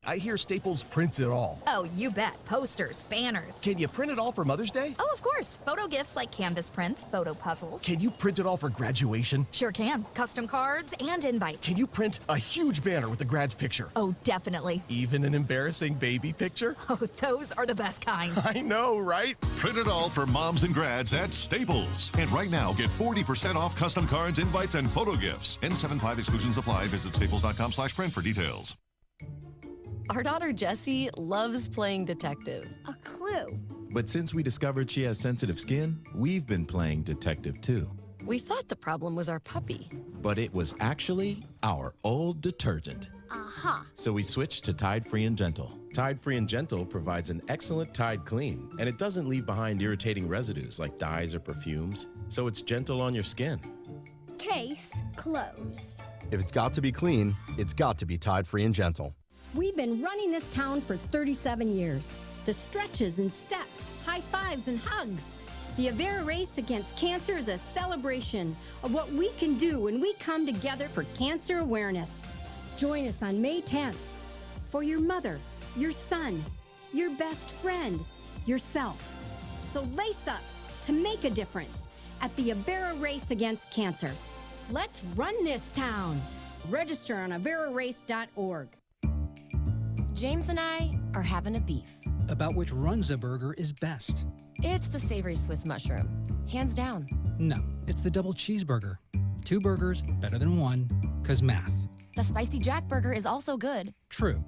I hear Staples prints it all. Oh, you bet. Posters, banners. Can you print it all for Mother's Day? Oh, of course. Photo gifts like canvas prints, photo puzzles. Can you print it all for graduation? Sure can. Custom cards and invites. Can you print a huge banner with the grad's picture? Oh, definitely. Even an embarrassing baby picture? Oh, those are the best kind. I know, right? Print it all for moms and grads at Staples. And right now, get 40% off custom cards, invites, and photo gifts. N75 exclusions apply. Visit staples.com/print for details. Our daughter Jessie loves playing detective. A clue. But since we discovered she has sensitive skin, we've been playing detective too. We thought the problem was our puppy. But it was actually our old detergent. Aha. So we switched to Tide Free and Gentle. Tide Free and Gentle provides an excellent Tide clean, and it doesn't leave behind irritating residues like dyes or perfumes, so it's gentle on your skin. Case closed. If it's got to be clean, it's got to be Tide Free and Gentle. We've been running this town for 37 years. The stretches and steps, high fives and hugs. The Abera Race Against Cancer is a celebration of what we can do when we come together for cancer awareness. Join us on May 10th for your mother, your son, your best friend, yourself. So lace up to make a difference at the Abera Race Against Cancer. Let's run this town. Register on averarace.org. James and I are having a beef. About which Runza burger is best. It's the savory Swiss mushroom. Hands down. No, it's the double cheeseburger. 2 burgers, better than 1, 'cause math. The spicy Jack burger is also good. True.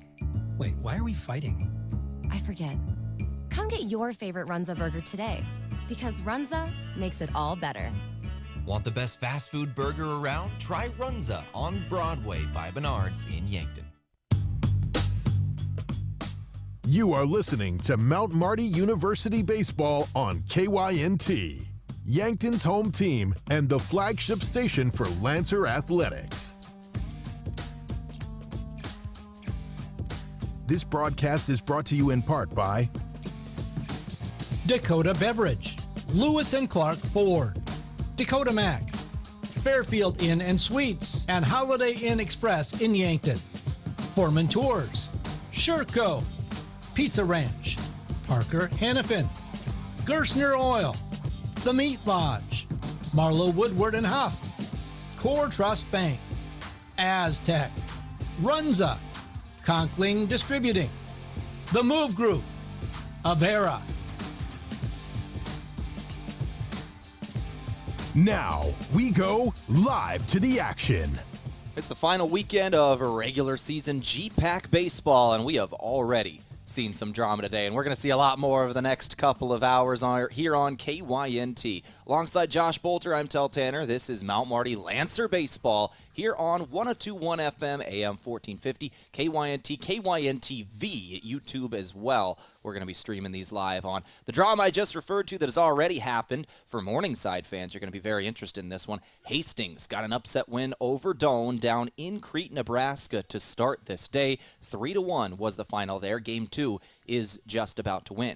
Wait, why are we fighting? I forget. Come get your favorite Runza burger today, because Runza makes it all better. Want the best fast food burger around? Try Runza on Broadway by Bernard's in Yankton. You are listening to Mount Marty University Baseball on KYNT, Yankton's home team and the flagship station for Lancer Athletics. This broadcast is brought to you in part by Dakota Beverage, Lewis and Clark Ford, Dakota Mac, Fairfield Inn and Suites, and Holiday Inn Express in Yankton, Foreman Tours, Sherco, Pizza Ranch, Parker Hannafin, Gerstner Oil, The Meat Lodge, Marlowe Woodward and Huff, Core Trust Bank, Aztec, Runza, Conkling Distributing, The Move Group, Abera. Now we go live to the action. It's the final weekend of regular season GPAC baseball, and we have already seen some drama today, and we're going to see a lot more over the next couple of hours here on KYNT. Alongside Josh Boelter, I'm Tehl Tanner. This is Mount Marty Lancer Baseball here on 102.1 FM, AM 1450, KYNT, KYNT-V, YouTube as well. We're going to be streaming these live on the drama I just referred to that has already happened. For Morningside fans, you're going to be very interested in this one. Hastings got an upset win over Doane down in Crete, Nebraska to start this day. 3-1 was the final there. Game 2 is just about to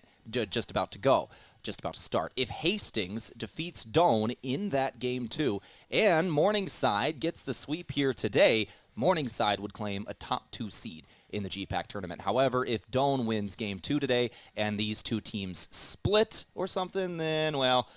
start. If Hastings defeats Doane in that game 2 and Morningside gets the sweep here today, Morningside would claim a top 2 seed in the GPAC tournament. However, if Doane wins game 2 today and these two teams split or something, then, well,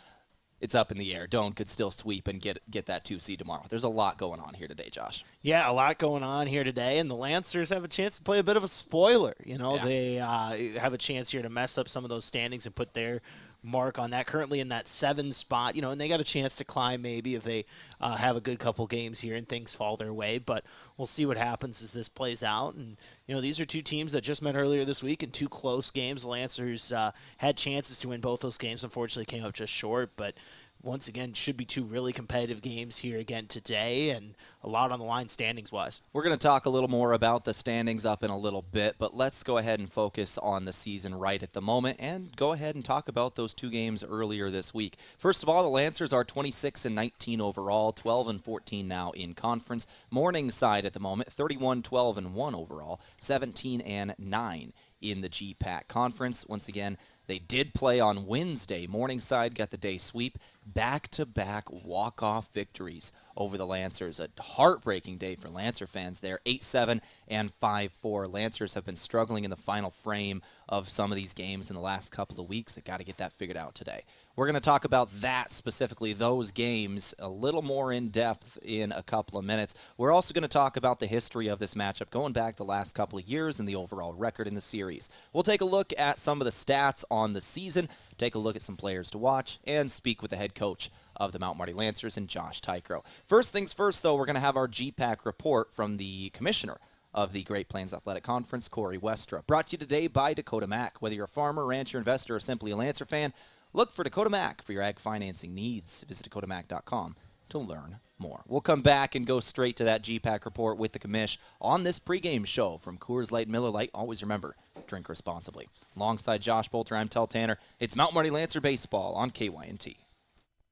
it's up in the air. Doane could still sweep and get that 2 seed tomorrow. There's a lot going on here today, Josh. Yeah, a lot going on here today, and the Lancers have a chance to play a bit of a spoiler. They have a chance here to mess up some of those standings and put their mark on that. Currently in that 7 spot, and they got a chance to climb maybe if they have a good couple games here and things fall their way, but we'll see what happens as this plays out. And these are two teams that just met earlier this week in 2 close games. The Lancers had chances to win both those games, unfortunately came up just short, but once again, should be 2 really competitive games here again today, and a lot on the line standings-wise. We're going to talk a little more about the standings up in a little bit, but let's go ahead and focus on the season right at the moment and go ahead and talk about those 2 games earlier this week. First of all, the Lancers are 26-19 overall, 12-14 now in conference. Morningside at the moment, 31-12-1 overall, 17-9 in the GPAC conference. Once again, they did play on Wednesday. Morningside got the day sweep. back-to-back walk-off victories over the Lancers. A heartbreaking day for Lancer fans there, 8-7 and 5-4. Lancers have been struggling in the final frame of some of these games in the last couple of weeks. They've got to get that figured out today. We're going to talk about that specifically, those games, a little more in depth in a couple of minutes. We're also going to talk about the history of this matchup going back the last couple of years and the overall record in the series. We'll take a look at some of the stats on the season, take a look at some players to watch, and speak with the head coach of the Mount Marty Lancers and Josh Tykrow. First things first, though, we're going to have our GPAC report from the commissioner of the Great Plains Athletic Conference, Corey Westra. Brought to you today by Dakota Mac. Whether you're a farmer, rancher, investor, or simply a Lancer fan, look for Dakota Mac for your ag financing needs. Visit dakotamac.com to learn more. We'll come back and go straight to that GPAC report with the commish on this pregame show from Coors Light, Miller Lite. Always remember, drink responsibly. Alongside Josh Boelter, I'm Tehl Tanner. It's Mount Marty Lancer Baseball on KYNT.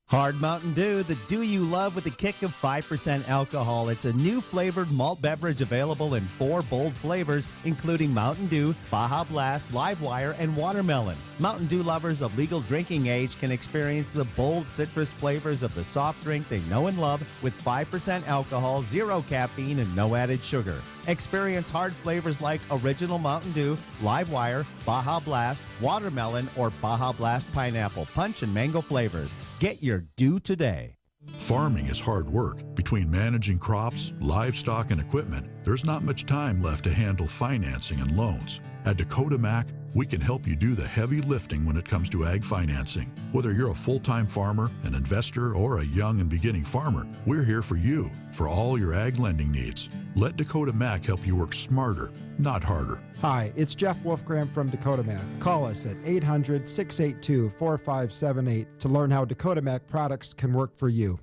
Hard Mountain Dew, the dew you love with a kick of 5% alcohol. It's a new flavored malt beverage available in 4 bold flavors, including Mountain Dew, Baja Blast, Live Wire, and Watermelon. Mountain Dew lovers of legal drinking age can experience the bold citrus flavors of the soft drink they know and love with 5% alcohol, 0 caffeine, and no added sugar. Experience hard flavors like Original Mountain Dew, Live Wire, Baja Blast, Watermelon, or Baja Blast Pineapple, Punch, and Mango flavors. Get your Dew today. Farming is hard work. Between managing crops, livestock, and equipment, there's not much time left to handle financing and loans. At Dakota Mac, we can help you do the heavy lifting when it comes to ag financing. Whether you're a full-time farmer, an investor, or a young and beginning farmer, we're here for you for all your ag lending needs. Let Dakota Mac help you work smarter, not harder. Hi, it's Jeff Wolfgram from Dakota Mac. Call us at 800-682-4578 to learn how Dakota Mac products can work for you.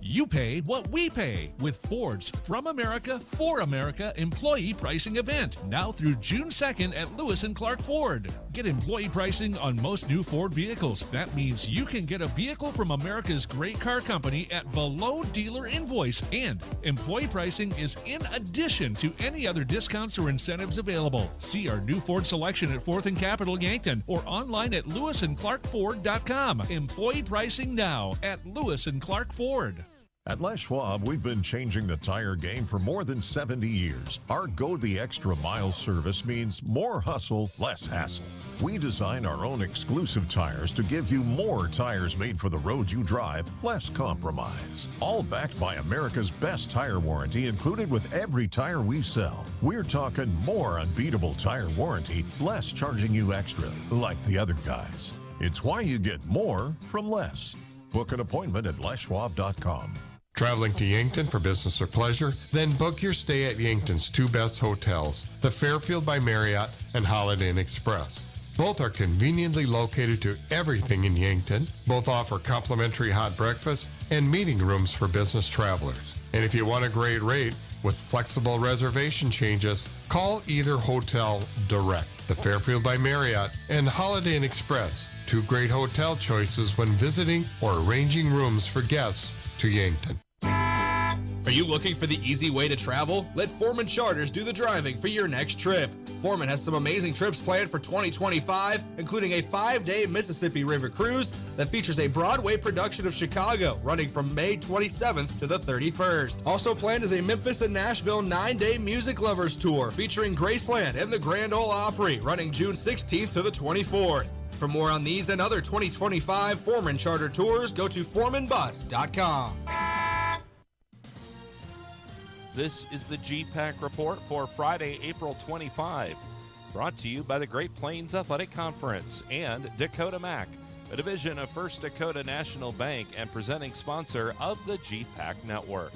You pay what we pay with Ford's From America, For America employee pricing event, now through June 2nd at Lewis and Clark Ford. Get employee pricing on most new Ford vehicles. That means you can get a vehicle from America's great car company at below dealer invoice, and employee pricing is in addition to any other discounts or incentives available. See our new Ford selection at 4th and Capitol Yankton or online at lewisandclarkford.com. Employee pricing now at Lewis and Clark Ford. At Les Schwab, we've been changing the tire game for more than 70 years. Our Go the Extra Mile service means more hustle, less hassle. We design our own exclusive tires to give you more tires made for the road you drive, less compromise. All backed by America's best tire warranty included with every tire we sell. We're talking more unbeatable tire warranty, less charging you extra, like the other guys. It's why you get more from less. Book an appointment at leschwab.com. Traveling to Yankton for business or pleasure? Then book your stay at Yankton's 2 best hotels, the Fairfield by Marriott and Holiday Inn Express. Both are conveniently located to everything in Yankton. Both offer complimentary hot breakfast and meeting rooms for business travelers. And if you want a great rate with flexible reservation changes, call either hotel direct. The Fairfield by Marriott and Holiday Inn Express, 2 great hotel choices when visiting or arranging rooms for guests to Yankton. Are you looking for the easy way to travel? Let Foreman Charters do the driving for your next trip. Foreman has some amazing trips planned for 2025, including a 5-day Mississippi River cruise that features a Broadway production of Chicago, running from May 27th to the 31st. Also planned is a Memphis and Nashville 9-day Music Lovers tour featuring Graceland and the Grand Ole Opry, running June 16th to the 24th. For more on these and other 2025 Foreman Charter tours, go to foremanbus.com. This is the GPAC report for Friday, April 25, brought to you by the Great Plains Athletic Conference and Dakota Mac, a division of First Dakota National Bank and presenting sponsor of the GPAC network.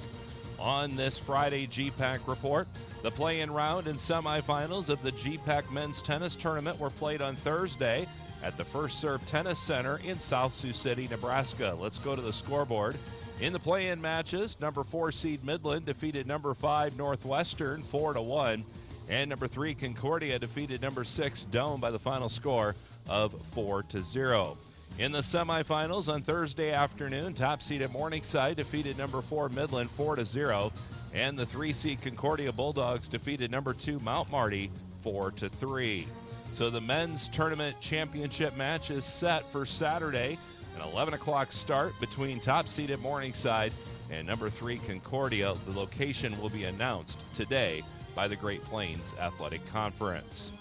On this Friday GPAC report, the play-in round and semifinals of the GPAC men's tennis tournament were played on Thursday at the First Serve Tennis Center in South Sioux City, Nebraska. Let's go to the scoreboard. In the play-in matches, number 4 seed Midland defeated number 5 Northwestern 4-1, and number 3 Concordia defeated number 6 Dome by the final score of 4-0. In the semifinals on Thursday afternoon, top seed at Morningside defeated number 4 Midland 4-0, and the 3 seed Concordia Bulldogs defeated number 2 Mount Marty 4-3. So the men's tournament championship match is set for Saturday An 11 o'clock start between top-seeded Morningside and number 3 Concordia. The location will be announced today by the Great Plains Athletic Conference.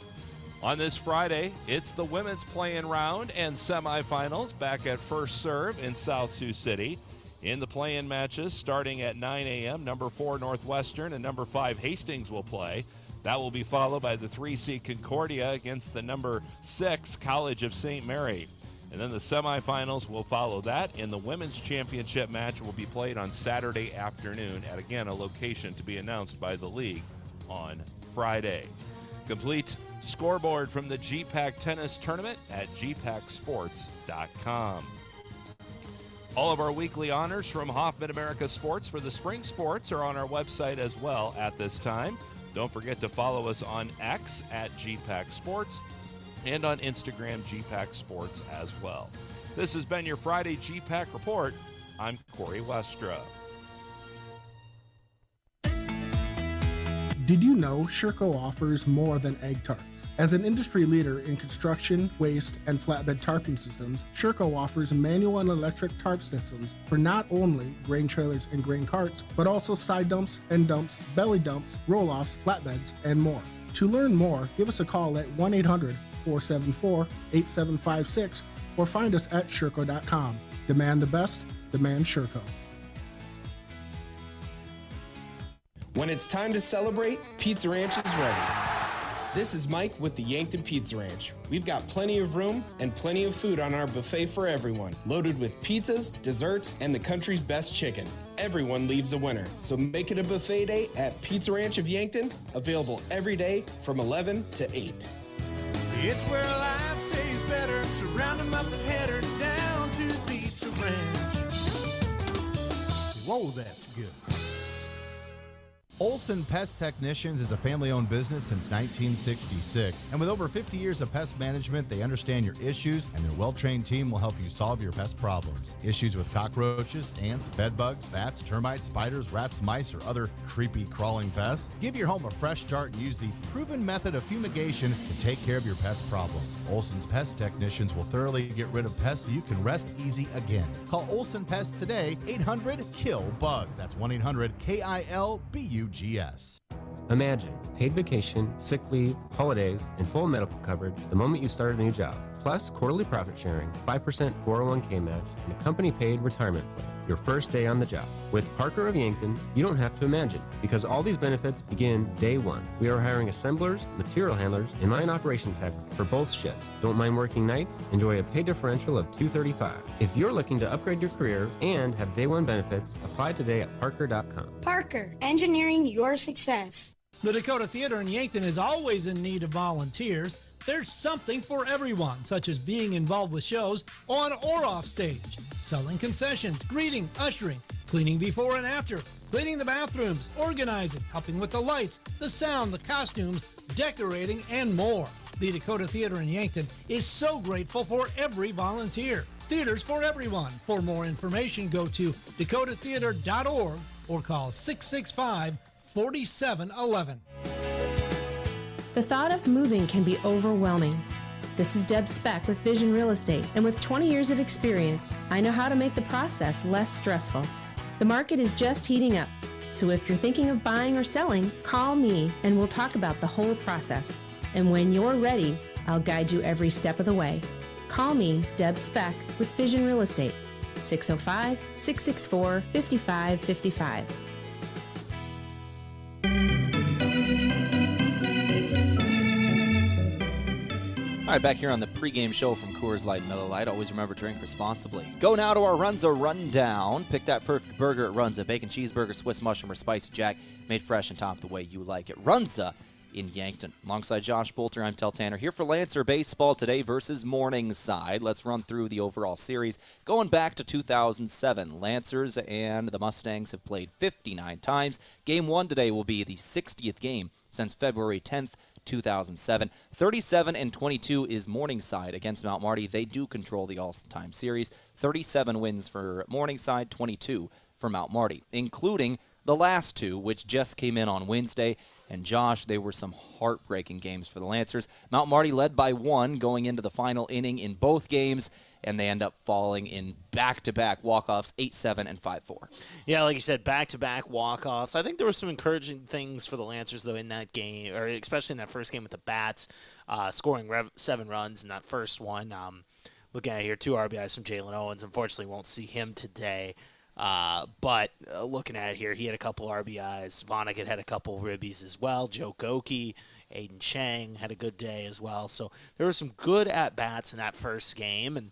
On this Friday, it's the women's play-in round and semifinals back at First Serve in South Sioux City. In the play-in matches, starting at 9 a.m., number 4 Northwestern and number 5 Hastings will play. That will be followed by the 3-seed Concordia against the number 6 College of St. Mary. And then the semifinals will follow that, and the women's championship match will be played on Saturday afternoon at, again, a location to be announced by the league on Friday. Complete scoreboard from the GPAC tennis tournament at gpacsports.com. All of our weekly honors from Hoffman America Sports for the spring sports are on our website as well at this time. Don't forget to follow us on X at GPAC Sports and on Instagram, GPAC Sports as well. This has been your Friday GPAC Report. I'm Corey Westra. Did you know Sherco offers more than egg tarps? As an industry leader in construction, waste, and flatbed tarping systems, Sherco offers manual and electric tarp systems for not only grain trailers and grain carts, but also side dumps, end dumps, belly dumps, roll-offs, flatbeds, and more. To learn more, give us a call at 1-800-474-8756 or find us at Sherco.com. Demand the best, demand Sherco. When it's time to celebrate, Pizza Ranch is ready. This is Mike with the Yankton Pizza Ranch. We've got plenty of room and plenty of food on our buffet for everyone, loaded with pizzas, desserts, and the country's best chicken. Everyone leaves a winner, so make it a buffet day at Pizza Ranch of Yankton, available every day from 11 to 8. It's where life tastes better. Surround them up and head her down to the Pizza Ranch. Whoa, that's good. Olson Pest Technicians is a family-owned business since 1966. And with over 50 years of pest management, they understand your issues, and their well-trained team will help you solve your pest problems. Issues with cockroaches, ants, bedbugs, bats, termites, spiders, rats, mice, or other creepy crawling pests? Give your home a fresh start and use the proven method of fumigation to take care of your pest problem. Olson's Pest Technicians will thoroughly get rid of pests so you can rest easy again. Call Olson Pest today, 800-KILL-BUG. That's 1-800-KILBUGS. Imagine paid vacation, sick leave, holidays, and full medical coverage the moment you start a new job. Plus quarterly profit sharing, 5% 401k match, and a company-paid retirement plan. Your first day on the job. With Parker of Yankton, you don't have to imagine, because all these benefits begin day one. We are hiring assemblers, material handlers, and line operation techs for both shifts. Don't mind working nights? Enjoy a pay differential of $235. If you're looking to upgrade your career and have day one benefits, apply today at Parker.com. Parker, engineering your success. The Dakota Theater in Yankton is always in need of volunteers. There's something for everyone, such as being involved with shows on or off stage, selling concessions, greeting, ushering, cleaning before and after, cleaning the bathrooms, organizing, helping with the lights, the sound, the costumes, decorating, and more. The Dakota Theater in Yankton is so grateful for every volunteer. Theaters for everyone. For more information, go to dakotatheater.org or call 665-4711. The thought of moving can be overwhelming. This is Deb Speck with Vision Real Estate, and with 20 years of experience, I know how to make the process less stressful. The market is just heating up, so if you're thinking of buying or selling, call me and we'll talk about the whole process. And when you're ready, I'll guide you every step of the way. Call me, Deb Speck, with Vision Real Estate, 605-664-5555. All right, back here on the pregame show from Coors Light and Miller Lite. Always remember, drink responsibly. Go now to our Runza Rundown. Pick that perfect burger at Runza. Bacon cheeseburger, Swiss mushroom, or spicy jack. Made fresh and topped the way you like it. Runza in Yankton. Alongside Josh Boelter, I'm Tehl Tanner. Here for Lancer Baseball today versus Morningside. Let's run through the overall series. Going back to 2007, Lancers and the Mustangs have played 59 times. Game 1 today will be the 60th game since February 10th, 2007. 37-22 is Morningside against Mount Marty. They do control the all-time series. 37 wins for Morningside, 22 for Mount Marty, including the last two, which just came in on Wednesday. And Josh, they were some heartbreaking games for the Lancers. Mount Marty led by 1 going into the final inning in both games, and they end up falling in back-to-back walk-offs, 8-7 and 5-4. Yeah, like you said, back-to-back walk-offs. I think there were some encouraging things for the Lancers, though, in that game, or especially in that first game with the Bats, scoring 7 runs in that first one. Looking at here, 2 RBIs from Jalen Owens. Unfortunately, won't see him today. But looking at it here, he had a couple RBIs. Vonnegut had a couple ribbies as well. Joe Goki, Aiden Chang had a good day as well. So there were some good at-bats in that first game, and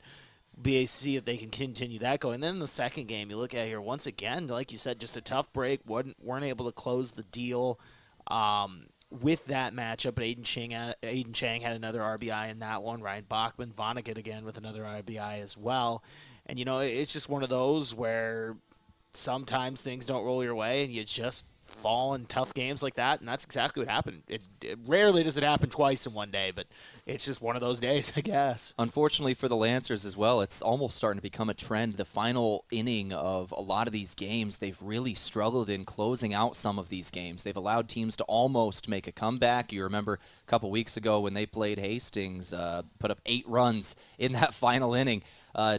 see if they can continue that going. And then in the second game, you look at here, once again, like you said, just a tough break. Weren't able to close the deal with that matchup. But Aiden Chang had another RBI in that one. Ryan Bachman, Vonnegut again with another RBI as well. And, it's just one of those where sometimes things don't roll your way and you just fall in tough games like that, and that's exactly what happened. It rarely does it happen twice in one day, but it's just one of those days, I guess. Unfortunately for the Lancers as well, it's almost starting to become a trend. The final inning of a lot of these games, they've really struggled in closing out some of these games. They've allowed teams to almost make a comeback. You remember a couple weeks ago when they played Hastings, put up 8 runs in that final inning.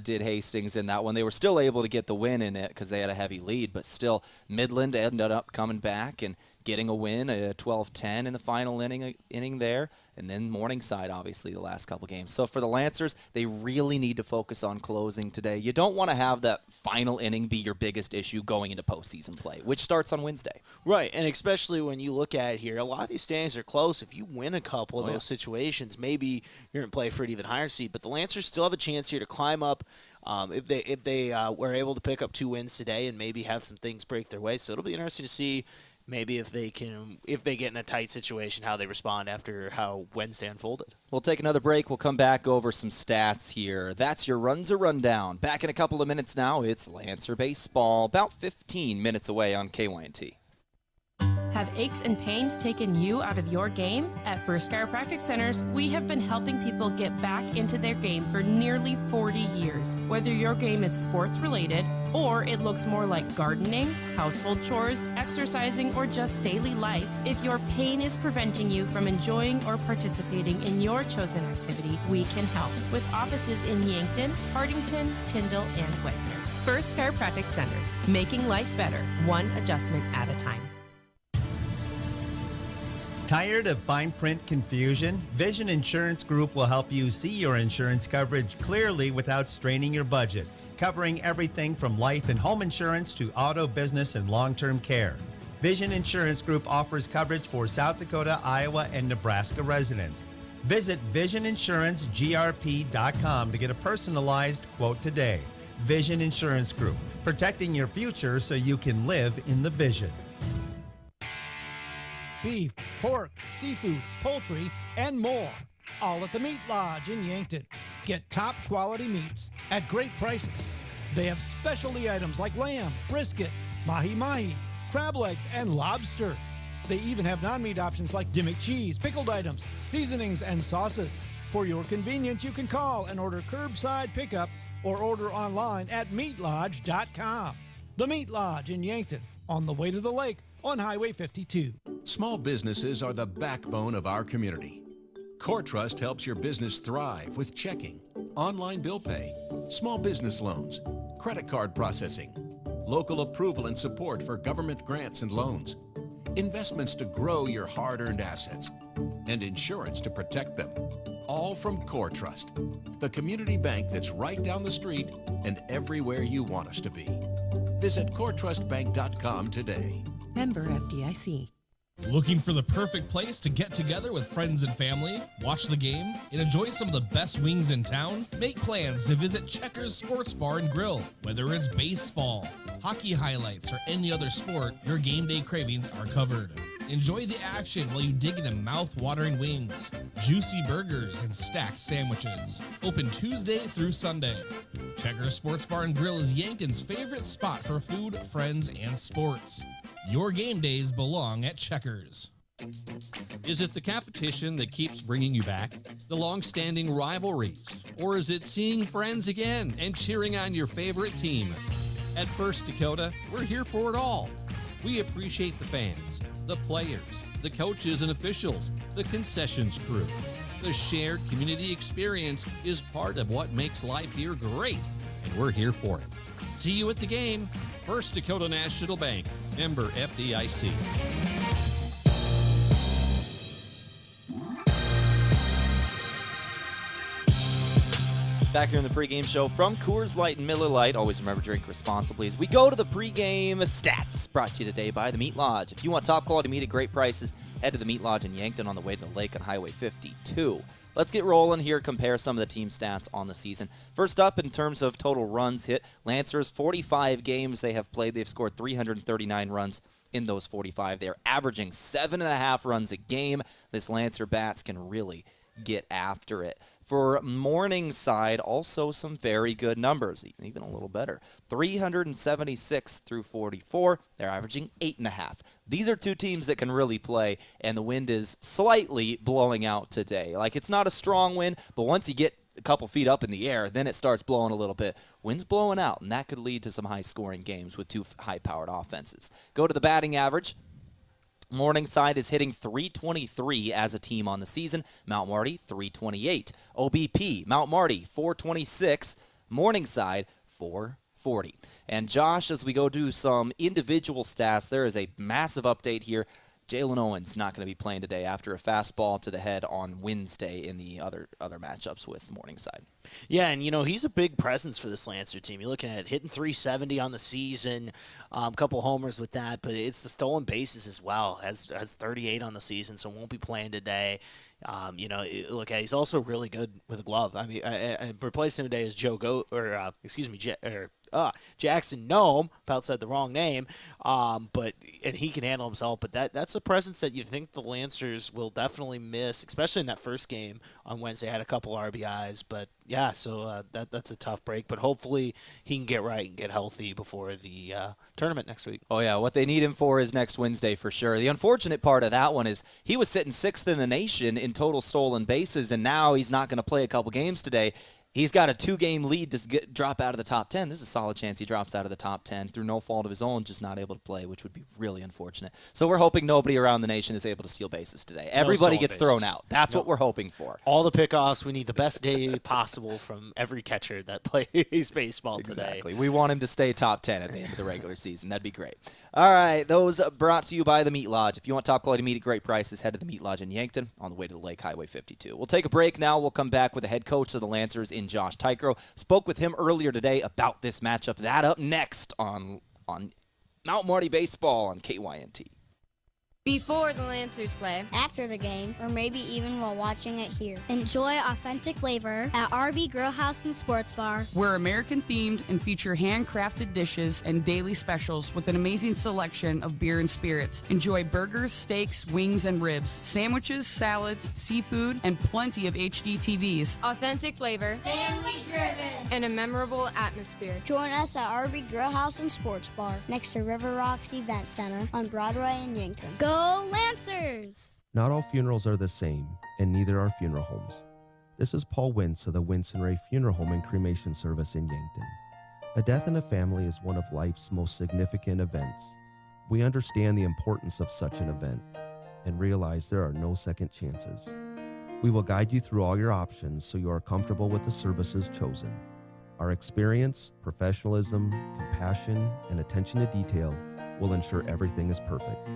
Did Hastings in that one. They were still able to get the win in it because they had a heavy lead, but still Midland ended up coming back and getting a win, a 12-10 in the final inning there, and then Morningside, obviously, the last couple games. So for the Lancers, they really need to focus on closing today. You don't want to have that final inning be your biggest issue going into postseason play, which starts on Wednesday. Right, and especially when you look at it here, a lot of these standings are close. If you win a couple of those situations, maybe you're in play for an even higher seed, but the Lancers still have a chance here to climb up if they were able to pick up 2 wins today and maybe have some things break their way. So it'll be interesting to see maybe if they get in a tight situation, how they respond after how Wednesday unfolded. We'll take another break. We'll come back over some stats here. That's your Runza Rundown. Back in a couple of minutes now. It's Lancer Baseball, about 15 minutes away on KYNT. Have aches and pains taken you out of your game? At First Chiropractic Centers, we have been helping people get back into their game for nearly 40 years. Whether your game is sports related, or it looks more like gardening, household chores, exercising, or just daily life, if your pain is preventing you from enjoying or participating in your chosen activity, we can help. With offices in Yankton, Hardington, Tyndall, and Whitner. First Chiropractic Centers, making life better, one adjustment at a time. Tired of fine print confusion? Vision Insurance Group will help you see your insurance coverage clearly without straining your budget, covering everything from life and home insurance to auto, business, and long-term care. Vision Insurance Group offers coverage for South Dakota, Iowa, and Nebraska residents. Visit VisionInsuranceGRP.com to get a personalized quote today. Vision Insurance Group, protecting your future so you can live in the vision. Beef, pork, seafood, poultry, and more. All at the Meat Lodge in Yankton. Get top quality meats at great prices. They have specialty items like lamb, brisket, mahi-mahi, crab legs, and lobster. They even have non-meat options like Dimmick cheese, pickled items, seasonings, and sauces. For your convenience, you can call and order curbside pickup or order online at meatlodge.com. The Meat Lodge in Yankton, on the way to the lake on Highway 52. Small businesses are the backbone of our community. Core Trust helps your business thrive with checking, online bill pay, small business loans, credit card processing, local approval and support for government grants and loans, investments to grow your hard-earned assets, and insurance to protect them. All from Core Trust, the community bank that's right down the street and everywhere you want us to be. Visit coretrustbank.com today. Member FDIC. Looking for the perfect place to get together with friends and family, watch the game, and enjoy some of the best wings in town? Make plans to visit Checkers Sports Bar and Grill. Whether it's baseball, hockey highlights, or any other sport, your game day cravings are covered. Enjoy the action while you dig into mouth-watering wings, juicy burgers, and stacked sandwiches. Open Tuesday through Sunday. Checkers Sports Bar and Grill is Yankton's favorite spot for food, friends, and sports. Your game days belong at Checkers. Is it the competition that keeps bringing you back? The long-standing rivalries? Or is it seeing friends again and cheering on your favorite team? At First Dakota, we're here for it all. We appreciate the fans, the players, the coaches and officials, the concessions crew. The shared community experience is part of what makes life here great, and we're here for it. See you at the game. First Dakota National Bank, member FDIC. Back here in the pregame show from Coors Light and Miller Lite. Always remember, drink responsibly as we go to the pregame stats, brought to you today by the Meat Lodge. If you want top quality meat at great prices, head to the Meat Lodge in Yankton on the way to the lake on Highway 52. Let's get rolling here, compare some of the team stats on the season. First up, in terms of total runs hit, Lancers, 45 games they have played. They've scored 339 runs in those 45. They're averaging 7.5 runs a game. This Lancer bats can really get after it. For Morningside, also some very good numbers, even a little better. 376 through 44. They're averaging 8.5. These are two teams that can really play, and the wind is slightly blowing out today. Like, it's not a strong wind, but once you get a couple feet up in the air, then it starts blowing a little bit. Wind's blowing out, and that could lead to some high-scoring games with two high-powered offenses. Go to the batting average. Morningside is hitting .323 as a team on the season. Mount Marty, .328. OBP, Mount Marty, .426. Morningside, .440. And Josh, as we go do some individual stats, there is a massive update here. Jalen Owens not going to be playing today after a fastball to the head on Wednesday in the other matchups with Morningside. Yeah, and, he's a big presence for this Lancer team. You're looking at hitting .370 on the season, a couple homers with that, but it's the stolen bases as well. Has 38 on the season, so won't be playing today. Look, he's also really good with a glove. I mean, I replaced him today as Jackson Nome. About said the wrong name, and he can handle himself. But that's a presence that you think the Lancers will definitely miss, especially in that first game on Wednesday. Had a couple RBIs, but yeah, so that's a tough break. But hopefully he can get right and get healthy before the tournament next week. Oh yeah, what they need him for is next Wednesday for sure. The unfortunate part of that one is he was sitting 6th in the nation in total stolen bases, and now he's not going to play a couple games today. He's got a 2-game lead to drop out of the top 10. There's a solid chance he drops out of the top 10 through no fault of his own, just not able to play, which would be really unfortunate. So we're hoping nobody around the nation is able to steal bases today. Everybody gets thrown out. That's what we're hoping for. All the pickoffs. We need the best day possible from every catcher that plays baseball today. Exactly. We want him to stay top 10 at the end of the regular season. That'd be great. All right, those brought to you by the Meat Lodge. If you want top quality meat at great prices, head to the Meat Lodge in Yankton on the way to the Lake Highway 52. We'll take a break now. We'll come back with the head coach of the Lancers in Josh Tykro. Spoke with him earlier today about this matchup. That up next on Mount Marty Baseball on KYNT. Before the Lancers play, after the game, or maybe even while watching it here. Enjoy authentic flavor at RB Grill House and Sports Bar. We're American themed and feature handcrafted dishes and daily specials with an amazing selection of beer and spirits. Enjoy burgers, steaks, wings, and ribs, sandwiches, salads, seafood, and plenty of HD TVs. Authentic flavor, family driven, and a memorable atmosphere. Join us at RB Grill House and Sports Bar next to River Rocks Event Center on Broadway in Yankton. Go Lancers! Not all funerals are the same, and neither are funeral homes. This is Paul Wentz of the Wentz and Ray Funeral Home and Cremation Service in Yankton. A death in a family is one of life's most significant events. We understand the importance of such an event and realize there are no second chances. We will guide you through all your options so you are comfortable with the services chosen. Our experience, professionalism, compassion, and attention to detail will ensure everything is perfect.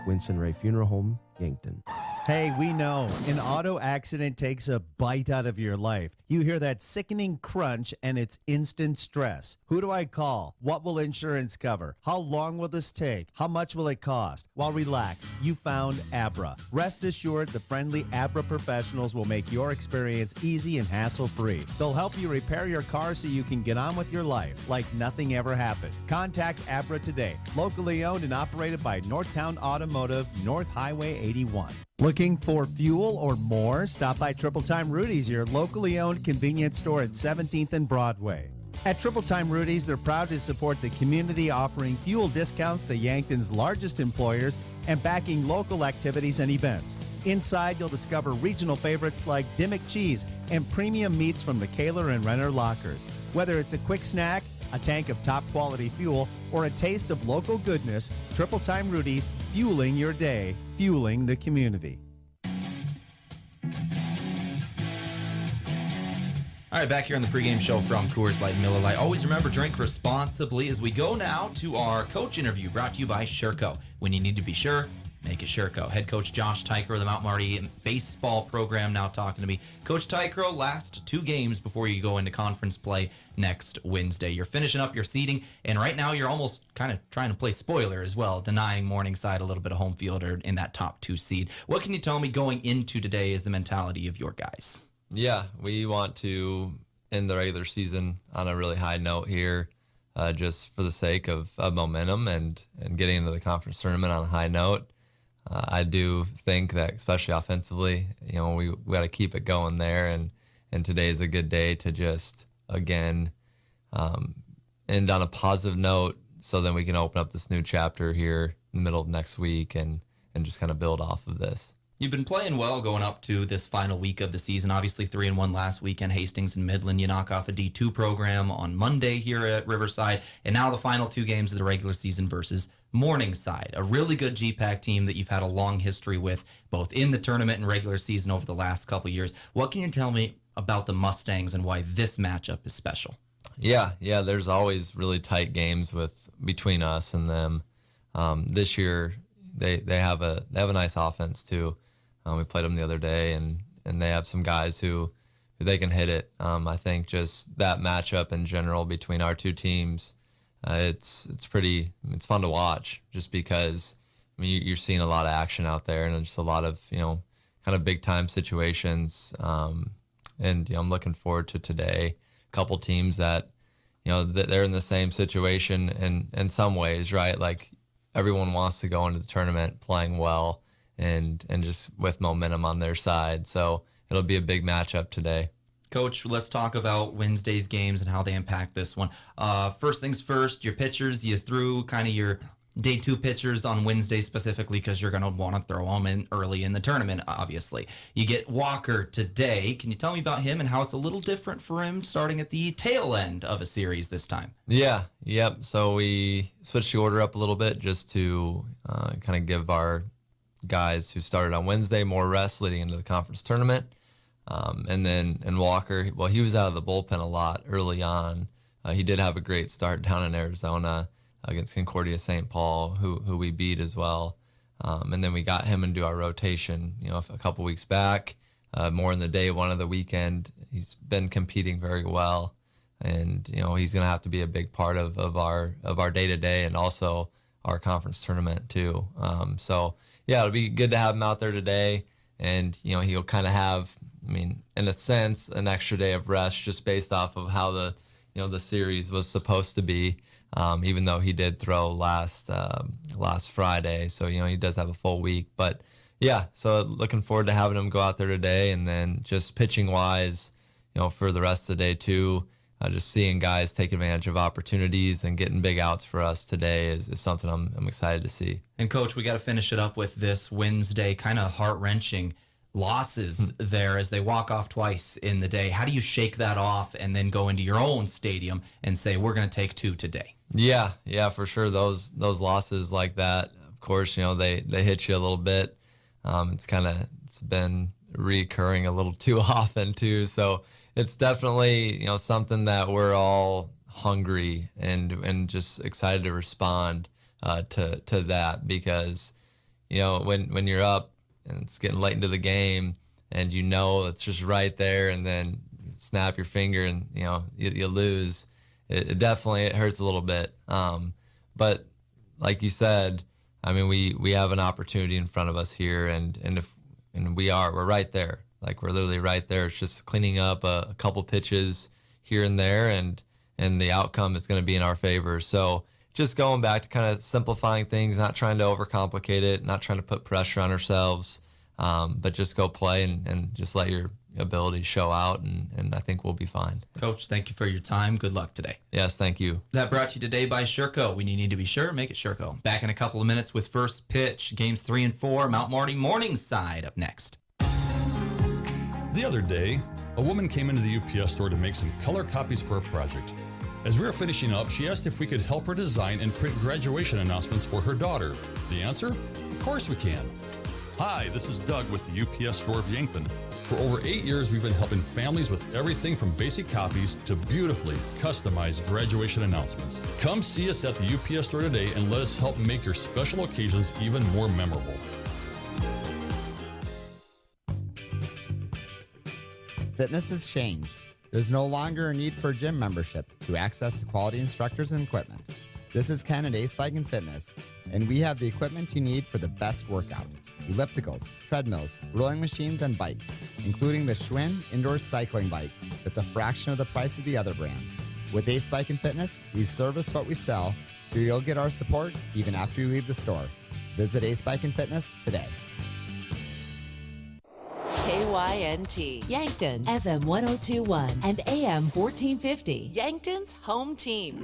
Winston Ray Funeral Home, Yankton. Hey, we know an auto accident takes a bite out of your life. You hear that sickening crunch and it's instant stress. Who do I call? What will insurance cover? How long will this take? How much will it cost? Well, relax. You found Abera. Rest assured, the friendly Abera professionals will make your experience easy and hassle-free. They'll help you repair your car so you can get on with your life like nothing ever happened. Contact Abera today. Locally owned and operated by Northtown Automotive, North Highway 81. Looking for fuel or more? Stop by Triple Time Rudy's, your locally owned convenience store at 17th and Broadway. At Triple Time Rudy's, they're proud to support the community, offering fuel discounts to Yankton's largest employers and backing local activities and events. Inside, you'll discover regional favorites like Dimmick Cheese and premium meats from the Kaler and Renner lockers. Whether it's a quick snack, a tank of top quality fuel, or a taste of local goodness, Triple Time Rudy's, fueling your day, fueling the community. All right, back here on the pregame show from Coors Light Miller Lite. Always remember, drink responsibly as we go now to our coach interview brought to you by Sherco. When you need to be sure, make it Sherco. Head coach Josh Tykrow of the Mount Marty baseball program now talking to me. Coach Tykrow, last 2 games before you go into conference play next Wednesday. You're finishing up your seeding, and right now you're almost kind of trying to play spoiler as well, denying Morningside a little bit of home field or in that top 2 seed. What can you tell me going into today is the mentality of your guys? Yeah, we want to end the regular season on a really high note here, just for the sake of momentum and getting into the conference tournament on a high note. I do think that, especially offensively, we got to keep it going there, and today is a good day to just, again, end on a positive note so then we can open up this new chapter here in the middle of next week and just kind of build off of this. You've been playing well going up to this final week of the season. Obviously 3-1 last weekend, Hastings and Midland. You knock off a D2 program on Monday here at Riverside. And now the final 2 games of the regular season versus Morningside, a really good GPAC team that you've had a long history with, both in the tournament and regular season over the last couple years. What can you tell me about the Mustangs and why this matchup is special? Yeah, there's always really tight games between us and them. This year they have a nice offense too. We played them the other day, and they have some guys who they can hit it. I think just that matchup in general between our 2 teams, it's fun to watch just because you're seeing a lot of action out there and just a lot of kind of big time situations. And I'm looking forward to today. A couple teams that that they're in the same situation in some ways, right? Like everyone wants to go into the tournament playing well and just with momentum on their side. So it'll be a big matchup today. Coach, let's talk about Wednesday's games and how they impact this one. First things first, your pitchers, you threw kind of your day 2 pitchers on Wednesday specifically because you're going to want to throw them in early in the tournament, obviously. You get Walker today. Can you tell me about him and how it's a little different for him starting at the tail end of a series this time? Yep. So we switched the order up a little bit just to kind of give our guys who started on Wednesday more rest leading into the conference tournament. And Walker, well, he was out of the bullpen a lot early on. He did have a great start down in Arizona against Concordia St. Paul, who we beat as well. And then we got him into our rotation, a couple weeks back, more in the day 1 of the weekend. He's been competing very well, and he's going to have to be a big part of our day-to-day and also our conference tournament too. So yeah, it'll be good to have him out there today, and he'll kind of have, in a sense, an extra day of rest just based off of how the series was supposed to be. Even though he did throw last Friday, so he does have a full week. But yeah, so looking forward to having him go out there today, and then just pitching wise, for the rest of the day too. Just seeing guys take advantage of opportunities and getting big outs for us today is something I'm excited to see. And Coach, we got to finish it up with this Wednesday kind of heart-wrenching losses there as they walk off twice in the day. How do you shake that off and then go into your own stadium and say, we're going to take 2 today? Yeah, for sure. Those losses like that, of course, they hit you a little bit. It's been recurring a little too often too. So it's definitely, something that we're all hungry and just excited to respond to that, because, when you're up and it's getting late into the game and it's just right there, and then snap your finger and you lose, it definitely hurts a little bit. But like you said, we have an opportunity in front of us here, and we're right there. Like, we're literally right there. It's just cleaning up a couple pitches here and there, and the outcome is going to be in our favor. So just going back to kind of simplifying things, not trying to overcomplicate it, not trying to put pressure on ourselves, but just go play and just let your ability show out, and I think we'll be fine. Coach, thank you for your time. Good luck today. Yes, thank you. That brought to you today by Sherco. When you need to be sure, make it Sherco. Back in a couple of minutes with first pitch, games 3 and 4, Mount Marty Morningside up next. The other day, a woman came into the UPS store to make some color copies for a project. As we were finishing up, she asked if we could help her design and print graduation announcements for her daughter. The answer? Of course we can. Hi, this is Doug with the UPS store of Yankton. For over 8 years, we've been helping families with everything from basic copies to beautifully customized graduation announcements. Come see us at the UPS store today and let us help make your special occasions even more memorable. Fitness has changed. There's no longer a need for a gym membership to access quality instructors and equipment. This is Ken at Ace Bike and Fitness, and we have the equipment you need for the best workout. Ellipticals, treadmills, rowing machines, and bikes, including the Schwinn indoor cycling bike that's a fraction of the price of the other brands. With Ace Bike and Fitness, we service what we sell, so you'll get our support even after you leave the store. Visit Ace Bike and Fitness today. KYNT, Yankton, FM 1021 and AM 1450, Yankton's home team.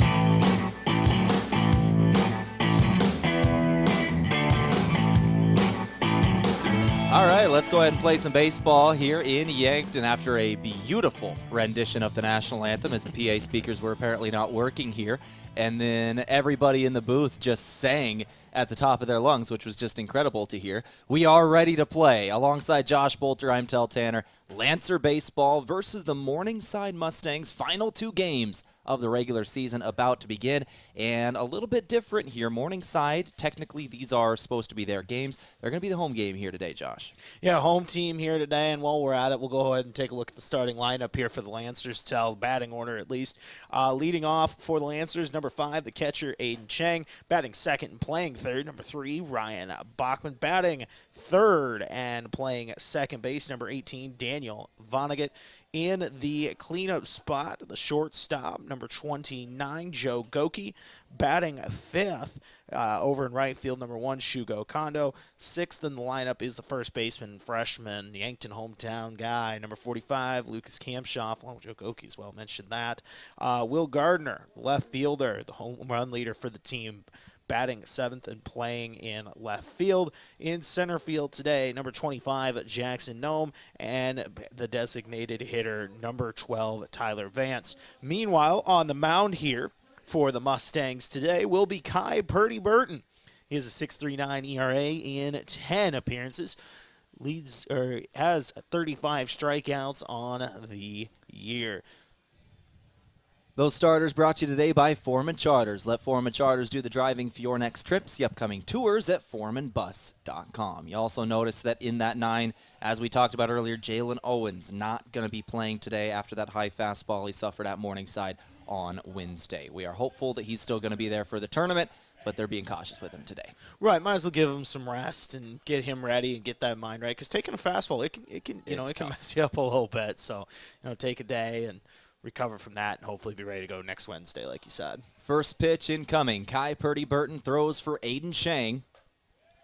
All right, let's go ahead and play some baseball here in Yankton after a beautiful rendition of the national anthem, as the PA speakers were apparently not working here. And then everybody in the booth just sang at the top of their lungs, which was just incredible to hear. We are ready to play. Alongside Josh Boelter, I'm Tehl Tanner. Lancer baseball versus the Morningside Mustangs. Final 2 games of the regular season about to begin, and a little bit different here. Morningside, technically these are supposed to be their games. They're going to be the home game here today, Josh. Yeah, home team here today, and while we're at it, we'll go ahead and take a look at the starting lineup here for the Lancers, Tehl, batting order at least. Leading off for the Lancers, number 5, the catcher Aiden Chang, batting second and playing third. Number 3, Ryan Bachman, batting third and playing second base. Number 18, Daniel Vonnegut. In the cleanup spot, the shortstop, number 29, Joe Goki, batting fifth. Over in right field, number 1, Shugo Kondo. Sixth in the lineup is the first baseman, freshman, Yankton hometown guy, number 45, Lucas Kamshoff, along with Joe Goki as well, mentioned that. Will Gardner, left fielder, the home run leader for the team, batting seventh and playing in left field. In center field today, number 25, Jackson Nome, and the designated hitter, number 12, Tyler Vance. Meanwhile, on the mound here for the Mustangs today will be Kai Purdy-Burton. He has a 6.39 ERA in 10 appearances. Has 35 strikeouts on the year. Those starters brought to you today by Foreman Charters. Let Foreman Charters do the driving for your next trips. The upcoming tours at foremanbus.com. You also notice that in that 9, as we talked about earlier, Jalen Owens not going to be playing today after that high fastball he suffered at Morningside on Wednesday. We are hopeful that he's still going to be there for the tournament, but they're being cautious with him today. Right, might as well give him some rest and get him ready and get that mind right, because taking a fastball, it can mess you up a little bit. So, take a day and recover from that and hopefully be ready to go next Wednesday, like you said. First pitch incoming. Kai Purdy-Burton throws for Aiden Chang.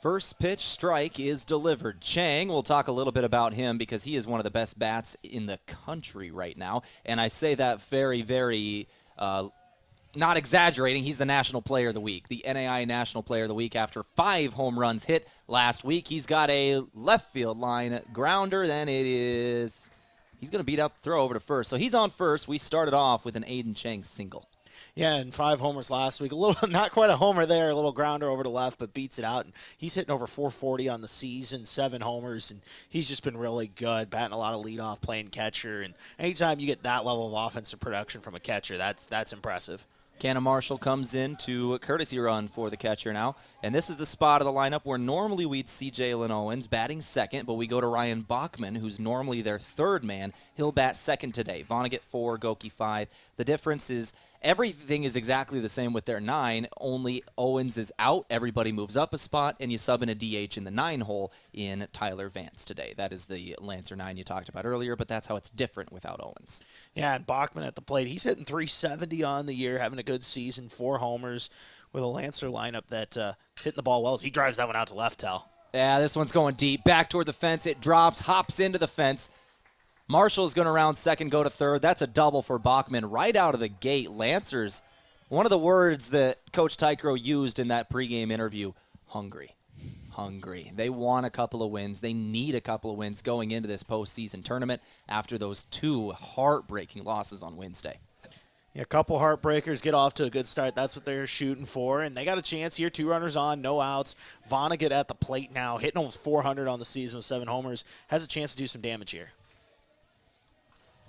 First pitch strike is delivered. Chang, we'll talk a little bit about him because he is one of the best bats in the country right now. And I say that very, very not exaggerating. He's the National Player of the Week, the NAI National Player of the Week after 5 home runs hit last week. He's got a left field line grounder. Then he's going to beat out the throw over to first. So he's on first. We started off with an Aiden Chang single. Yeah, and 5 homers last week. A little, not quite a homer there, a little grounder over to left, but beats it out. And he's hitting over 440 on the season, 7 homers, and he's just been really good, batting a lot of leadoff, playing catcher. And anytime you get that level of offensive production from a catcher, that's impressive. Cannon Marshall comes in to a courtesy run for the catcher now. And this is the spot of the lineup where normally we'd see Jalen Owens batting second, but we go to Ryan Bachman, who's normally their third man. He'll bat second today. Vonnegut 4, Goki 5. The difference is everything is exactly the same with their 9, only Owens is out. Everybody moves up a spot, and you sub in a DH in the 9 hole in Tyler Vance today. That is the Lancer 9 you talked about earlier, but that's how it's different without Owens. Yeah, and Bachman at the plate. He's hitting 370 on the year, having a good season, 4 homers with a Lancer lineup that hitting the ball well as he drives that one out to left, Tehl. Yeah, this one's going deep. Back toward the fence. It drops, hops into the fence. Marshall's going to round second, go to third. That's a double for Bachman right out of the gate. Lancers, one of the words that Coach Tykro used in that pregame interview, hungry. Hungry. They want a couple of wins. They need a couple of wins going into this postseason tournament after those 2 heartbreaking losses on Wednesday. Yeah, a couple heartbreakers, get off to a good start. That's what they're shooting for, and they got a chance here. 2 runners on, no outs. Vonnegut at the plate now, hitting almost 400 on the season with 7 homers. Has a chance to do some damage here.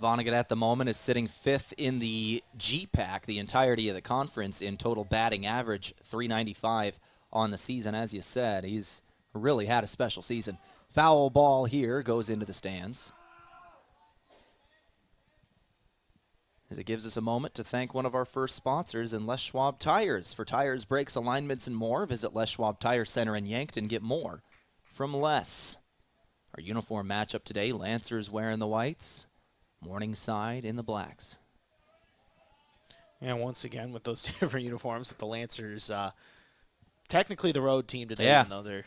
Vonnegut at the moment is sitting 5th in the GPAC, the entirety of the conference in total batting average, .395 on the season. As you said, he's really had a special season. Foul ball here goes into the stands. As it gives us a moment to thank one of our first sponsors in Les Schwab Tires. For tires, brakes, alignments, and more, visit Les Schwab Tire Center in Yankton. Get more from Les. Our uniform matchup today, Lancers wearing the whites, Morningside in the blacks. And once again, with those different uniforms, with the Lancers, technically the road team today, Yeah. even though they're...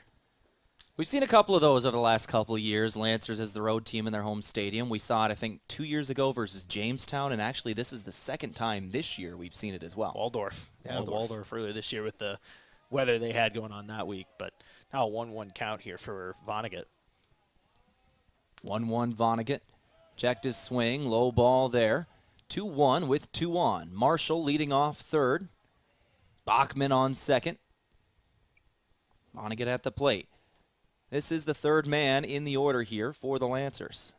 We've seen a couple of those over the last couple of years. Lancers as the road team in their home stadium. We saw it, I think, 2 years ago versus Jamestown, and actually this is the second time this year we've seen it as well. Waldorf. Yeah, Waldorf earlier this year with the weather they had going on that week. But now a 1-1 count here for Vonnegut. 1-1 Vonnegut. Checked his swing. Low ball there. 2-1 with 2 on. Marshall leading off third. Bachman on second. Vonnegut at the plate. This is the third man in the order here for the Lancers.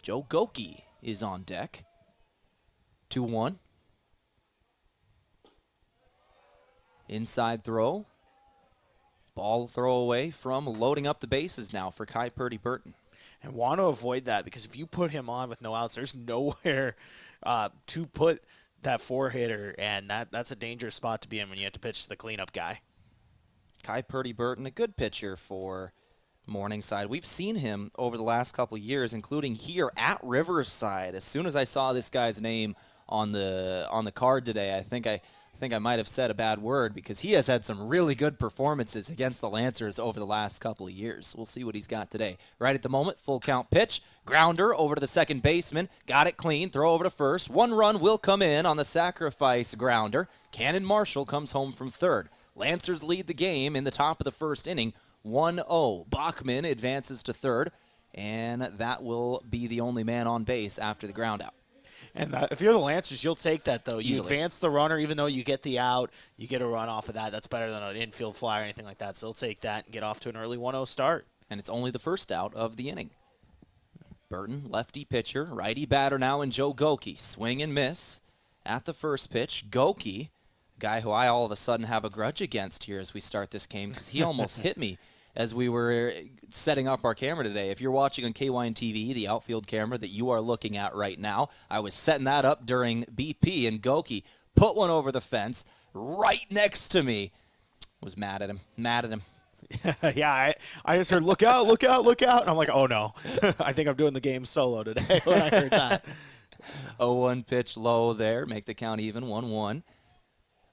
Joe Goki is on deck. 2-1. Inside throw. Ball throw away from loading up the bases now for Kai Purdy Burton. And want to avoid that because if you put him on with no outs, there's nowhere to put that four-hitter, and that's a dangerous spot to be in when you have to pitch to the cleanup guy. Kai Purdy Burton, a good pitcher for Morningside. We've seen him over the last couple of years, including here at Riverside. As soon as I saw this guy's name on the card today, I think I might have said a bad word because he has had some really good performances against the Lancers over the last couple of years. We'll see what he's got today. Right at the moment, full count pitch. Grounder over to the second baseman. Got it clean. Throw over to first. 1 run will come in on the sacrifice grounder. Cannon Marshall comes home from third. Lancers lead the game in the top of the first inning. 1-0. Bachman advances to third, and that will be the only man on base after the ground out. And if you're the Lancers, you'll take that, though. You Easily. advance the runner, even though you get the out, you get a run off of that. That's better than an infield fly or anything like that. So they'll take that and get off to an early 1-0 start. And it's only the first out of the inning. Burton, lefty pitcher, righty batter now in Joe Goki. Swing and miss at the first pitch. Goki, guy who I all of a sudden have a grudge against here as we start this game because he almost hit me as we were setting up our camera today. If you're watching on KYN TV, the outfield camera that you are looking at right now, I was setting that up during BP, and Goki put one over the fence right next to me. Was mad at him. Yeah, I just heard, look out, look out, look out. And I'm like, oh, no. I think I'm doing the game solo today when I heard that. 0-1 pitch low there. Make the count even, 1-1.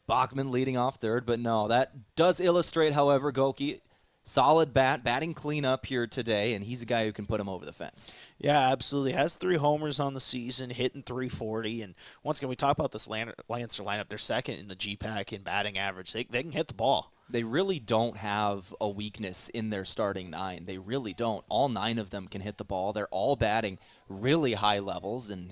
Bachman leading off third, but no. That does illustrate, however, Goki, solid batting cleanup here today, and he's a guy who can put him over the fence. Yeah, absolutely. Has 3 homers on the season, hitting .340. And once again, we talk about this Lancer lineup. They're second in the GPAC in batting average. They can hit the ball. They really don't have a weakness in their starting 9. They really don't. All 9 of them can hit the ball. They're all batting really high levels, and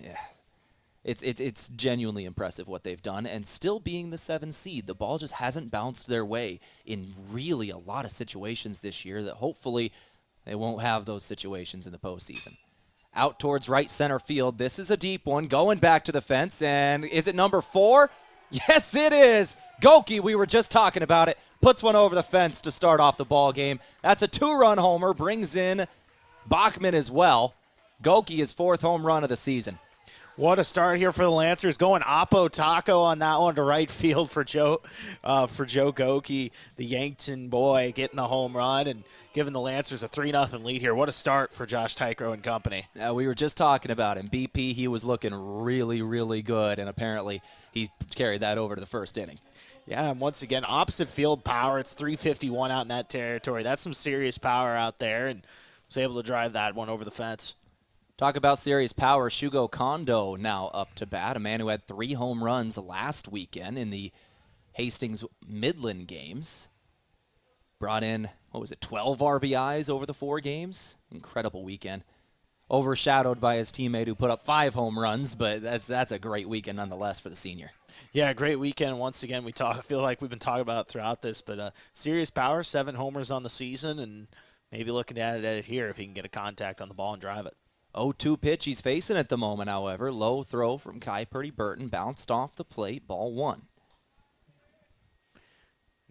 it's genuinely impressive what they've done. And still being the 7 seed, the ball just hasn't bounced their way in really a lot of situations this year that hopefully they won't have those situations in the postseason. Out towards right center field. This is a deep one going back to the fence. And is it number 4? Yes, it is. Goki, we were just talking about it, puts one over the fence to start off the ball game. That's a 2-run homer, brings in Bachman as well. Goki is 4th home run of the season. What a start here for the Lancers. Going Oppo Taco on that one to right field for Joe Goki, the Yankton boy, getting the home run and giving the Lancers a 3-0 lead here. What a start for Josh Tycro and company. We were just talking about him. BP, he was looking really, really good, and apparently he carried that over to the first inning. Yeah, and once again, opposite field power. It's 351 out in that territory. That's some serious power out there, and was able to drive that one over the fence. Talk about serious power. Shugo Kondo now up to bat, a man who had 3 home runs last weekend in the Hastings Midland games. Brought in, 12 RBIs over the 4 games? Incredible weekend. Overshadowed by his teammate who put up 5 home runs, but that's a great weekend nonetheless for the senior. Yeah, great weekend. Once again, I feel like we've been talking about it throughout this, but serious power, 7 homers on the season, and maybe looking at it here if he can get a contact on the ball and drive it. 0-2 pitch he's facing at the moment, however. Low throw from Kai Purdy-Burton, bounced off the plate, ball 1.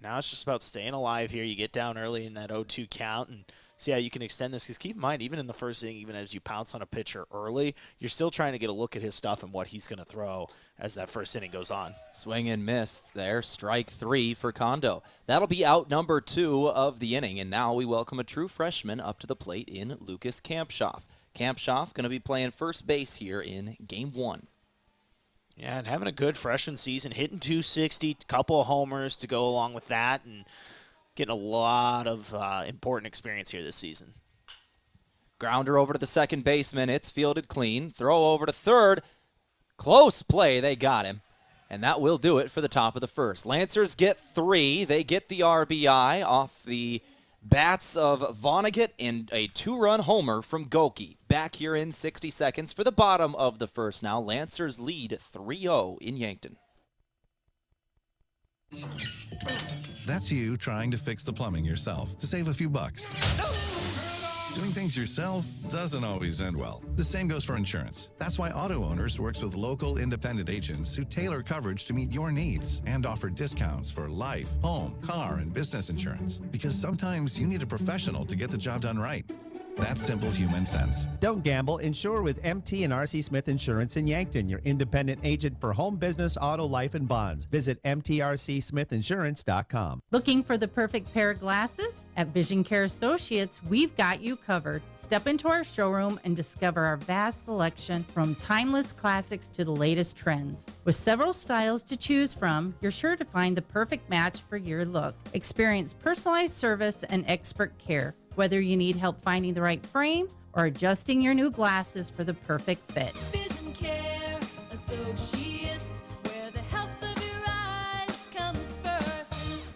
Now it's just about staying alive here. You get down early in that 0-2 count and see how you can extend this. Because keep in mind, even in the first inning, even as you pounce on a pitcher early, you're still trying to get a look at his stuff and what he's going to throw as that first inning goes on. Swing and miss there. Strike 3 for Kondo. That'll be out number 2 of the inning. And now we welcome a true freshman up to the plate in Lucas Kampshoff. Kampshoff going to be playing first base here in Game 1. Yeah, and having a good freshman season, hitting 260, couple of homers to go along with that, and getting a lot of important experience here this season. Grounder over to the second baseman. It's fielded clean. Throw over to third. Close play. They got him. And that will do it for the top of the first. Lancers get 3. They get the RBI off the bats of Vonnegut and a 2-run homer from Goki. Back here in 60 seconds for the bottom of the first now. Lancers lead 3-0 in Yankton. That's you trying to fix the plumbing yourself to save a few bucks. Doing things yourself doesn't always end well. The same goes for insurance. That's why Auto Owners works with local independent agents who tailor coverage to meet your needs and offer discounts for life, home, car, and business insurance. Because sometimes you need a professional to get the job done right. That's simple human sense. Don't gamble. Insure with MT and RC Smith Insurance in Yankton, your independent agent for home, business, auto, life, and bonds. Visit mtrcsmithinsurance.com. Looking for the perfect pair of glasses? At Vision Care Associates, we've got you covered. Step into our showroom and discover our vast selection from timeless classics to the latest trends. With several styles to choose from, you're sure to find the perfect match for your look. Experience personalized service and expert care. Whether you need help finding the right frame or adjusting your new glasses for the perfect fit. Vision Care Associates, where the health of your eyes comes first.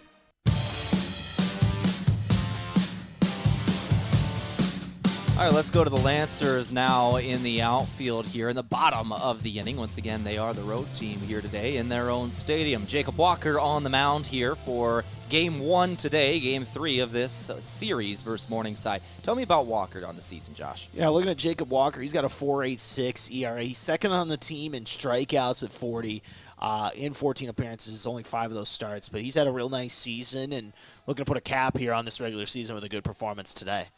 All right, let's go to the Lancers now in the outfield here in the bottom of the inning. Once again, they are the road team here today in their own stadium. Jacob Walker on the mound here for Game 1 today, Game 3 of this series versus Morningside. Tell me about Walker on the season, Josh. Yeah, looking at Jacob Walker, he's got a 4.86 ERA. He's second on the team in strikeouts at 40. In 14 appearances, only 5 of those starts. But he's had a real nice season and looking to put a cap here on this regular season with a good performance today.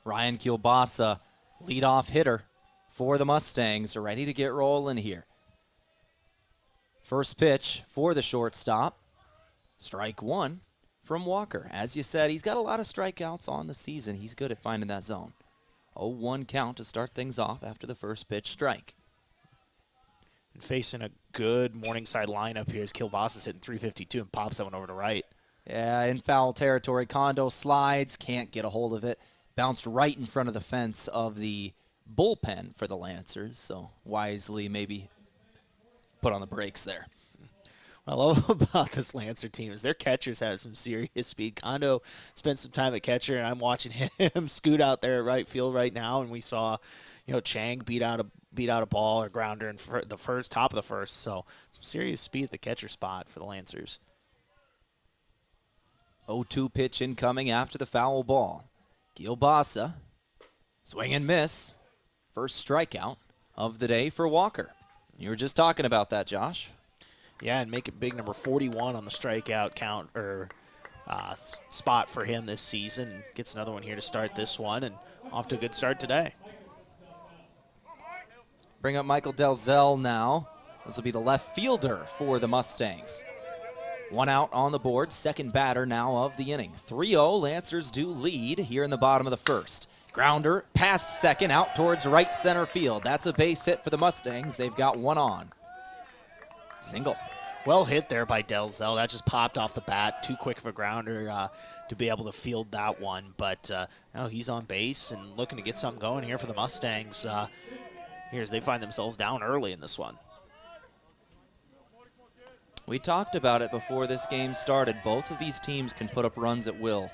Ryan Kielbasa, leadoff hitter for the Mustangs, are ready to get rolling here. First pitch for the shortstop. Strike 1 from Walker. As you said, he's got a lot of strikeouts on the season. He's good at finding that zone. 0-1 count to start things off after the first pitch strike. And facing a good Morningside lineup here as Kielbasa's hitting .352 and pops that one over to right. Yeah, in foul territory. Kondo slides, can't get a hold of it. Bounced right in front of the fence of the bullpen for the Lancers, so wisely maybe put on the brakes there. What I love about this Lancer team is their catchers have some serious speed. Kondo spent some time at catcher, and I'm watching him scoot out there at right field right now. And we saw, Chang beat out a ball or grounder in the top of the first. So some serious speed at the catcher spot for the Lancers. 0-2 pitch incoming after the foul ball. Kielbasa, swing and miss. First strikeout of the day for Walker. You were just talking about that, Josh. Yeah, and make it big, number 41 on the strikeout count or spot for him this season. Gets another one here to start this one, and off to a good start today. Bring up Michael Delzell now. This will be the left fielder for the Mustangs. 1 out on the board, second batter now of the inning. 3-0, Lancers do lead here in the bottom of the first. Grounder past second, out towards right center field. That's a base hit for the Mustangs. They've got 1 on. Single. Well hit there by Delzell. That just popped off the bat. Too quick of a grounder to be able to field that one. But now he's on base and looking to get something going here for the Mustangs. Here as they find themselves down early in this one. We talked about it before this game started. Both of these teams can put up runs at will.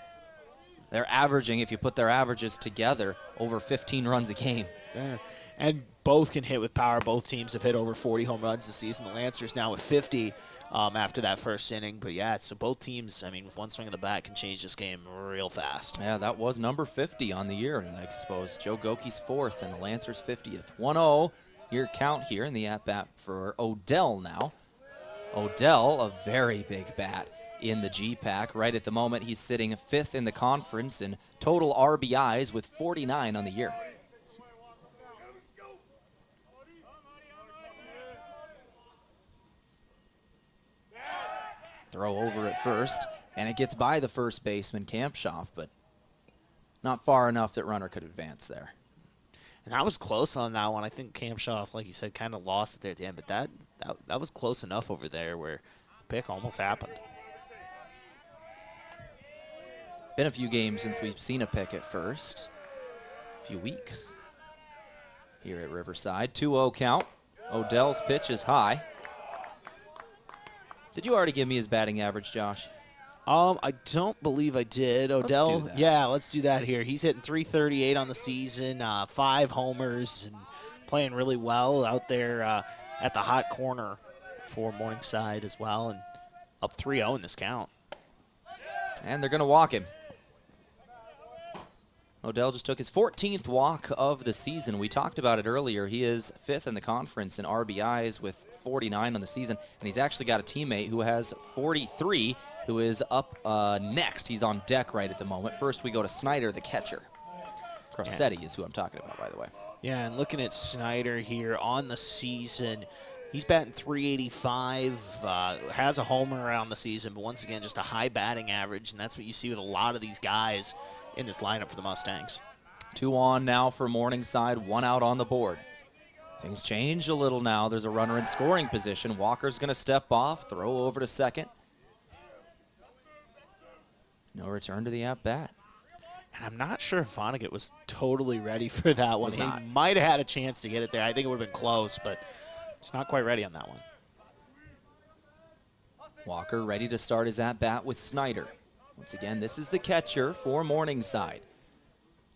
They're averaging, if you put their averages together, over 15 runs a game. Yeah. And both can hit with power. Both teams have hit over 40 home runs this season. The Lancers now with 50 after that first inning. But yeah, so both teams, I mean, with one swing of the bat can change this game real fast. Yeah, that was number 50 on the year, I suppose. Joe Goki's 4th and the Lancers 50th. 1-0 your count here in the at-bat for Odell now. Odell, a very big bat in the GPAC. Right at the moment, he's sitting 5th in the conference in total RBIs with 49 on the year. Throw over at first, and it gets by the first baseman, Kampshoff, but not far enough that runner could advance there. And that was close on that one. I think Kampshoff, like you said, kind of lost it there at the end, but that was close enough over there where pick almost happened. Been a few games since we've seen a pick at first. A few weeks here at Riverside. 2-0 count. Odell's pitch is high. Did you already give me his batting average, Josh? I don't believe I did. Odell, Let's do that. Yeah, let's do that here. He's hitting .338 on the season, 5 homers, and playing really well out there at the hot corner for Morningside as well, and up 3-0 in this count. And they're going to walk him. Odell just took his 14th walk of the season. We talked about it earlier. He is 5th in the conference in RBIs with 49 on the season, and he's actually got a teammate who has 43, who is up next. He's on deck right at the moment. First, we go to Snyder, the catcher. Crossetti is who I'm talking about, by the way. Yeah, and looking at Snyder here on the season, he's batting .385, has a homer on the season, but once again, just a high batting average, and that's what you see with a lot of these guys in this lineup for the Mustangs. 2 on now for Morningside, 1 out on the board. Things change a little now. There's a runner in scoring position. Walker's going to step off, throw over to second. No return to the at-bat. And I'm not sure if Vonnegut was totally ready for that one. Was not. He might have had a chance to get it there. I think it would have been close, but just not quite ready on that one. Walker ready to start his at-bat with Snyder. Once again, this is the catcher for Morningside.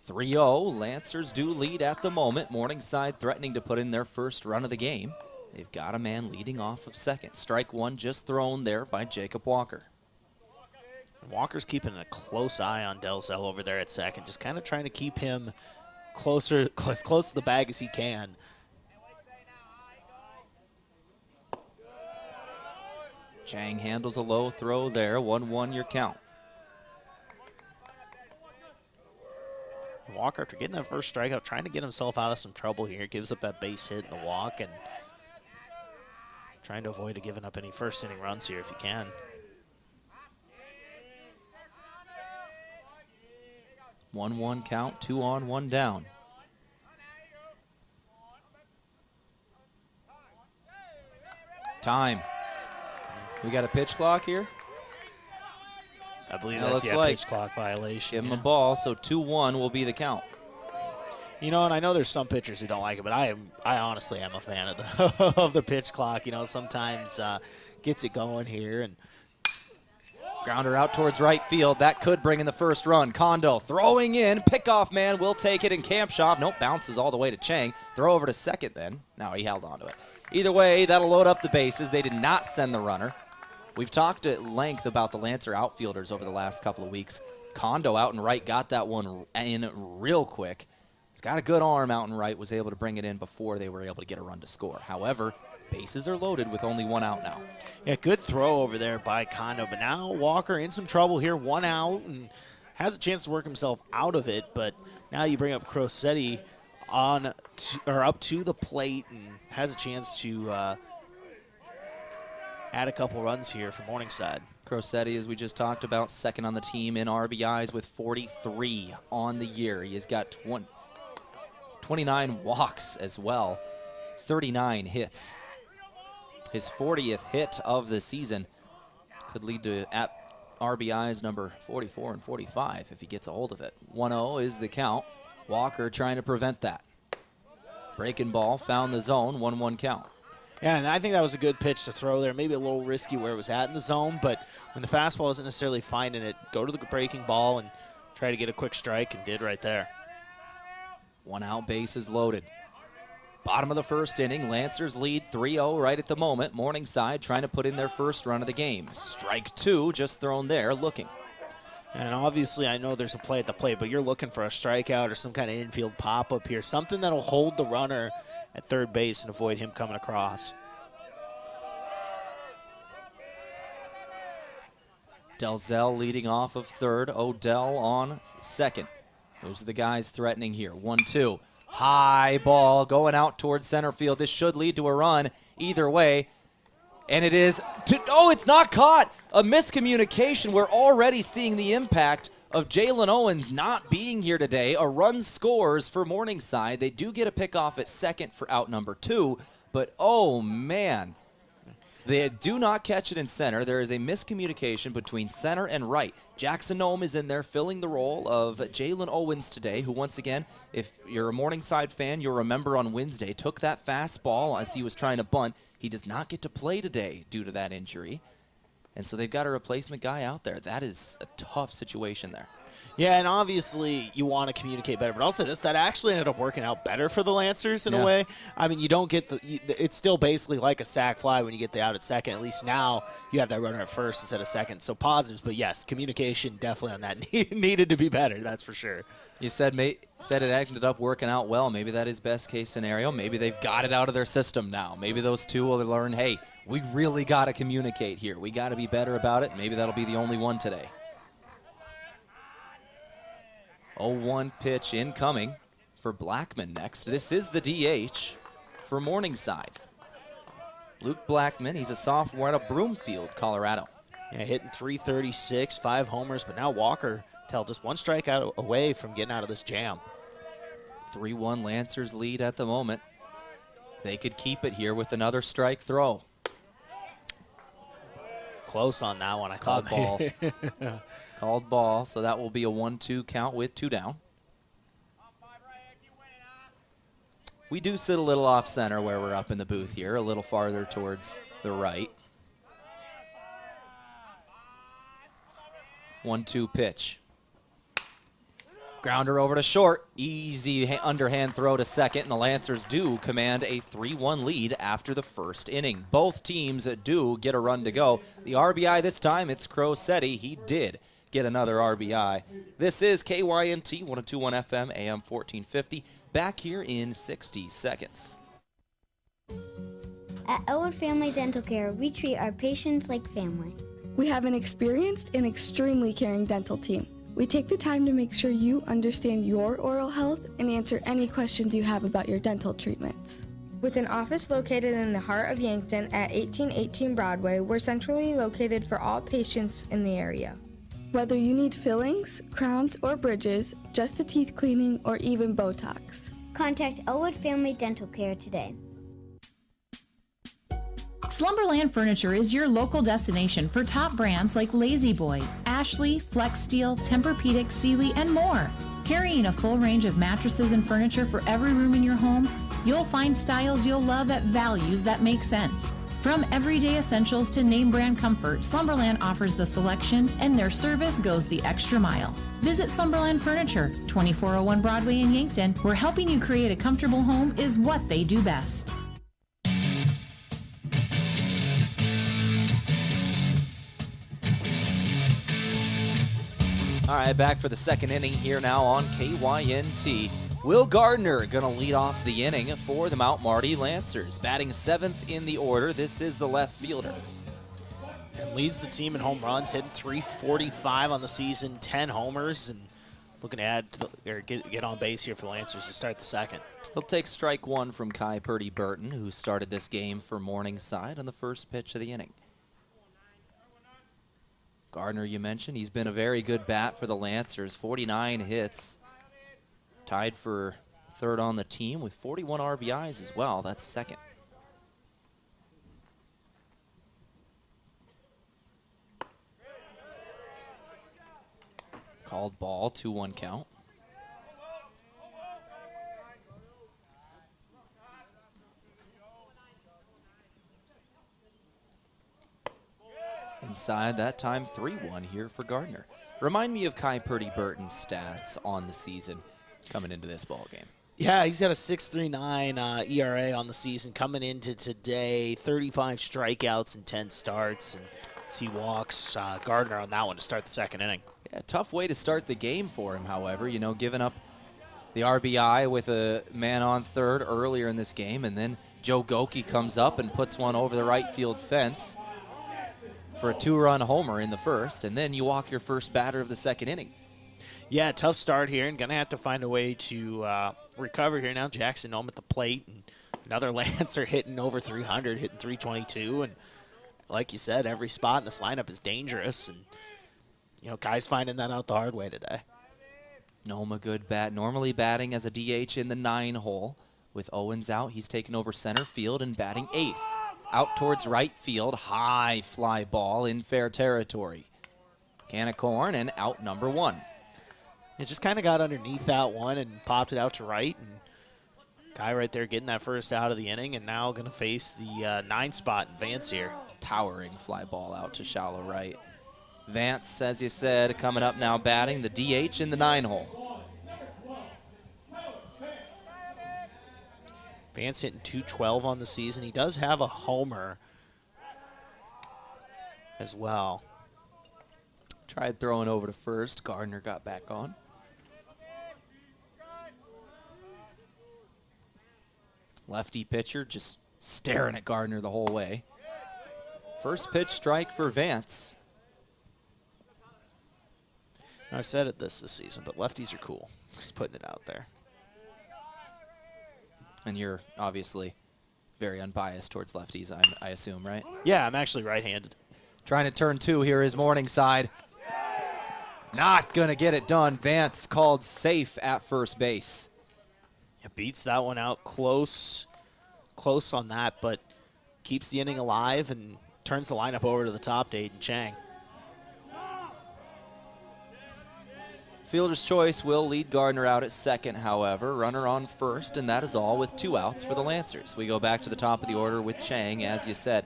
3-0, Lancers do lead at the moment. Morningside threatening to put in their first run of the game. They've got a man leading off of second. Strike one just thrown there by Jacob Walker. Walker's keeping a close eye on Delzell over there at second, just kind of trying to keep him closer, as close to the bag as he can. Chang handles a low throw there, 1-1 your count. Walker, after getting that first strikeout, trying to get himself out of some trouble here, gives up that base hit and the walk, and trying to avoid giving up any first inning runs here if he can. 1-1 count, 2 on, 1 down. Time. We got a pitch clock here. I believe Yeah, that's looks a like pitch clock violation. Give him a ball, so 2-1 will be the count. You know, and I know there's some pitchers who don't like it, but I honestly am a fan of the of the pitch clock. You know, sometimes gets it going here. And Grounder out towards right field. That could bring in the first run. Kondo throwing in. Pickoff man will take it in Kampshoff. Nope, bounces all the way to Chang. Throw over to second then. No, he held on to it. Either way, that'll load up the bases. They did not send the runner. We've talked at length about the Lancer outfielders over the last couple of weeks. Kondo out and right got that one in real quick. He's got a good arm out and right, was able to bring it in before they were able to get a run to score. However, bases are loaded with only 1 out now. Yeah, good throw over there by Kondo, but now Walker in some trouble here, 1 out, and has a chance to work himself out of it, but now you bring up Crossetti up to the plate and has a chance to add a couple runs here for Morningside. Crossetti, as we just talked about, second on the team in RBIs with 43 on the year. He has got 29 walks as well, 39 hits. His 40th hit of the season could lead to RBIs number 44 and 45 if he gets a hold of it. 1-0 is the count. Walker trying to prevent that. Breaking ball, found the zone, 1-1 count. Yeah, and I think that was a good pitch to throw there. Maybe a little risky where it was at in the zone, but when the fastball isn't necessarily finding it, go to the breaking ball and try to get a quick strike, and did right there. 1 out, base is loaded. Bottom of the first inning, Lancers lead 3-0 right at the moment. Morningside trying to put in their first run of the game. Strike 2 just thrown there, looking. And obviously, I know there's a play at the plate, but you're looking for a strikeout or some kind of infield pop-up here, something that'll hold the runner at third base and avoid him coming across. Delzell leading off of third, Odell on second. Those are the guys threatening here. 1-2. High ball going out towards center field. This should lead to a run either way. And it is, it's not caught. A miscommunication. We're already seeing the impact of Jalen Owens not being here today. A run scores for Morningside. They do get a pickoff at second for out number 2. But, oh, man. They do not catch it in center. There is a miscommunication between center and right. Jackson Nome is in there filling the role of Jalen Owens today, who once again, if you're a Morningside fan, you'll remember on Wednesday, took that fastball as he was trying to bunt. He does not get to play today due to that injury. And so they've got a replacement guy out there. That is a tough situation there. Yeah, and obviously you want to communicate better, but also that actually ended up working out better for the Lancers in a way. I mean, you don't get it's still basically like a sac fly when you get the out at second. At least now you have that runner at first instead of second. So positives, but yes, communication definitely on that needed to be better, that's for sure. You said it ended up working out well. Maybe that is best case scenario. Maybe they've got it out of their system now. Maybe those two will learn, hey, we really got to communicate here. We got to be better about it. Maybe that'll be the only one today. 0-1 pitch incoming for Blackman next. This is the DH for Morningside. Luke Blackman, he's a sophomore out of Broomfield, Colorado. Yeah, hitting .336, 5 homers, but now Walker, Tehl, just one strikeout away from getting out of this jam. 3-1 Lancers lead at the moment. They could keep it here with another strike throw. Close on that one, I Called thought. ball. Called ball, so that will be a 1-2 count with 2 down. We do sit a little off center where we're up in the booth here, a little farther towards the right. 1-2 pitch. Grounder over to short. Easy underhand throw to second, and the Lancers do command a 3-1 lead after the first inning. Both teams do get a run to go. The RBI this time, it's Crosetti. He did get another RBI. This is KYNT 102.1 FM, AM 1450. Back here in 60 seconds. At Elwood Family Dental Care, we treat our patients like family. We have an experienced and extremely caring dental team. We take the time to make sure you understand your oral health and answer any questions you have about your dental treatments. With an office located in the heart of Yankton at 1818 Broadway, we're centrally located for all patients in the area. Whether you need fillings, crowns, or bridges, just a teeth cleaning, or even Botox. Contact Elwood Family Dental Care today. Slumberland Furniture is your local destination for top brands like Lazy Boy, Ashley, Flex Steel, Tempur-Pedic, Sealy, and more. Carrying a full range of mattresses and furniture for every room in your home, you'll find styles you'll love at values that make sense. From everyday essentials to name brand comfort, Slumberland offers the selection, and their service goes the extra mile. Visit Slumberland Furniture, 2401 Broadway in Yankton, where helping you create a comfortable home is what they do best. All right, back for the second inning here now on KYNT. Will Gardner going to lead off the inning for the Mount Marty Lancers. Batting 7th in the order, this is the left fielder. And leads the team in home runs, hitting .345 on the season, 10 homers, and looking to add get on base here for the Lancers to start the second. He'll take strike 1 from Kai Purdy Burton, who started this game for Morningside on the first pitch of the inning. Gardner, you mentioned, he's been a very good bat for the Lancers, 49 hits. Tied for third on the team with 41 RBIs as well. That's second. Called ball, 2-1 count. Inside that time, 3-1 here for Gardner. Remind me of Kai Purdy Burton's stats on the season coming into this ball game. Yeah, he's got a 6.39 ERA on the season. Coming into today, 35 strikeouts and 10 starts. And he walks Gardner on that one to start the second inning. Yeah, tough way to start the game for him, however. Giving up the RBI with a man on third earlier in this game. And then Joe Goki comes up and puts one over the right field fence for a 2-run homer in the first. And then you walk your first batter of the second inning. Yeah, tough start here, and going to have to find a way to recover here now. Jackson home at the plate, and another Lancer hitting over 300, hitting 322. And like you said, every spot in this lineup is dangerous. And, guys finding that out the hard way today. Noma good bat, normally batting as a DH in the 9 hole. With Owens out, he's taken over center field and batting 8th. Out towards right field, high fly ball in fair territory. Can of corn and out number 1. It just kind of got underneath that one and popped it out to right. And guy right there getting that first out of the inning, and now going to face the 9 spot in Vance here. Towering fly ball out to shallow right. Vance, as you said, coming up now batting the DH in the 9 hole. Vance hitting 212 on the season. He does have a homer as well. Tried throwing over to first. Gardner got back on. Lefty pitcher just staring at Gardner the whole way. First pitch strike for Vance. I've said it this season, but lefties are cool. Just putting it out there. And you're obviously very unbiased towards lefties, I assume, right? Yeah, I'm actually right-handed. Trying to turn 2 here is Morningside. Not going to get it done. Vance called safe at first base. It beats that one out close on that, but keeps the inning alive and turns the lineup over to the top to Aiden Chang. Fielder's choice will lead Gardner out at second, however. Runner on first, and that is all with 2 outs for the Lancers. We go back to the top of the order with Chang, as you said.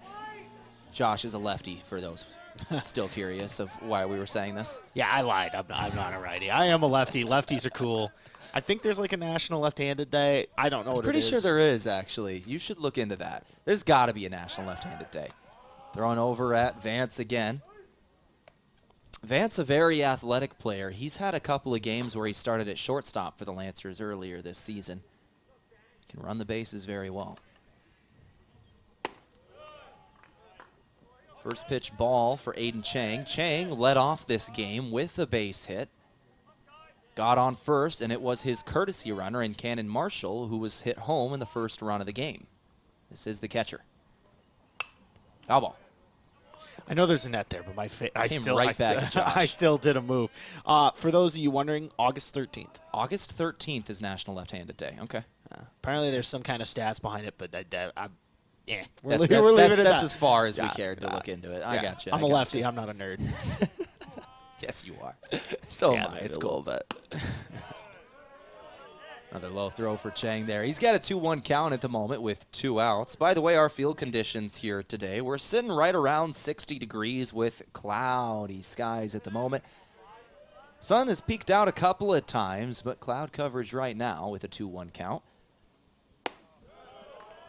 Josh is a lefty, for those still curious of why we were saying this. Yeah, I lied. I'm not a righty. I am a lefty. Lefties are cool. I think there's like a National Left-Handed Day. I don't know what it is. Pretty sure there is, actually. You should look into that. There's got to be a National Left-Handed Day. Throwing over at Vance again. Vance, a very athletic player. He's had a couple of games where he started at shortstop for the Lancers earlier this season. Can run the bases very well. First pitch ball for Aiden Chang. Chang led off this game with a base hit. Got on first, and it was his courtesy runner in Cannon Marshall who was hit home in the first run of the game. This is the catcher. Foul ball. I know there's a net there, but I still did a move. For those of you wondering, August 13th. August 13th is National Left-Handed Day. Okay. Apparently there's some kind of stats behind it, but we're That's leaving it at that. That's as far as we cared to look into it. I got you. I'm a lefty. I'm not a nerd. Yes, you are. So am I. It's It's cool, cool. but Another low throw for Chang there. He's got a 2-1 count at the moment with 2 outs. By the way, our field conditions here today, we're sitting right around 60 degrees with cloudy skies at the moment. Sun has peeked out a couple of times, but cloud coverage right now with a 2-1 count.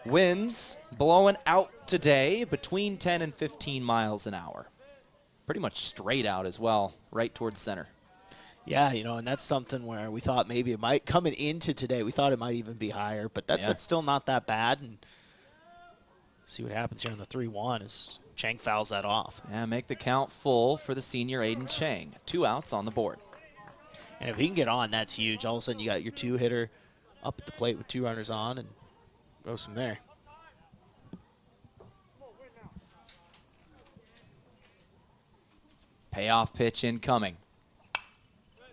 Winds blowing out today between 10 and 15 miles an hour. Pretty much straight out as well, right towards center. yeah, and that's something where we thought maybe it might, coming into today, we thought it might even be higher, but that's still not that bad. And see what happens here on the 3-1 as Chang fouls that off. Yeah, make the count full for the senior Aiden Chang. 2 outs on the board. And if he can get on, that's huge. All of a sudden you got your 2-hitter up at the plate with 2 runners on and goes from there. Payoff pitch incoming.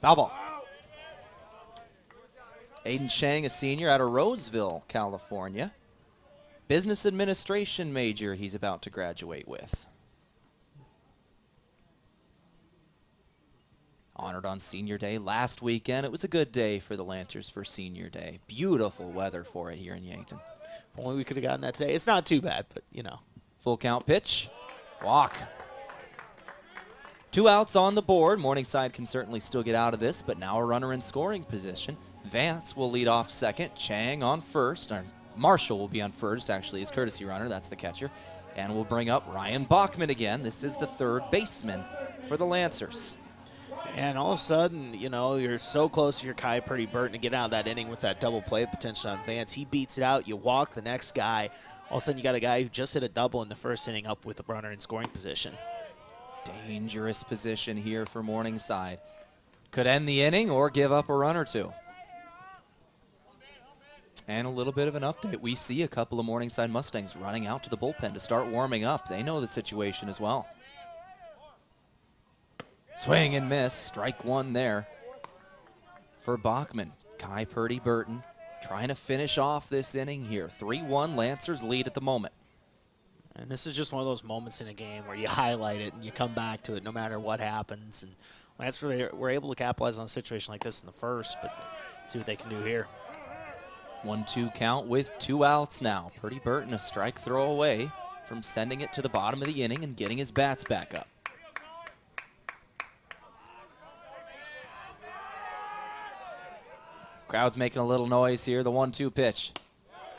Foul ball. Aiden Chang, a senior out of Roseville, California. Business administration major he's about to graduate with. Honored on Senior Day last weekend. It was a good day for the Lancers for Senior Day. Beautiful weather for it here in Yankton. If only we could have gotten that today. It's not too bad, but Full count pitch. Walk. 2 outs on the board. Morningside can certainly still get out of this, but now a runner in scoring position. Vance will lead off second. Chang on first. Or Marshall will be on first, actually, his courtesy runner. That's the catcher. And we'll bring up Ryan Bachman again. This is the third baseman for the Lancers. And all of a sudden, you know, you're so close to your Kai Purdy Burton to get out of that inning with that double play potential on Vance. He beats it out. You walk the next guy. All of a sudden, you got a guy who just hit a double in the first inning up with a runner in scoring position. Dangerous position here for Morningside. Could end the inning or give up a run or two. And a little bit of an update. We see a couple of Morningside Mustangs running out to the bullpen to start warming up. They know the situation as well. Swing and miss. Strike one there for Bachman. Kai Purdy Burton trying to finish off this inning here. 3-1 Lancers lead at the moment. And this is just one of those moments in a game where you highlight it and you come back to it no matter what happens. And Lancers were able to capitalize on a situation like this in the first, but see what they can do here. 1-2 count with 2 outs now. Purdy Burton a strike throw away from sending it to the bottom of the inning and getting his bats back up. Crowd's making a little noise here. The 1-2 pitch.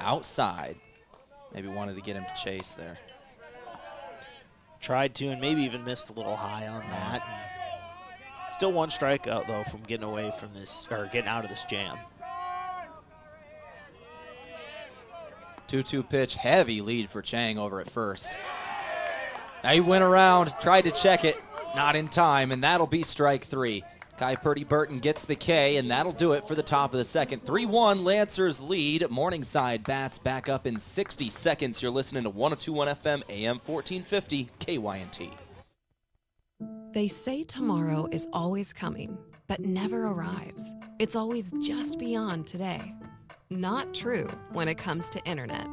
Outside. Maybe wanted to get him to chase there. Tried to and maybe even missed a little high on that. Still one strikeout, though, from getting away from this, or getting out of this jam. 2-2 pitch. Heavy lead for Chang over at first. Now he went around, tried to check it. Not in time, and that'll be strike 3. Kai Purdy Burton gets the K, and that'll do it for the top of the second. 3-1 Lancers lead. Morningside bats back up in 60 seconds. You're listening to 102.1 FM, AM 1450, KYNT. They say tomorrow is always coming, but never arrives. It's always just beyond today. Not true when it comes to internet.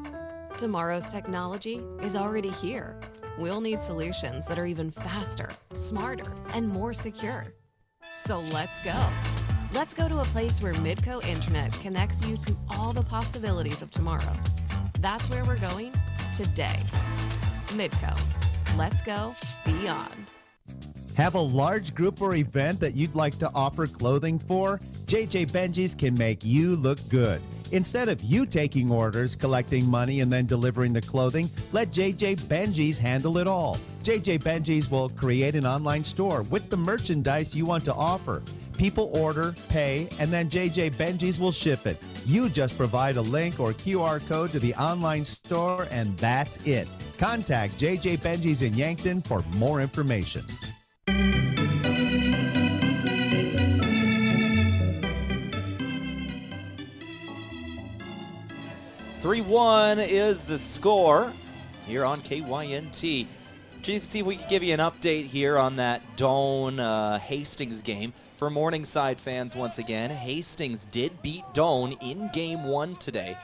Tomorrow's technology is already here. We'll need solutions that are even faster, smarter, and more secure. So let's go. Let's go to a place where Midco Internet connects you to all the possibilities of tomorrow. That's where we're going today. Midco. Let's go beyond. Have a large group or event that you'd like to offer clothing for? JJ Benji's can make you look good. Instead of you taking orders, collecting money, and then delivering the clothing, let JJ Benji's handle it all. JJ Benji's will create an online store with the merchandise you want to offer. People order, pay, and then JJ Benji's will ship it. You just provide a link or QR code to the online store, and that's it. Contact JJ Benji's in Yankton for more information. 3-1 is the score here on KYNT. Chief, see if we can give you an update here on that Doane Hastings game. For Morningside fans, once again, Hastings did beat Doane in Game 1 today.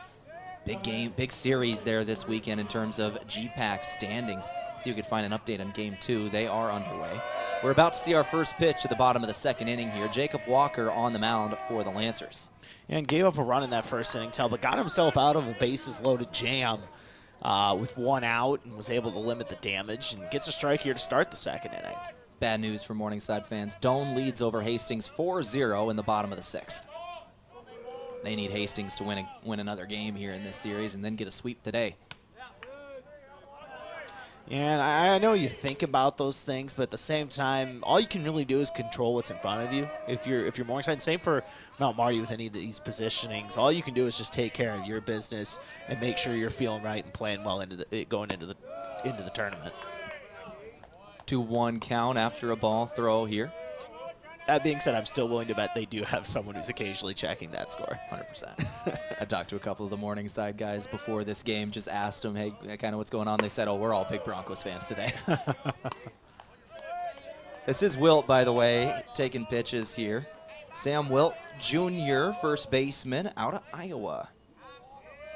Big game, big series there this weekend in terms of GPAC standings. See if we could find an update on Game 2. They are underway. We're about to see our first pitch at the bottom of the second inning here. Jacob Walker on the mound for the Lancers. And gave up a run in that first inning, Tehl, but got himself out of a bases-loaded jam with 1 out and was able to limit the damage and gets a strike here to start the second inning. Bad news for Morningside fans. Doane leads over Hastings 4-0 in the bottom of the 6th. They need Hastings to win another game here in this series and then get a sweep today. And I know you think about those things, but at the same time, all you can really do is control what's in front of you. If you're Morningside, same for Mount Marty with any of these positionings, all you can do is just take care of your business and make sure you're feeling right and playing well going into the tournament. 2-1 count after a ball throw here. That being said, I'm still willing to bet they do have someone who's occasionally checking that score. 100%. I talked to a couple of the Morningside guys before this game, just asked them, hey, kind of what's going on? They said, oh, we're all big Broncos fans today. This is Wilt, by the way, taking pitches here. Sam Wilt Jr., first baseman out of Iowa.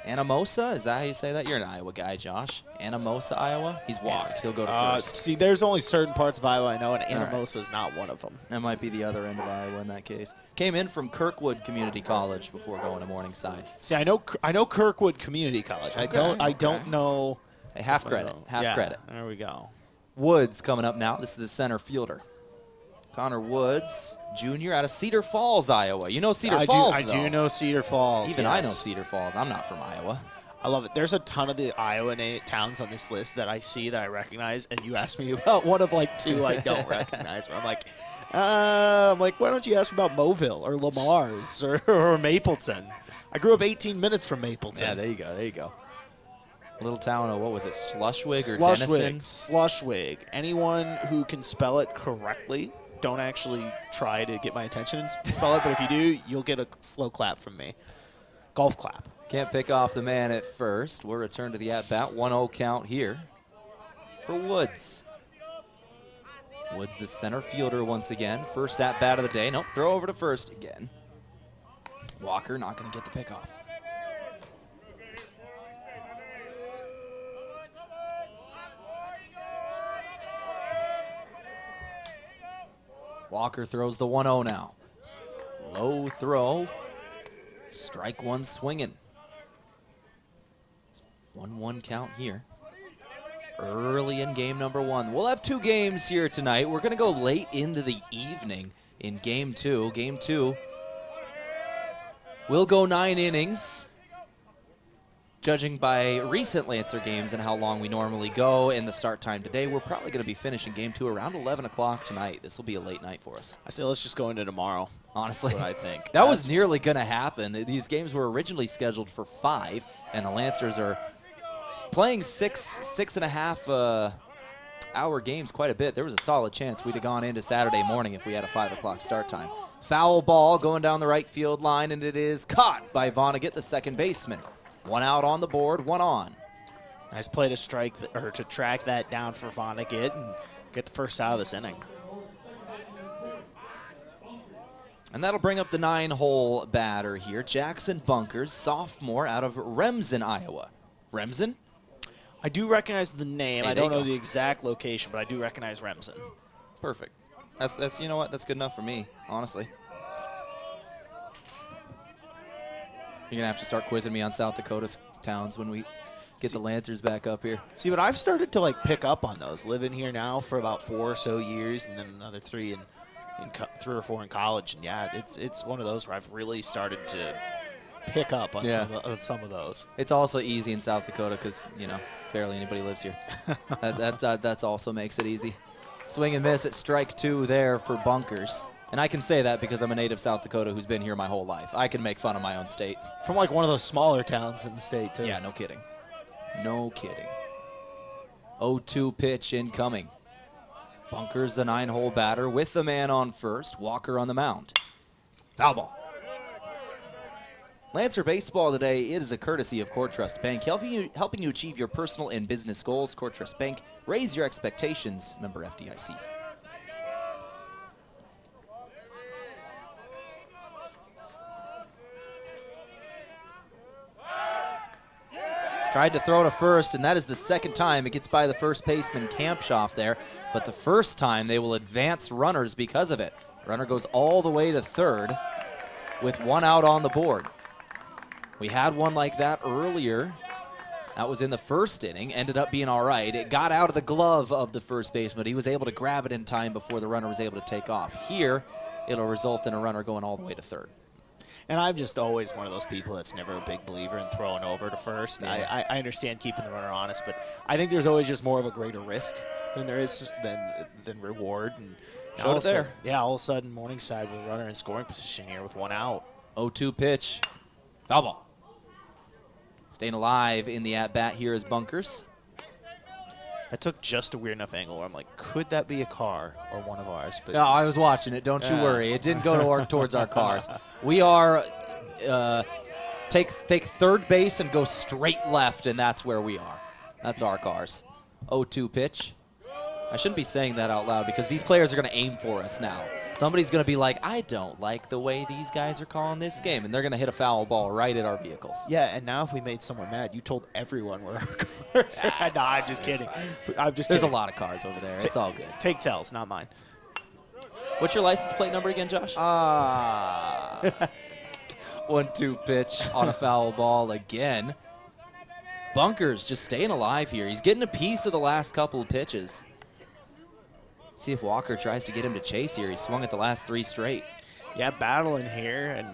Anamosa, is that how you say that? You're an Iowa guy, Josh. Anamosa, Iowa? He's walked. He'll go to first. See, there's only certain parts of Iowa I know, and Anamosa is not one of them. That might be the other end of Iowa in that case. Came in from Kirkwood Community College before going to Morningside. See, I know Kirkwood Community College. I don't know. Hey, half credit. Half credit. There we go. Woods coming up now. This is the center fielder. Connor Woods Jr. out of Cedar Falls, Iowa. You know Cedar Falls, I do know Cedar Falls. Even I know yes. Cedar Falls. I'm not from Iowa. I love it. There's a ton of the Iowa towns on this list that I see that I recognize, and you asked me about one of like 2 I don't recognize. Where I'm like, why don't you ask me about Mobile or Lamar's or Mapleton? I grew up 18 minutes from Mapleton. Yeah, there you go. There you go. Little town of, what was it, Slushwig or Slushwig. Denison? Slushwig. Anyone who can spell it correctly, don't actually try to get my attention and spell it, but if you do, you'll get a slow clap from me. Golf clap. Can't pick off the man at first. We'll return to the at-bat. 1-0 count here for Woods. Woods, the center fielder once again. First at-bat of the day. Nope, throw over to first again. Walker not going to get the pickoff. Walker throws the 1-0 now. Low throw. Strike one swinging. 1-1 count here. Early in game number 1. We'll have 2 games here tonight. We're going to go late into the evening in game 2. Game 2 will go 9 innings. Judging by recent Lancer games and how long we normally go and the start time today, we're probably going to be finishing game 2 around 11 o'clock tonight. This will be a late night for us. I say let's just go into tomorrow. Honestly, that's what I think. That was nearly going to happen. These games were originally scheduled for 5, and the Lancers are playing 6.5 hour games quite a bit. There was a solid chance we'd have gone into Saturday morning if we had a 5 o'clock start time. Foul ball going down the right field line, and it is caught by Vonnegut, the second baseman. 1 out on the board, 1 on. Nice play to to track that down for Vonnegut and get the first out of this inning. And that'll bring up the 9-hole batter here, Jackson Bunkers, sophomore out of Remsen, Iowa. Remsen? I do recognize the name. Hey, I don't know the exact location, but I do recognize Remsen. Perfect. That's you know what? That's good enough for me, honestly. You're going to have to start quizzing me on South Dakota's towns when we get the Lancers back up here. See, but I've started to pick up on those. Living here now for about 4 or so years, and then another 3 3 or 4 in college. And yeah, it's one of those where I've really started to pick up on some of those. It's also easy in South Dakota because, barely anybody lives here. That also makes it easy. Swing and miss at strike 2 there for Bunkers. And I can say that because I'm a native South Dakota who's been here my whole life. I can make fun of my own state. From one of those smaller towns in the state, too. Yeah, no kidding. No kidding. 0-2 pitch incoming. Bunkers, the 9-hole batter, with the man on first. Walker on the mound. Foul ball. Lancer Baseball today is a courtesy of Core Trust Bank, helping you achieve your personal and business goals. Core Trust Bank, raise your expectations. Member FDIC. Tried to throw to first, and that is the second time it gets by the first baseman, Kampshoff there. But the first time they will advance runners because of it. Runner goes all the way to third with 1 out on the board. We had one like that earlier. That was in the first inning, ended up being all right. It got out of the glove of the first baseman. He was able to grab it in time before the runner was able to take off. Here, it'll result in a runner going all the way to third. And I'm just always one of those people that's never a big believer in throwing over to first. Yeah. I understand keeping the runner honest, but I think there's always just more of a greater risk than there is than reward. And Showed it there. Yeah, all of a sudden, Morningside with a runner in scoring position here with 1 out. 0-2 pitch. Foul ball. Staying alive in the at-bat here is Bunkers. I took just a weird enough angle where I'm like, could that be a car or one of ours? But no, I was watching it. Don't you worry. It didn't go towards our cars. We are take third base and go straight left, and that's where we are. That's our cars. 0-2 pitch. I shouldn't be saying that out loud because these players are going to aim for us now. Somebody's going to be like, I don't like the way these guys are calling this game, and they're going to hit a foul ball right at our vehicles. Yeah, and now if we made someone mad, you told everyone where our cars are. No, I'm just kidding. I'm just There's kidding. a lot of cars over there. It's all good. Take Tehl's, not mine. What's your license plate number again, Josh? 1-2 pitch on a foul ball again. Bunkers just staying alive here. He's getting a piece of the last couple of pitches. See if Walker tries to get him to chase here. He swung at the last 3 straight. Yeah, battling here, and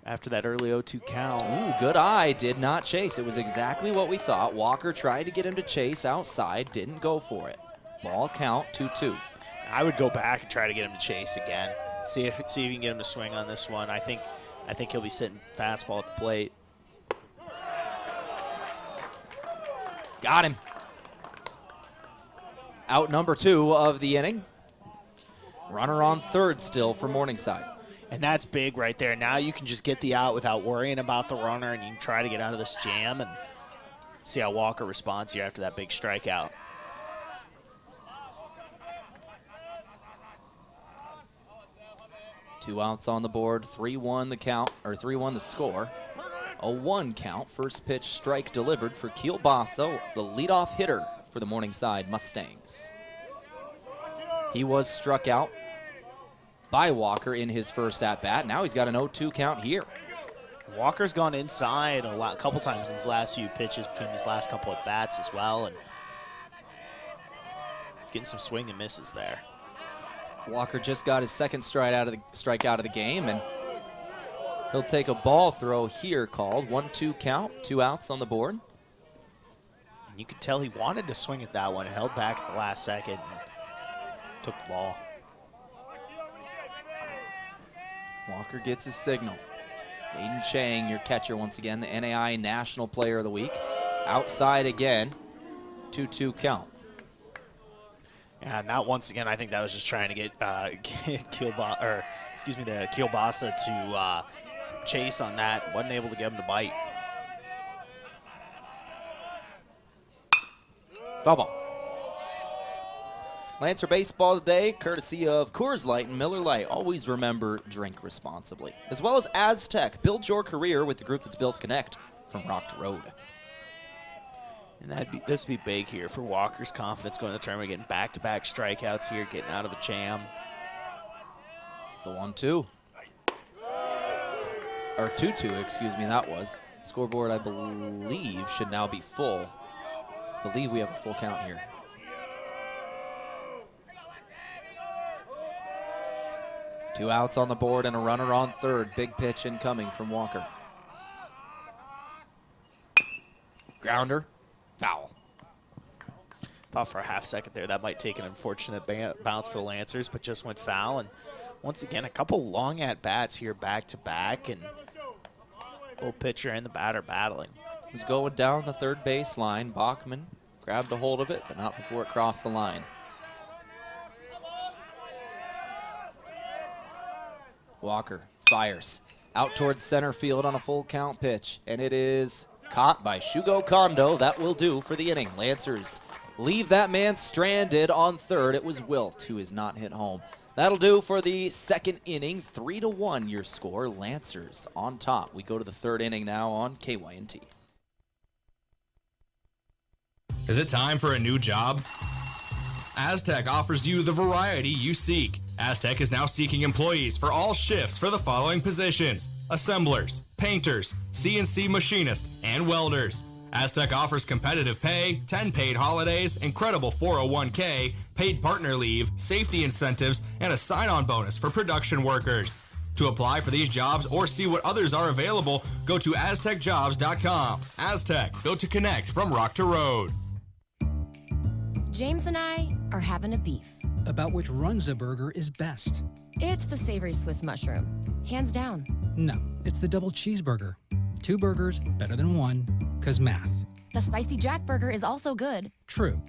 after that early 0-2 count. Ooh, good eye, did not chase. It was exactly what we thought. Walker tried to get him to chase outside, didn't go for it. Ball count 2-2. I would go back and try to get him to chase again. See if you can get him to swing on this one. I think he'll be sitting fastball at the plate. Got him. Out number 2 of the inning. Runner on third still for Morningside. And that's big right there. Now you can just get the out without worrying about the runner, and you can try to get out of this jam and see how Walker responds here after that big strikeout. Two outs on the board, 3-1 the count, or 3-1 the score. A 1 count, first pitch strike delivered for Kielbasa, the leadoff hitter for the Morningside Mustangs. He was struck out by Walker in his first at-bat. Now he's got an 0-2 count here. Walker's gone inside a couple times in his last few pitches between these last couple at bats as well, and getting some swing and misses there. Walker just got his second strike out of the game, and he'll take a ball throw here called. 1-2 count, 2 outs on the board. And you could tell he wanted to swing at that one, held back at the last second, and took the ball. Walker gets his signal. Aiden Chang, your catcher once again, the NAI National Player of the Week. Outside again, 2-2 count. And that once again, I think that was just trying to get Kielbasa to chase on that. Wasn't able to get him to bite. Foul ball. Lancer baseball today, courtesy of Coors Light and Miller Lite. Always remember, drink responsibly. As well as Aztec. Build your career with the group that's built Connect from Rock to Road. And this would be big here for Walker's confidence going to the tournament, getting back-to-back strikeouts here, getting out of a jam. The 1-2. Or 2-2, excuse me, that was. Scoreboard, I believe, should now be full. I believe we have a full count here. Two outs on the board and a runner on third. Big pitch incoming from Walker. Grounder. Foul. Thought for a half second there that might take an unfortunate bounce for the Lancers, but just went foul. And once again, a couple long at-bats here back-to-back, and both pitcher and the batter battling. He was going down the third base line. Bachman grabbed a hold of it, but not before it crossed the line. Walker fires out towards center field on a full count pitch, and it is caught by Shugo Kondo. That will do for the inning. Lancers leave that man stranded on third. It was Wilt who is not hit home. That'll do for the second inning. 3-1 your score. Lancers on top. We go to the third inning now on KYNT. Is it time for a new job? Aztec offers you the variety you seek. Aztec is now seeking employees for all shifts for the following positions: assemblers, painters, CNC machinists, and welders. Aztec offers competitive pay, 10 paid holidays, incredible 401k, paid partner leave, safety incentives, and a sign-on bonus for production workers. To apply for these jobs or see what others are available, go to aztecjobs.com. Aztec, go to Connect from Rock to Road. James and I are having a beef. About which Runza burger is best. It's the savory Swiss mushroom. Hands down. No, it's the double cheeseburger. 2 burgers, better than 1, 'cause math. The spicy Jack burger is also good. True.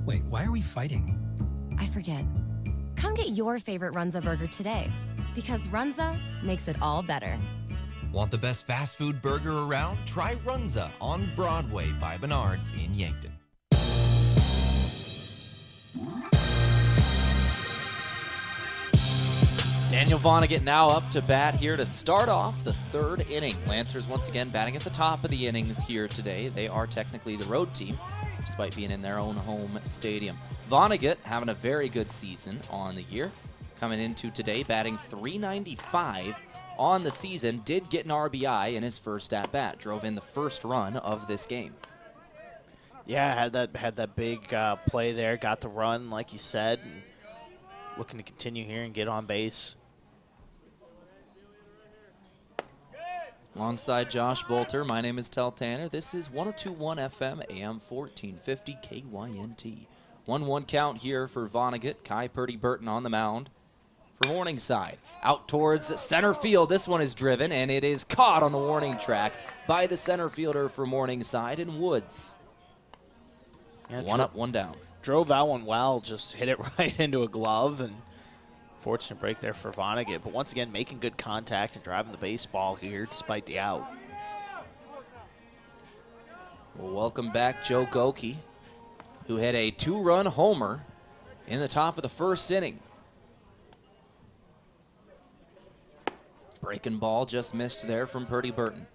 Wait, why are we fighting? I forget. Come get your favorite Runza burger today, because Runza makes it all better. Want the best fast food burger around? Try Runza on Broadway by Menards in Yankton. Daniel Vonnegut now up to bat here to start off the third inning. Lancers once again batting at the top of the innings here today. They are technically the road team, despite being in their own home stadium. Vonnegut having a very good season on the year. Coming into today, batting .395 on the season. Did get an RBI in his first at-bat. Drove in the first run of this game. Yeah, had that big play there. Got the run, like you said. And looking to continue here and get on base. Alongside Josh Boelter, my name is Tehl Tanner. This is 102.1 FM, AM 1450 KYNT. 1-1 count here for Vonnegut. Kai Purdy-Burton on the mound for Morningside. Out towards center field. This one is driven, and it is caught on the warning track by the center fielder for Morningside in Woods. Yeah, one up, one down. Drove that one well, just hit it right into a glove, and fortunate break there for Vonnegut. But once again, making good contact and driving the baseball here despite the out. Well, welcome back Joe Goki, who hit a 2-run homer in the top of the first inning. Breaking ball just missed there from Purdy-Burton.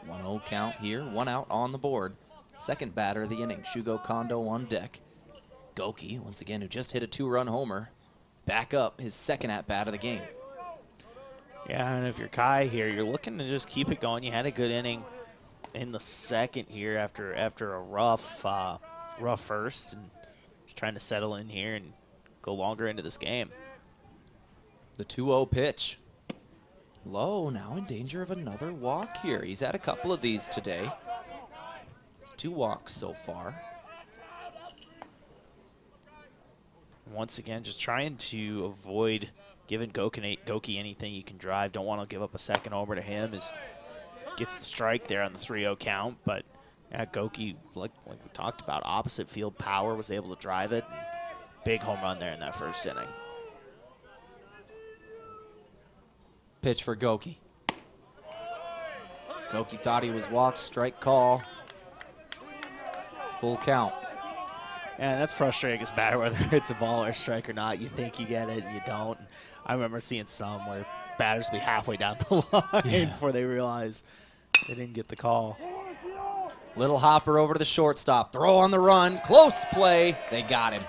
1-0 count here, 1 out on the board. Second batter of the inning, Shugo Kondo on deck. Goki, once again, who just hit a 2-run homer, back up his second at-bat of the game. Yeah, and if you're Kai here, you're looking to just keep it going. You had a good inning in the second here after a rough first, and just trying to settle in here and go longer into this game. The 2-0 pitch. Low, now in danger of another walk here. He's had a couple of these today. 2 walks so far. Once again, just trying to avoid giving Goki anything you can drive. Don't want to give up a second over to him. Gets the strike there on the 3-0 count. But yeah, Goki, like we talked about, opposite field power, was able to drive it. Big home run there in that first inning. Pitch for Goki. Goki thought he was walked, strike call. Full count. Yeah, that's frustrating as batter, whether it's a ball or a strike or not. You think you get it and you don't. And I remember seeing some where batters be halfway down the line before they realize they didn't get the call. Little hopper over to the shortstop. Throw on the run. Close play. They got him.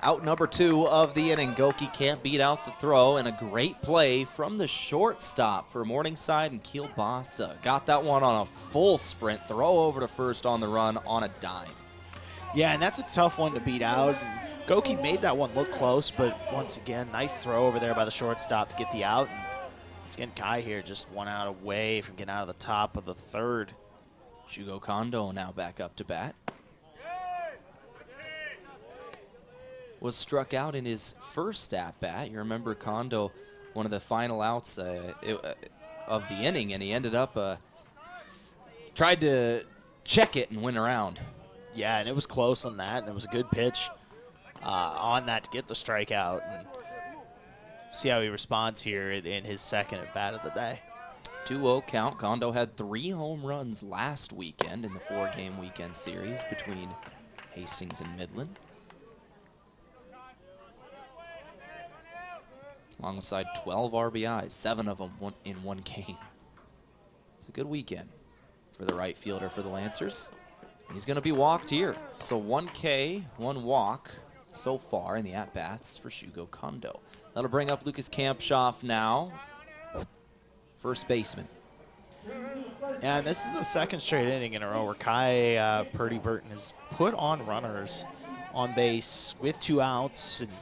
Out number 2 of the inning. Goki can't beat out the throw, and a great play from the shortstop for Morningside and Kielbasa. Got that one on a full sprint. Throw over to first on the run on a dime. Yeah, and that's a tough one to beat out. And Goki made that one look close, but once again, nice throw over there by the shortstop to get the out. And once again, Kai here just 1 out away from getting out of the top of the third. Shugo Kondo now back up to bat. Was struck out in his first at-bat. You remember Kondo, one of the final outs of the inning, and he ended up tried to check it and went around. Yeah, and it was close on that, and it was a good pitch on that to get the strikeout. And see how he responds here in his second at-bat of the day. 2-0 count. Kondo had 3 home runs last weekend in the 4-game weekend series between Hastings and Midland. Alongside 12 RBIs, 7 of them in one game. It's a good weekend for the right fielder for the Lancers. He's going to be walked here. So 1 K, 1 walk so far in the at-bats for Shugo Kondo. That'll bring up Lucas Kampshoff now, first baseman. And this is the second straight inning in a row where Kai Purdy-Burton has put on runners on base with 2 outs. And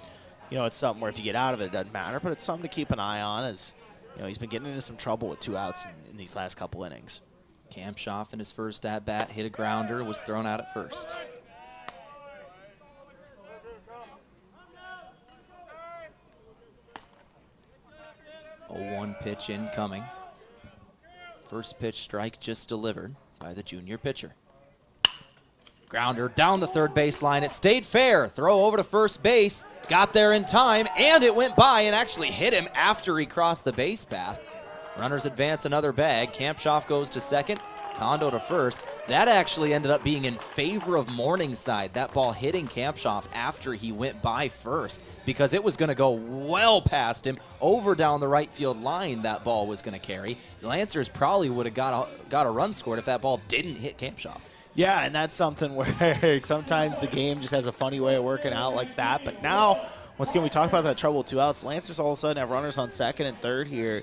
you know, it's something where if you get out of it, it doesn't matter, but it's something to keep an eye on as, you know, he's been getting into some trouble with 2 outs in these last couple innings. Kampshoff in his first at-bat hit a grounder, was thrown out at first. A 1 pitch incoming. First pitch strike just delivered by the junior pitcher. Grounder down the third baseline. It stayed fair. Throw over to first base. Got there in time, and it went by and actually hit him after he crossed the base path. Runners advance another bag. Kampshoff goes to second. Kondo to first. That actually ended up being in favor of Morningside. That ball hitting Kampshoff after he went by first because it was going to go well past him. Over down the right field line that ball was going to carry. The Lancers probably would have got a run scored if that ball didn't hit Kampshoff. Yeah, and that's something where sometimes the game just has a funny way of working out like that. But now, once again, we talked about that trouble with 2 outs. Lancers all of a sudden have runners on second and third here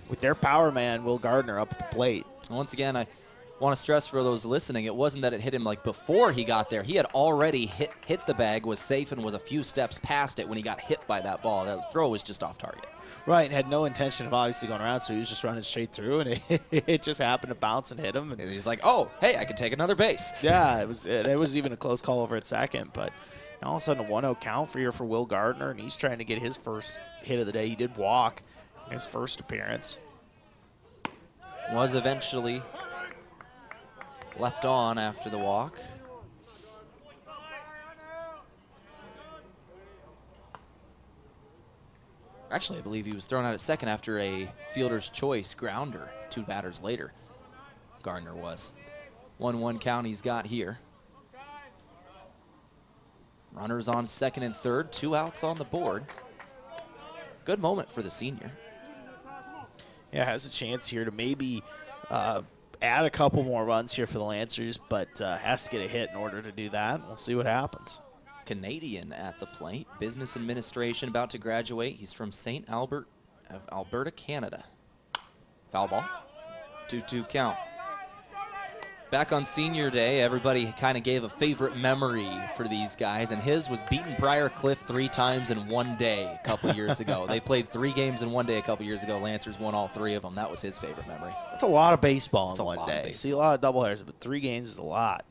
with their power man, Will Gardner, up at the plate. Once again, Want to stress for those listening, it wasn't that it hit him like before he got there. He had already hit the bag, was safe, and was a few steps past it when he got hit by that ball. That throw was just off target. Right, and had no intention of obviously going around, so he was just running straight through, and it just happened to bounce and hit him. And he's like, oh, hey, I can take another base. Yeah, it was even a close call over at second, but all of a sudden a 1-0 count for Will Gardner, and he's trying to get his first hit of the day. He did walk his first appearance. Was eventually left on after the walk. Actually, I believe he was thrown out at second after a fielder's choice grounder 2 batters later. Gardner was. 1-1 count he's got here. Runners on second and third, 2 outs on the board. Good moment for the senior. Yeah, has a chance here to maybe add a couple more runs here for the Lancers, but has to get a hit in order to do that. We'll see what happens. Canadian at the plate, business administration, about to graduate. He's from St. Albert of Alberta, Canada. Foul ball, 2-2 count. Back on senior day, everybody kind of gave a favorite memory for these guys, and his was beating Briar Cliff 3 times in one day a couple years ago. They played 3 games in one day a couple years ago. Lancers won all 3 of them. That was his favorite memory. That's a lot of baseball in one day. See a lot of doubleheaders, but 3 games is a lot.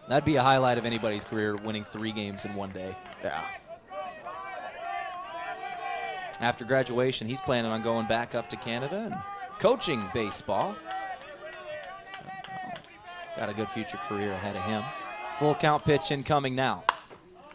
That'd be a highlight of anybody's career, winning 3 games in one day. Yeah. After graduation, he's planning on going back up to Canada and coaching baseball. Got a good future career ahead of him. Full count pitch incoming now.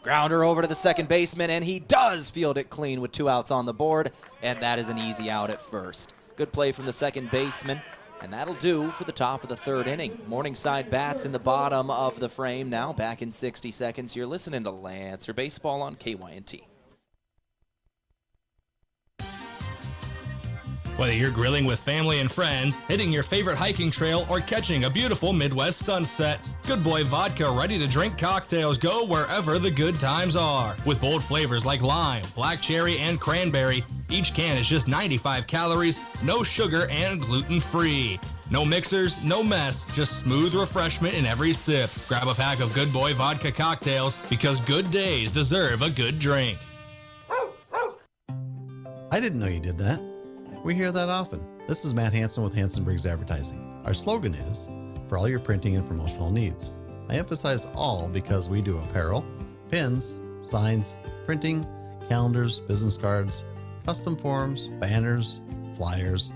Grounder over to the second baseman, and he does field it clean with 2 outs on the board, and that is an easy out at first. Good play from the second baseman, and that'll do for the top of the 3rd inning. Morningside bats in the bottom of the frame now. Back in 60 seconds. You're listening to Lancer Baseball on KYNT. Whether you're grilling with family and friends, hitting your favorite hiking trail, or catching a beautiful Midwest sunset, Good Boy Vodka ready-to-drink cocktails go wherever the good times are. With bold flavors like lime, black cherry, and cranberry, each can is just 95 calories, no sugar, and gluten-free. No mixers, no mess, just smooth refreshment in every sip. Grab a pack of Good Boy Vodka cocktails because good days deserve a good drink. I didn't know you did that. We hear that often. This is Matt Hansen with Hansen Briggs Advertising. Our slogan is, for all your printing and promotional needs. I emphasize all because we do apparel, pins, signs, printing, calendars, business cards, custom forms, banners, flyers,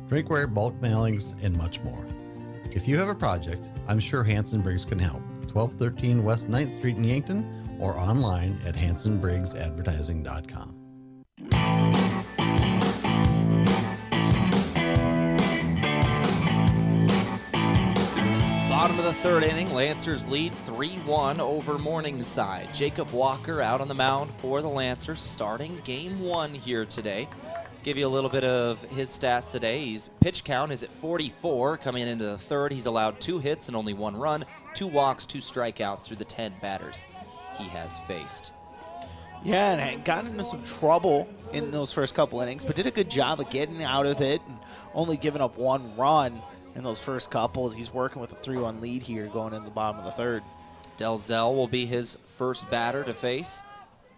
drinkware, bulk mailings, and much more. If you have a project, I'm sure Hansen Briggs can help. 1213 West 9th Street in Yankton or online at hansenbriggsadvertising.com. Bottom of the 3rd inning, Lancers lead 3-1 over Morningside. Jacob Walker out on the mound for the Lancers, starting game 1 here today. Give you a little bit of his stats today. His pitch count is at 44. Coming into the 3rd, he's allowed 2 hits and only 1 run, 2 walks, 2 strikeouts through the 10 batters he has faced. Yeah, and got into some trouble in those first couple innings, but did a good job of getting out of it and only giving up 1 run in those first couple. He's working with a 3-1 lead here going into the bottom of the 3rd. Delzell will be his first batter to face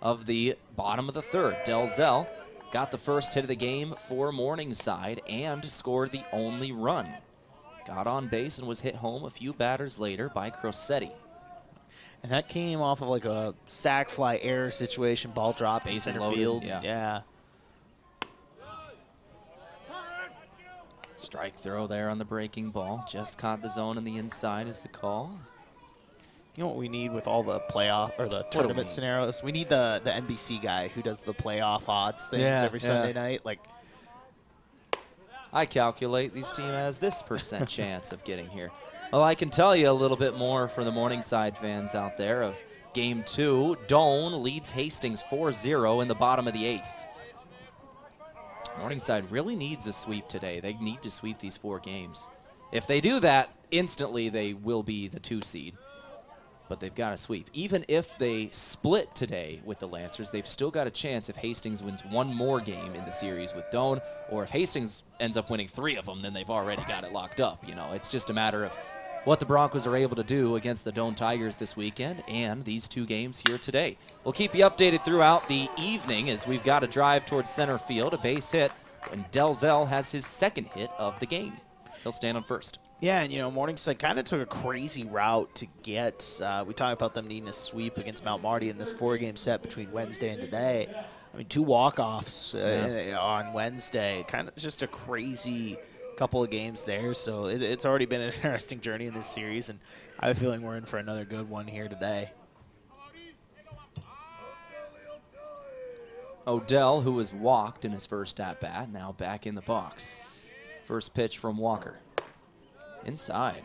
of the bottom of the 3rd. Delzell got the first hit of the game for Morningside and scored the only run. Got on base and was hit home a few batters later by Crosetti. And that came off of like a sac fly error situation, ball drop in Bases center loaded, field. yeah. Strike throw there on the breaking ball. Just caught the zone on the inside is the call. You know what we need with all the playoff or the tournament scenarios? We need the NBC guy who does the playoff odds things every Sunday night. Like, I calculate this team has this % chance of getting here. Well, I can tell you a little bit more for the Morningside fans out there of Game 2. Doane leads Hastings 4-0 in the bottom of the 8th. Morningside really needs a sweep today. They need to sweep these 4 games. If they do that, instantly they will be the 2 seed. But they've got to sweep. Even if they split today with the Lancers, they've still got a chance if Hastings wins 1 more game in the series with Doane, or if Hastings ends up winning 3 of them, then they've already got it locked up. You know, it's just a matter of what the Broncos are able to do against the Doane Tigers this weekend and these 2 games here today. We'll keep you updated throughout the evening as we've got a drive towards center field, a base hit, and Delzell has his 2nd hit of the game. He'll stand on first. Yeah, and Morningside kind of took a crazy route to get. We talked about them needing a sweep against Mount Marty in this 4-game set between Wednesday and today. I mean, 2 walk-offs on Wednesday. Kind of just a crazy couple of games there. So it's already been an interesting journey in this series, and I have a feeling we're in for another good one here today. Odell, who was walked in his first at-bat, now back in the box. First pitch from Walker. Inside.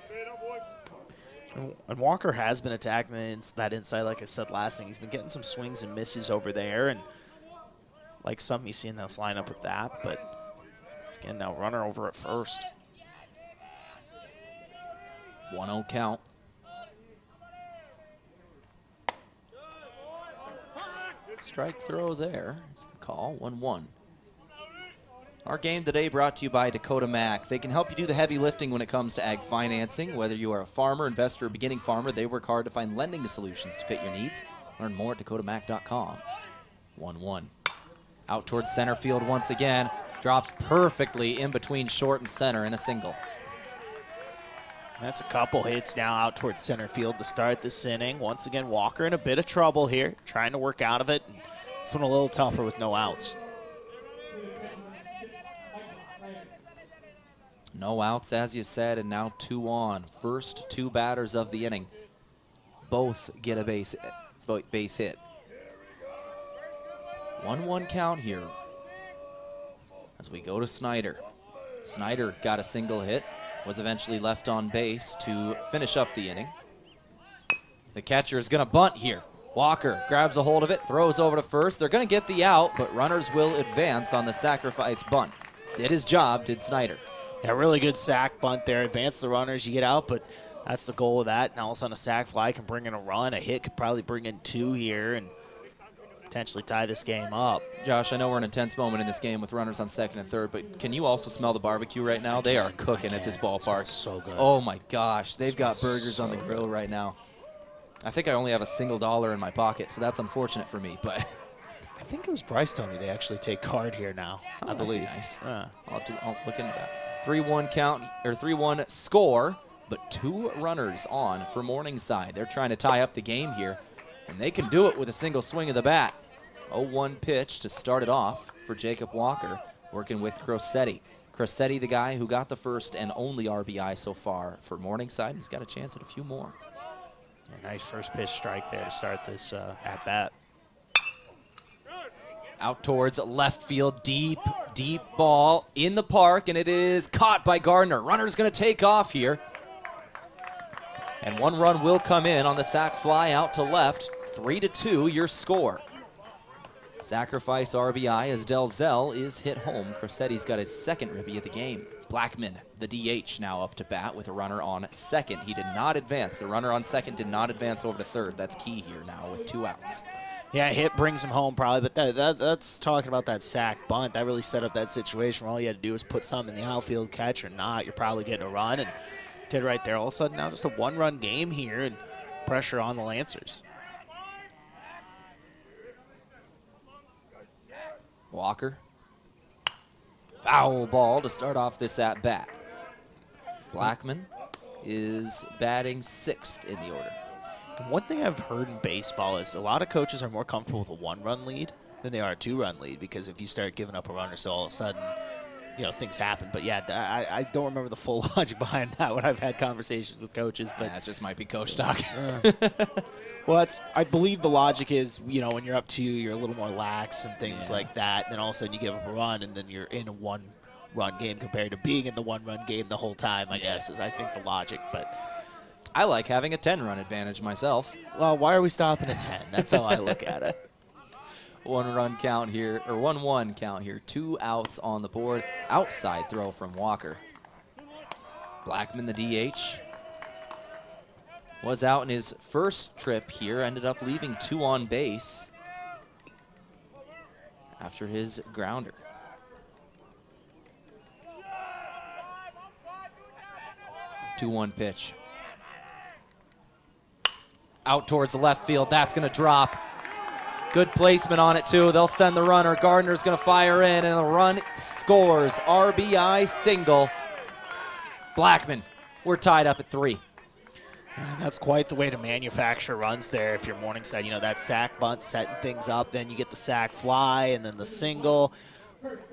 And Walker has been attacking that inside, like I said last thing. He's been getting some swings and misses over there, and like some you see in this lineup with that, but it's again now runner over at first. 1-0 count. Strike throw there is the call. 1-1. Our game today brought to you by Dakota Mac. They can help you do the heavy lifting when it comes to ag financing. Whether you are a farmer, investor, or beginning farmer, they work hard to find lending solutions to fit your needs. Learn more at dakotamac.com. 1-1. Out towards center field once again. Drops perfectly in between short and center in a single. That's a couple hits now out towards center field to start this inning. Once again, Walker in a bit of trouble here, trying to work out of it. This one a little tougher with no outs. No outs, as you said, and now 2 on. First 2 batters of the inning. Both get a base hit. 1-1 count here as we go to Snyder. Snyder got a single hit, was eventually left on base to finish up the inning. The catcher is going to bunt here. Walker grabs a hold of it, throws over to first. They're going to get the out, but runners will advance on the sacrifice bunt. Did his job, did Snyder. Yeah, really good sack bunt there. Advance the runners, you get out, but that's the goal of that. Now all of a sudden a sack fly can bring in a run. A hit could probably bring in 2 here and potentially tie this game up. Josh, I know we're in a tense moment in this game with runners on second and third, but can you also smell the barbecue right now? They are cooking at this ballpark. So good. Oh my gosh, they've got burgers on the grill right now. I think I only have a single $1 in my pocket, so that's unfortunate for me, but I think it was Bryce telling me they actually take card here now. I believe. Nice. I'll have to look into that. 3-1 count, or 3-1 score, but 2 runners on for Morningside. They're trying to tie up the game here, and they can do it with a single swing of the bat. 0-1 pitch to start it off for Jacob Walker, working with Crosetti. Crosetti, the guy who got the first and only RBI so far for Morningside. He's got a chance at a few more. Yeah, nice first pitch strike there to start this at-bat. Out towards left field, deep ball in the park, and it is caught by Gardner. Runner's going to take off here. And 1 run will come in on the sac fly out to left. 3-2, your score. Sacrifice RBI as Delzell is hit home. Crosetti's got his 2nd ribby of the game. Blackman, the DH, now up to bat with a runner on second. He did not advance. The runner on second did not advance over to third. That's key here now with 2 outs. Yeah, hit brings him home probably, but that's talking about that sack bunt. That really set up that situation where all you had to do was put something in the outfield, catch or not. You're probably getting a run, and did right there. All of a sudden now just a 1-run game here and pressure on the Lancers. Walker. Foul ball to start off this at-bat. Blackman is batting 6th in the order. One thing I've heard in baseball is a lot of coaches are more comfortable with a 1-run lead than they are a 2-run lead, because if you start giving up a run or so, all of a sudden, things happen. But yeah, I don't remember the full logic behind that when I've had conversations with coaches. But that just might be coach talk. Well, I believe the logic is, when you're up 2, you're a little more lax and things like that. And then all of a sudden you give up a run, and then you're in a 1-run game compared to being in the 1-run game the whole time, I guess, is I think the logic. But I like having a 10-run advantage myself. Well, why are we stopping at 10? That's how I look at it. 1-run count here, or 1-1 count here. 2 outs on the board. Outside throw from Walker. Blackman, the DH, was out in his first trip here. Ended up leaving 2 on base after his grounder. Two-one pitch. Out towards the left field. That's going to drop. Good placement on it, too. They'll send the runner. Gardner's going to fire in, and the run scores. RBI single. Blackman, we're tied up at 3. And that's quite the way to manufacture runs there if you're Morningside. You know, that sack bunt setting things up. Then you get the sack fly and then the single.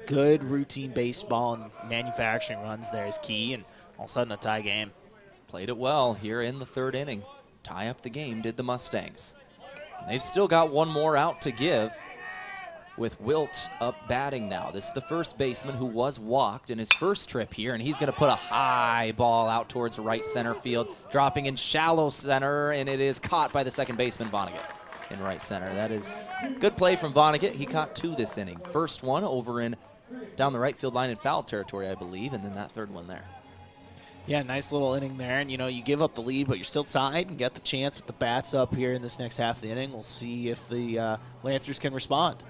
Good routine baseball and manufacturing runs there is key. And all of a sudden a tie game. Played it well here in the 3rd inning. Tie up the game, did the Mustangs. And they've still got one more out to give with Wilt up batting now. This is the first baseman who was walked in his first trip here, and he's going to put a high ball out towards right center field, dropping in shallow center, and it is caught by the second baseman, Vonnegut, in right center. That is good play from Vonnegut. He caught 2 this inning. First one over in down the right field line in foul territory, I believe, and then that 3rd one there. Yeah, nice little inning there. And, you know, you give up the lead, but you're still tied and get the chance with the bats up here in this next half of the inning. We'll see if the Lancers can respond.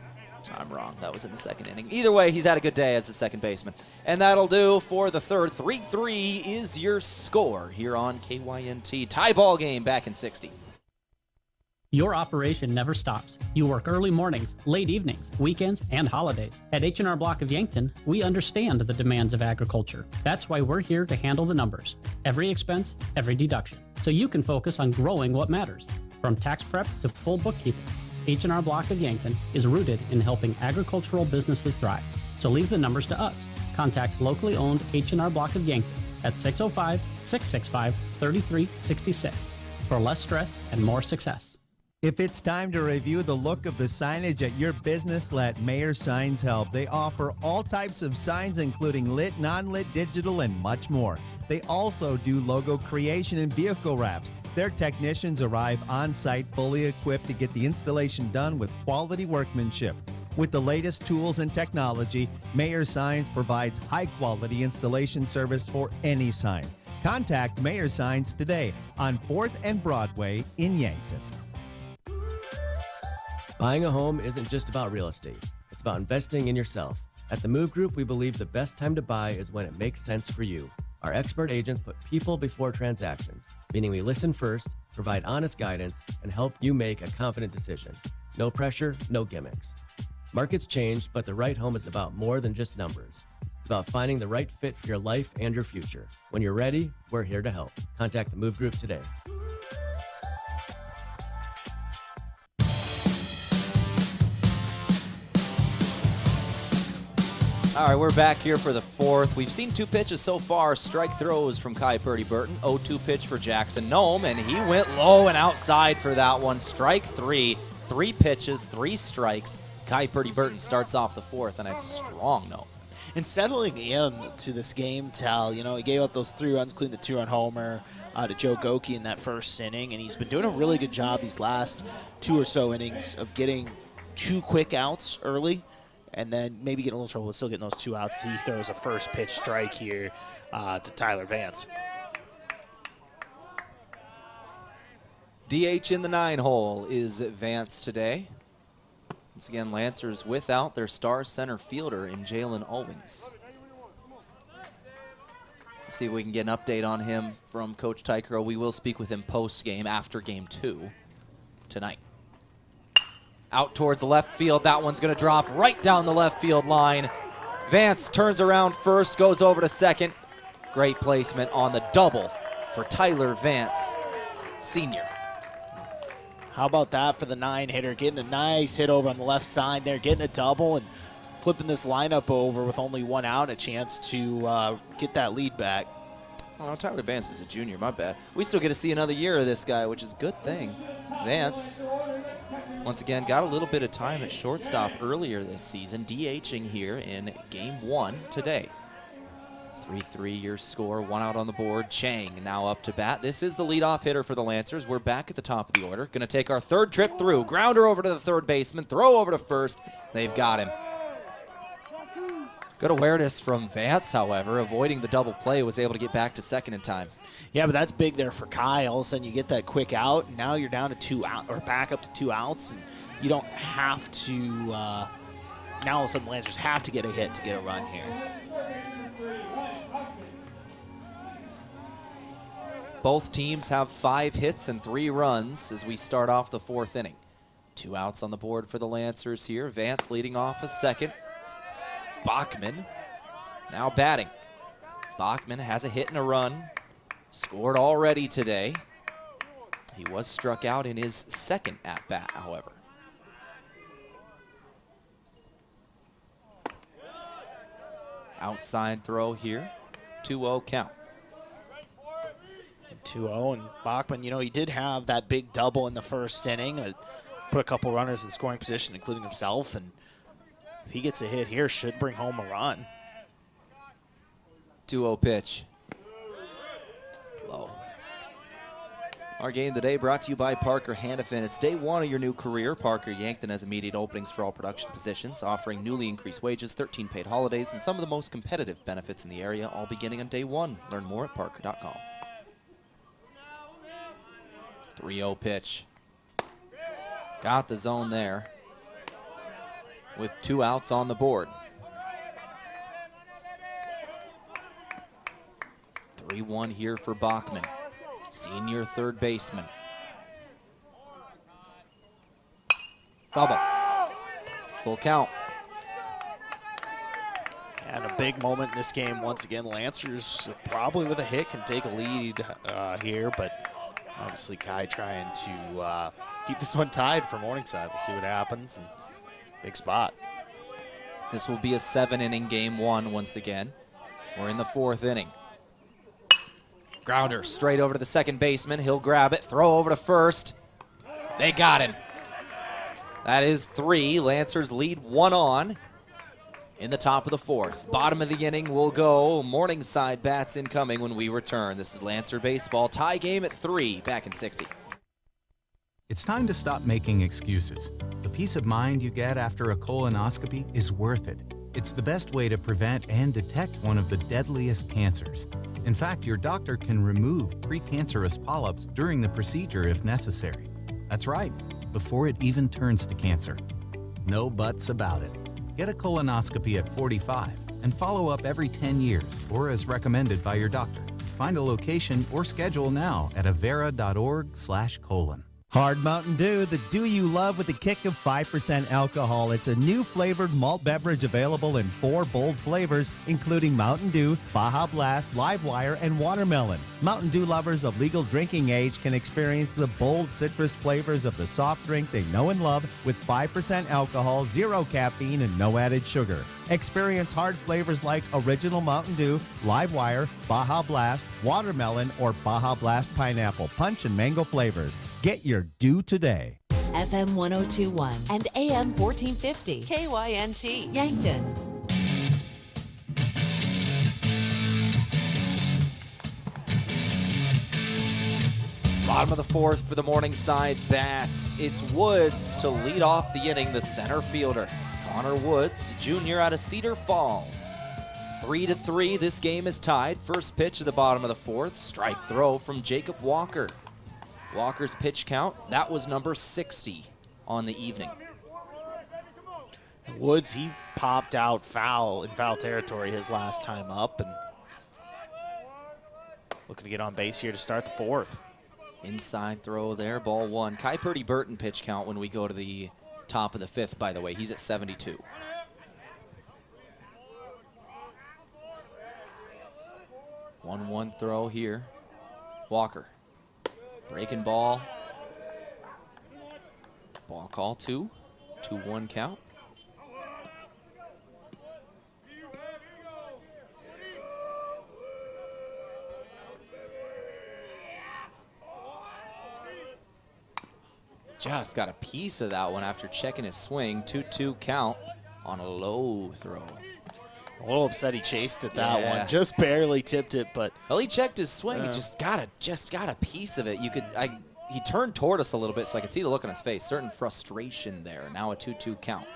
I'm wrong. That was in the 2nd inning. Either way, he's had a good day as the second baseman. And that'll do for the 3rd. 3-3 is your score here on KYNT. Tie ball game back in 60. Your operation never stops. You work early mornings, late evenings, weekends, and holidays. At H&R Block of Yankton, we understand the demands of agriculture. That's why we're here to handle the numbers, every expense, every deduction, so you can focus on growing what matters. From tax prep to full bookkeeping, H&R Block of Yankton is rooted in helping agricultural businesses thrive. So leave the numbers to us. Contact locally owned H&R Block of Yankton at 605-665-3366 for less stress and more success. If it's time to review the look of the signage at your business, let Mayor Signs help. They offer all types of signs, including lit, non-lit, digital, and much more. They also do logo creation and vehicle wraps. Their technicians arrive on site fully equipped to get the installation done with quality workmanship. With the latest tools and technology, Mayor Signs provides high-quality installation service for any sign. Contact Mayor Signs today on 4th and Broadway in Yankton. Buying a home isn't just about real estate. It's about investing in yourself. At the Move Group, we believe the best time to buy is when it makes sense for you. Our expert agents put people before transactions, meaning we listen first, provide honest guidance, and help you make a confident decision. No pressure, no gimmicks. Markets change, but the right home is about more than just numbers. It's about finding the right fit for your life and your future. When you're ready, we're here to help. Contact the Move Group today. All right, we're back here for the 4th. We've seen 2 pitches so far. Strike throws from Kai Purdy-Burton. 0-2 pitch for Jackson Nome, and he went low and outside for that one. Strike 3. 3 pitches, 3 strikes. Kai Purdy-Burton starts off the 4th, and a strong no. And settling in to this game, Tehl, you know, he gave up those 3 runs, including the 2-run homer to Joe Goki in that first inning, and he's been doing a really good job these last 2 or so innings of getting 2 quick outs early, and then maybe getting a little trouble with still getting those 2 outs. He throws a first pitch strike here to Tyler Vance. DH in the 9-hole is Vance today. Once again, Lancers without their star center fielder in Jalen Owens. We'll see if we can get an update on him from Coach Tykero. We will speak with him post-game after Game 2 tonight. Out towards the left field. That one's going to drop right down the left field line. Vance turns around first, goes over to second. Great placement on the double for Tyler Vance, senior. How about that for the 9-hitter? Getting a nice hit over on the left side there, getting a double and flipping this lineup over with only 1 out, a chance to get that lead back. Oh, Tyler Vance is a junior, my bad. We still get to see another year of this guy, which is a good thing. Vance, once again, got a little bit of time at shortstop earlier this season, DHing here in Game 1 today. 3-3 your score, 1 out on the board. Chang now up to bat. This is the leadoff hitter for the Lancers. We're back at the top of the order. Going to take our 3rd trip through. Grounder over to the 3rd baseman, throw over to first. They've got him. Good awareness from Vance, however, avoiding the double play, was able to get back to second in time. Yeah, but that's big there for Kai. All of a sudden you get that quick out, and now you're down to 2 out, or back up to 2 outs, and you don't have to, now all of a sudden the Lancers have to get a hit to get a run here. Both teams have 5 hits and 3 runs as we start off the 4th inning. 2 outs on the board for the Lancers here. Vance leading off a second. Bachman now batting. Bachman has a hit and a run. Scored already today. He was struck out in his second at-bat, however. Outside throw here. 2-0 count. 2-0, and Bachman, you know, he did have that big double in the first inning. Put a couple runners in scoring position, including himself, and if he gets a hit here, should bring home a run. 2-0 pitch. Low. Our game today brought to you by Parker Hannafin. It's day 1 of your new career. Parker Yankton has immediate openings for all production positions, offering newly increased wages, 13 paid holidays, and some of the most competitive benefits in the area, all beginning on day 1. Learn more at parker.com. 3-0 pitch. Got the zone there with 2 outs on the board. 3-1 here for Bachman, senior third baseman. Foul ball. Full count. And a big moment in this game. Once again, Lancers probably with a hit can take a lead here, but obviously Kai trying to keep this one tied for Morningside. We'll see what happens. And big spot. This will be a 7-inning game 1 once again. We're in the 4th inning. Grounder straight over to the second baseman. He'll grab it, throw over to first. They got him. That is 3. Lancers lead 1 on in the top of the 4th. Bottom of the inning will go. Morningside bats incoming when we return. This is Lancer Baseball. Tie game at 3, back in 60. It's time to stop making excuses. The peace of mind you get after a colonoscopy is worth it. It's the best way to prevent and detect one of the deadliest cancers. In fact, your doctor can remove precancerous polyps during the procedure if necessary. That's right, before it even turns to cancer. No buts about it. Get a colonoscopy at 45 and follow up every 10 years or as recommended by your doctor. Find a location or schedule now at avera.org/colon. Hard Mountain Dew, the dew you love with a kick of 5% alcohol. It's a new flavored malt beverage available in 4 bold flavors, including Mountain Dew, Baja Blast, Live Wire, and Watermelon. Mountain Dew lovers of legal drinking age can experience the bold citrus flavors of the soft drink they know and love with 5% alcohol, 0 caffeine, and no added sugar. Experience hard flavors like Original Mountain Dew, Live Wire, Baja Blast, Watermelon, or Baja Blast Pineapple, Punch, and Mango flavors. Get your Dew today. FM 1021 and AM 1450. KYNT, Yankton. Bottom of the 4th for the Morningside bats. It's Woods to lead off the inning, the center fielder. Connor Woods, junior out of Cedar Falls. 3-3, this game is tied. First pitch at the bottom of the 4th. Strike throw from Jacob Walker. Walker's pitch count, that was number 60 on the evening. Woods, he popped out foul in foul territory his last time up, and looking to get on base here to start the 4th. Inside throw there, ball 1. Kai Purdy Burton pitch count when we go to the top of the 5th, by the way. He's at 72. One throw here. Walker. Breaking ball. Ball call 2. 2-1 count. Just got a piece of that one after checking his swing. 2-2 count on a low throw. A little upset he chased it that one. Just barely tipped it, but well, he checked his swing. He just got a piece of it. He turned toward us a little bit, so I could see the look on his face. Certain frustration there. Now a 2-2 count.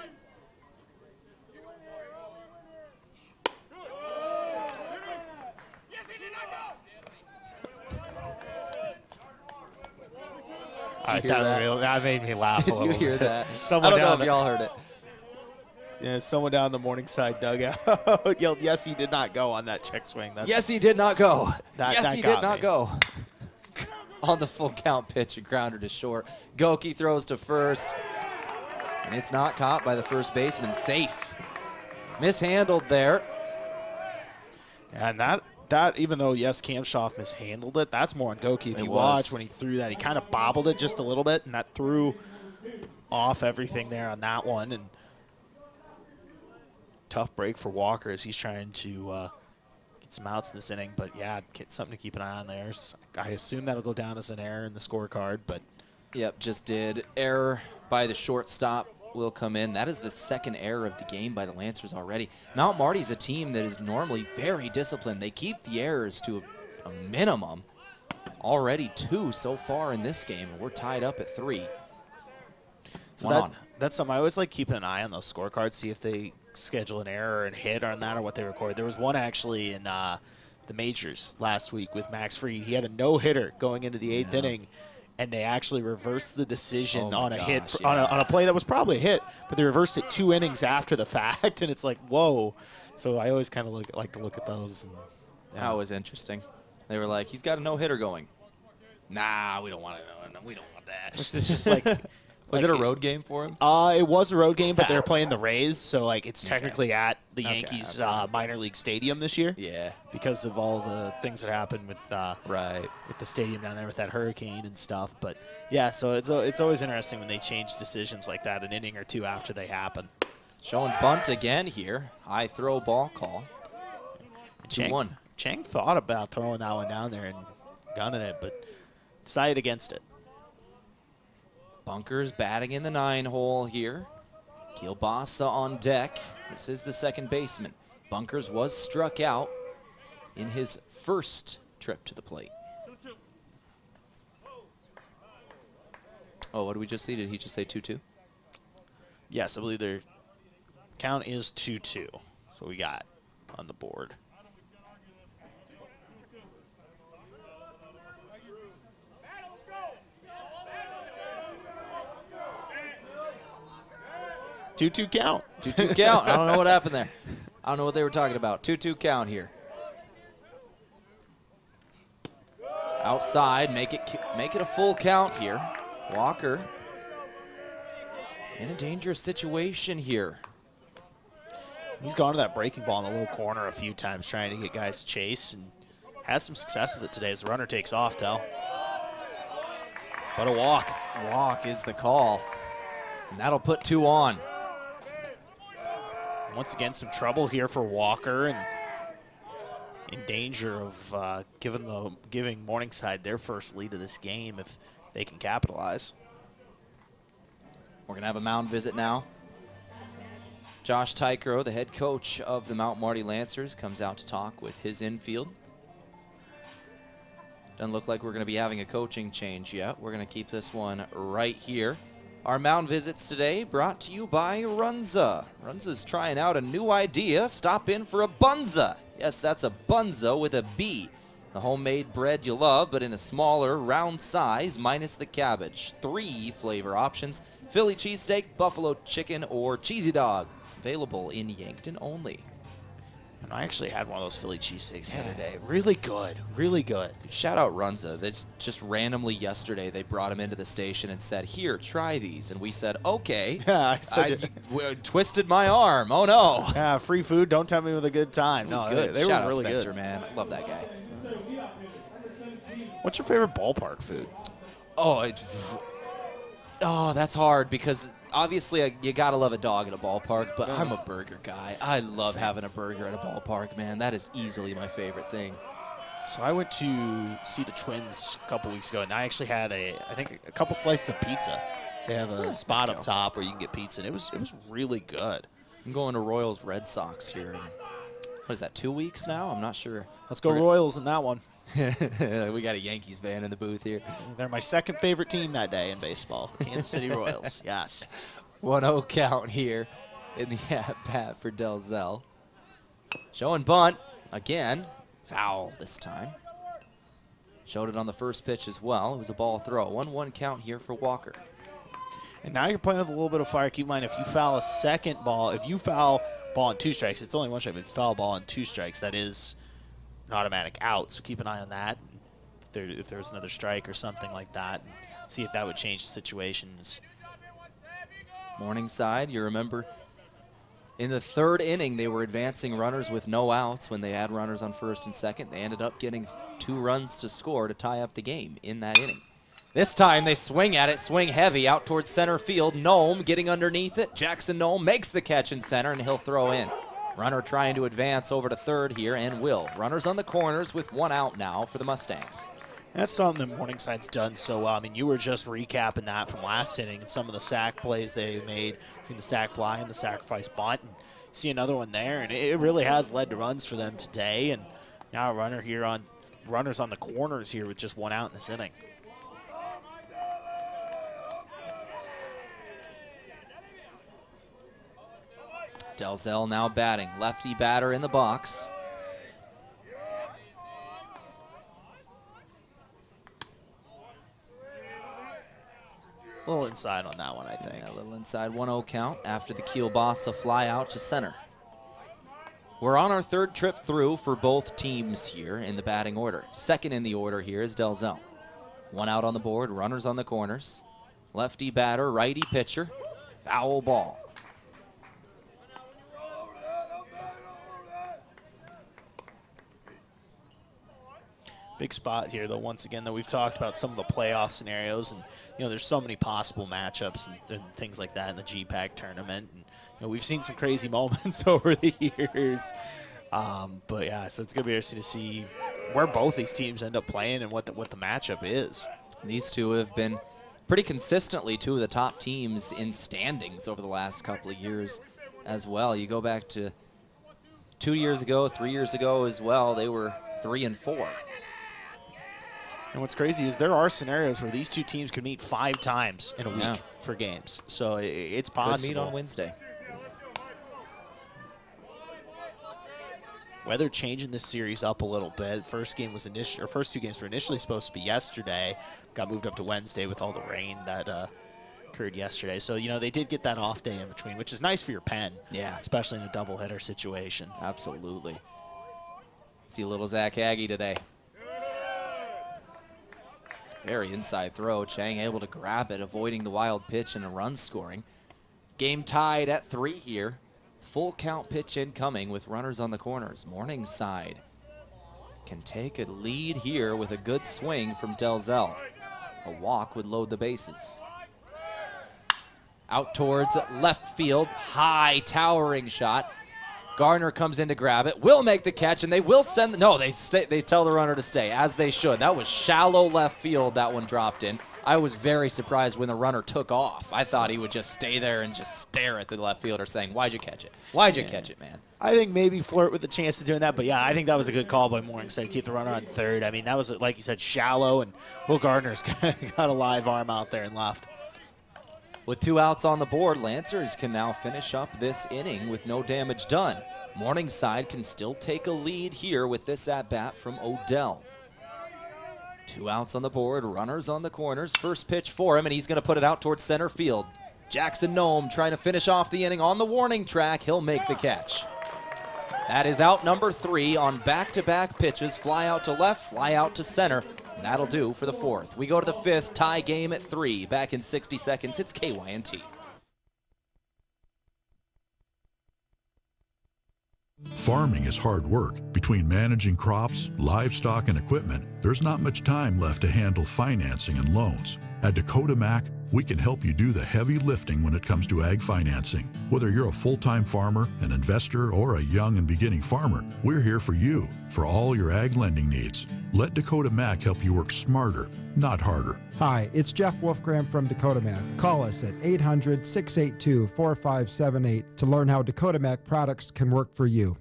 That made me laugh a little bit. Did you hear that? I don't know if y'all heard it. Yeah, someone down the Morningside dugout yelled, "Yes, he did not go on that check swing." Yes, he did not go. Yes, he did not go. on the full count pitch, a grounder to short. Goki throws to first, and it's not caught by the first baseman. Safe. Mishandled there. And that even though, yes, Kamshoff mishandled it, that's more on Goki. If you watch when he threw that, he kind of bobbled it just a little bit, and that threw off everything there on that one. And tough break for Walker as he's trying to get some outs in this inning. But, yeah, something to keep an eye on there. I assume that'll go down as an error in the scorecard. But yep, just did. Error by the shortstop will come in. That is the second error of the game by the Lancers already. Mount Marty's a team that is normally very disciplined. They keep the errors to a minimum. Already 2 so far in this game, and we're tied up at 3. So that's something I always like keeping an eye on those scorecards, see if they schedule an error and hit on that or what they record. There was one actually in the majors last week with Max Fried. He had a no-hitter going into the 8th inning, and they actually reversed the decision on a hit, on a play that was probably a hit, but they reversed it 2 innings after the fact, and it's like, whoa. So I always kind of like to look at those. And, That was interesting. They were like, he's got a no-hitter going. Nah, we don't want to. We don't want that. It's just like, was it a road game for him? It was a road game, but they're playing the Rays, so like it's technically at the Yankees minor league stadium this year. Yeah, because of all the things that happened with with the stadium down there with that hurricane and stuff. But yeah, so it's always interesting when they change decisions like that an inning or 2 after they happen. Showing bunt again here. High throw ball call. 2-1. Chang thought about throwing that one down there and gunning it, but decided against it. Bunkers batting in the 9 hole here. Kielbasa on deck. This is the second baseman. Bunkers was struck out in his first trip to the plate. Oh, what did we just see? Did he just say 2-2? Yes, I believe their count is 2-2. That's what we got on the board. Two-two count. 2-2 count. I don't know what happened there. I don't know what they were talking about. 2-2 count here. Outside, make it a full count here. Walker in a dangerous situation here. He's gone to that breaking ball in the low corner a few times trying to get guys to chase and had some success with it today as the runner takes off, Tehl. But a walk. Walk is the call. And that'll put 2 on. Once again, some trouble here for Walker and in danger of giving Morningside their first lead of this game if they can capitalize. We're going to have a mound visit now. Josh Tykero, the head coach of the Mount Marty Lancers, comes out to talk with his infield. Doesn't look like we're going to be having a coaching change yet. We're going to keep this one right here. Our mound visits today brought to you by Runza. Runza's trying out a new idea. Stop in for a bunza. Yes, that's a bunza with a B. The homemade bread you love, but in a smaller, round size, minus the cabbage. 3 flavor options: Philly cheesesteak, buffalo chicken, or cheesy dog. Available in Yankton only. And I actually had one of those Philly cheesesteaks the other day. Really good, really good. Shout out Runza. That's just randomly yesterday they brought him into the station and said, "Here, try these." And we said, "Okay." Yeah, I twisted my arm. Oh no. Yeah, free food. Don't tell me with a good time. It was good. They Shout were really out Spencer, good. man. I love that guy. What's your favorite ballpark food? Oh, that's hard because obviously you gotta love a dog at a ballpark, but I'm a burger guy. I love having a burger at a ballpark, man. That is easily my favorite thing. So I went to see the Twins a couple weeks ago, and I actually had a couple slices of pizza. They have a spot up top where you can get pizza, and it was really good. I'm going to Royals Red Sox here in, what is that, 2 weeks now? I'm not sure. Let's go Royals in that one. We got a Yankees fan in the booth here. They're my second favorite team that day in baseball, the Kansas City Royals. Yes. 1-0 count here in the at-bat for Delzell. Showing bunt again. Foul this time. Showed it on the first pitch as well. It was a ball throw. 1-1 count here for Walker. And now you're playing with a little bit of fire. Keep in mind, if you foul a second ball, if you foul ball on 2 strikes, it's only 1 strike, but if you foul ball on 2 strikes, that is an automatic out. So keep an eye on that. if there was another strike or something like that, and see if that would change the situations. Morningside, you remember in the third inning, they were advancing runners with no outs when they had runners on first and second. They ended up getting 2 runs to score to tie up the game in that inning. This time they swing at it, swing heavy out towards center field. Nome getting underneath it. Jackson Nome makes the catch in center, and he'll throw in. Runner trying to advance over to third here, and will. Runners on the corners with 1 out now for the Mustangs. That's something that Morningside's done so well. I mean, you were just recapping that from last inning and some of the sack plays they made between the sack fly and the sacrifice bunt. And see another one there, and it really has led to runs for them today. And now a runner here on runners on the corners here with just 1 out in this inning. Delzell now batting. Lefty batter in the box. A little inside on that one, I think. Yeah, a little inside 1-0 count after the Kielbasa fly out to center. We're on our 3rd trip through for both teams here in the batting order. Second in the order here is Delzell. 1 out on the board, runners on the corners. Lefty batter, righty pitcher, foul ball. Big spot here, though, once again, that we've talked about some of the playoff scenarios, and, you know, there's so many possible matchups and things like that in the GPAC tournament. And, you know, we've seen some crazy moments over the years. But, yeah, so it's going to be interesting to see where both these teams end up playing and what the matchup is. These two have been pretty consistently 2 of the top teams in standings over the last couple of years as well. You go back to 2 years ago, 3 years ago as well, they were 3 and 4. And what's crazy is there are scenarios where these 2 teams could meet 5 times in a week for games. So it's possible. Could meet on Wednesday. Weather changing this series up a little bit. First 2 games were initially supposed to be yesterday. Got moved up to Wednesday with all the rain that occurred yesterday. So, you know, they did get that off day in between, which is nice for your pen. Yeah. Especially in a doubleheader situation. Absolutely. See a little Zach Aggie today. Very inside throw. Chang able to grab it, avoiding the wild pitch and a run scoring. Game tied at 3 here. Full count pitch incoming with runners on the corners. Morningside can take a lead here with a good swing from Delzell. A walk would load the bases. Out towards left field. High towering shot. Gardner comes in to grab it, will make the catch, and they will send, no, they tell the runner to stay, as they should. That was shallow left field, that one dropped in. I was very surprised when the runner took off. I thought he would just stay there and just stare at the left fielder saying, why'd you catch it? Why'd you catch it, man? I think maybe flirt with the chance of doing that, but yeah, I think that was a good call by Morningside to keep the runner on third. I mean, that was, like you said, shallow, and Will Gardner's got a live arm out there and left. With 2 outs on the board, Lancers can now finish up this inning with no damage done. Morningside can still take a lead here with this at-bat from Odell. 2 outs on the board, runners on the corners. First pitch for him, and he's going to put it out towards center field. Jackson Nome trying to finish off the inning on the warning track. He'll make the catch. That is out number 3 on back-to-back pitches. Fly out to left, fly out to center. That'll do for the 4th. We go to the 5th, tie game at 3. Back in 60 seconds, it's KYNT. Farming is hard work. Between managing crops, livestock, and equipment, there's not much time left to handle financing and loans. At Dakota Mac, we can help you do the heavy lifting when it comes to ag financing. Whether you're a full-time farmer, an investor, or a young and beginning farmer, we're here for you for all your ag lending needs. Let Dakota Mac help you work smarter, not harder. Hi, it's Jeff Wolfgram from Dakota Mac. Call us at 800-682-4578 to learn how Dakota Mac products can work for you.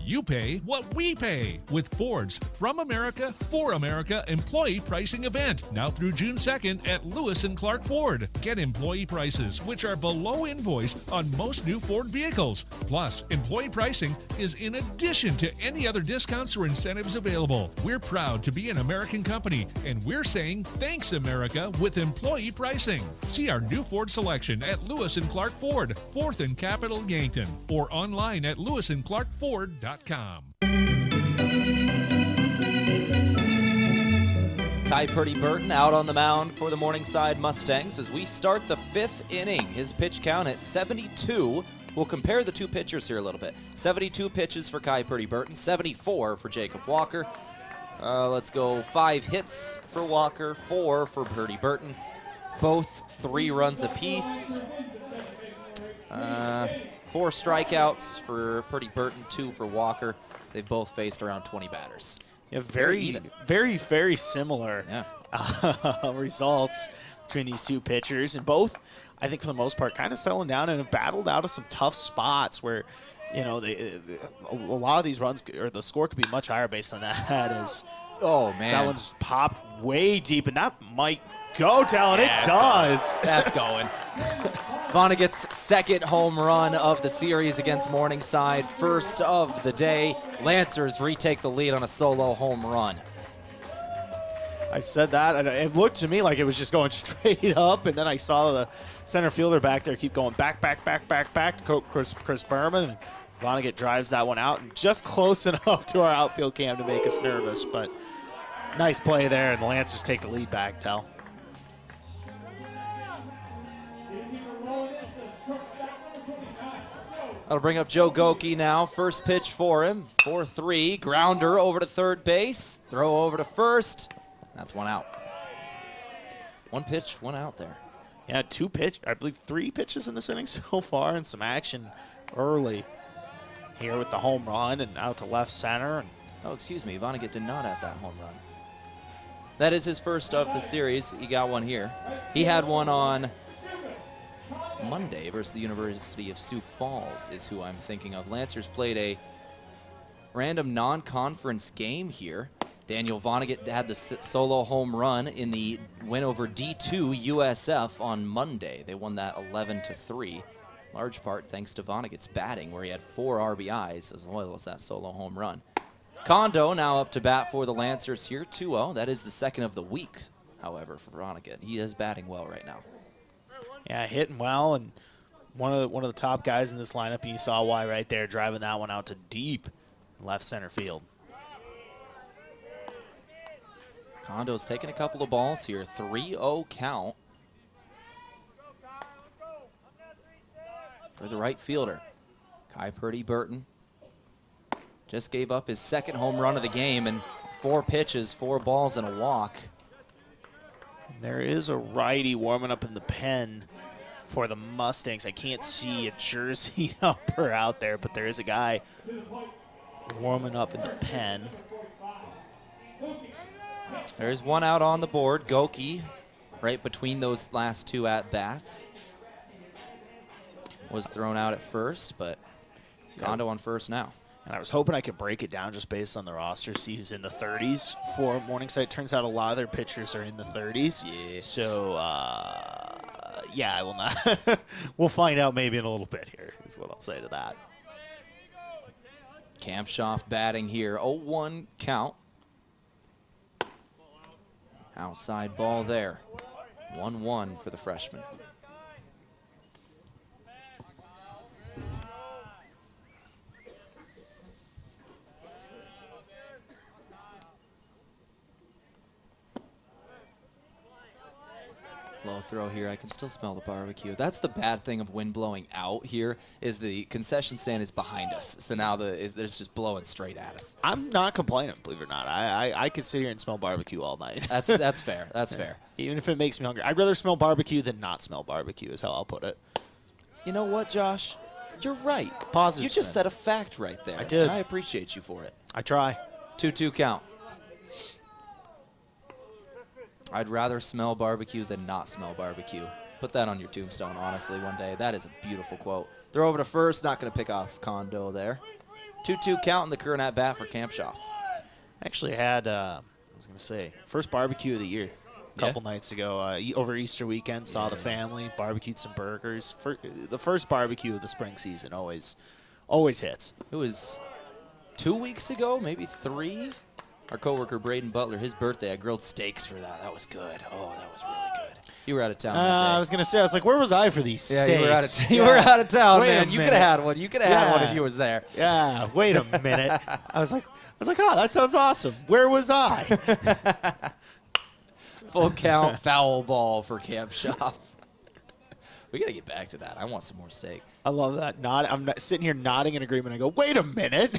You pay what we pay with Ford's From America, For America employee pricing event now through June 2nd at Lewis & Clark Ford. Get employee prices which are below invoice on most new Ford vehicles. Plus, employee pricing is in addition to any other discounts or incentives available. We're proud to be an American company, and we're saying thanks, America, with employee pricing. See our new Ford selection at Lewis & Clark Ford, 4th and Capitol, Yankton, or online at lewisandclarkford.com. Kai Purdy-Burton out on the mound for the Morningside Mustangs as we start the 5th inning. His pitch count at 72. We'll compare the two pitchers here a little bit. 72 pitches for Kai Purdy-Burton, 74 for Jacob Walker. Let's go 5 hits for Walker, 4 for Purdy-Burton. Both 3 runs apiece. 4 strikeouts for Purdy-Burton, 2 for Walker. They've both faced around 20 batters. Yeah, very similar results between these two pitchers, and both, I think for the most part, kind of settling down and have battled out of some tough spots where, you know, a lot of these runs, or the score could be much higher based on that. As oh man, that one's popped way deep, and that might go down. Yeah, it does. That's going. Vonnegut's second home run of the series against Morningside, first of the day. Lancers retake the lead on a solo home run. I said that, and it looked to me like it was just going straight up, and then I saw the center fielder back there keep going back to Chris Berman, and Vonnegut drives that one out, and just close enough to our outfield cam to make us nervous, but nice play there, and the Lancers take the lead back, Tehl. That'll bring up Joe Goki now. First pitch for him, 4-3. Grounder over to third base. Throw over to first. That's one out. One pitch, one out there. Yeah, I believe 3 pitches in this inning so far, and some action early here with the home run and out to left center. And oh, excuse me, Vonnegut did not have that home run. That is his first of the series. He got one here. He had one on Monday versus the University of Sioux Falls is who I'm thinking of. Lancers played a random non-conference game here. Daniel Vonnegut had the solo home run in the win over D2 USF on Monday. They won that 11-3. Large part thanks to Vonnegut's batting, where he had 4 RBIs, as loyal as that solo home run. Kondo now up to bat for the Lancers here, 2-0. That is the second of the week, however, for Vonnegut. He is batting well right now. Yeah, hitting well, and one of the top guys in this lineup, and you saw why right there, driving that one out to deep left center field. Kondo's taking a couple of balls here, 3-0 count for the right fielder. Kai Purdy-Burton just gave up his second home run of the game, and 4 pitches, 4 balls, and a walk. There is a righty warming up in the pen for the Mustangs. I can't see a jersey number out there, but there is a guy warming up in the pen. There's one out on the board. Goki, right between those last 2 at-bats, was thrown out at first, but Kondo on first now. And I was hoping I could break it down just based on the roster, see who's in the 30s for Morningside. Turns out a lot of their pitchers are in the 30s. Yeah. So, yeah, I will not. We'll find out maybe in a little bit here, is what I'll say to that. Kampshoff batting here, 0-1 count. Outside ball there, 1-1 for the freshman. Low throw here. I can still smell the barbecue. That's the bad thing of wind blowing out here, is the concession stand is behind us. So now there's just blowing straight at us. I'm not complaining, believe it or not. I could sit here and smell barbecue all night. That's fair. That's fair. Even if it makes me hungry. I'd rather smell barbecue than not smell barbecue, is how I'll put it. You know what, Josh? You're right. Positive. You just said a fact right there. I did. And I appreciate you for it. I try. 2-2 count. I'd rather smell barbecue than not smell barbecue. Put that on your tombstone, honestly, one day. That is a beautiful quote. Throw over to first. Not going to pick off Kondo there. 2-2 count in the current at-bat for Kampshoff. Actually had, I was going to say, first barbecue of the year a couple nights ago. Over Easter weekend, saw the family, barbecued some burgers. The first barbecue of the spring season always hits. It was 2 weeks ago, maybe 3. Our coworker Braden Butler, his birthday, I grilled steaks for that. That was good. Oh, that was really good. You were out of town that day. I was going to say, I was like, where was I for these steaks? You were out of town, man. You could have had one. You could have had one if you was there. Yeah, wait a minute. I was like, oh, that sounds awesome. Where was I? Full count foul ball for Camp Shop. We got to get back to that. I want some more steak. I love that. I'm sitting here nodding in agreement. I go, wait a minute.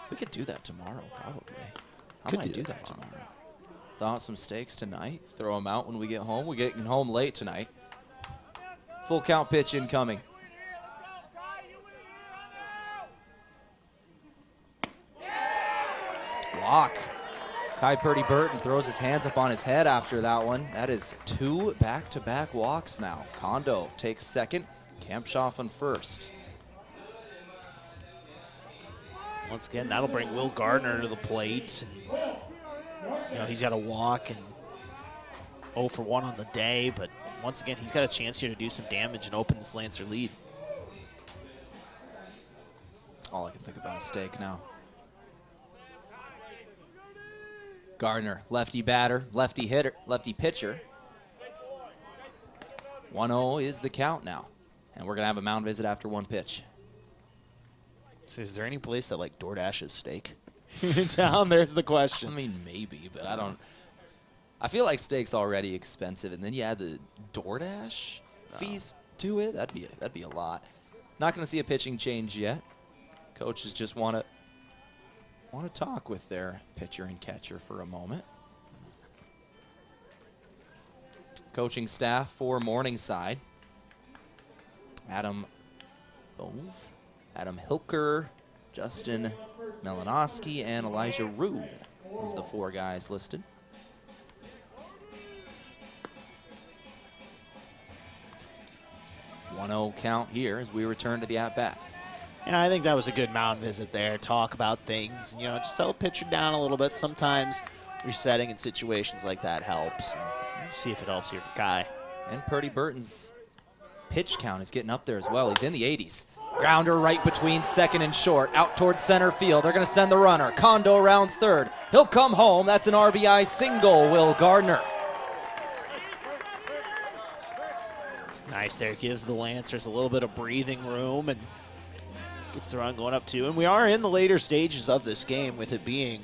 We could do that tomorrow, probably. I might do that tomorrow. Thaw out some steaks tonight. Throw them out when we get home. We're getting home late tonight. Full count pitch incoming. Walk. Kai Purdy Burton throws his hands up on his head after that one. That is 2 back-to-back walks now. Kondo takes second. Kampshoff on first. Once again, that'll bring Will Gardner to the plate. And, he's got a walk and 0 for 1 on the day, but once again, he's got a chance here to do some damage and open this Lancer lead. All I can think about is steak now. Gardner, lefty batter, lefty hitter, lefty pitcher. 1-0 is the count now. And we're going to have a mound visit after 1 pitch. So is there any place that like DoorDash's steak in town? There's the question. I mean, maybe, but I don't. I feel like steak's already expensive, and then you add the DoorDash fees to it. That'd be a lot. Not going to see a pitching change yet. Coaches just want to talk with their pitcher and catcher for a moment. Coaching staff for Morningside. Adam Bove, Adam Hilker, Justin Melanowski, and Elijah Rude was the 4 guys listed. .0 count here as we return to the at-bat. Yeah, I think that was a good mound visit there. Talk about things, just settle pitcher down a little bit. Sometimes resetting in situations like that helps. And see if it helps here for Kai. And Purdy Burton's pitch count is getting up there as well. He's in the 80s. Grounder right between second and short, out towards center field. They're going to send the runner. Kondo rounds third. He'll come home. That's an RBI single, Will Gardner. It's nice there. Gives the Lancers a little bit of breathing room and gets the run going up 2. And we are in the later stages of this game with it being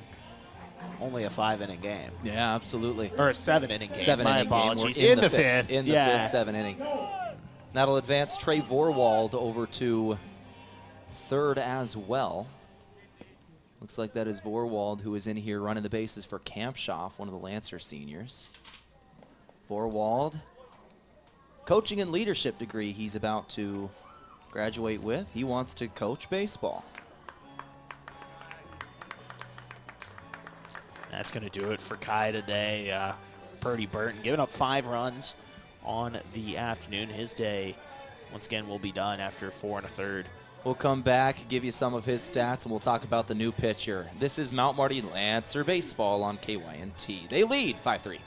only a 5-inning game. Yeah, absolutely. Or a 7-inning game. 7-inning apologies. game. In the fifth. In the fifth, 7 inning. That'll advance Trey Vorwald over to third as well. Looks like that is Vorwald who is in here running the bases for Kampshoff, one of the Lancer seniors. Vorwald, coaching and leadership degree he's about to graduate with. He wants to coach baseball. That's going to do it for Kai today. Purdy Burton giving up 5 runs on the afternoon. His day, once again, will be done after 4 1/3. We'll come back, give you some of his stats, and we'll talk about the new pitcher. This is Mount Marty Lancer Baseball on KYNT. They lead 5-3.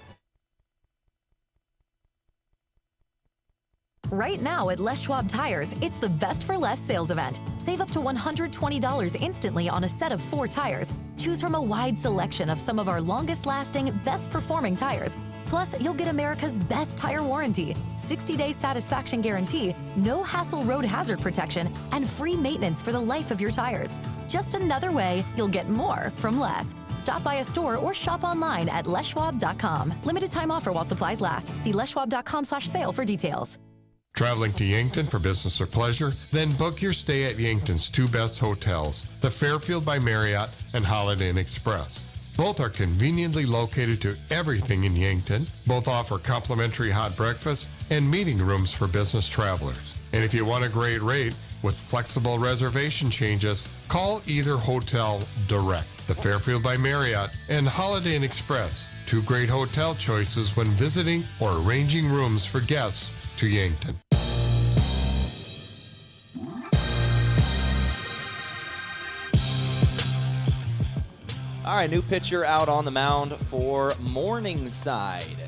Right now at Les Schwab Tires, it's the Best for Less sales event. Save up to $120 instantly on a set of 4 tires. Choose from a wide selection of some of our longest-lasting, best-performing tires. Plus, you'll get America's best tire warranty, 60-day satisfaction guarantee, no hassle road hazard protection, and free maintenance for the life of your tires. Just another way you'll get more from less. Stop by a store or shop online at leschwab.com. Limited time offer while supplies last. See leschwab.com/sale for details. Traveling to Yankton for business or pleasure? Then book your stay at Yankton's 2 best hotels, the Fairfield by Marriott and Holiday Inn Express. Both are conveniently located to everything in Yankton. Both offer complimentary hot breakfast and meeting rooms for business travelers. And if you want a great rate with flexible reservation changes, call either hotel direct. The Fairfield by Marriott and Holiday Inn Express. 2 great hotel choices when visiting or arranging rooms for guests to Yankton. All right, new pitcher out on the mound for Morningside.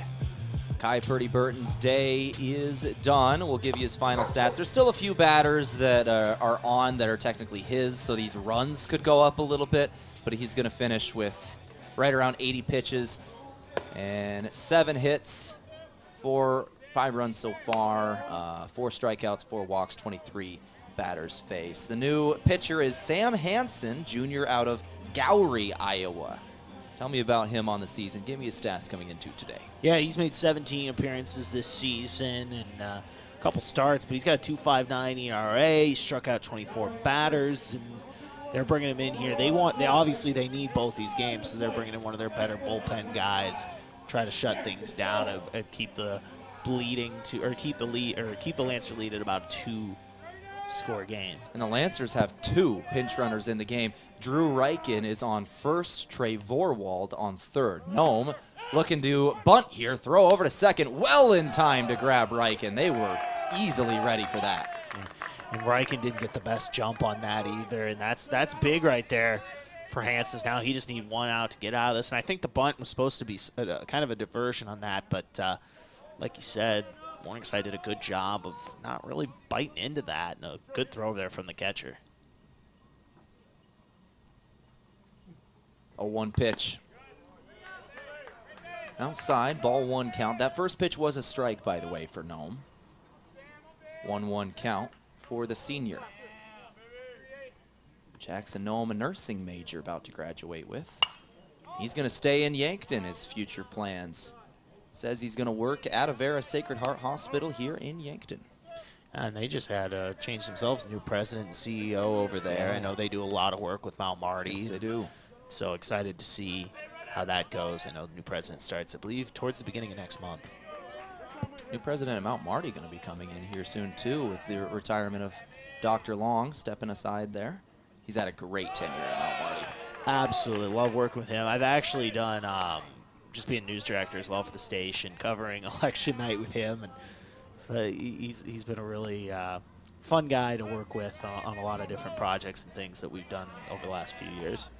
Kai Purdy Burton's day is done. We'll give you his final stats. There's still a few batters that are on that are technically his, so these runs could go up a little bit, but he's going to finish with right around 80 pitches and 7 hits, 5 runs so far, 4 strikeouts, 4 walks, 23 batters faced. The new pitcher is Sam Hansen, junior out of Gowrie, Iowa. Tell me about him on the season. Give me his stats coming into today. Yeah, he's made 17 appearances this season and a couple starts, but he's got a 2.59 ERA. He struck out 24 batters, and they're bringing him in here. They obviously need both these games, so they're bringing in one of their better bullpen guys, try to shut things down and keep the keep the Lancer lead at about a 2-score game. And the Lancers have 2 pinch runners in the game. Drew Reichen is on first, Trey Vorwald on third. Nome looking to bunt here, throw over to second, well in time to grab Reichen. They were easily ready for that. And Reichen didn't get the best jump on that either, and that's big right there for Hansen. Now he just need 1 out to get out of this, and I think the bunt was supposed to be kind of a diversion on that, but like you said, Morningside did a good job of not really biting into that, and a good throw there from the catcher. 0-1 pitch. Outside, ball 1 count. That first pitch was a strike, by the way, for Nome. 1-1 count for the senior. Jackson Nome, a nursing major about to graduate with. He's going to stay in Yankton, his future plans. Says he's going to work at Abera Sacred Heart Hospital here in Yankton. And they just had changed themselves, new president and CEO over there. Yeah. I know they do a lot of work with Mount Marty. Yes, they do. So excited to see how that goes. I know the new president starts, I believe, towards the beginning of next month. New president of Mount Marty going to be coming in here soon, too, with the retirement of Dr. Long stepping aside there. He's had a great tenure at Mount Marty. Absolutely. Love working with him. I've actually done just being news director as well for the station, covering election night with him. And so he's been a really fun guy to work with on a lot of different projects and things that we've done over the last few years.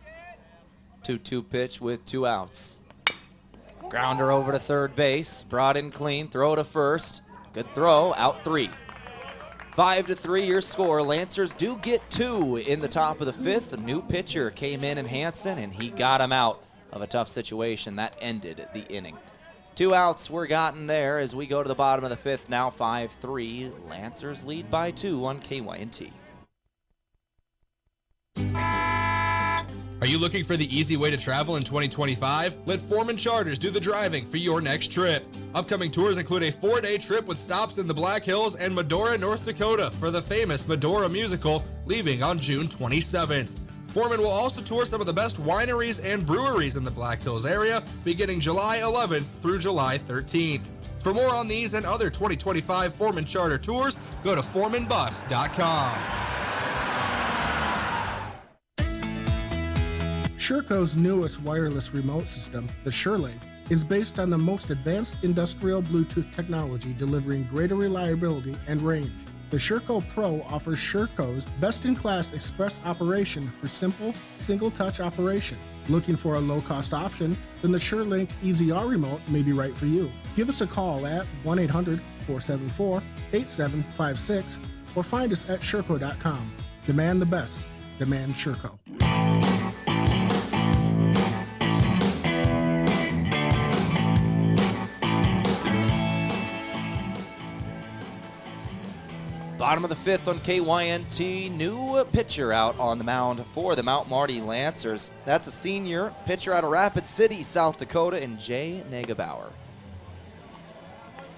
2-2 pitch with 2 outs. Grounder over to third base, brought in clean, throw to first. Good throw, out 3. 5-3 your score. Lancers do get 2 in the top of the 5th. A new pitcher came in Hansen, and he got him out of a tough situation. That ended the inning. 2 outs were gotten there as we go to the bottom of the 5th. Now 5-3. Lancers lead by 2 on KYNT. Are you looking for the easy way to travel in 2025? Let Foreman Charters do the driving for your next trip. Upcoming tours include a 4-day trip with stops in the Black Hills and Medora, North Dakota for the famous Medora musical, leaving on June 27th. Foreman will also tour some of the best wineries and breweries in the Black Hills area, beginning July 11th through July 13th. For more on these and other 2025 Foreman Charter tours, go to foremanbus.com. Sherco's newest wireless remote system, the SureLink, is based on the most advanced industrial Bluetooth technology, delivering greater reliability and range. The Sherco Pro offers Sherco's best-in-class express operation for simple, single-touch operation. Looking for a low-cost option? Then the SureLink EZR remote may be right for you. Give us a call at 1-800-474-8756 or find us at Sherco.com. Demand the best. Demand Sherco. Bottom of the 5th on KYNT. New pitcher out on the mound for the Mount Marty Lancers. That's a senior pitcher out of Rapid City, South Dakota, and Jay Negebauer.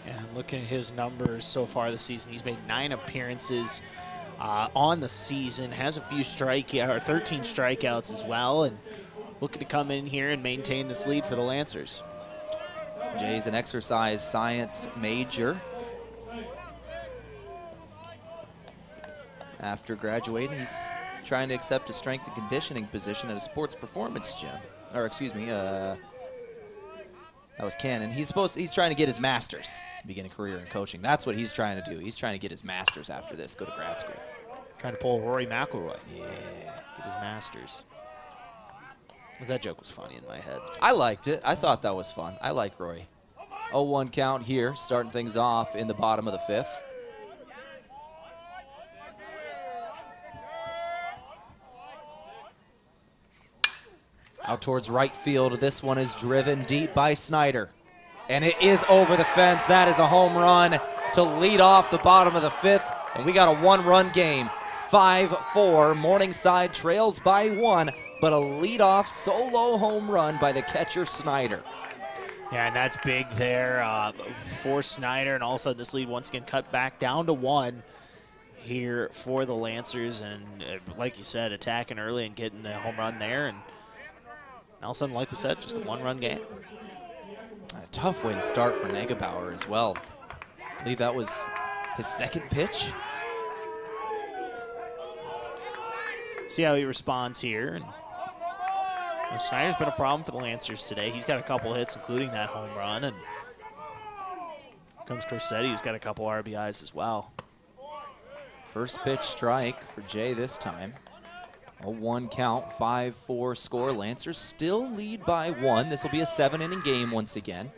And looking at his numbers so far this season, he's made 9 appearances on the season, has a few 13 strikeouts as well, and looking to come in here and maintain this lead for the Lancers. Jay's an exercise science major. After graduating, he's trying to accept a strength and conditioning position at a sports performance gym. Or excuse me, that was Cannon. He's trying to get his master's, begin a career in coaching. That's what he's trying to do. He's trying to get his master's after this, go to grad school. Trying to pull Rory McIlroy. Yeah. Get his master's. That joke was funny in my head. I liked it. I thought that was fun. I like Rory. 0-1 count here, starting things off in the bottom of the 5th. Out towards right field. This one is driven deep by Snyder. And it is over the fence. That is a home run to lead off the bottom of the 5th. And we got a 1-run game. 5-4. Morningside trails by 1 but a leadoff solo home run by the catcher Snyder. Yeah, and that's big there for Snyder, and all of a sudden this lead once again cut back down to 1 here for the Lancers, and like you said, attacking early and getting the home run there, and all of a sudden, like we said, just a 1-run game. A tough way to start for Negebauer as well. I believe that was his second pitch. See how he responds here. And Snyder's been a problem for the Lancers today. He's got a couple hits, including that home run, and here comes Corsetti, who's got a couple RBIs as well. First pitch strike for Jay this time. A 1 count, 5-4 score. Lancers still lead by 1. This will be a 7-inning game once again.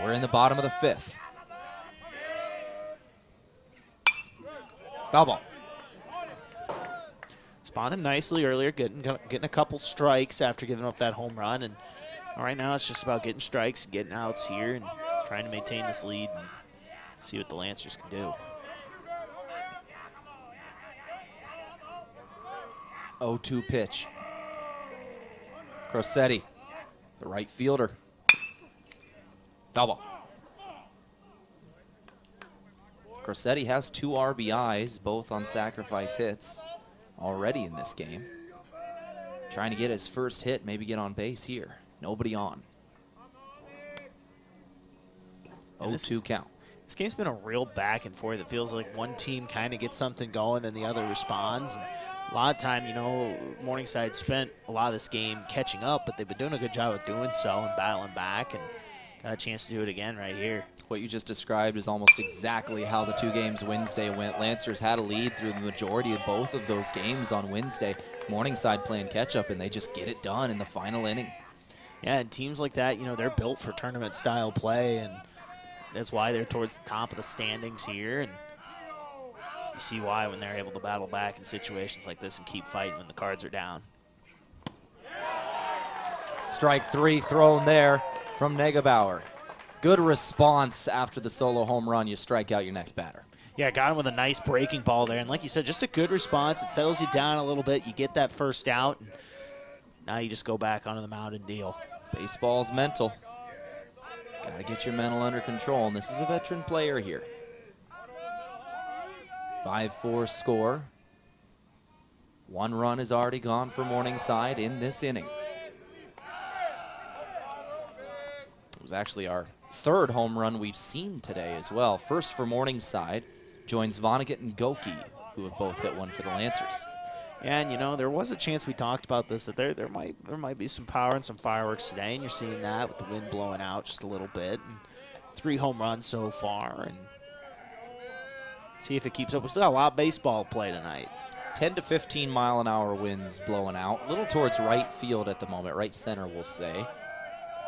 We're in the bottom of the 5th. Foul ball. Responded nicely earlier, getting a couple strikes after giving up that home run. And right now it's just about getting strikes and getting outs here and trying to maintain this lead and see what the Lancers can do. 0-2 pitch. Corsetti, the right fielder. Foul ball. Corsetti has 2 RBIs, both on sacrifice hits, already in this game. Trying to get his first hit, maybe get on base here. Nobody on. 0-2 count. This game's been a real back and forth. It feels like one team kind of gets something going, then the other responds. And a lot of time, you know, Morningside spent a lot of this game catching up, but they've been doing a good job of doing so and battling back, and got a chance to do it again right here. What you just described is almost exactly how the 2 games Wednesday went. Lancers had a lead through the majority of both of those games on Wednesday. Morningside playing catch-up, and they just get it done in the final inning. Yeah, and teams like that, you know, they're built for tournament-style play, and that's why they're towards the top of the standings here. And you see why when they're able to battle back in situations like this and keep fighting when the cards are down. Strike 3 thrown there from Negebauer. Good response after the solo home run. You strike out your next batter. Yeah, got him with a nice breaking ball there. And like you said, just a good response. It settles you down a little bit. You get that first out. And now you just go back onto the mound and deal. Baseball's mental. Got to get your mental under control. And this is a veteran player here. 5-4 score. 1 run is already gone for Morningside in this inning. It was actually our 3rd home run we've seen today as well. First for Morningside, joins Vonnegut and Goki, who have both hit one for the Lancers. And, you know, there was a chance we talked about this, that there might be some power and some fireworks today, and you're seeing that with the wind blowing out just a little bit. And 3 home runs so far, and see if it keeps up. We still got a lot of baseball to play tonight. 10 to 15 mile an hour winds blowing out, a little towards right field at the moment, right center we'll say.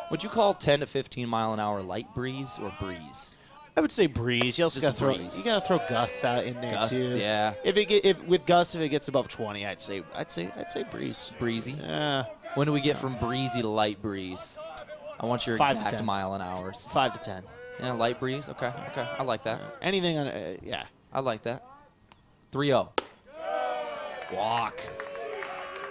Would you call 10 to 15 mile an hour light breeze or breeze? I would say breeze. You also got to throw gusts out in there gusts, too. Yeah. If with gusts, if it gets above 20, I'd say breeze. Breezy. Yeah. When do we get from breezy to light breeze? I want your 5 to exact 10. mile an hours. 5 to 10. Yeah, light breeze. Okay. I like that. Anything on yeah. I like that. 3-0. Walk.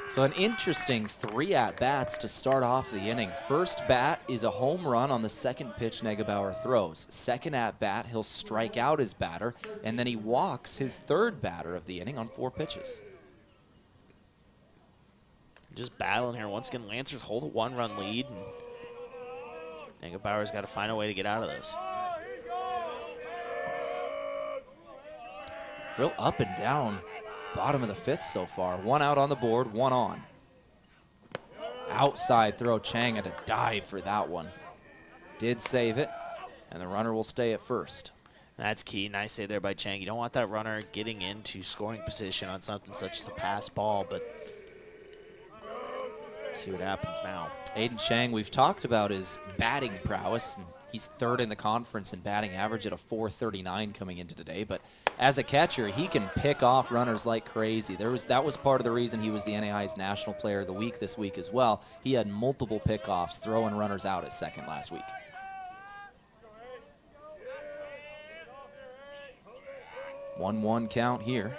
So an interesting 3 at-bats to start off the inning. First bat is a home run on the second pitch Negebauer throws. Second at-bat, he'll strike out his batter, and then he walks his 3rd batter of the inning on 4 pitches. Just battling here. Once again, Lancers hold a 1-run lead, and Negebauer's got to find a way to get out of this. Real up and down. Bottom of the 5th so far. 1 out on the board, 1 on. Outside throw. Chang had to dive for that one. Did save it, and the runner will stay at first. That's key. Nice save there by Chang. You don't want that runner getting into scoring position on something such as a pass ball, but see what happens now. Aiden Chang, we've talked about his batting prowess. He's 3rd in the conference in batting average at a .439 coming into today, but as a catcher, he can pick off runners like crazy. That was part of the reason he was the NAI's National Player of the Week this week as well. He had multiple pickoffs, throwing runners out at second last week. One count here.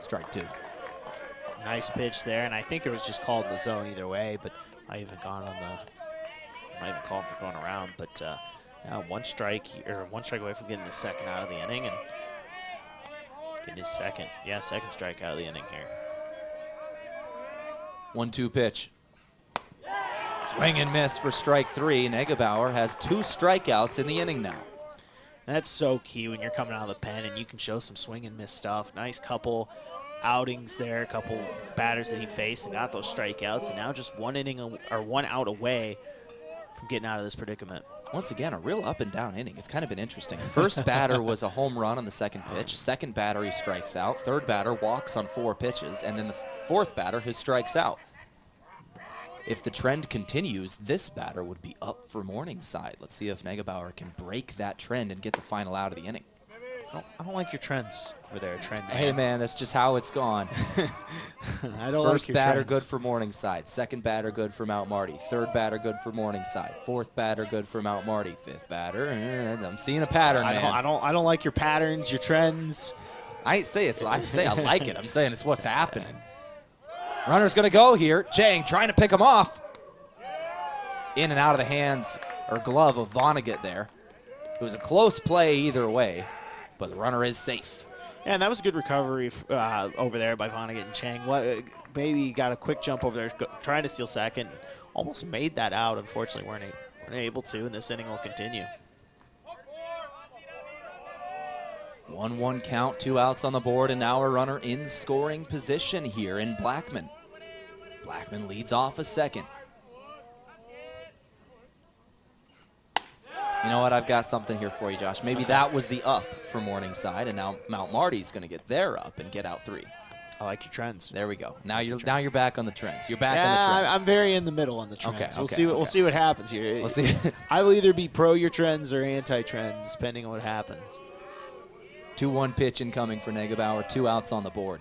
Strike 2. Nice pitch there, and I think it was just called in the zone either way, but I even gone on the, might even call him for going around, but yeah, one strike away from getting the second out of the inning and getting his second strike out of the inning here. 1-2 pitch. Swing and miss for strike 3. Negebauer has 2 strikeouts in the inning now. That's so key when you're coming out of the pen and you can show some swing and miss stuff. Nice couple outings there, a couple batters that he faced and got those strikeouts, and now just one out away from getting out of this predicament. Once again, a real up and down inning. It's kind of been interesting. First batter was a home run on the second pitch. Second batter, he strikes out. Third batter walks on 4 pitches, and then the fourth batter, his strikes out. If the trend continues, this batter would be up for Morningside. Let's see if Negebauer can break that trend and get the final out of the inning. I don't like your trends over there, trend. Hey, man, that's just how it's gone. I don't First like your batter trends. good for Morningside. Second batter good for Mount Marty. Third batter good for Morningside. Fourth batter good for Mount Marty. Fifth batter, I'm seeing a pattern, man. I don't like your patterns, your trends. I say I like it. I'm saying it's what's happening. Runner's going to go here. Chang trying to pick him off. In and out of the hands or glove of Vonnegut there. It was a close play either way, but the runner is safe. Yeah, and that was a good recovery over there by Vonnegut and Chang. Maybe got a quick jump over there, trying to steal second. Almost made that out. Unfortunately, weren't able to, and this inning will continue. 1-1 count, 2 outs on the board, and now a runner in scoring position here in Blackman. Blackman leads off a second. You know what? I've got something here for you, Josh. Maybe that was the up for Morningside, and now Mount Marty's going to get their up and get out 3. I like your trends. There we go. Now you're back on the trends. You're back on the trends. I'm very in the middle on the trends. Okay, We'll see what happens here. We'll see. I will either be pro your trends or anti-trends, depending on what happens. 2-1 pitch incoming for Negebauer. 2 outs on the board.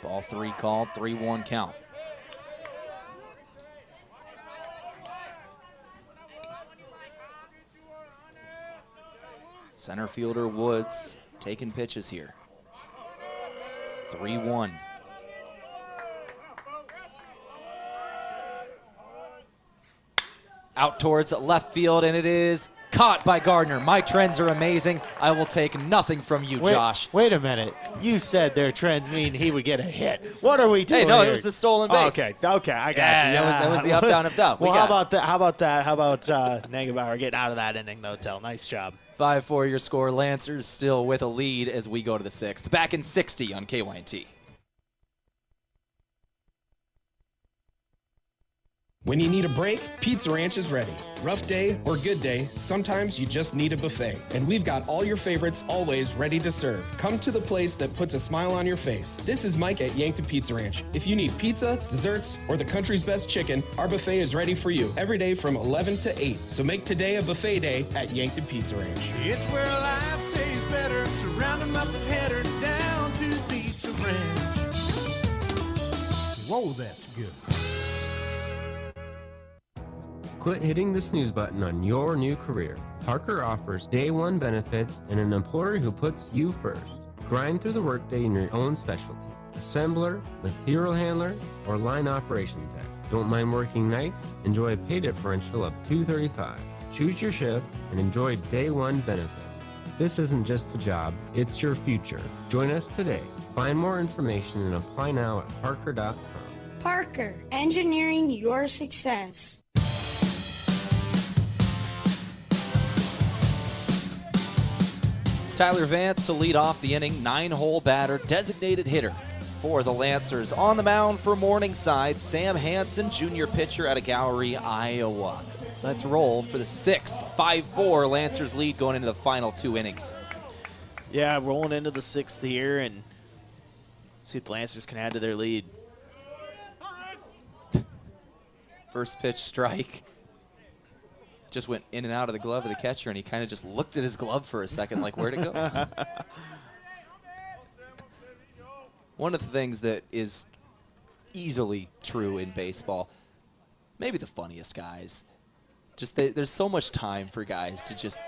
Ball 3 called, 3-1 count. Center fielder Woods taking pitches here. 3-1. Out towards left field, and it is caught by Gardner. My trends are amazing. I will take nothing from you, Josh. Wait a minute. You said their trends mean he would get a hit. What are we doing? Hey, no, here? it was the stolen base. Okay, I got you. That was the up, down, up, down. Well, how about that? How about Negebauer getting out of that inning, though, Tehl? Nice job. 5-4 your score. Lancers still with a lead as we go to the 6th. Back in 60 on KYNT. When you need a break, Pizza Ranch is ready. Rough day or good day, sometimes you just need a buffet. And we've got all your favorites always ready to serve. Come to the place that puts a smile on your face. This is Mike at Yankton Pizza Ranch. If you need pizza, desserts, or the country's best chicken, our buffet is ready for you every day from 11 to 8. So make today a buffet day at Yankton Pizza Ranch. It's where life tastes better. Surround them up and head her down to Pizza Ranch. Whoa, that's good. Quit hitting the snooze button on your new career. Parker offers day one benefits and an employer who puts you first. Grind through the workday in your own specialty. Assembler, material handler, or line operation tech. Don't mind working nights? Enjoy a pay differential of $2.35. Choose your shift and enjoy day one benefits. This isn't just a job, it's your future. Join us today. Find more information and apply now at parker.com. Parker, engineering your success. Tyler Vance to lead off the inning, 9-hole batter, designated hitter for the Lancers. On the mound for Morningside, Sam Hansen, junior pitcher out of Gowrie, Iowa. Let's roll for the 6th. 5-4 Lancers lead going into the final 2 innings. Yeah, rolling into the 6th here and see if the Lancers can add to their lead. First pitch strike. Just went in and out of the glove of the catcher, and he kind of just looked at his glove for a second like, where'd it go? One of the things that is easily true in baseball, maybe the funniest guys, there's so much time for guys to just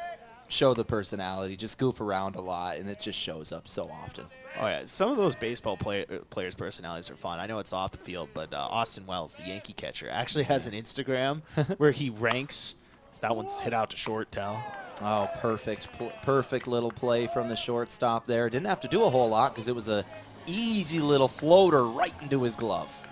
show the personality, just goof around a lot, and it just shows up so often. Oh, yeah. Some of those baseball players' personalities are fun. I know it's off the field, but Austin Wells, the Yankee catcher, actually has an Instagram where he ranks. So that one's hit out to short, Tehl. Oh, perfect. Perfect little play from the shortstop there. Didn't have to do a whole lot because it was a easy little floater right into his glove.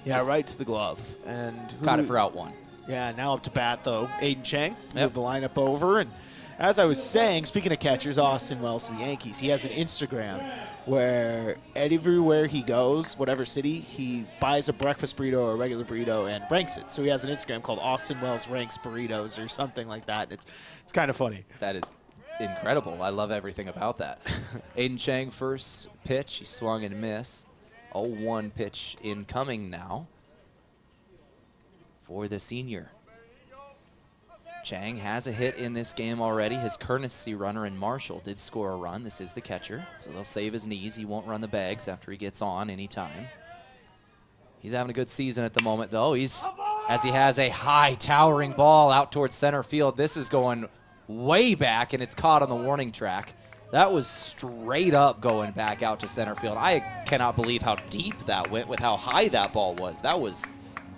Yeah, right to the glove. And got it for out 1. Yeah, now up to bat, though. Aiden Chang moved the lineup over. And as I was saying, speaking of catchers, Austin Wells to the Yankees, he has an Instagram where everywhere he goes, whatever city, he buys a breakfast burrito or a regular burrito and ranks it. So he has an Instagram called Austin Wells Ranks Burritos or something like that. It's kind of funny. That is incredible. I love everything about that. Aiden Chang, first pitch. He swung and missed. 0-1 pitch incoming now for the senior. Chang has a hit in this game already. His courtesy runner in Marshall did score a run. This is the catcher, so they'll save his knees. He won't run the bags after he gets on anytime. He's having a good season at the moment, though. As he has a high towering ball out towards center field. This is going way back, and it's caught on the warning track. That was straight up going back out to center field. I cannot believe how deep that went with how high that ball was. That was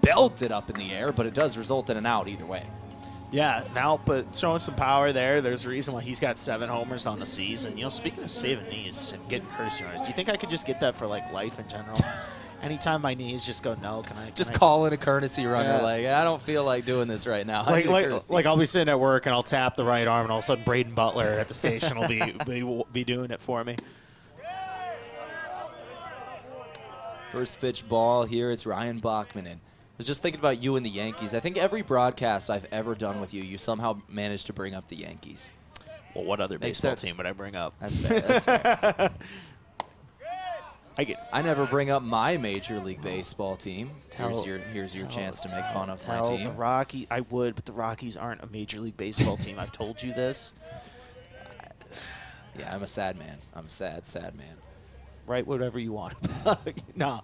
belted up in the air, but it does result in an out either way. Yeah, now, but showing some power there. There's a reason why he's got 7 homers on the season. You know, speaking of saving knees and getting courtesy runners, do you think I could just get that for, like, life in general? Anytime my knees just go, no, can I? Just call in a courtesy runner. Yeah. Like, I don't feel like doing this right now. Like I'll be sitting at work and I'll tap the right arm and all of a sudden Braden Butler at the station will be doing it for me. First pitch ball here. It's Ryan Bachman in. I was just thinking about you and the Yankees. I think every broadcast I've ever done with you, you somehow managed to bring up the Yankees. Well, what other baseball team would I bring up? That's fair. That's fair. I never bring up my Major League Baseball team. Here's your chance to make fun of my team. I would, but the Rockies aren't a Major League Baseball team. I've told you this. Yeah, I'm a sad man. I'm a sad man. Write whatever you want. No.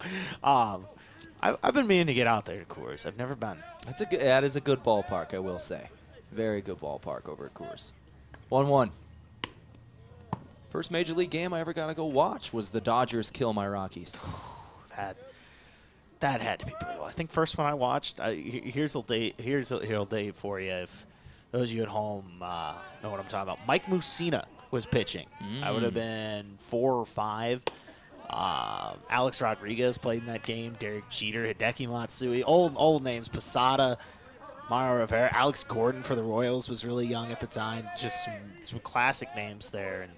I've been meaning to get out there to Coors. I've never been. That is a good ballpark, I will say. Very good ballpark over at Coors. 1-1. First Major League game I ever got to go watch was the Dodgers kill my Rockies. That had to be brutal. I think first one I watched, here's a date for you if those of you at home know what I'm talking about. Mike Mussina was pitching. I would have been 4 or 5. Alex Rodriguez played in that game. Derek Jeter, Hideki Matsui, old names. Posada, Mario Rivera, Alex Gordon for the Royals was really young at the time. Just some classic names there. And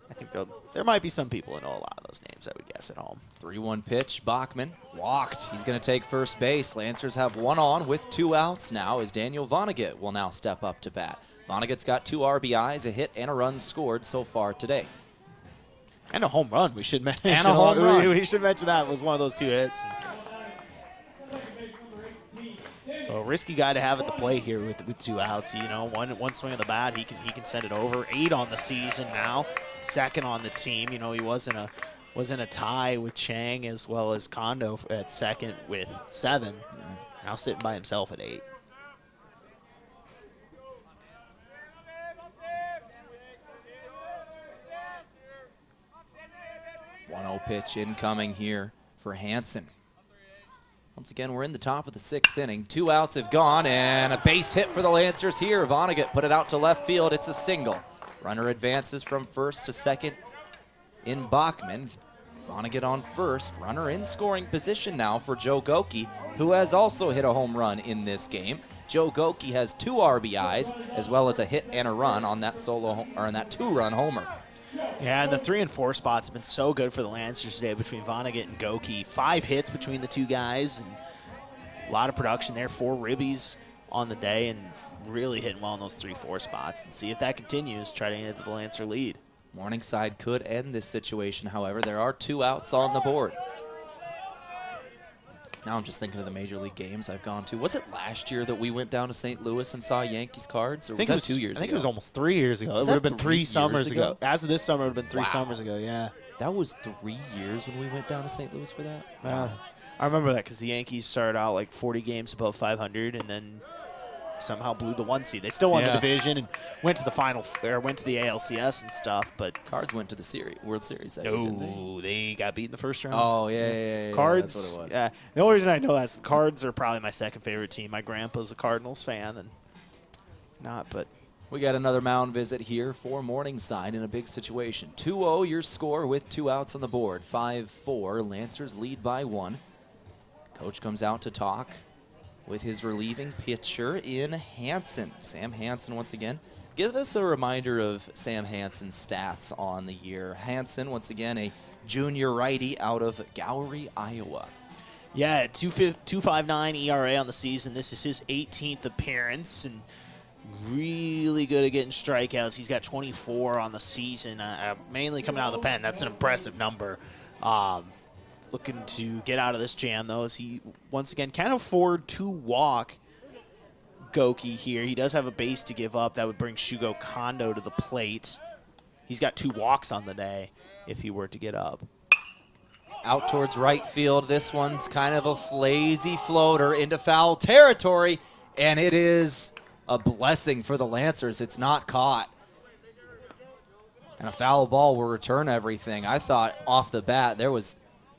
I think there might be some people who know a lot of those names, I would guess, at home. 3-1 pitch. Bachman walked. He's going to take first base. Lancers have 1 on with 2 outs now as Daniel Vonnegut will now step up to bat. Vonnegut's got 2 RBIs, a hit, and a run scored so far today. And a home run, we should mention. And a home run. We should mention that was one of those 2 hits. So a risky guy to have at the plate here with 2 outs. You know, one swing of the bat, he can send it over. 8 on the season now, 2nd on the team. You know, he was in a tie with Chang as well as Kondo at 2nd with 7. Now sitting by himself at 8. Pitch incoming here for Hansen. Once again, we're in the top of the 6th inning. 2 outs have gone, and a base hit for the Lancers here. Vonnegut put it out to left field. It's a single. Runner advances from 1st to 2nd in Bachman. Vonnegut on 1st. Runner in scoring position now for Joe Goki, who has also hit a home run in this game. Joe Goki has 2 RBIs, as well as a hit and a run on that 2-run homer. Yeah, and the 3 and 4 spots have been so good for the Lancers today between Vonnegut and Goki. 5 hits between the 2 guys, and a lot of production there. 4 ribbies on the day, and really hitting well in those 3-4 spots. And see if that continues, try to end the Lancer lead. Morningside could end this situation, however. There are 2 outs on the board. Now I'm just thinking of the Major League games I've gone to. Was it last year that we went down to St. Louis and saw Yankees cards? Or was that 2 years ago? I think it was almost 3 years ago. It would have been 3 summers ago. As of this summer, it would have been 3 summers ago, yeah. That was 3 years when we went down to St. Louis for that? I remember that because the Yankees started out like 40 games above 500, and then somehow blew the 1 seed. They still won the division and went to the went to the ALCS and stuff. But Cards went to the World Series. No, they got beat in the first round. Oh yeah. Cards. That's what it was. Yeah. The only reason I know that is the Cards are probably my second favorite team. My grandpa's a Cardinals fan, and but. We got another mound visit here for Morningside in a big situation. 2-0 your score with 2 outs on the board. 5-4. Lancers lead by 1. Coach comes out to talk with his relieving pitcher in Hansen. Sam Hansen once again. Give us a reminder of Sam Hansen's stats on the year. Hansen, once again, a junior righty out of Gowrie, Iowa. Yeah, 2.59 ERA on the season. This is his 18th appearance, and really good at getting strikeouts. He's got 24 on the season, mainly coming out of the pen. That's an impressive number. Looking to get out of this jam, though, as he once again can't afford to walk Goki here. He does have a base to give up. That would bring Shugo Kondo to the plate. He's got 2 walks on the day if he were to get up. Out towards right field. This one's kind of a lazy floater into foul territory, and it is a blessing for the Lancers. It's not caught. And a foul ball will return everything. I thought off the bat there was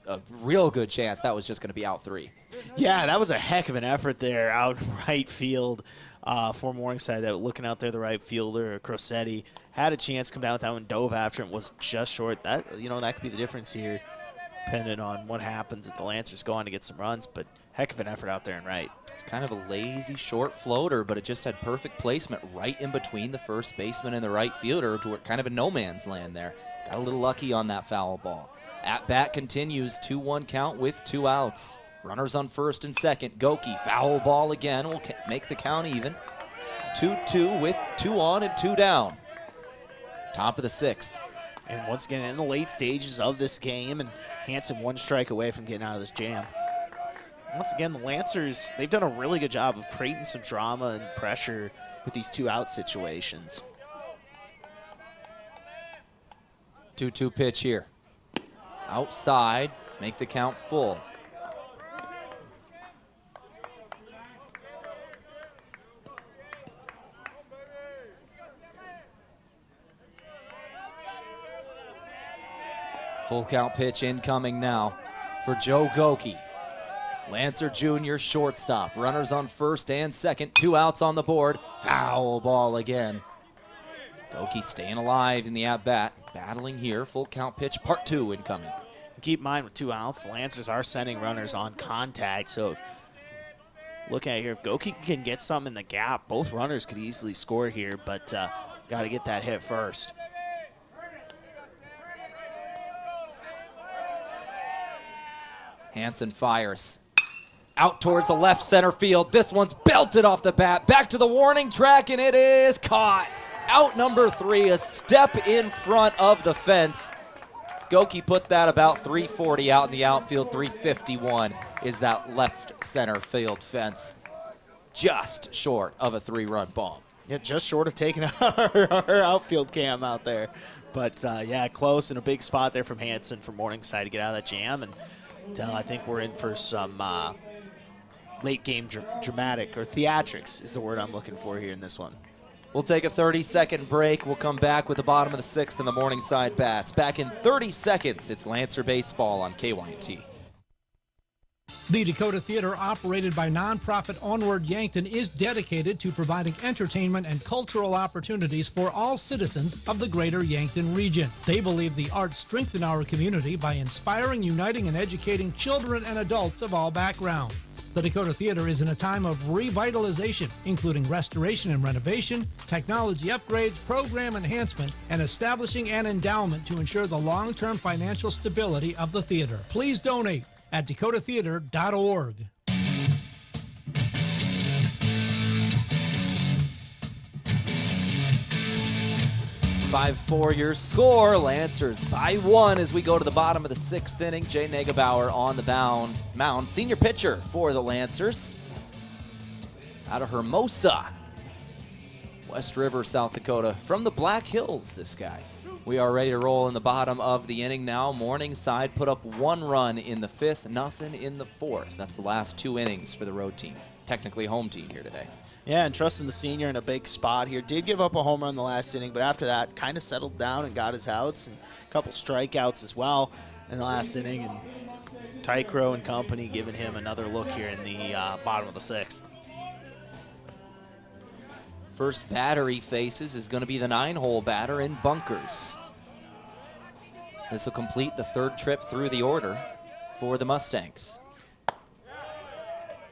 a real good chance that was just going to be out 3. Yeah, that was a heck of an effort there out right field for Morningside. Looking out there, the right fielder, Crossetti, had a chance to come down with that one, dove after it, was just short. That could be the difference here, depending on what happens if the Lancers go on to get some runs. But heck of an effort out there and right. It's kind of a lazy short floater, but it just had perfect placement right in between the first baseman and the right fielder to kind of a no man's land there. Got a little lucky on that foul ball. At bat continues, 2-1 count with 2 outs. Runners on first and second. Goki, foul ball again, will make the count even. 2-2 with 2 on and 2 down. Top of the 6th. And once again, in the late stages of this game, and Hansen 1 strike away from getting out of this jam. Once again, the Lancers, they've done a really good job of creating some drama and pressure with these 2-out situations. 2-2 pitch here. Outside, make the count full. Full count pitch incoming now for Joe Goki. Lancer Jr., shortstop. Runners on first and second. 2 outs on the board. Foul ball again. Goki staying alive in the at-bat. Battling here. Full count pitch, part 2 incoming. Keep in mind with 2 outs, the Lancers are sending runners on contact. So looking at here, if Goki can get some in the gap, both runners could easily score here, but got to get that hit first. Hansen fires. Out towards the left center field. This one's belted off the bat. Back to the warning track, and it is caught. Out number 3, a step in front of the fence. Goki put that about 340 out in the outfield. 351 is that left center field fence. Just short of a 3-run bomb. Yeah, just short of taking our outfield cam out there. But, yeah, close and a big spot there from Hansen from Morningside to get out of that jam. And Tehl, I think we're in for some late game dramatic, or theatrics is the word I'm looking for here in this one. We'll take a 30-second break. We'll come back with the bottom of the 6th and the Morningside Bats. Back in 30 seconds, it's Lancer Baseball on KYNT. The Dakota Theater, operated by nonprofit Onward Yankton, is dedicated to providing entertainment and cultural opportunities for all citizens of the greater Yankton region. They believe the arts strengthen our community by inspiring, uniting, and educating children and adults of all backgrounds. The Dakota Theater is in a time of revitalization, including restoration and renovation, technology upgrades, program enhancement, and establishing an endowment to ensure the long-term financial stability of the theater. Please donate at dakotatheater.org. 5-4 your score. Lancers by 1 as we go to the bottom of the 6th inning. Jay Neggebauer on the mound. Senior pitcher for the Lancers. Out of Hermosa, West River, South Dakota. From the Black Hills, this guy. We are ready to roll in the bottom of the inning now. Morningside put up 1 run in the 5th, nothing in the 4th. That's the last 2 innings for the road team. Technically home team here today. Yeah, and trusting the senior in a big spot here. Did give up a home run in the last inning, but after that, kind of settled down and got his outs and a couple strikeouts as well in the last inning. And Tycro and company giving him another look here in the bottom of the 6th. First batter he faces is going to be the 9-hole batter in Bunkers. This will complete the 3rd trip through the order for the Mustangs.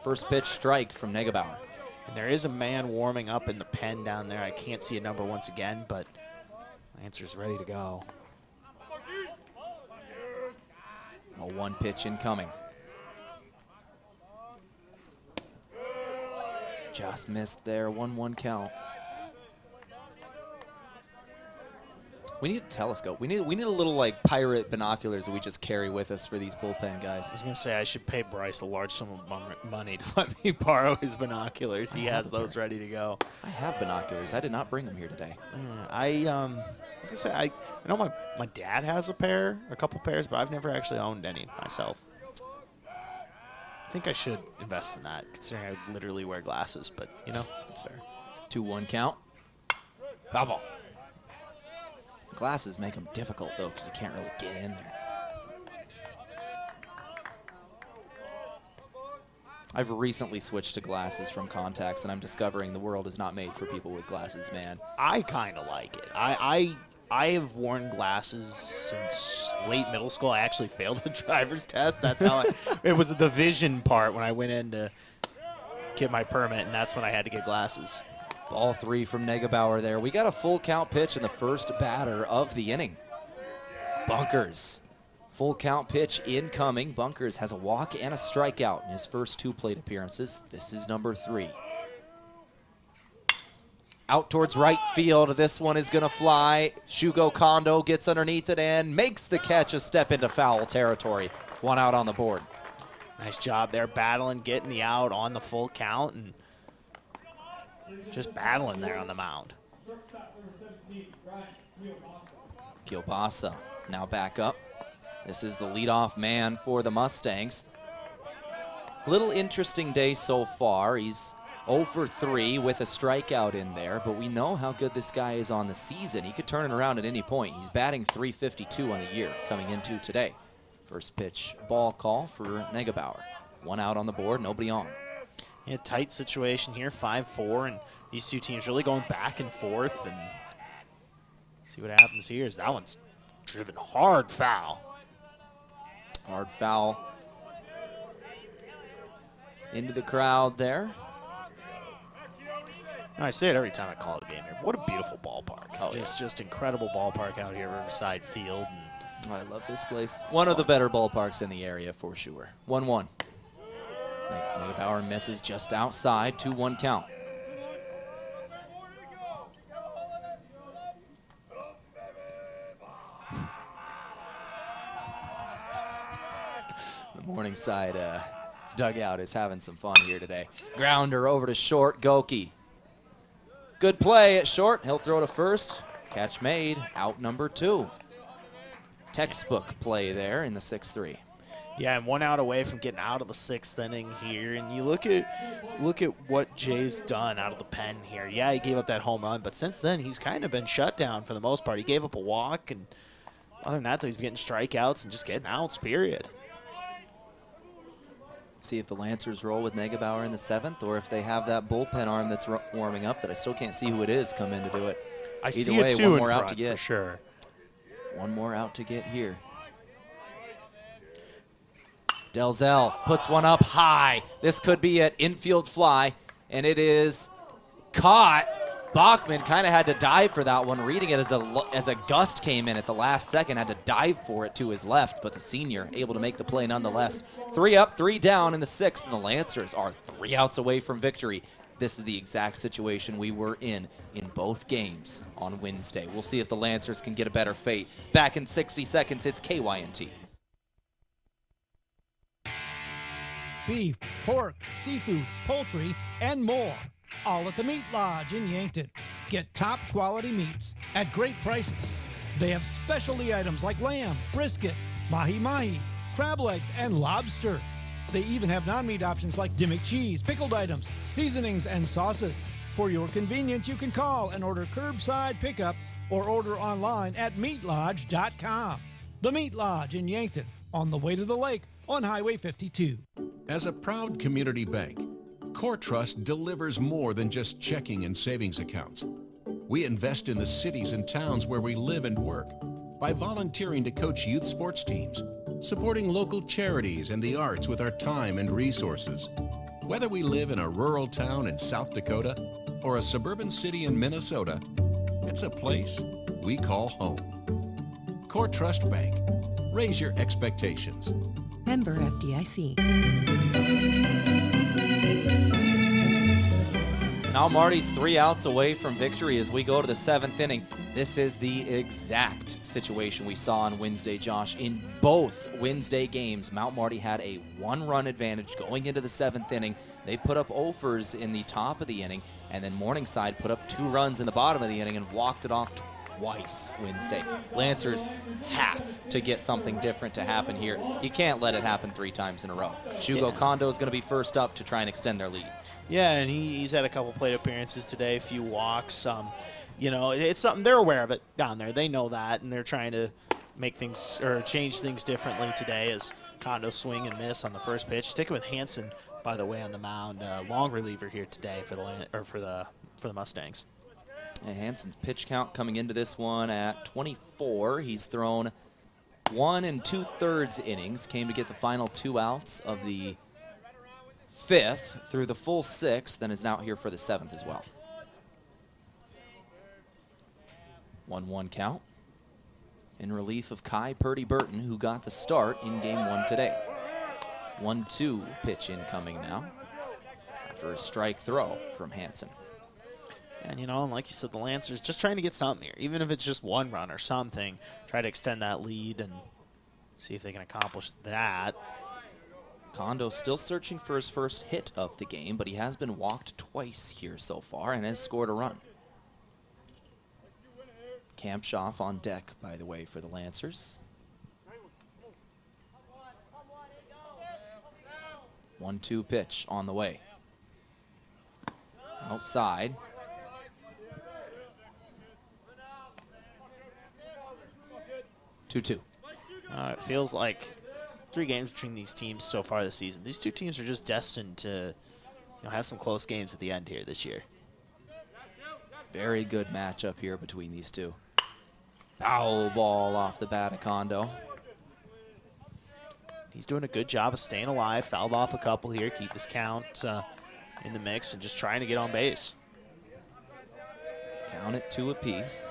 First pitch strike from Negebauer. And there is a man warming up in the pen down there. I can't see a number once again, but Lancer's ready to go. A 1 pitch incoming. Just missed there, 1-1 count. We need a telescope. We need a little like pirate binoculars that we just carry with us for these bullpen guys. I was going to say I should pay Bryce a large sum of money to let me borrow his binoculars. He has those ready to go. I have binoculars. I did not bring them here today. I was going to say I know my dad has a couple pairs, but I've never actually owned any myself. I think I should invest in that, considering I literally wear glasses, but, you know, it's fair. 2-1 count. Foul ball. Glasses make them difficult, though, because you can't really get in there. I've recently switched to glasses from contacts, and I'm discovering the world is not made for people with glasses, man. I kind of like it. I have worn glasses since late middle school. I actually failed the driver's test. That's how it was the vision part when I went in to get my permit, and that's when I had to get glasses. Ball 3 from Negebauer there. We got a full count pitch in the first batter of the inning. Bunkers. Full count pitch incoming. Bunkers has a walk and a strikeout in his first 2 plate appearances. This is number 3. Out towards right field. This one is going to fly. Shugo Kondo gets underneath it and makes the catch, a step into foul territory. 1 out on the board. Nice job there, battling, getting the out on the full count, and just battling there on the mound. Kielbasa now back up. This is the leadoff man for the Mustangs. Little interesting day so far. He's 0 for 3 with a strikeout in there, but we know how good this guy is on the season. He could turn it around at any point. He's batting .352 on the year coming into today. First pitch ball call for Negebauer. 1 out on the board, nobody on. Yeah, tight situation here, 5-4, and these two teams really going back and forth. And see what happens here is that one's driven hard foul. Hard foul into the crowd there. I say it every time I call it a game here. What a beautiful ballpark. Oh, just incredible ballpark out here, Riverside Field. And I love this place. One of the better ballparks in the area for sure. 1-1. Negebauer misses just outside, 2-1 count. The Morningside dugout is having some fun here today. Grounder over to short, Goki. Good play at short, he'll throw to first. Catch made, out number 2. Textbook play there in the 6-3. Yeah, and 1 out away from getting out of the 6th inning here. And you look at what Jay's done out of the pen here. Yeah, he gave up that home run, but since then he's kind of been shut down for the most part. He gave up a walk, and other than that, though, he's getting strikeouts and just getting outs, period. See if the Lancers roll with Negebauer in the 7th, or if they have that bullpen arm that's warming up that I still can't see who it is come in to do it. I Either see way, it 2 one more in out front to get. for sure. 1 more out to get here. Delzell puts one up high. This could be an infield fly, and it is caught. Bachman kind of had to dive for that one, reading it as a gust came in at the last second, had to dive for it to his left, but the senior able to make the play nonetheless. 3 up, 3 down in the 6th, and the Lancers are 3 outs away from victory. This is the exact situation we were in both games on Wednesday. We'll see if the Lancers can get a better fate. Back in 60 seconds, it's KYNT. Beef, pork, seafood, poultry, and more. All at the Meat Lodge in Yankton. Get top quality meats at great prices. They have specialty items like lamb, brisket, mahi-mahi, crab legs, and lobster. They even have non-meat options like Dimmick cheese, pickled items, seasonings, and sauces. For your convenience, you can call and order curbside pickup or order online at meatlodge.com. The Meat Lodge in Yankton, on the way to the lake on Highway 52. As a proud community bank, Core Trust delivers more than just checking and savings accounts. We invest in the cities and towns where we live and work by volunteering to coach youth sports teams, supporting local charities and the arts with our time and resources. Whether we live in a rural town in South Dakota or a suburban city in Minnesota, it's a place we call home. Core Trust Bank. Raise your expectations. Member FDIC. Now Marty's 3 outs away from victory as we go to the 7th inning. This is the exact situation we saw on Wednesday, Josh. In both Wednesday games, Mount Marty had a 1-run advantage going into the 7th inning. They put up offers in the top of the inning, and then Morningside put up 2 runs in the bottom of the inning and walked it off twice Wednesday. Lancers have to get something different to happen here. You can't let it happen 3 times in a row. Shugo Kondo is going to be first up to try and extend their lead. Yeah, and he's had a couple plate appearances today, a few walks. You know, it's something, they're aware of it down there. They know that, and they're trying to make things or change things differently today as Kondo swing and miss on the first pitch. Sticking with Hansen, by the way, on the mound. Long reliever here today for the Mustangs. And Hansen's pitch count coming into this one at 24. He's thrown 1 2/3 innings. Came to get the final 2 outs of the 5th through the full 6th, then is now here for the 7th as well. 1-1 count in relief of Kai Purdy Burton, who got the start in game 1 today. 1-2 pitch incoming now after a strike throw from Hansen. And, you know, and like you said, the Lancers just trying to get something here, even if it's just 1 run or something, try to extend that lead and see if they can accomplish that. Kondo still searching for his first hit of the game, but he has been walked twice here so far and has scored a run. Kampshoff on deck, by the way, for the Lancers. 1-2 pitch on the way. Outside. Two-two. It feels like 3 games between these teams so far this season. These 2 teams are just destined to have some close games at the end here this year. Very good matchup here between these 2. Foul ball off the bat of Kondo. He's doing a good job of staying alive. Fouled off a couple here. Keep his count in the mix and just trying to get on base. Count it 2 apiece.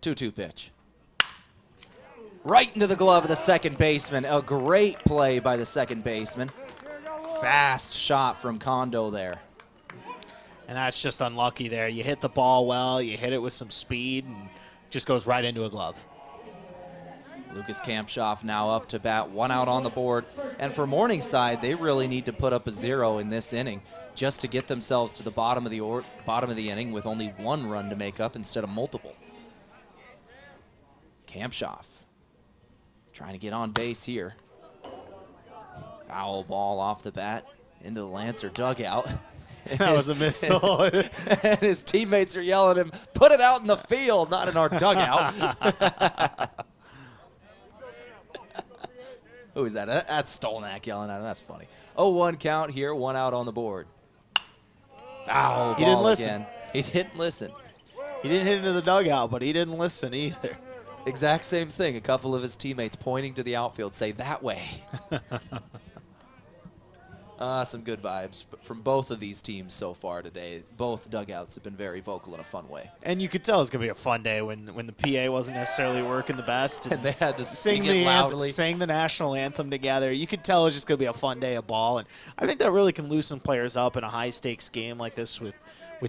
Two-two pitch. Right into the glove of the second baseman. A great play by the second baseman. Fast shot from Kondo there. And that's just unlucky there. You hit the ball well, you hit it with some speed, and just goes right into a glove. Lucas Kampshoff now up to bat, 1 out on the board. And for Morningside, they really need to put up a 0 in this inning just to get themselves to the bottom of the inning with only 1 run to make up instead of multiple. Kampshoff trying to get on base here. Foul ball off the bat into the Lancer dugout. That was a missile. And his teammates are yelling at him, put it out in the field, not in our dugout. Who is that? That's Stolnak yelling at him. That's funny. 0-1 count here, 1 out on the board. Foul ball He didn't listen. again. He didn't listen. He didn't hit into the dugout, but he didn't listen either. Exact same thing. A couple of his teammates pointing to the outfield say, that way. Some good vibes from both of these teams so far today. Both dugouts have been very vocal in a fun way. And you could tell it's going to be a fun day when the PA wasn't necessarily working the best. And they had to sing it loudly. Sang the national anthem together. You could tell it was just going to be a fun day of ball. And I think that really can loosen players up in a high-stakes game like this with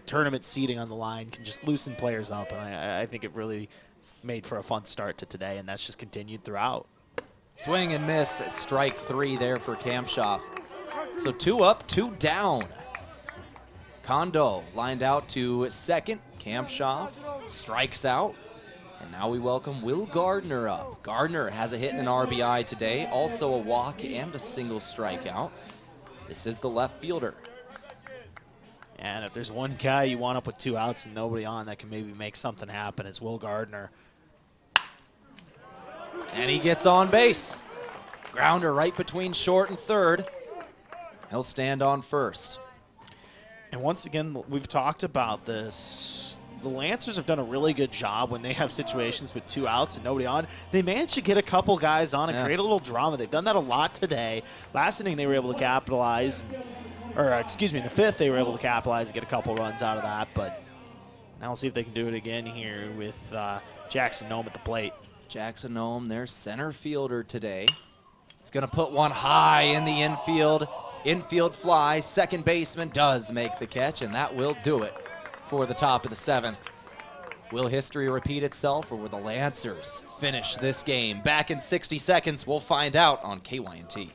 tournament seeding on the line. Can just loosen players up. And I think it really made for a fun start to today, and that's just continued throughout. Swing and miss, strike 3 there for Kampshoff. So 2 up, 2 down. Kondo lined out to second. Kampshoff strikes out. And now we welcome Will Gardner up. Gardner has a hit and an RBI today, also a walk and a single strikeout. This is the left fielder. And if there's one guy you want up with 2 outs and nobody on that can maybe make something happen, it's Will Gardner. And he gets on base. Grounder right between short and third. He'll stand on first. And once again, we've talked about this. The Lancers have done a really good job when they have situations with 2 outs and nobody on. They managed to get a couple guys on and create a little drama. They've done that a lot today. Last inning, they were able to capitalize. In the 5th, they were able to capitalize and get a couple runs out of that. But now we'll see if they can do it again here with Jackson Nome at the plate. Jackson Nome, their center fielder today. He's going to put one high in the infield. Infield fly. Second baseman does make the catch, and that will do it for the top of the 7th. Will history repeat itself, or will the Lancers finish this game? Back in 60 seconds, we'll find out on KYNT.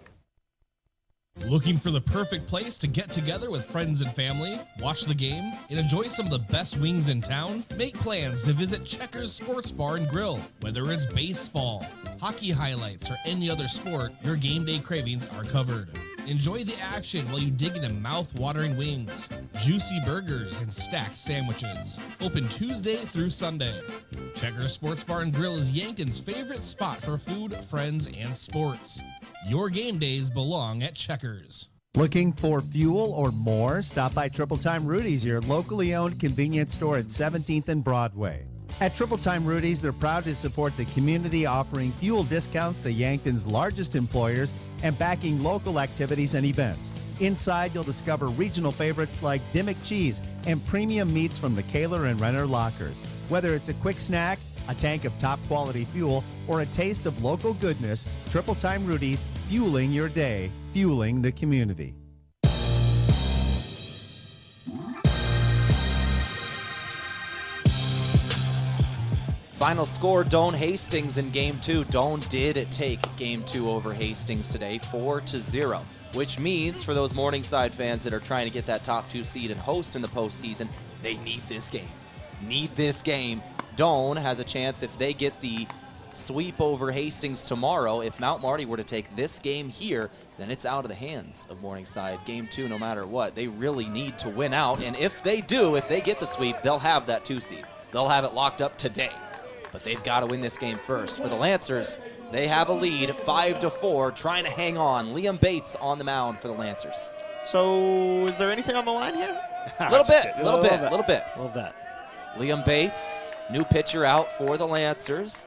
Looking for the perfect place to get together with friends and family, watch the game, and enjoy some of the best wings in town? Make plans to visit Checkers Sports Bar and Grill. Whether it's baseball, hockey highlights, or any other sport, your game day cravings are covered. Enjoy the action while you dig into mouth-watering wings, juicy burgers, and stacked sandwiches. Open Tuesday through Sunday. Checkers Sports Bar and Grill is Yankton's favorite spot for food, friends, and sports. Your game days belong at Checkers. Looking for fuel or more? Stop by Triple Time Rudy's, your locally owned convenience store at 17th and Broadway. At Triple Time Rudy's, they're proud to support the community, offering fuel discounts to Yankton's largest employers and backing local activities and events. Inside, you'll discover regional favorites like Dimmick Cheese and premium meats from the Kaler and Renner lockers. Whether it's a quick snack, a tank of top-quality fuel, or a taste of local goodness, Triple Time Rudy's, fueling your day, fueling the community. Final score, Doane Hastings in Game 2. Doane did take Game 2 over Hastings today, 4-0, which means for those Morningside fans that are trying to get that top 2 seed and host in the postseason, they need this game. Need this game. Doane has a chance if they get the sweep over Hastings tomorrow. If Mount Marty were to take this game here, then it's out of the hands of Morningside. Game 2, no matter what, they really need to win out. And if they do, if they get the sweep, they'll have that 2 seed. They'll have it locked up today. But they've got to win this game first. For the Lancers, they have a lead, 5-4, trying to hang on. Liam Bates on the mound for the Lancers. So is there anything on the line here? A little bit. Liam Bates, new pitcher out for the Lancers.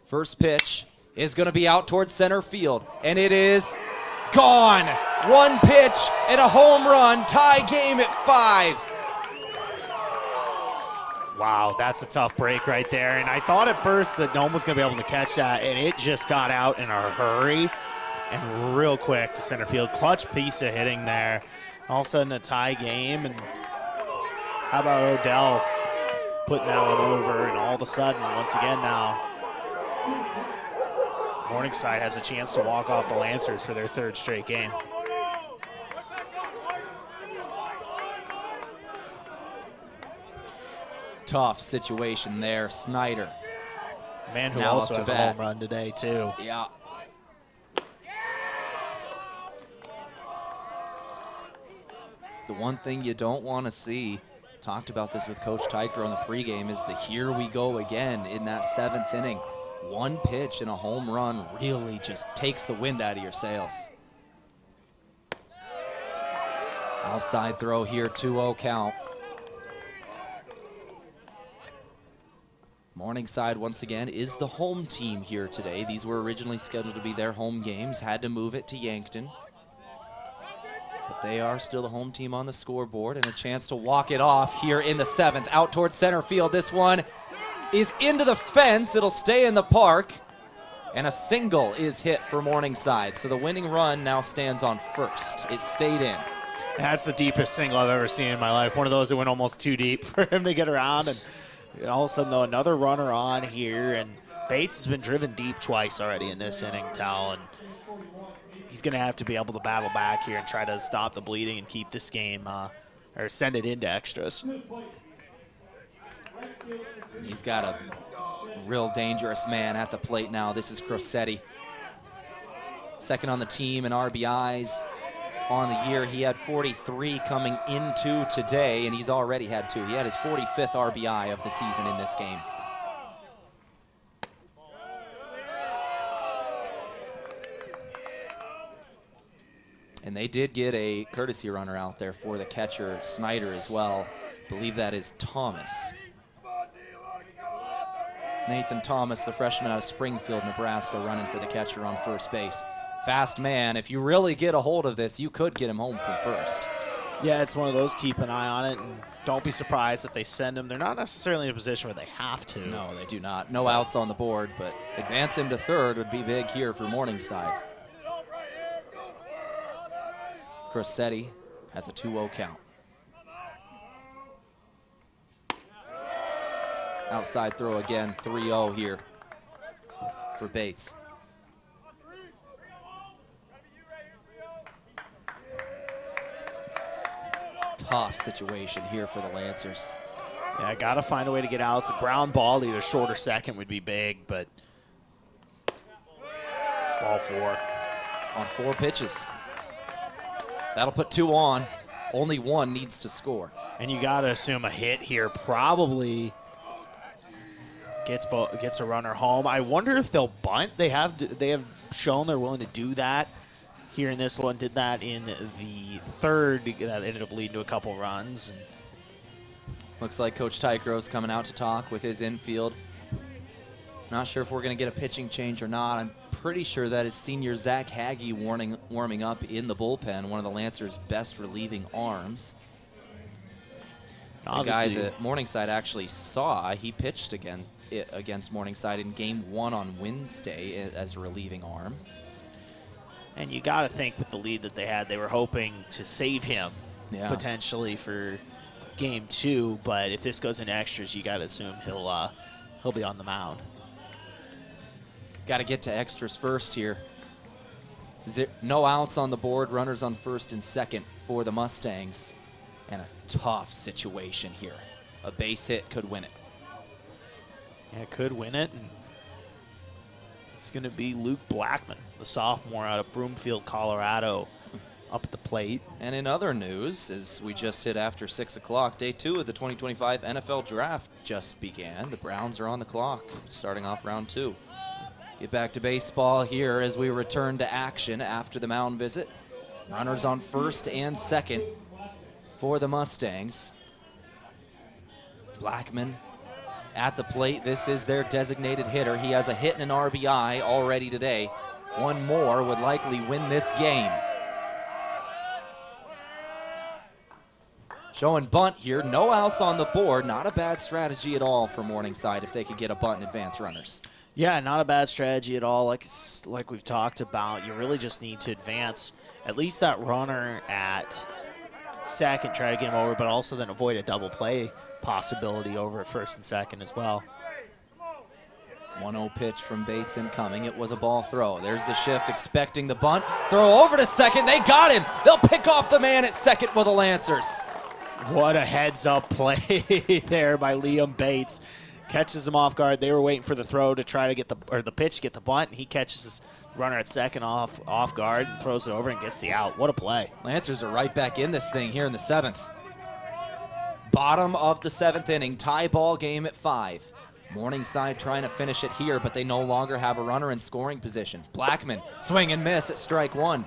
First pitch is going to be out towards center field, and it is gone. One pitch and a home run, tie game at 5. Wow, that's a tough break right there. And I thought at first that Doane was going to be able to catch that, and it just got out in a hurry and real quick to center field. Clutch piece of hitting there. All of a sudden a tie game, and how about Odell putting that one over, and all of a sudden, once again now, Morningside has a chance to walk off the Lancers for their 3rd straight game. Tough situation there, Snyder. Man who now also has a home run today, too. Yeah. The one thing you don't want to see, talked about this with Coach Teicher on the pregame, is the here we go again in that 7th inning. One pitch and a home run really just takes the wind out of your sails. Outside throw here, 2-0 count. Morningside, once again, is the home team here today. These were originally scheduled to be their home games, had to move it to Yankton. But they are still the home team on the scoreboard, and a chance to walk it off here in the 7th. Out towards center field. This one is into the fence. It'll stay in the park. And a single is hit for Morningside. So the winning run now stands on first. It stayed in. That's the deepest single I've ever seen in my life. One of those that went almost too deep for him to get around. And all of a sudden, though, another runner on here, and Bates has been driven deep twice already in this inning, Tehl, and he's going to have to be able to battle back here and try to stop the bleeding and keep this game, or send it into extras. He's got to Real dangerous man at the plate now. This is Crosetti. Second on the team in RBIs on the year. He had 43 coming into today, and he's already had 2. He had his 45th RBI of the season in this game. And they did get a courtesy runner out there for the catcher, Snyder, as well. I believe that is Thomas. Nathan Thomas, the freshman out of Springfield, Nebraska, running for the catcher on first base. Fast man. If you really get a hold of this, you could get him home from first. Yeah, it's one of those, keep an eye on it, and don't be surprised if they send him. They're not necessarily in a position where they have to. No, they do not. No outs on the board, but advance him to third would be big here for Morningside. Crosetti has a 2-0 count. Outside throw again, 3-0 here for Bates. Tough situation here for the Lancers. Yeah, got to find a way to get out. It's a ground ball, either short or second would be big, but ball 4. On 4 pitches. That'll put 2 on. Only 1 needs to score. And you got to assume a hit here probably gets a runner home. I wonder if they'll bunt. They have shown they're willing to do that here in this one. Did that in the third. That ended up leading to a couple runs. Looks like Coach Tycro's coming out to talk with his infield. Not sure if we're going to get a pitching change or not. I'm pretty sure that is senior Zach Hagee warming up in the bullpen, one of the Lancers' best relieving arms. The guy that Morningside actually saw, he pitched against Morningside in Game 1 on Wednesday as a relieving arm. And you got to think with the lead that they had, they were hoping to save him potentially for Game 2. But if this goes into extras, you got to assume he'll be on the mound. Got to get to extras first here. No outs on the board, runners on first and second for the Mustangs. And a tough situation here. A base hit could win it. Yeah, it could win it. And it's going to be Luke Blackman, the sophomore out of Broomfield, Colorado, up at the plate. And in other news, as we just hit after 6 o'clock, day 2 of the 2025 NFL Draft just began. The Browns are on the clock, starting off round 2. Get back to baseball here as we return to action after the mound visit. Runners on first and second for the Mustangs. Blackman at the plate. This is their designated hitter. He has a hit and an RBI already today. One more would likely win this game. Showing bunt here. No outs on the board. Not a bad strategy at all for Morningside if they could get a bunt and advance runners. Yeah, not a bad strategy at all. Like we've talked about, you really just need to advance at least that runner at second, try to get him over, but also then avoid a double play possibility over at first and second as well. 1-0 pitch from Bates incoming. It was a ball throw. There's the shift, expecting the bunt. Throw over to second. They got him. They'll pick off the man at second with the Lancers. What a heads-up play there by Liam Bates. Catches him off guard. They were waiting for the throw to try to get the pitch to get the bunt, and he catches his runner at second off guard and throws it over and gets the out. What a play. Lancers are right back in this thing here in the 7th. Bottom of the 7th inning, tie ball game at 5. Morningside trying to finish it here, but they no longer have a runner in scoring position. Blackman, swing and miss at strike 1.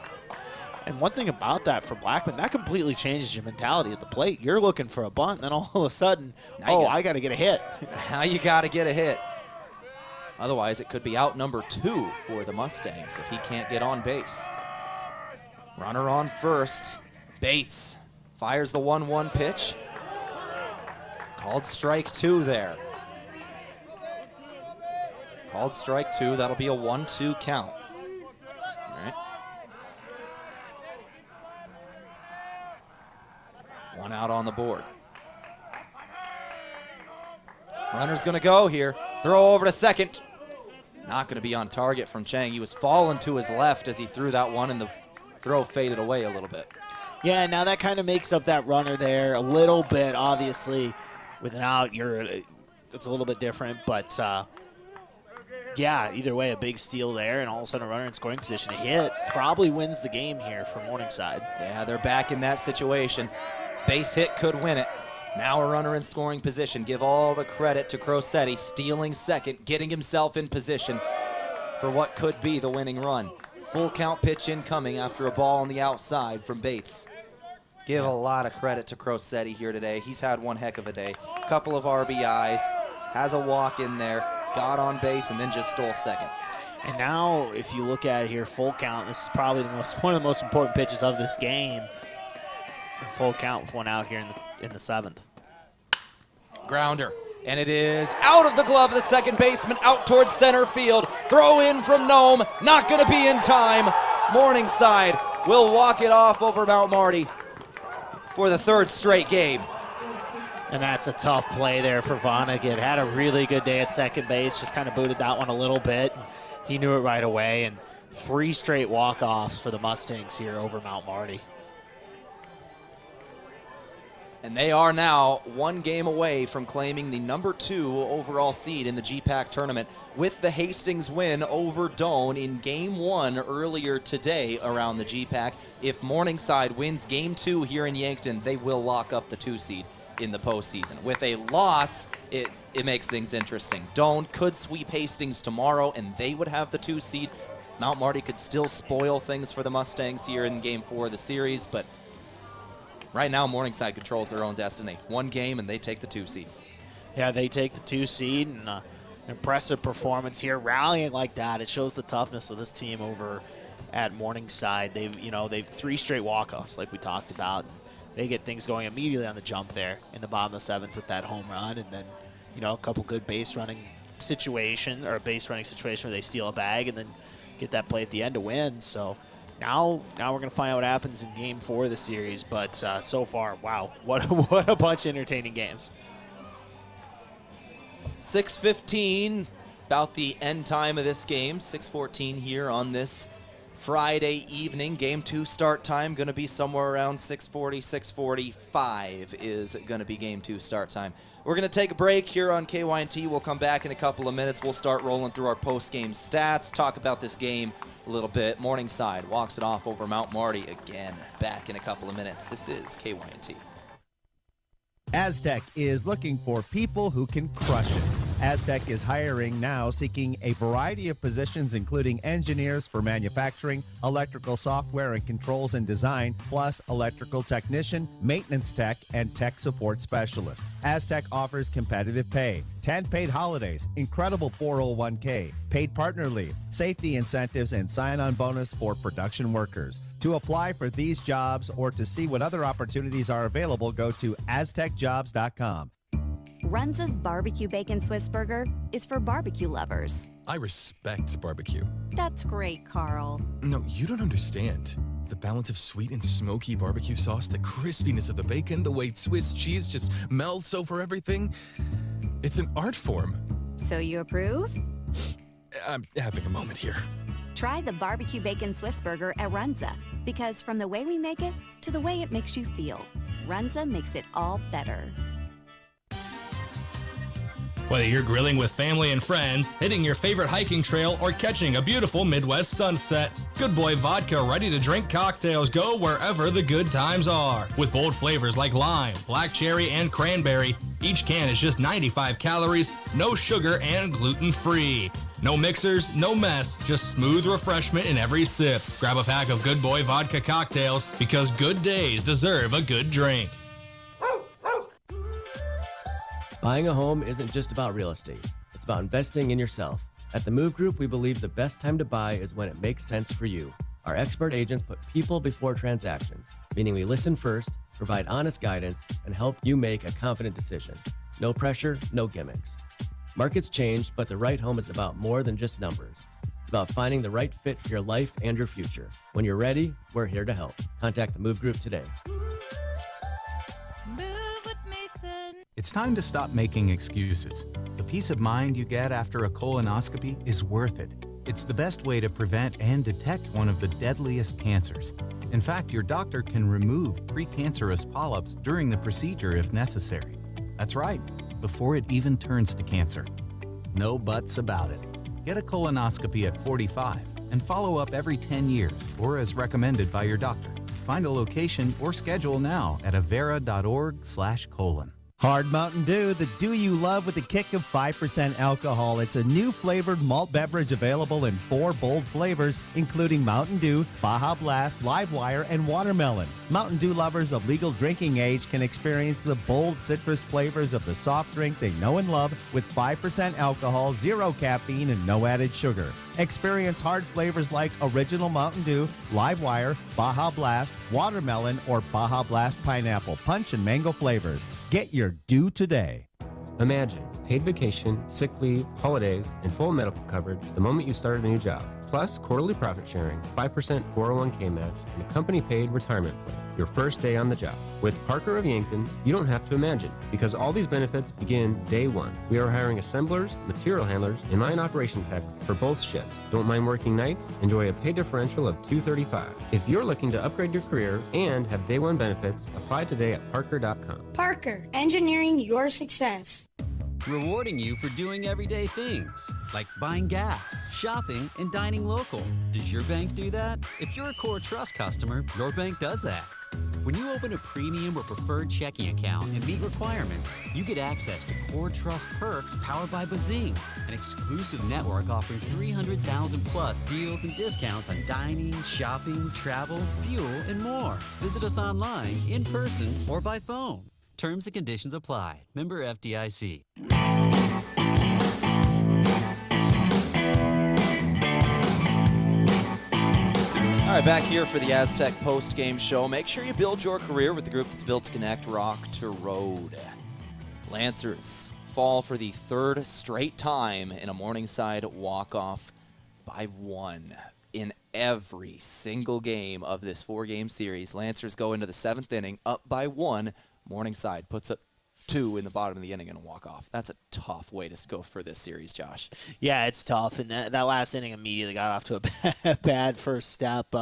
And one thing about that for Blackman, that completely changes your mentality at the plate. You're looking for a bunt, and then all of a sudden, I got to get a hit. Now you got to get a hit. Otherwise, it could be out number 2 for the Mustangs if he can't get on base. Runner on first. Bates fires the 1-1 pitch. Called strike 2 there. Called strike 2. That'll be a 1-2 count. All right. 1 out on the board. Runner's going to go here. Throw over to second. Not going to be on target from Chang. He was falling to his left as he threw that one, and the throw faded away a little bit. Yeah, now that kind of makes up that runner there a little bit. Obviously, with an out, it's a little bit different, but yeah, either way, a big steal there, and all of a sudden a runner in scoring position. A hit probably wins the game here for Morningside. Yeah, they're back in that situation. Base hit could win it. Now a runner in scoring position. Give all the credit to Crosetti, stealing second, getting himself in position for what could be the winning run. Full count pitch incoming after a ball on the outside from Bates. Give a lot of credit to Crosetti here today. He's had one heck of a day. Couple of RBIs, has a walk in there, got on base, and then just stole second. And now, if you look at it here, full count, this is probably one of the most important pitches of this game. The full count with one out here in the seventh. Grounder, and it is out of the glove of the second baseman, out towards center field. Throw in from Nome, not going to be in time. Morningside will walk it off over Mount Marty for the third straight game. And that's a tough play there for Vonnegut. Had a really good day at second base, just kind of booted that one a little bit. He knew it right away, and 3 straight walk-offs for the Mustangs here over Mount Marty. And they are now 1 game away from claiming the number 2 overall seed in the GPAC tournament with the Hastings win over Doane in Game 1 earlier today around the GPAC. If Morningside wins Game 2 here in Yankton, they will lock up the 2 seed in the postseason. With a loss, it makes things interesting. Doane could sweep Hastings tomorrow, and they would have the 2 seed. Mount Marty could still spoil things for the Mustangs here in Game 4 of the series, but right now, Morningside controls their own destiny. 1 game, and they take the 2 seed. Yeah, they take the 2 seed, and impressive performance here. Rallying like that, it shows the toughness of this team over at Morningside. They've 3 straight walk-offs, like we talked about. They get things going immediately on the jump there in the bottom of the 7th with that home run, and then a couple good base running situation or a base running situation where they steal a bag and then get that play at the end to win. So. Now we're going to find out what happens in Game 4 of the series, but so far, wow, what a bunch of entertaining games. 6:15, about the end time of this game, 6:14 here on this Friday evening. Game 2 start time going to be somewhere around 6:40, 6:45 is going to be Game 2 start time. We're going to take a break here on KYNT. We'll come back in a couple of minutes. We'll start rolling through our post-game stats, talk about this game a little bit. Morningside walks it off over Mount Marty again. Back in a couple of minutes. This is KYNT. Aztec is looking for people who can crush it. Aztec is hiring now, seeking a variety of positions, including engineers for manufacturing, electrical software and controls and design, plus electrical technician, maintenance tech, and tech support specialist. Aztec offers competitive pay, 10 paid holidays, incredible 401k, paid partner leave, safety incentives, and sign-on bonus for production workers. To apply for these jobs or to see what other opportunities are available, go to aztecjobs.com. Runza's barbecue bacon Swiss burger is for barbecue lovers. I respect barbecue. That's great, Carl. No, you don't understand. The balance of sweet and smoky barbecue sauce, the crispiness of the bacon, the way Swiss cheese just melts over everything. It's an art form. So you approve? I'm having a moment here. Try the barbecue bacon Swiss burger at Runza, because from the way we make it to the way it makes you feel, Runza makes it all better. Whether you're grilling with family and friends, hitting your favorite hiking trail, or catching a beautiful Midwest sunset, Good Boy Vodka ready-to-drink cocktails go wherever the good times are. With bold flavors like lime, black cherry, and cranberry, each can is just 95 calories, no sugar, and gluten-free. No mixers, no mess, just smooth refreshment in every sip. Grab a pack of Good Boy Vodka cocktails, because good days deserve a good drink. Buying a home isn't just about real estate. It's about investing in yourself. At the Move Group, we believe the best time to buy is when it makes sense for you. Our expert agents put people before transactions, meaning we listen first, provide honest guidance, and help you make a confident decision. No pressure, no gimmicks. Markets change, but the right home is about more than just numbers. It's about finding the right fit for your life and your future. When you're ready, we're here to help. Contact the Move Group today. It's time to stop making excuses. The peace of mind you get after a colonoscopy is worth it. It's the best way to prevent and detect one of the deadliest cancers. In fact, your doctor can remove precancerous polyps during the procedure if necessary. That's right, before it even turns to cancer. No buts about it. Get a colonoscopy at 45 and follow up every 10 years or as recommended by your doctor. Find a location or schedule now at avera.org/colon. Hard Mountain Dew, the dew you love with a kick of 5% alcohol. It's a new flavored malt beverage available in 4 bold flavors, including Mountain Dew, Baja Blast, Livewire, and Watermelon. Mountain Dew lovers of legal drinking age can experience the bold citrus flavors of the soft drink they know and love with 5% alcohol, 0 caffeine, and no added sugar. Experience hard flavors like Original Mountain Dew, Livewire, Baja Blast, Watermelon, or Baja Blast Pineapple, Punch, and Mango flavors. Get your Dew today. Imagine paid vacation, sick leave, holidays, and full medical coverage the moment you start a new job. Plus quarterly profit sharing, 5% 401k match, and a company-paid retirement plan. Your first day on the job. With Parker of Yankton, you don't have to imagine, because all these benefits begin day one. We are hiring assemblers, material handlers, and line operation techs for both shifts. Don't mind working nights? Enjoy a pay differential of $235. If you're looking to upgrade your career and have day one benefits, apply today at parker.com. Parker, engineering your success. Rewarding you for doing everyday things, like buying gas, shopping, and dining local. Does your bank do that? If you're a Core Trust customer, your bank does that. When you open a premium or preferred checking account and meet requirements, you get access to Core Trust perks powered by Bazing, an exclusive network offering 300,000 plus deals and discounts on dining, shopping, travel, fuel, and more. Visit us online, in person, or by phone. Terms and conditions apply. Member FDIC. All right, back here for the Aztec post-game show. Make sure you build your career with the group that's built to connect rock to road. Lancers fall for the 3rd straight time in a Morningside walk-off by 1 in every single game of this 4-game series. Lancers go into the 7th inning up by 1. Morningside puts up 2 in the bottom of the inning and a walk-off. That's a tough way to go for this series, Josh. Yeah, it's tough, and that last inning immediately got off to a bad first step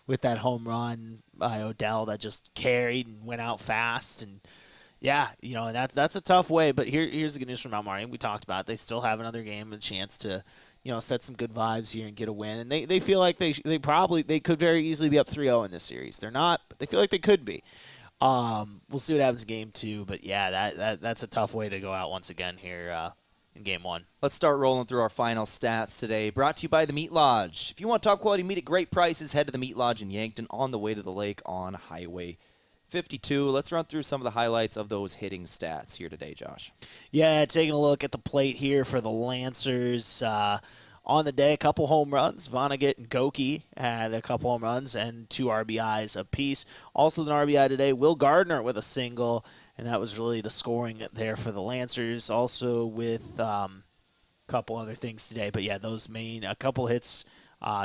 with that home run by Odell that just carried and went out fast. And yeah, that's a tough way. But here's the good news from Mount Marty. We talked about it. They still have another game, a chance to set some good vibes here and get a win. And they feel like they could very easily be up 3-0 in this series. They're not, but they feel like they could be. We'll see what happens in game 2, but yeah, that's a tough way to go out once again here in game 1. Let's start rolling through our final stats today. Brought to you by the Meat Lodge. If you want top quality meat at great prices, head to the Meat Lodge in Yankton on the way to the lake on Highway 52. Let's run through some of the highlights of those hitting stats here today, Josh. Yeah, taking a look at the plate here for the Lancers. On the day, a couple home runs. Vonnegut and Goki had a couple home runs and 2 RBIs apiece. Also an RBI today, Will Gardner with a single, and that was really the scoring there for the Lancers. Also with a couple other things today, but yeah, those main, a couple hits.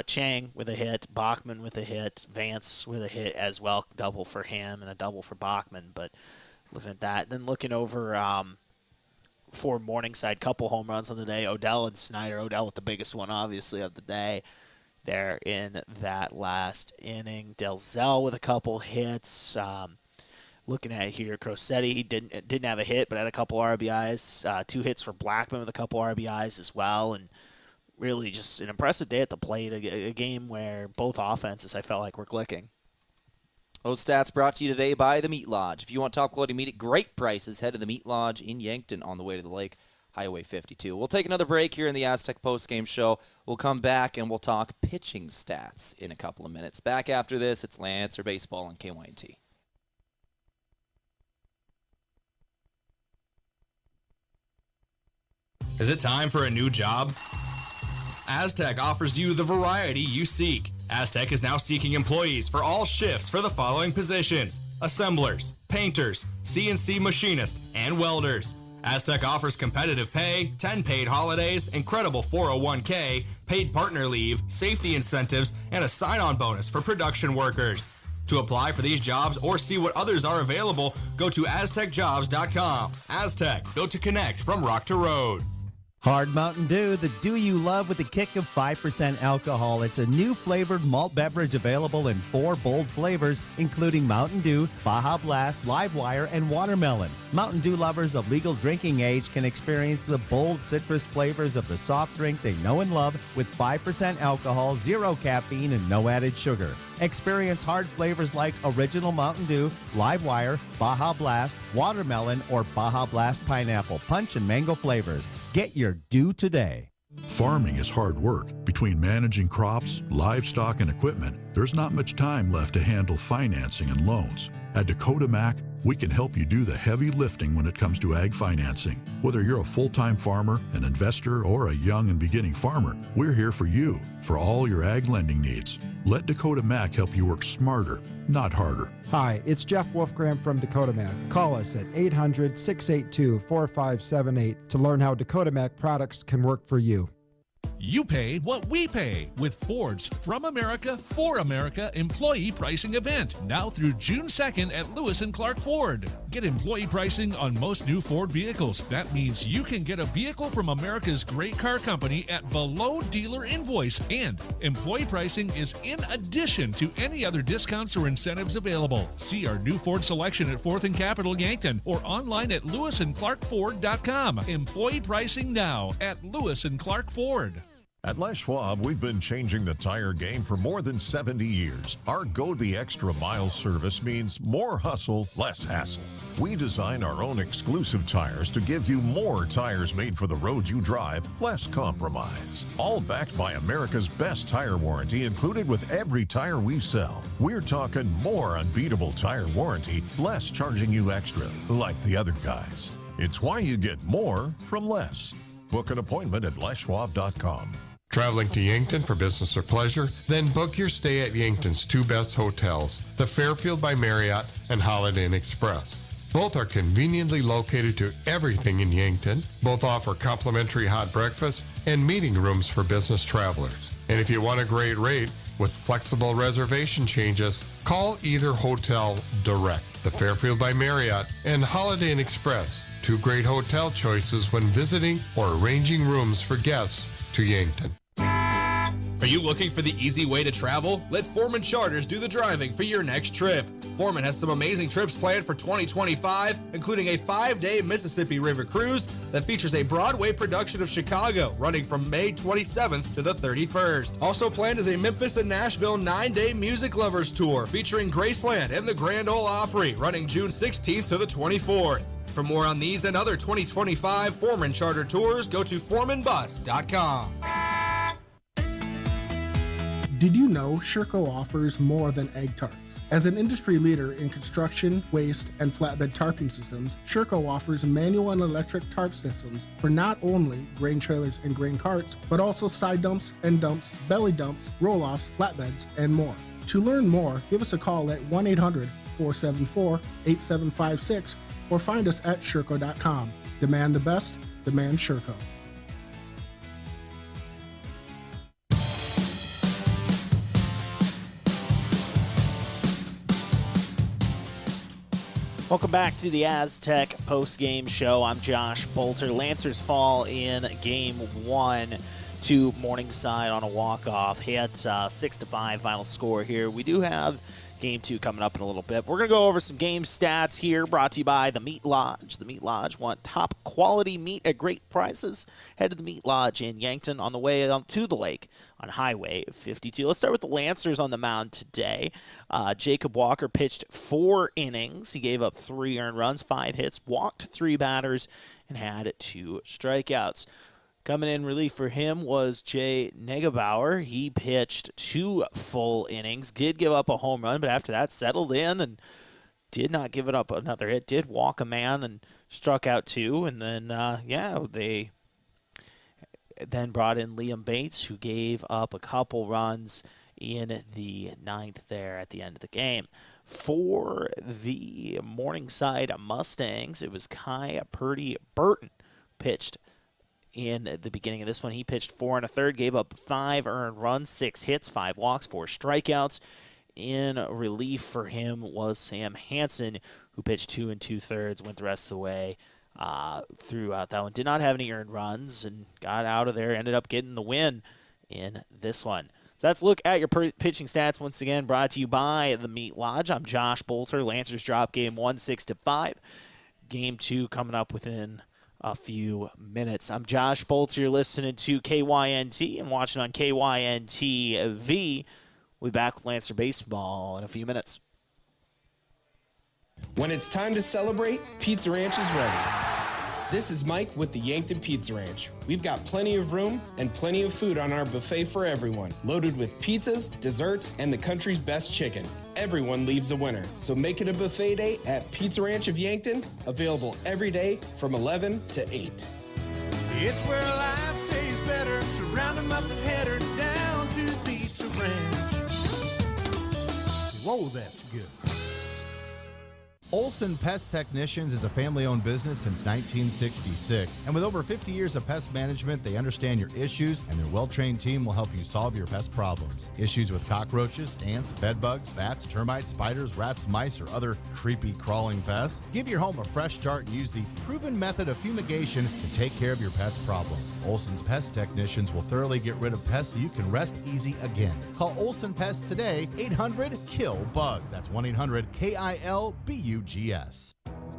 Chang with a hit, Bachman with a hit, Vance with a hit as well, double for him and a double for Bachman. But looking at that, then looking over for Morningside, couple home runs on the day. Odell and Snyder. Odell with the biggest one, obviously, of the day there in that last inning. Delzell with a couple hits. Looking at here, Crosetti, he didn't have a hit, but had a couple RBIs. 2 hits for Blackman with a couple RBIs as well. And really just an impressive day at the plate, a game where both offenses I felt like were clicking. Those stats brought to you today by the Meat Lodge. If you want top quality meat at great prices, head to the Meat Lodge in Yankton on the way to the lake, Highway 52. We'll take another break here in the Aztec postgame show. We'll come back and we'll talk pitching stats in a couple of minutes. Back after this, it's Lancer Baseball on KYNT. Is it time for a new job? Aztec offers you the variety you seek. Aztec is now seeking employees for all shifts for the following positions: assemblers, painters, CNC machinists, and welders. Aztec offers competitive pay, 10 paid holidays, incredible 401k, paid partner leave, safety incentives, and a sign-on bonus for production workers. To apply for these jobs or see what others are available, go to aztecjobs.com. Aztec, built to connect from rock to road. Hard Mountain Dew, the dew you love with a kick of 5% alcohol. It's a new flavored malt beverage available in 4 bold flavors, including Mountain Dew, Baja Blast, Live Wire, and Watermelon. Mountain Dew lovers of legal drinking age can experience the bold citrus flavors of the soft drink they know and love with 5% alcohol, 0 caffeine, and no added sugar. Experience hard flavors like Original Mountain Dew, Live Wire, Baja Blast, Watermelon, or Baja Blast Pineapple Punch and Mango flavors. Get your Dew today. Farming is hard work. Between managing crops, livestock, and equipment, there's not much time left to handle financing and loans. At Dakota Mac, we can help you do the heavy lifting when it comes to ag financing. Whether you're a full-time farmer, an investor, or a young and beginning farmer, we're here for you for all your ag lending needs. Let Dakota Mac help you work smarter, not harder. Hi, it's Jeff Wolfgram from Dakota Mac. Call us at 800-682-4578 to learn how Dakota Mac products can work for you. You pay what we pay with Ford's From America for America employee pricing event now through June 2nd at Lewis and Clark Ford. Get employee pricing on most new Ford vehicles. That means you can get a vehicle from America's great car company at below dealer invoice, and employee pricing is in addition to any other discounts or incentives available. See our new Ford selection at 4th and Capitol Yankton or online at lewisandclarkford.com. Employee pricing now at Lewis and Clark Ford. At Les Schwab, we've been changing the tire game for more than 70 years. Our Go the Extra Mile service means more hustle, less hassle. We design our own exclusive tires to give you more tires made for the road you drive, less compromise. All backed by America's best tire warranty included with every tire we sell. We're talking more unbeatable tire warranty, less charging you extra, like the other guys. It's why you get more from less. Book an appointment at leschwab.com. Traveling to Yankton for business or pleasure? Then book your stay at Yankton's 2 best hotels, the Fairfield by Marriott and Holiday Inn Express. Both are conveniently located to everything in Yankton. Both offer complimentary hot breakfast and meeting rooms for business travelers. And if you want a great rate with flexible reservation changes, call either hotel direct. The Fairfield by Marriott and Holiday Inn Express, 2 great hotel choices when visiting or arranging rooms for guests to Yankton. Are you looking for the easy way to travel? Let Foreman Charters do the driving for your next trip. Foreman has some amazing trips planned for 2025, including a 5-day Mississippi River cruise that features a Broadway production of Chicago running from May 27th to the 31st. Also planned is a Memphis and Nashville 9-day Music Lovers tour featuring Graceland and the Grand Ole Opry running June 16th to the 24th. For more on these and other 2025 Foreman Charter tours, go to foremanbus.com. Did you know Sherco offers more than egg tarps? As an industry leader in construction, waste, and flatbed tarping systems, Sherco offers manual and electric tarp systems for not only grain trailers and grain carts, but also side dumps, end dumps, belly dumps, roll-offs, flatbeds, and more. To learn more, give us a call at 1-800-474-8756 or find us at Sherco.com. Demand the best, demand Sherco. Welcome back to the Aztec post-game show. I'm Josh Boelter. Lancers fall in game 1 to Morningside on a walk-off hit. 6-5 final score here. We do have game 2 coming up in a little bit. We're going to go over some game stats here, brought to you by the Meat Lodge. The Meat Lodge want top quality meat at great prices. Head to the Meat Lodge in Yankton on the way to the lake on Highway 52. Let's start with the Lancers on the mound today. Jacob Walker pitched 4 innings. He gave up 3 earned runs, 5 hits, walked 3 batters, and had 2 strikeouts. Coming in relief for him was Jay Negebauer. He pitched 2 full innings, did give up a home run, but after that settled in and did not give it up another hit, did walk a man and struck out 2. And then, they then brought in Liam Bates, who gave up a couple runs in the 9th there at the end of the game. For the Morningside Mustangs, it was Kai Purdy Burton pitched in the beginning of this one. He pitched 4 1/3, gave up 5 earned runs, 6 hits, 5 walks, 4 strikeouts. In relief for him was Sam Hansen, who pitched 2 2/3, went the rest of the way. throughout that one. Did not have any earned runs and got out of there. Ended up getting the win in this one. So let's look at your pitching stats once again. Brought to you by the Meat Lodge. I'm Josh Boelter. Lancers drop game 1 6-5. Game 2 coming up within a few minutes. I'm Josh Boelter. You're listening to KYNT and watching on KYNT-V. We'll be back with Lancer Baseball in a few minutes. When it's time to celebrate, Pizza Ranch is ready. This is Mike with the Yankton Pizza Ranch. We've got plenty of room and plenty of food on our buffet for everyone, loaded with pizzas, desserts, and the country's best chicken. Everyone leaves a winner, so make it a buffet day at Pizza Ranch of Yankton, available every day from 11 to 8. It's where life tastes better. Surround them up and head her down to Pizza Ranch. Whoa, that's good. Olson Pest Technicians is a family-owned business since 1966. And with over 50 years of pest management, they understand your issues, and their well-trained team will help you solve your pest problems. Issues with cockroaches, ants, bedbugs, bats, termites, spiders, rats, mice, or other creepy crawling pests? Give your home a fresh start and use the proven method of fumigation to take care of your pest problem. Olson's Pest Technicians will thoroughly get rid of pests so you can rest easy again. Call Olson Pest today, 800-KILL-BUG. That's 1-800-KILBUGS.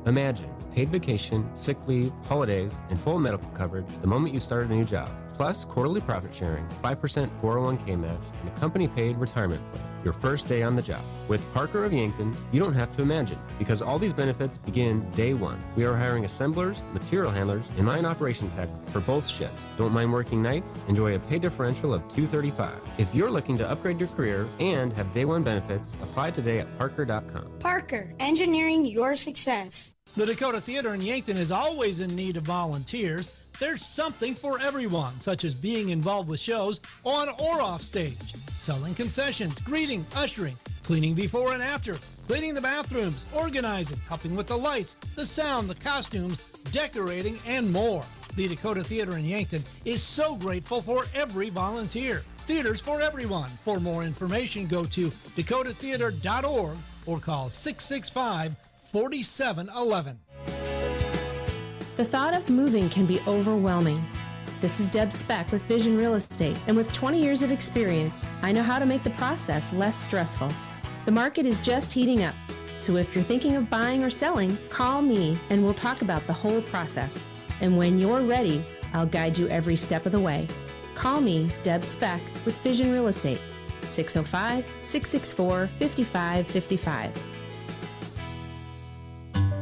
Imagine paid vacation, sick leave, holidays, and full medical coverage the moment you start a new job. Plus quarterly profit sharing, 5% 401k match, and a company-paid retirement plan. Your first day on the job. With Parker of Yankton, you don't have to imagine, because all these benefits begin day one. We are hiring assemblers, material handlers, and line operation techs for both shifts. Don't mind working nights? Enjoy a pay differential of $235. If you're looking to upgrade your career and have day one benefits, apply today at parker.com. Parker, engineering your success. The Dakota Theater in Yankton is always in need of volunteers. There's something for everyone, such as being involved with shows on or off stage, selling concessions, greeting, ushering, cleaning before and after, cleaning the bathrooms, organizing, helping with the lights, the sound, the costumes, decorating, and more. The Dakota Theater in Yankton is so grateful for every volunteer. Theaters for everyone. For more information, go to dakotatheater.org or call 665-4711. The thought of moving can be overwhelming. This is Deb Speck with Vision Real Estate, and with 20 years of experience, I know how to make the process less stressful. The market is just heating up, so if you're thinking of buying or selling, call me and we'll talk about the whole process. And when you're ready, I'll guide you every step of the way. Call me, Deb Speck, with Vision Real Estate, 605-664-5555.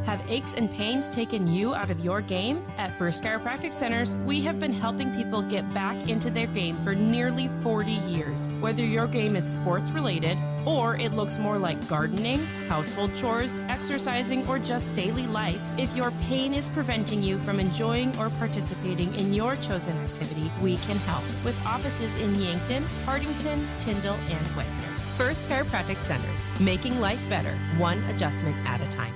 Have aches and pains taken you out of your game? At First Chiropractic Centers, we have been helping people get back into their game for nearly 40 years. Whether your game is sports related, or it looks more like gardening, household chores, exercising, or just daily life, if your pain is preventing you from enjoying or participating in your chosen activity, we can help. With offices in Yankton, Hardington, Tyndall, and Whittier. First Chiropractic Centers, making life better, one adjustment at a time.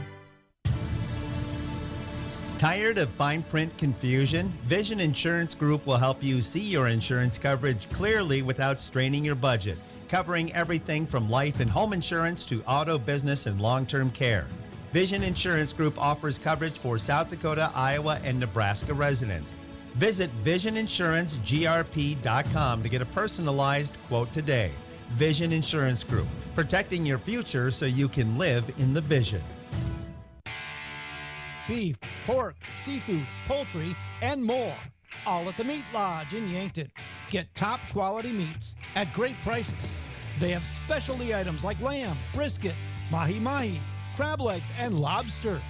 Tired of fine print confusion? Vision Insurance Group will help you see your insurance coverage clearly without straining your budget, covering everything from life and home insurance to auto, business, and long-term care. Vision Insurance Group offers coverage for South Dakota, Iowa, and Nebraska residents. Visit VisionInsuranceGRP.com to get a personalized quote today. Vision Insurance Group, protecting your future so you can live in the vision. Beef, pork, seafood, poultry, and more. All at the Meat Lodge in Yankton. Get top quality meats at great prices. They have specialty items like lamb, brisket, mahi-mahi, crab legs, and lobster.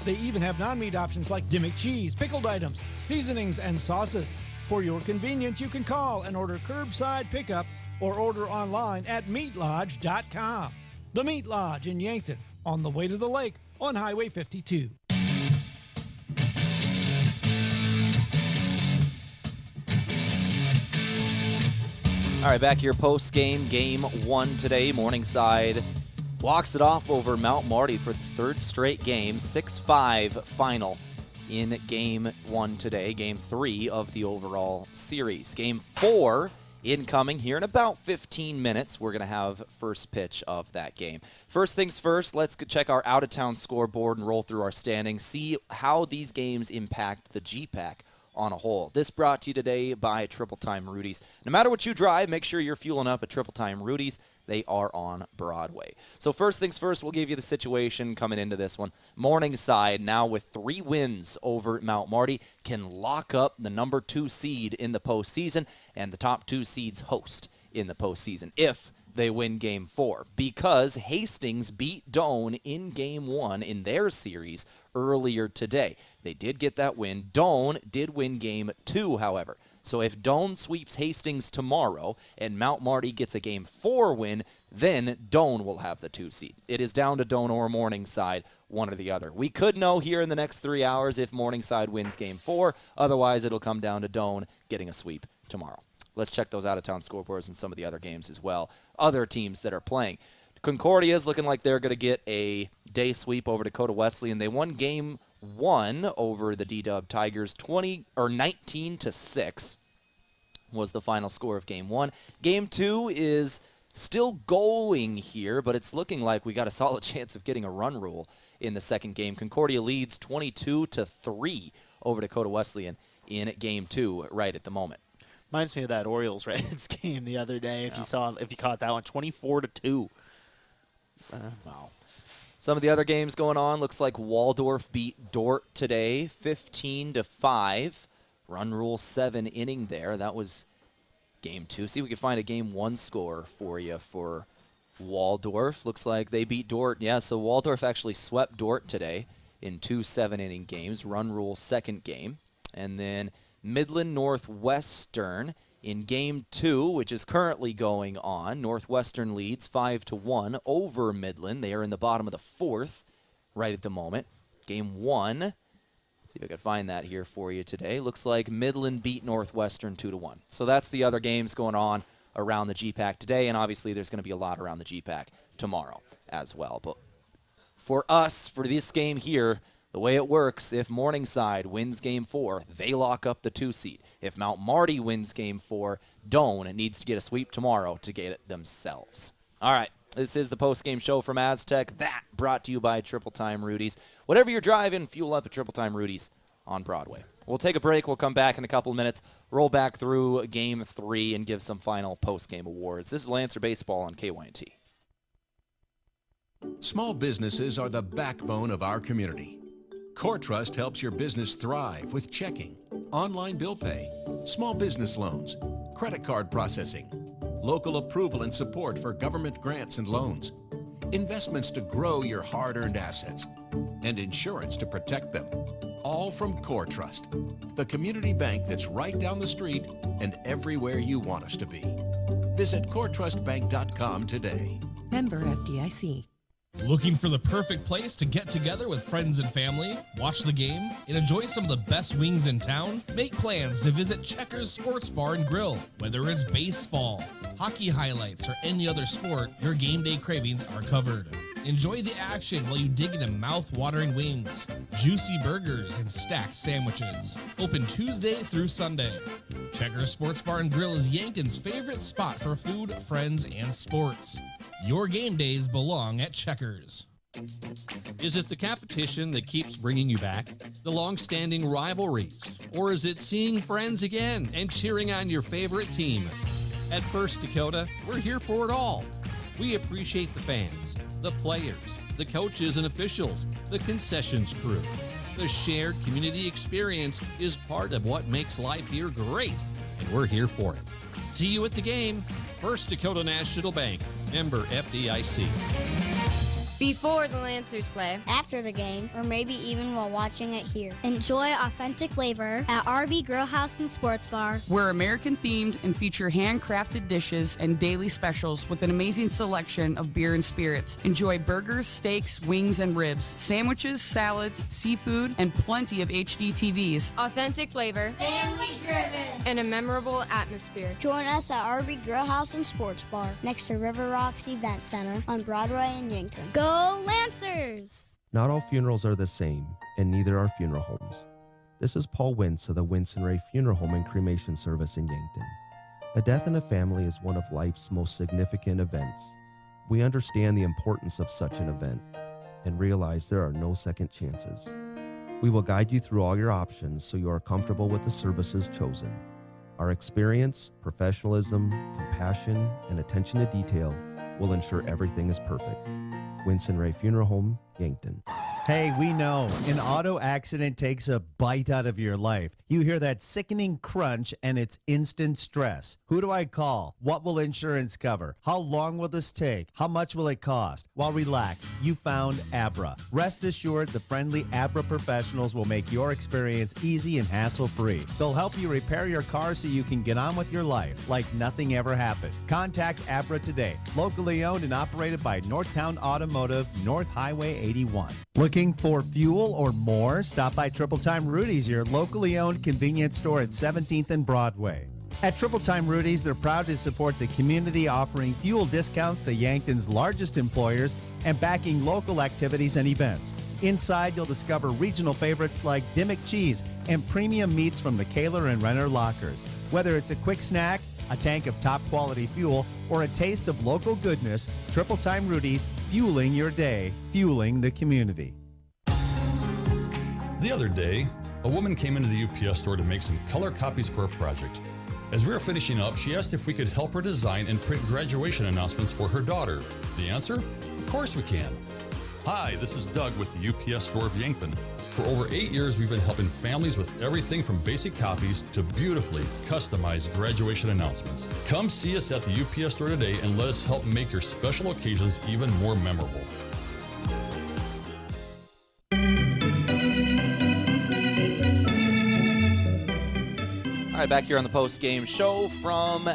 They even have non-meat options like Dimmick cheese, pickled items, seasonings, and sauces. For your convenience, you can call and order curbside pickup or order online at meatlodge.com. The Meat Lodge in Yankton, on the way to the lake on Highway 52. All right, back here post-game, game 1 today. Morningside walks it off over Mount Marty for the third straight game, 6-5 final in game 1 today, game 3 of the overall series. Game 4 incoming here in about 15 minutes. We're going to have first pitch of that game. First things first, let's check our out-of-town scoreboard and roll through our standings, see how these games impact the GPAC on a whole. This brought to you today by Triple Time Rudy's. No matter what you drive, make sure you're fueling up at Triple Time Rudy's. They are on Broadway. So first things first, we'll give you the situation coming into this one. Morningside, now with 3 wins over Mount Marty, can lock up the number 2 seed in the postseason and the top 2 seeds host in the postseason if they win Game 4, because Hastings beat Doane in Game 1 in their series earlier today. They did get that win. Doane did win Game 2, however. So if Doane sweeps Hastings tomorrow and Mount Marty gets a Game 4 win, then Doane will have the 2 seed. It is down to Doane or Morningside, one or the other. We could know here in the next 3 hours if Morningside wins Game 4. Otherwise, it'll come down to Doane getting a sweep tomorrow. Let's check those out-of-town scoreboards and some of the other games as well. Other teams that are playing. Concordia is looking like they're going to get a day sweep over Dakota Wesleyan. They won Game 1 over the D-Dub Tigers. 19-6 was the final score of Game 1. Game 2 is still going here, but it's looking like we got a solid chance of getting a run rule in the second game. Concordia leads 22-3 over Dakota Wesleyan in Game 2 right at the moment. Reminds me of that Orioles-Reds game the other day. If you caught that one, 24-2. Wow. Some of the other games going on. Looks like Waldorf beat Dort today, 15-5. Run rule 7 inning there. That was Game 2. See if we can find a Game 1 score for you for Waldorf. Looks like they beat Dort. Yeah, so Waldorf actually swept Dort today in 2 7-inning games. Run rule 2nd game. And then Midland Northwestern in Game 2, which is currently going on. Northwestern leads 5-1 over Midland. They are in the bottom of the 4th right at the moment. Game 1, see if I can find that here for you today. Looks like Midland beat Northwestern 2-1. So that's the other games going on around the GPAC today, and obviously there's going to be a lot around the GPAC tomorrow as well. But for us, for this game here, the way it works, if Morningside wins Game 4, they lock up the 2 seed. If Mount Marty wins Game 4, Doane needs to get a sweep tomorrow to get it themselves. All right, this is the post-game show from Aztec. That brought to you by Triple Time Rudy's. Whatever you're driving, fuel up at Triple Time Rudy's on Broadway. We'll take a break. We'll come back in a couple of minutes, roll back through Game 3, and give some final post-game awards. This is Lancer Baseball on KYNT. Small businesses are the backbone of our community. CoreTrust helps your business thrive with checking, online bill pay, small business loans, credit card processing, local approval and support for government grants and loans, investments to grow your hard-earned assets, and insurance to protect them. All from CoreTrust, the community bank that's right down the street and everywhere you want us to be. Visit CoreTrustBank.com today. Member FDIC. Looking for the perfect place to get together with friends and family, watch the game, and enjoy some of the best wings in town? Make plans to visit Checkers Sports Bar and Grill. Whether it's baseball, hockey highlights, or any other sport, your game day cravings are covered. Enjoy the action while you dig into mouth-watering wings, juicy burgers, and stacked sandwiches. Open Tuesday through Sunday. Checkers Sports Bar and Grill is Yankton's favorite spot for food, friends, and sports. Your game days belong at Checkers. Is it the competition that keeps bringing you back? The long-standing rivalries? Or is it seeing friends again and cheering on your favorite team? At First Dakota, we're here for it all. We appreciate the fans, the players, the coaches and officials, the concessions crew. The shared community experience is part of what makes life here great, and we're here for it. See you at the game. First Dakota National Bank, member FDIC. Before the Lancers play, after the game, or maybe even while watching it here. Enjoy authentic flavor at RB Grill House and Sports Bar. We're American themed and feature handcrafted dishes and daily specials with an amazing selection of beer and spirits. Enjoy burgers, steaks, wings, and ribs, sandwiches, salads, seafood, and plenty of HD TVs. Authentic flavor, Family driven, and a memorable atmosphere. Join us at RB Grill House and Sports Bar next to River Rocks Event Center on Broadway in Yankton. Go Lancers! Not all funerals are the same, and neither are funeral homes. This is Paul Wentz of the Wentz & Ray Funeral Home and Cremation Service in Yankton. A death in a family is one of life's most significant events. We understand the importance of such an event and realize there are no second chances. We will guide you through all your options so you are comfortable with the services chosen. Our experience, professionalism, compassion, and attention to detail will ensure everything is perfect. Winston Ray Funeral Home, Yankton. Hey, we know an auto accident takes a bite out of your life. You hear that sickening crunch and it's instant stress. Who do I call? What will insurance cover? How long will this take? How much will it cost? Well, relax. You found Abera. Rest assured, the friendly Abera professionals will make your experience easy and hassle-free. They'll help you repair your car so you can get on with your life like nothing ever happened. Contact Abera today. Locally owned and operated by Northtown Automotive, North Highway 81. Looking for fuel or more? Stop by Triple Time Rudy's, your locally owned convenience store at 17th and Broadway. At Triple Time Rudy's, they're proud to support the community, offering fuel discounts to Yankton's largest employers and backing local activities and events. Inside, you'll discover regional favorites like Dimmick cheese and premium meats from the Kaler and Renner lockers. Whether it's a quick snack, a tank of top-quality fuel, or a taste of local goodness, Triple Time Rudy's, fueling your day, fueling the community. The other day, a woman came into the UPS store to make some color copies for a project. As we were finishing up, she asked if we could help her design and print graduation announcements for her daughter. The answer? Of course we can. Hi, this is Doug with the UPS store of Yankton. For over 8 years, we've been helping families with everything from basic copies to beautifully customized graduation announcements. Come see us at the UPS store today and let us help make your special occasions even more memorable. All right, back here on the post-game show from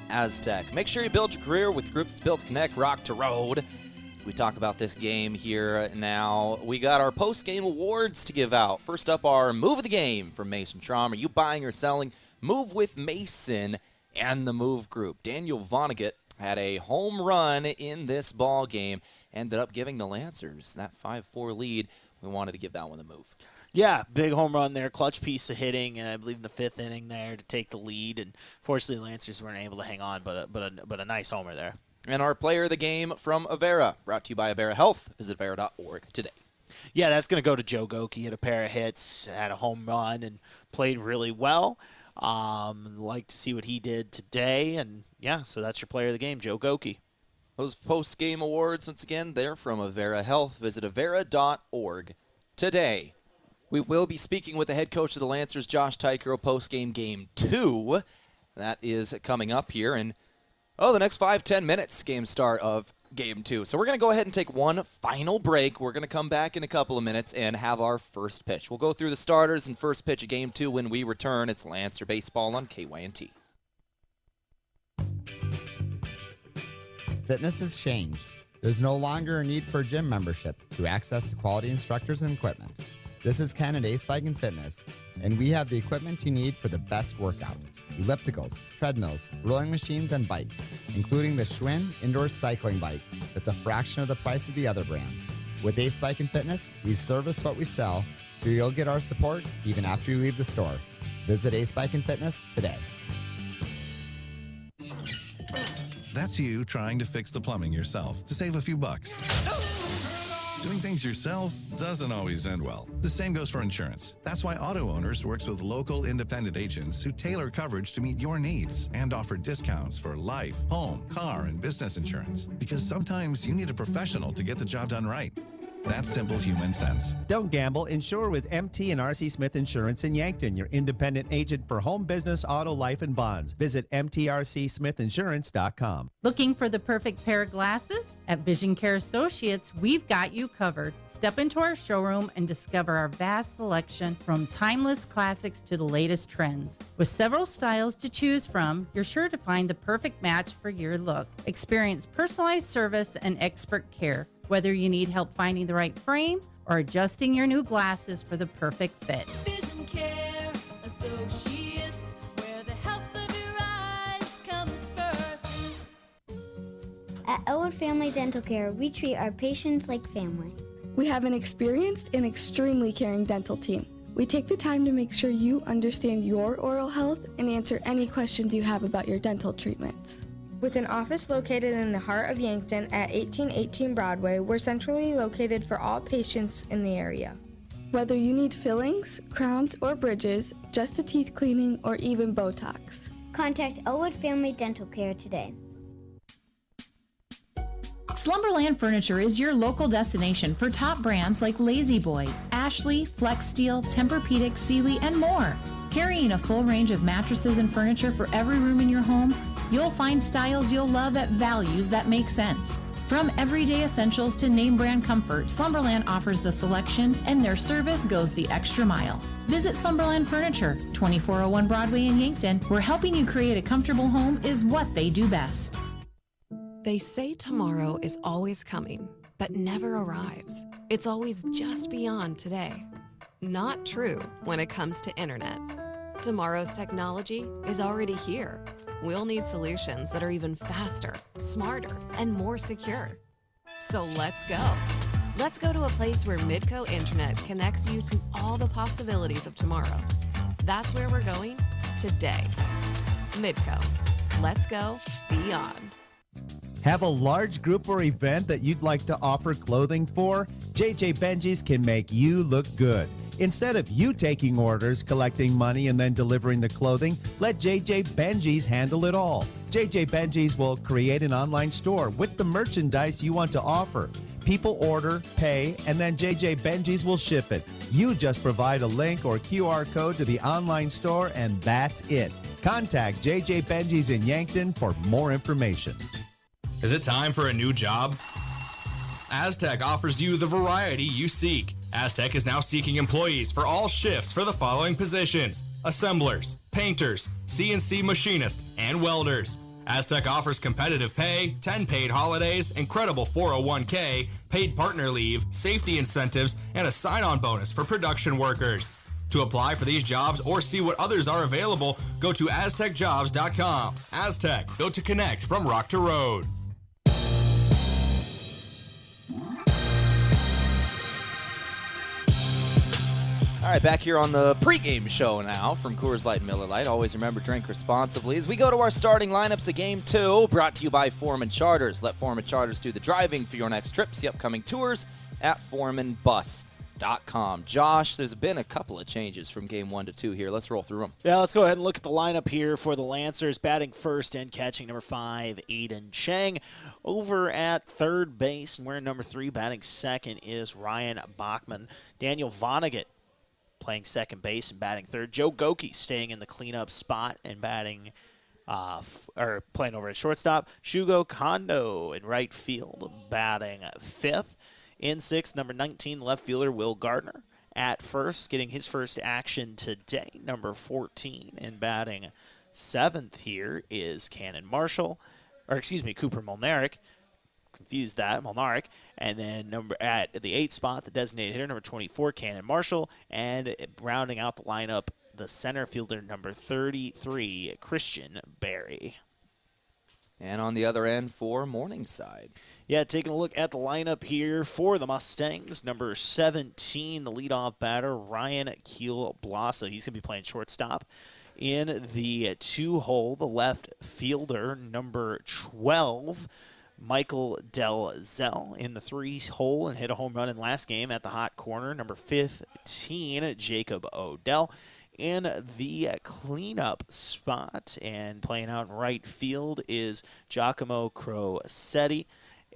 Aztec. Make sure you build your career with the group that's built to connect rock to road. As we talk about this game here now, we got our post-game awards to give out. First up, our Move of the Game from Mason Traum. Are you buying or selling? Move with Mason and the Move Group. Daniel Vonnegut had a home run in this ball game, ended up giving the Lancers that 5-4 lead. We wanted to give that one the move. Yeah, big home run there, clutch piece of hitting, I believe in the 5th inning there to take the lead. And fortunately, the Lancers weren't able to hang on, but a nice homer there. And our player of the game from Abera, brought to you by Abera Health. Visit Abera.org today. Yeah, that's going to go to Joe Goki. Had a pair of hits, had a home run, and played really well. Like to see what he did today. And, yeah, so that's your player of the game, Joe Goki. Those post-game awards, once again, they're from Abera Health. Visit Abera.org today. We will be speaking with the head coach of the Lancers, Josh Tykero, post-game game 2. That is coming up here in, the next 5-10 minutes, game start of game 2. So we're going to go ahead and take one final break. We're going to come back in a couple of minutes and have our first pitch. We'll go through the starters and first pitch of game 2 when we return. It's Lancer Baseball on KYNT. Fitness has changed. There's no longer a need for a gym membership to access quality instructors and equipment. This is Ken at Ace Bike and Fitness, and we have the equipment you need for the best workout. Ellipticals, treadmills, rowing machines, and bikes, including the Schwinn indoor cycling bike that's a fraction of the price of the other brands. With Ace Bike and Fitness, we service what we sell, so you'll get our support even after you leave the store. Visit Ace Bike and Fitness today. That's you trying to fix the plumbing yourself to save a few bucks. Doing things yourself doesn't always end well. The same goes for insurance. That's why Auto Owners works with local independent agents who tailor coverage to meet your needs and offer discounts for life, home, car, and business insurance. Because sometimes you need a professional to get the job done right. That's simple human sense. Don't gamble. Insure with MT and RC Smith Insurance in Yankton, your independent agent for home, business, auto, life, and bonds. Visit mtrcsmithinsurance.com. Looking for the perfect pair of glasses? At Vision Care Associates, we've got you covered. Step into our showroom and discover our vast selection from timeless classics to the latest trends. With several styles to choose from, you're sure to find the perfect match for your look. Experience personalized service and expert care. Whether you need help finding the right frame or adjusting your new glasses for the perfect fit. Vision Care Associates, where the health of your eyes comes first. At Elwood Family Dental Care, we treat our patients like family. We have an experienced and extremely caring dental team. We take the time to make sure you understand your oral health and answer any questions you have about your dental treatments. With an office located in the heart of Yankton at 1818 Broadway, we're centrally located for all patients in the area. Whether you need fillings, crowns, or bridges, just a teeth cleaning, or even Botox. Contact Elwood Family Dental Care today. Slumberland Furniture is your local destination for top brands like Lazy Boy, Ashley, Flex Steel, Tempur-Pedic, Sealy, and more. Carrying a full range of mattresses and furniture for every room in your home, you'll find styles you'll love at values that make sense. From everyday essentials to name brand comfort, Slumberland offers the selection, and their service goes the extra mile. Visit Slumberland Furniture, 2401 Broadway in Yankton, where helping you create a comfortable home is what they do best. They say tomorrow is always coming, but never arrives. It's always just beyond today. Not true when it comes to internet. Tomorrow's technology is already here. We'll need solutions that are even faster, smarter, and more secure. So let's go. Let's go to a place where Midco Internet connects you to all the possibilities of tomorrow. That's where we're going today. Midco. Let's go beyond. Have a large group or event that you'd like to offer clothing for? JJ Benji's can make you look good. Instead of you taking orders, collecting money, and then delivering the clothing, let JJ Benji's handle it all. JJ Benji's will create an online store with the merchandise you want to offer. People order, pay, and then JJ Benji's will ship it. You just provide a link or QR code to the online store, and that's it. Contact JJ Benji's in Yankton for more information. Is it time for a new job? Aztec offers you the variety you seek. Aztec is now seeking employees for all shifts for the following positions: assemblers, painters, CNC machinists, and welders. Aztec offers competitive pay, 10 paid holidays, incredible 401k, paid partner leave, safety incentives, and a sign-on bonus for production workers. To apply for these jobs or see what others are available, go to aztecjobs.com. Aztec, built to connect from rock to road. All right, back here on the pregame show now from Coors Light and Miller Lite. Always remember, drink responsibly. As we go to our starting lineups of Game 2, brought to you by Foreman Charters. Let Foreman Charters do the driving for your next trips. The upcoming tours at foremanbus.com. Josh, there's been a couple of changes from Game 1 to 2 here. Let's roll through them. Yeah, let's go ahead and look at the lineup here for the Lancers. Batting first and catching number 5, Aiden Chang. Over at third base, and wearing number 3, batting second, is Ryan Bachman. Daniel Vonnegut playing second base and batting third. Joe Goki staying in the cleanup spot and batting, playing over at shortstop. Shugo Kondo in right field, batting fifth. In sixth, number 19, left fielder Will Gardner. At first, getting his first action today, number 14, and batting seventh here is Cooper Molnaric. Confused that, Molnaric. And then at the 8th spot, the designated hitter, number 24, Cannon Marshall. And rounding out the lineup, the center fielder, number 33, Christian Berry. And on the other end for Morningside. Yeah, taking a look at the lineup here for the Mustangs. Number 17, the leadoff batter, Ryan Keel-Blasa. He's going to be playing shortstop. In the 2-hole, the left fielder, number 12, Michael Delzell. In the 3-hole and hit a home run in last game at the hot corner, number 15, Jacob Odell. In the cleanup spot and playing out in right field is Giacomo Crosetti.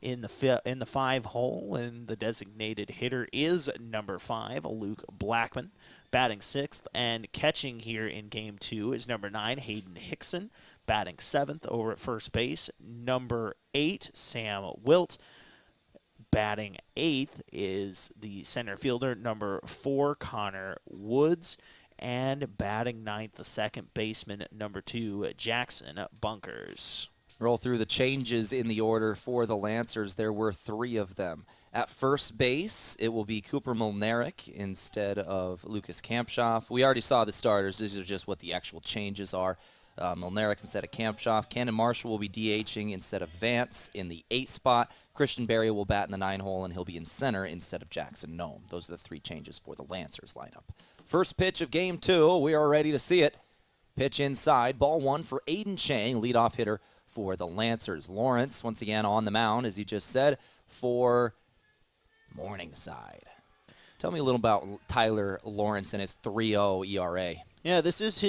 In the 5-hole, and the designated hitter is number 5, Luke Blackman. Batting sixth and catching here in Game 2 is number 9, Hayden Hickson. Batting seventh over at first base, number 8, Sam Wilt. Batting eighth is the center fielder, number 4, Connor Woods. And batting ninth, the second baseman, number 2, Jackson Bunkers. Roll through the changes in the order for the Lancers. There were 3 of them. At first base, it will be Cooper Molnaric instead of Lucas Kampshoff. We already saw the starters. These are just what the actual changes are. Milneric instead of Kampshoff. Cannon Marshall will be DHing instead of Vance in the 8 spot. Christian Berry will bat in the 9 hole, and he'll be in center instead of Jackson Nome. Those are the 3 changes for the Lancers lineup. First pitch of Game 2. We are ready to see it. Pitch inside. Ball 1 for Aiden Chang, leadoff hitter for the Lancers. Lawrence, once again, on the mound, as you just said, for Morningside. Tell me a little about Tyler Lawrence and his 3.0 ERA. Yeah, this is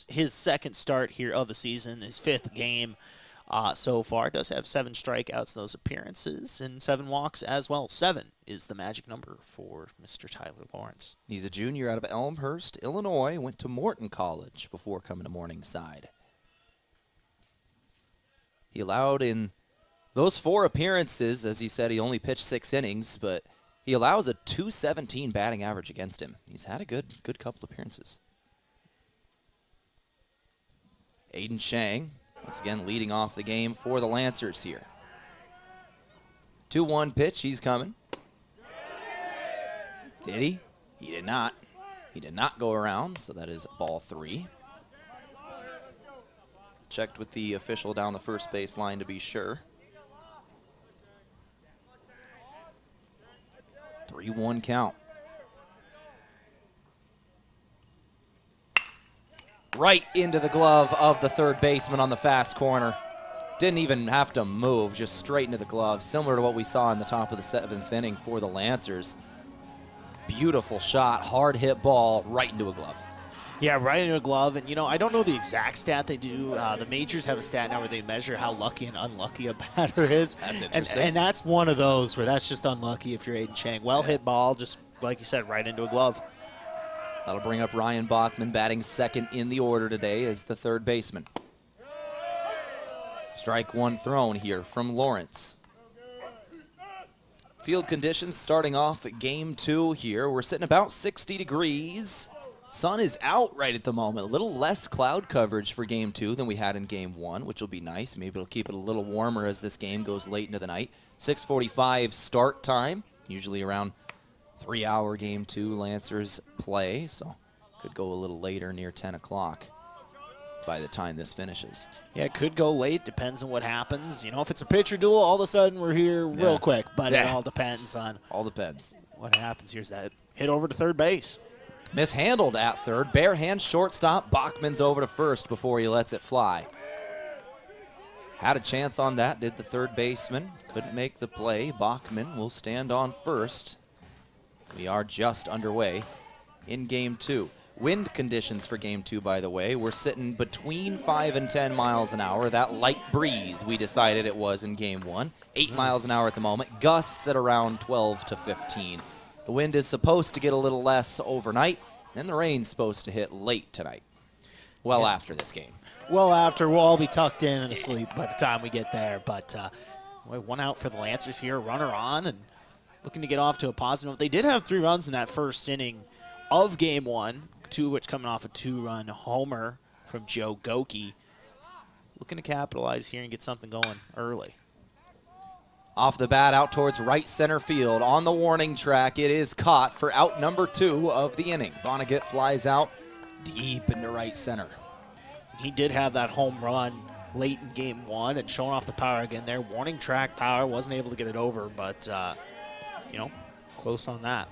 his second start here of the season, his 5th game so far. Does have 7 strikeouts in those appearances and 7 walks as well. 7 is the magic number for Mr. Tyler Lawrence. He's a junior out of Elmhurst, Illinois, went to Morton College before coming to Morningside. He allowed in those 4 appearances, as he said, he only pitched 6 innings, but he allows a .217 batting average against him. He's had a good couple appearances. Aiden Chang, once again, leading off the game for the Lancers here. 2-1 pitch, he's coming. Did he? He did not. He did not go around, so that is ball 3. Checked with the official down the first base line to be sure. 3-1 count. Right into the glove of the third baseman on the fast corner. Didn't even have to move, just straight into the glove, similar to what we saw in the top of the 7th inning for the Lancers. Beautiful shot, hard hit ball, right into a glove. Yeah, right into a glove. And, I don't know the exact stat they do. The majors have a stat now where they measure how lucky and unlucky a batter is. That's interesting. And that's one of those where that's just unlucky if you're Aiden Chang. Well-hit ball, just like you said, right into a glove. That'll bring up Ryan Bachman, batting second in the order today as the third baseman. Strike 1 thrown here from Lawrence. Field conditions starting off at Game 2 here. We're sitting about 60 degrees. Sun is out right at the moment. A little less cloud coverage for Game 2 than we had in Game 1, which will be nice. Maybe it'll keep it a little warmer as this game goes late into the night. 6:45 start time, usually around 3-hour Game 2 Lancers play, so could go a little later, near 10 o'clock by the time this finishes. Yeah, it could go late. Depends on what happens. If it's a pitcher duel, all of a sudden we're here real quick. But it all depends on what happens. Here's that hit over to third base. Mishandled at third. Bare hand shortstop. Bachman's over to first before he lets it fly. Had a chance on that, did the third baseman. Couldn't make the play. Bachman will stand on first. We are just underway in Game 2. Wind conditions for Game 2, by the way, we're sitting between 5 and 10 miles an hour. That light breeze we decided it was in Game 1. 8 miles an hour at the moment. Gusts at around 12 to 15. The wind is supposed to get a little less overnight, and the rain's supposed to hit late tonight. Well after this game. Well after, we'll all be tucked in and asleep by the time we get there. But 1 out for the Lancers here, runner on, and looking to get off to a positive note. They did have 3 runs in that first inning of Game 1, 2 of which coming off a 2-run homer from Joe Goki. Looking to capitalize here and get something going early. Off the bat, out towards right center field. On the warning track, it is caught for out number 2 of the inning. Vonnegut flies out deep into right center. He did have that home run late in Game 1 and showing off the power again there. Warning track power, wasn't able to get it over, but, close on that.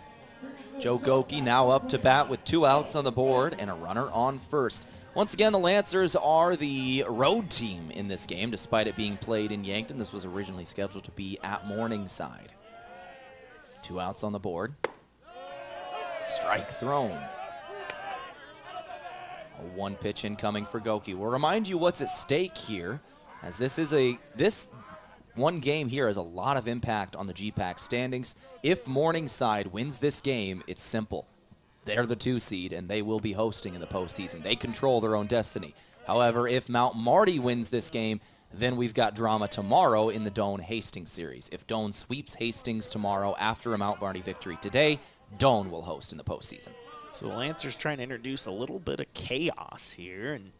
Joe Goki now up to bat with 2 outs on the board and a runner on first. Once again, the Lancers are the road team in this game, despite it being played in Yankton. This was originally scheduled to be at Morningside. 2 outs on the board. Strike thrown. A 1 pitch incoming for Goki. We'll remind you what's at stake here, as this one game here has a lot of impact on the GPAC standings. If Morningside wins this game, it's simple. They're the 2 seed, and they will be hosting in the postseason. They control their own destiny. However, if Mount Marty wins this game, then we've got drama tomorrow in the Doane-Hastings series. If Doane sweeps Hastings tomorrow after a Mount Marty victory today, Doane will host in the postseason. So the Lancers trying to introduce a little bit of chaos here and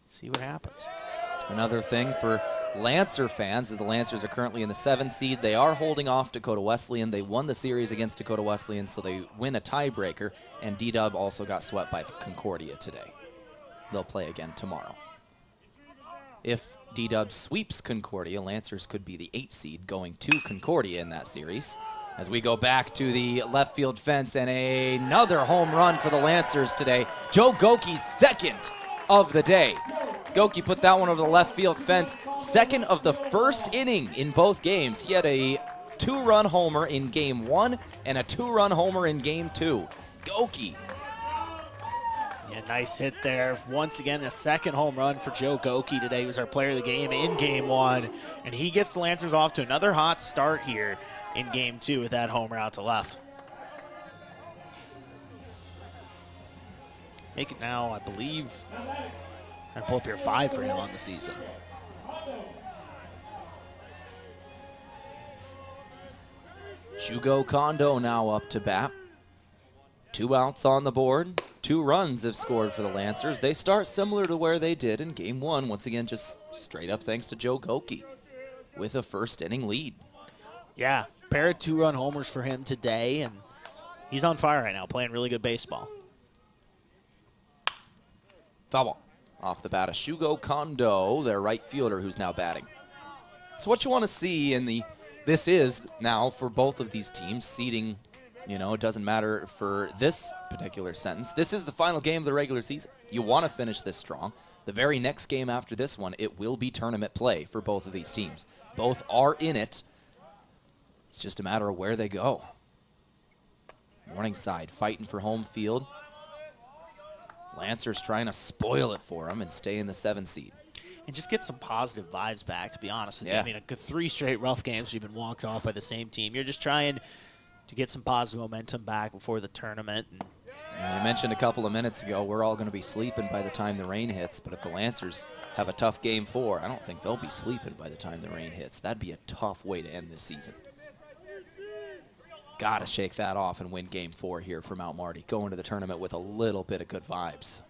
see what happens. Another thing for Lancer fans is the Lancers are currently in the 7th seed. They are holding off Dakota Wesleyan. They won the series against Dakota Wesleyan, so they win a tiebreaker, and D-Dub also got swept by Concordia today. They'll play again tomorrow. If D-Dub sweeps Concordia, Lancers could be the 8 seed going to Concordia in that series. As we go back to the left field fence, and another home run for the Lancers today. Joe Goki's second of the day. Goki put that one over the left field fence. Second of the first inning in both games. He had a 2-run homer in game 1 and a 2-run homer in game 2. Goki. Yeah, nice hit there. Once again, a second home run for Joe Goki today. He was our player of the game in game 1, and he gets the Lancers off to another hot start here in game 2 with that homer out to left. Make it now, I believe, I pull up here 5 for him on the season. Shugo Kondo now up to bat. 2 outs on the board. 2 runs have scored for the Lancers. They start similar to where they did in game 1. Once again, just straight up thanks to Joe Goki with a first inning lead. Yeah, pair of 2-run homers for him today, and he's on fire right now, playing really good baseball. Foul ball. Off the bat of Shugo Kondo, their right fielder, who's now batting. So what you want to see in this is now for both of these teams seeding, it doesn't matter for this particular sentence. This is the final game of the regular season. You want to finish this strong. The very next game after this one, it will be tournament play for both of these teams. Both are in it. It's just a matter of where they go. Morningside fighting for home field. Lancers trying to spoil it for them and stay in the 7 seed. And just get some positive vibes back, to be honest with Yeah. you. I mean, 3 straight rough games, you've been walked off by the same team. You're just trying to get some positive momentum back before the tournament. And you mentioned a couple of minutes ago, we're all going to be sleeping by the time the rain hits, but if the Lancers have a tough game 4, I don't think they'll be sleeping by the time the rain hits. That'd be a tough way to end this season. Got to shake that off and win game 4 here for Mount Marty. Go into the tournament with a little bit of good vibes.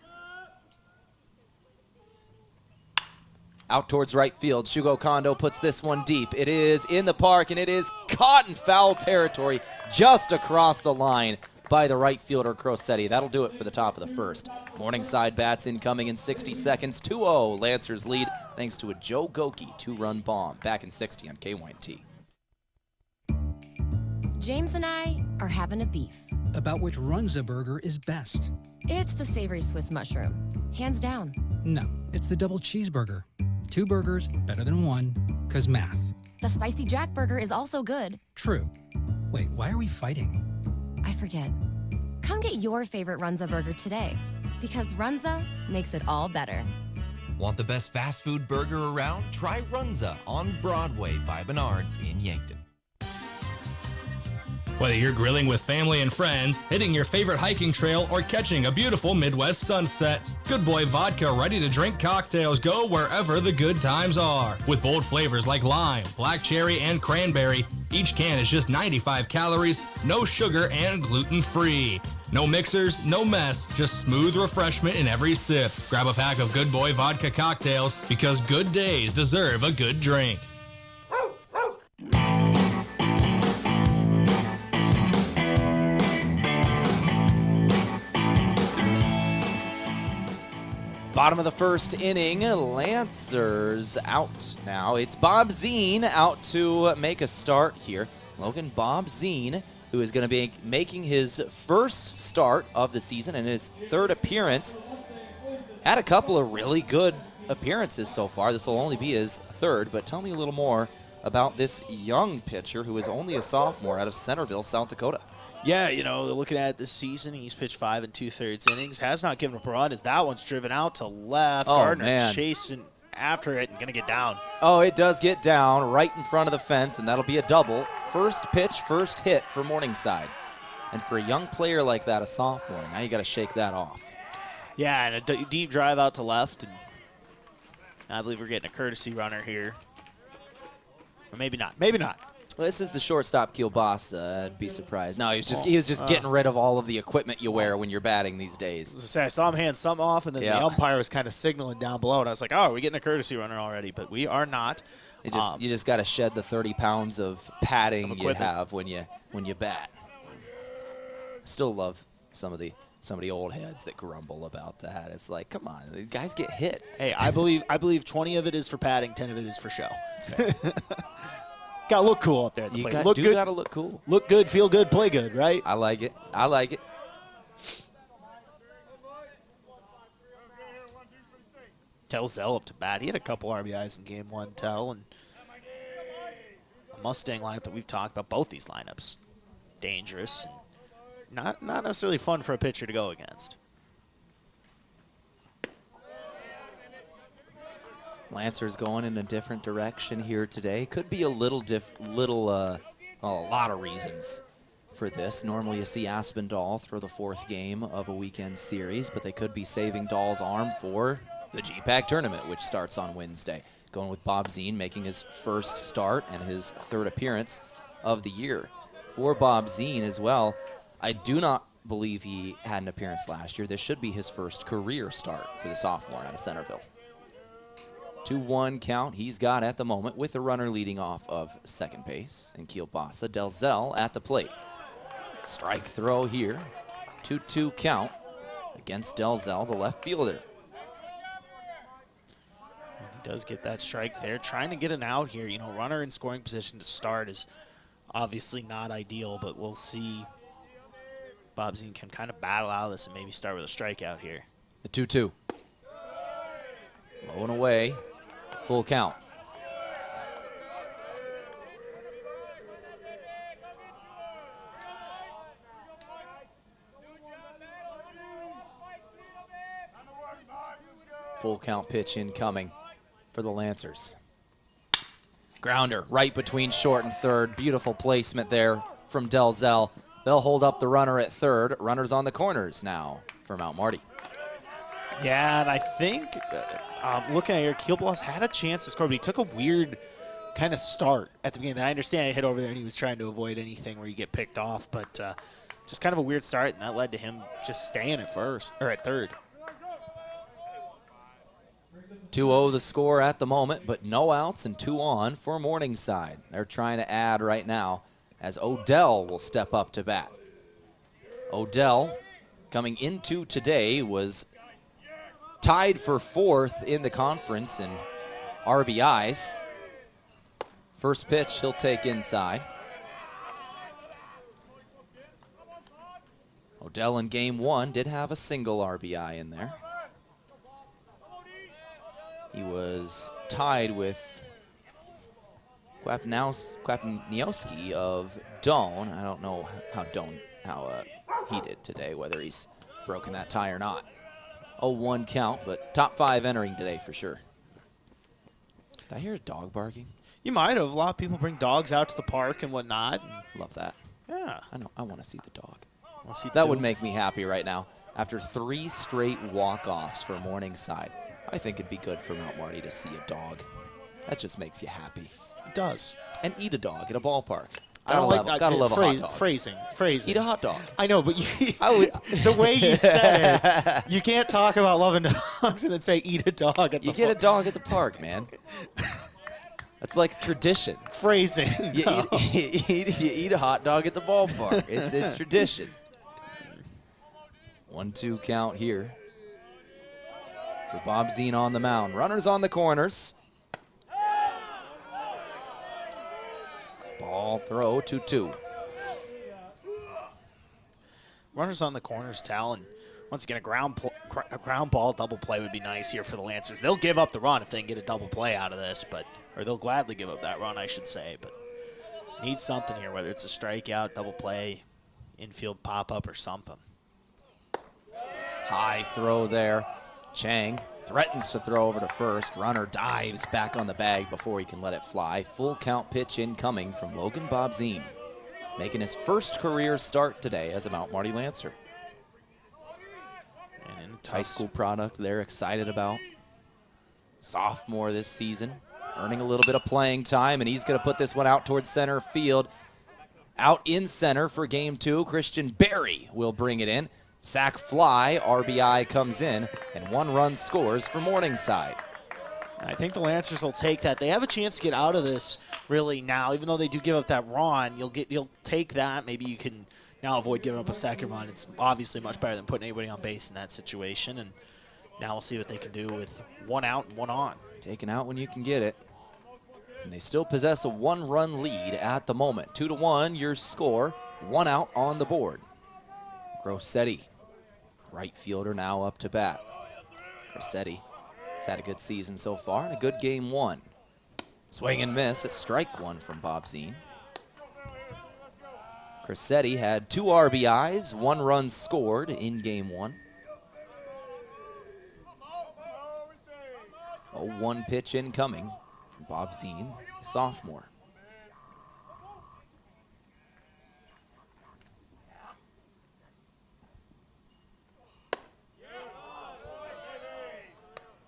Out towards right field, Shugo Kondo puts this one deep. It is in the park, and it is caught in foul territory just across the line by the right fielder, Crosetti. That'll do it for the top of the first. Morningside bats incoming in 60 seconds. 2-0, Lancers lead thanks to a Joe Goki 2-run bomb. Back in 60 on KYNT. James and I are having a beef. About which Runza burger is best. It's the savory Swiss mushroom. Hands down. No, it's the double cheeseburger. 2 burgers, better than 1, 'cause math. The spicy Jack burger is also good. True. Wait, why are we fighting? I forget. Come get your favorite Runza burger today, because Runza makes it all better. Want the best fast food burger around? Try Runza on Broadway by Menards in Yankton. Whether you're grilling with family and friends, hitting your favorite hiking trail, or catching a beautiful Midwest sunset, Good Boy Vodka ready-to-drink cocktails go wherever the good times are. With bold flavors like lime, black cherry, and cranberry, each can is just 95 calories, no sugar, and gluten-free. No mixers, no mess, just smooth refreshment in every sip. Grab a pack of Good Boy Vodka cocktails, because good days deserve a good drink. Bottom of the first inning, Lancers out now. It's Bob Zine out to make a start here. Logan Bob Zine, who is going to be making his first start of the season and his 3rd appearance. Had a couple of really good appearances so far. This will only be his 3rd, but tell me a little more about this young pitcher who is only a sophomore out of Centerville, South Dakota. Yeah, looking at this season, he's pitched 5 2/3 innings. Has not given up a run as that one's driven out to left. Oh, Gardner man. chasing after it and going to get down. Oh, it does get down right in front of the fence, and that'll be a double. First pitch, first hit for Morningside. And for a young player like that, a sophomore, now you got to shake that off. Yeah, and a deep drive out to left. And I believe we're getting a courtesy runner here. Or maybe not. Maybe not. Well, this is the shortstop, Kielbasa. I'd be surprised. No, he was just getting rid of all of the equipment you wear when you're batting these days. I saw him hand something off, and then the umpire was kind of signaling down below, and I was like, oh, are we getting a courtesy runner already? But we are not. You just got to shed the 30 pounds of padding you have when you bat. Still love some of the some of the old heads that grumble about that. It's like, come on, the guys get hit. Hey, I believe 20 of it is for padding, 10 of it is for show. Gotta look cool up there at the plate. Look good. Gotta look cool. Look good, feel good, play good, right? I like it. I like it. Tehl up to bat. He had a couple RBIs in game 1, Tehl, and a Mustang lineup that we've talked about. Both these lineups dangerous. Not necessarily fun for a pitcher to go against. Lancers going in a different direction here today. Could be a a lot of reasons for this. Normally you see Aspinall throw the 4th game of a weekend series, but they could be saving Dahl's arm for the GPAC tournament, which starts on Wednesday. Going with Bob Zine making his first start and his 3rd appearance of the year. For Bob Zine as well, I do not believe he had an appearance last year. This should be his first career start for the sophomore out of Centerville. 2-1 count he's got at the moment with the runner leading off of second base. And Kielbasa, Delzell at the plate. Strike throw here. 2-2 count against Delzell, the left fielder. And he does get that strike there. Trying to get an out here. You know, runner in scoring position to start is obviously not ideal, but we'll see. Bob Zine can kind of battle out of this and maybe start with a strikeout here. The 2-2. Low and away. Full count. Full count pitch incoming for the Lancers. Grounder right between short and third. Beautiful placement there from Delzell. They'll hold up the runner at third. Runners on the corners now for Mount Marty. Yeah, and I think, looking at here, Kielbasa had a chance to score, but he took a weird kind of start at the beginning. I understand he hit over there and he was trying to avoid anything where you get picked off, but just kind of a weird start, and that led to him just staying at third. 2-0 the score at the moment, but no outs and 2 on for Morningside. They're trying to add right now as Odell will step up to bat. Odell, coming into today, was tied for 4th in the conference in RBIs. First pitch he'll take inside. Odell in game 1 did have a single RBI in there. He was tied with Kwapniowski of Doan. I don't know how he did today, whether he's broken that tie or not. 0-1 count, but top 5 entering today for sure. Did I hear a dog barking? You might have. A lot of people bring dogs out to the park and whatnot. Love that. Yeah. I know. I want to see the dog. See that would make me happy right now. After 3 straight walk-offs for Morningside, I think it'd be good for Mount Marty to see a dog. That just makes you happy. It does. And eat a dog at a ballpark. I don't like that. Gotta love a hot dog. Phrasing. Eat a hot dog. I know, but the way you said it, you can't talk about loving dogs and then say eat a dog at the park. You get a dog at the park, man. That's like tradition. Phrasing. You eat a hot dog at the ballpark. It's tradition. 1-2 count here. For Bob Zine on the mound. Runners on the corners. Ball throw 2-2. Runners on the corners, Tehl, and once again, a ground ball double play would be nice here for the Lancers. They'll give up the run if they can get a double play out of this, or they'll gladly give up that run, I should say, but need something here, whether it's a strikeout, double play, infield pop-up, or something. High throw there. Chang threatens to throw over to first. Runner dives back on the bag before he can let it fly. Full count pitch incoming from Logan Bob Zine, making his first career start today as a Mount Marty Lancer. And in high school product they're excited about. Sophomore this season, earning a little bit of playing time, and he's going to put this one out towards center field. Out in center for game 2, Christian Berry will bring it in. Sack fly, RBI comes in, and 1 run scores for Morningside. I think the Lancers will take that. They have a chance to get out of this really now, even though they do give up that run. You'll take that. Maybe you can now avoid giving up a second run. It's obviously much better than putting anybody on base in that situation. And now we'll see what they can do with 1 out and 1 on. Taken out when you can get it. And they still possess a 1-run lead at the moment. 2-1 your score, 1 out on the board. Grossetti, right fielder, now up to bat. Grossetti has had a good season so far and a good game 1. Swing and miss at strike 1 from Bob Zine. Grossetti had 2 RBIs, 1 run scored in game 1. 0-1 pitch incoming from Bob Zine, sophomore.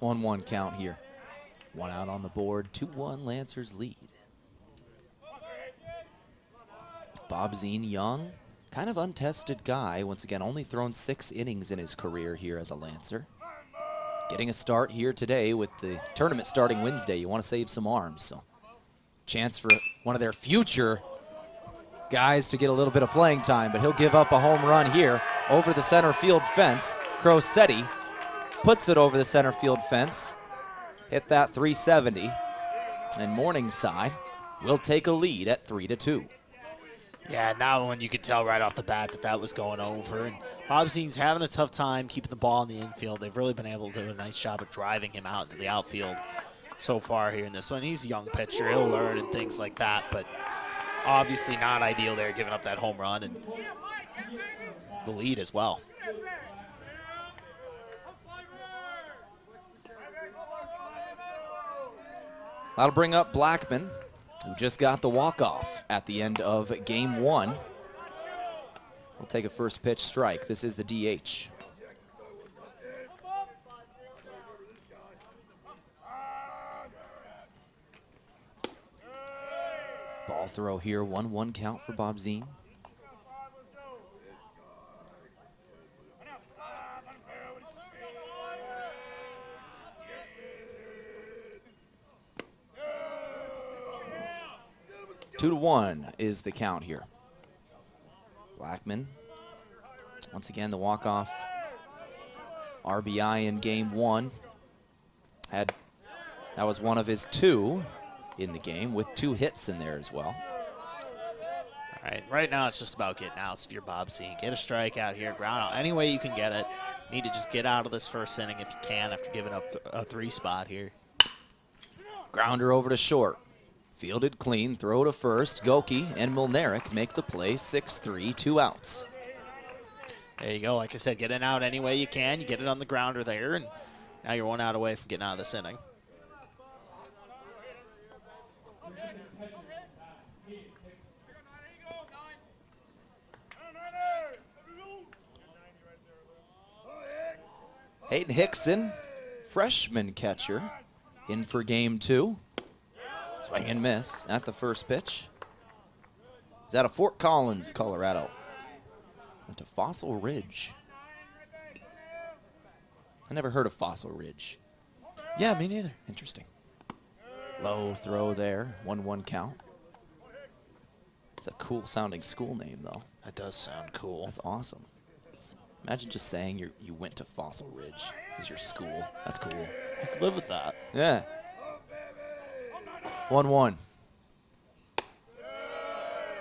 On 1 count here. 1 out on the board, 2-1 Lancers lead. Bob Zine, young, kind of untested guy. Once again, only thrown 6 innings in his career here as a Lancer. Getting a start here today with the tournament starting Wednesday. You want to save some arms, so chance for one of their future guys to get a little bit of playing time, but he'll give up a home run here over the center field fence. Grossetti puts it over the center field fence. Hit that 370, and Morningside will take a lead at 3-2. Yeah, now when you could tell right off the bat that that was going over. And Bob Zine's having a tough time keeping the ball in the infield. They've really been able to do a nice job of driving him out into the outfield so far here in this one. He's a young pitcher. He'll learn and things like that, but obviously not ideal there, giving up that home run and the lead as well. That'll bring up Blackman, who just got the walk-off at the end of game 1. We'll take a first pitch strike. This is the DH. Ball throw here, 1-1 count for Bob Zine. Two to 1 is the count here. Blackman, once again, the walk-off RBI in game 1. That was one of his 2 in the game, with 2 hits in there as well. All right, right now it's just about getting outs if you're Bob Zine. Get a strike out here, ground out. Any way you can get it. Need to just get out of this first inning if you can after giving up a 3 spot here. Grounder over to short. Fielded clean, throw to first. Goki and Milnaric make the play, 6-3, 2 outs. There you go. Like I said, get it out any way you can. You get it on the grounder there, and now you're 1 out away from getting out of this inning. Hayden Hickson, freshman catcher, in for game 2. Swing and miss at the first pitch. He's out of Fort Collins, Colorado. Went to Fossil Ridge. I never heard of Fossil Ridge. Yeah, me neither. Interesting. Low throw there, 1-1 count. It's a cool sounding school name, though. That does sound cool. That's awesome. Imagine just saying you went to Fossil Ridge as your school. That's cool. I could live with that. Yeah. 1-1.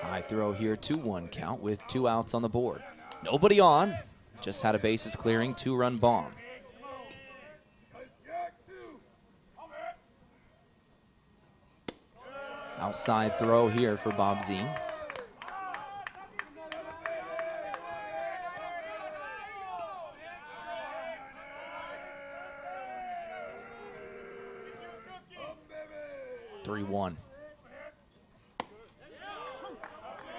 High throw here, 2-1 count with 2 outs on the board. Nobody on, just had a bases clearing, 2-run bomb. Outside throw here for Bob Zine.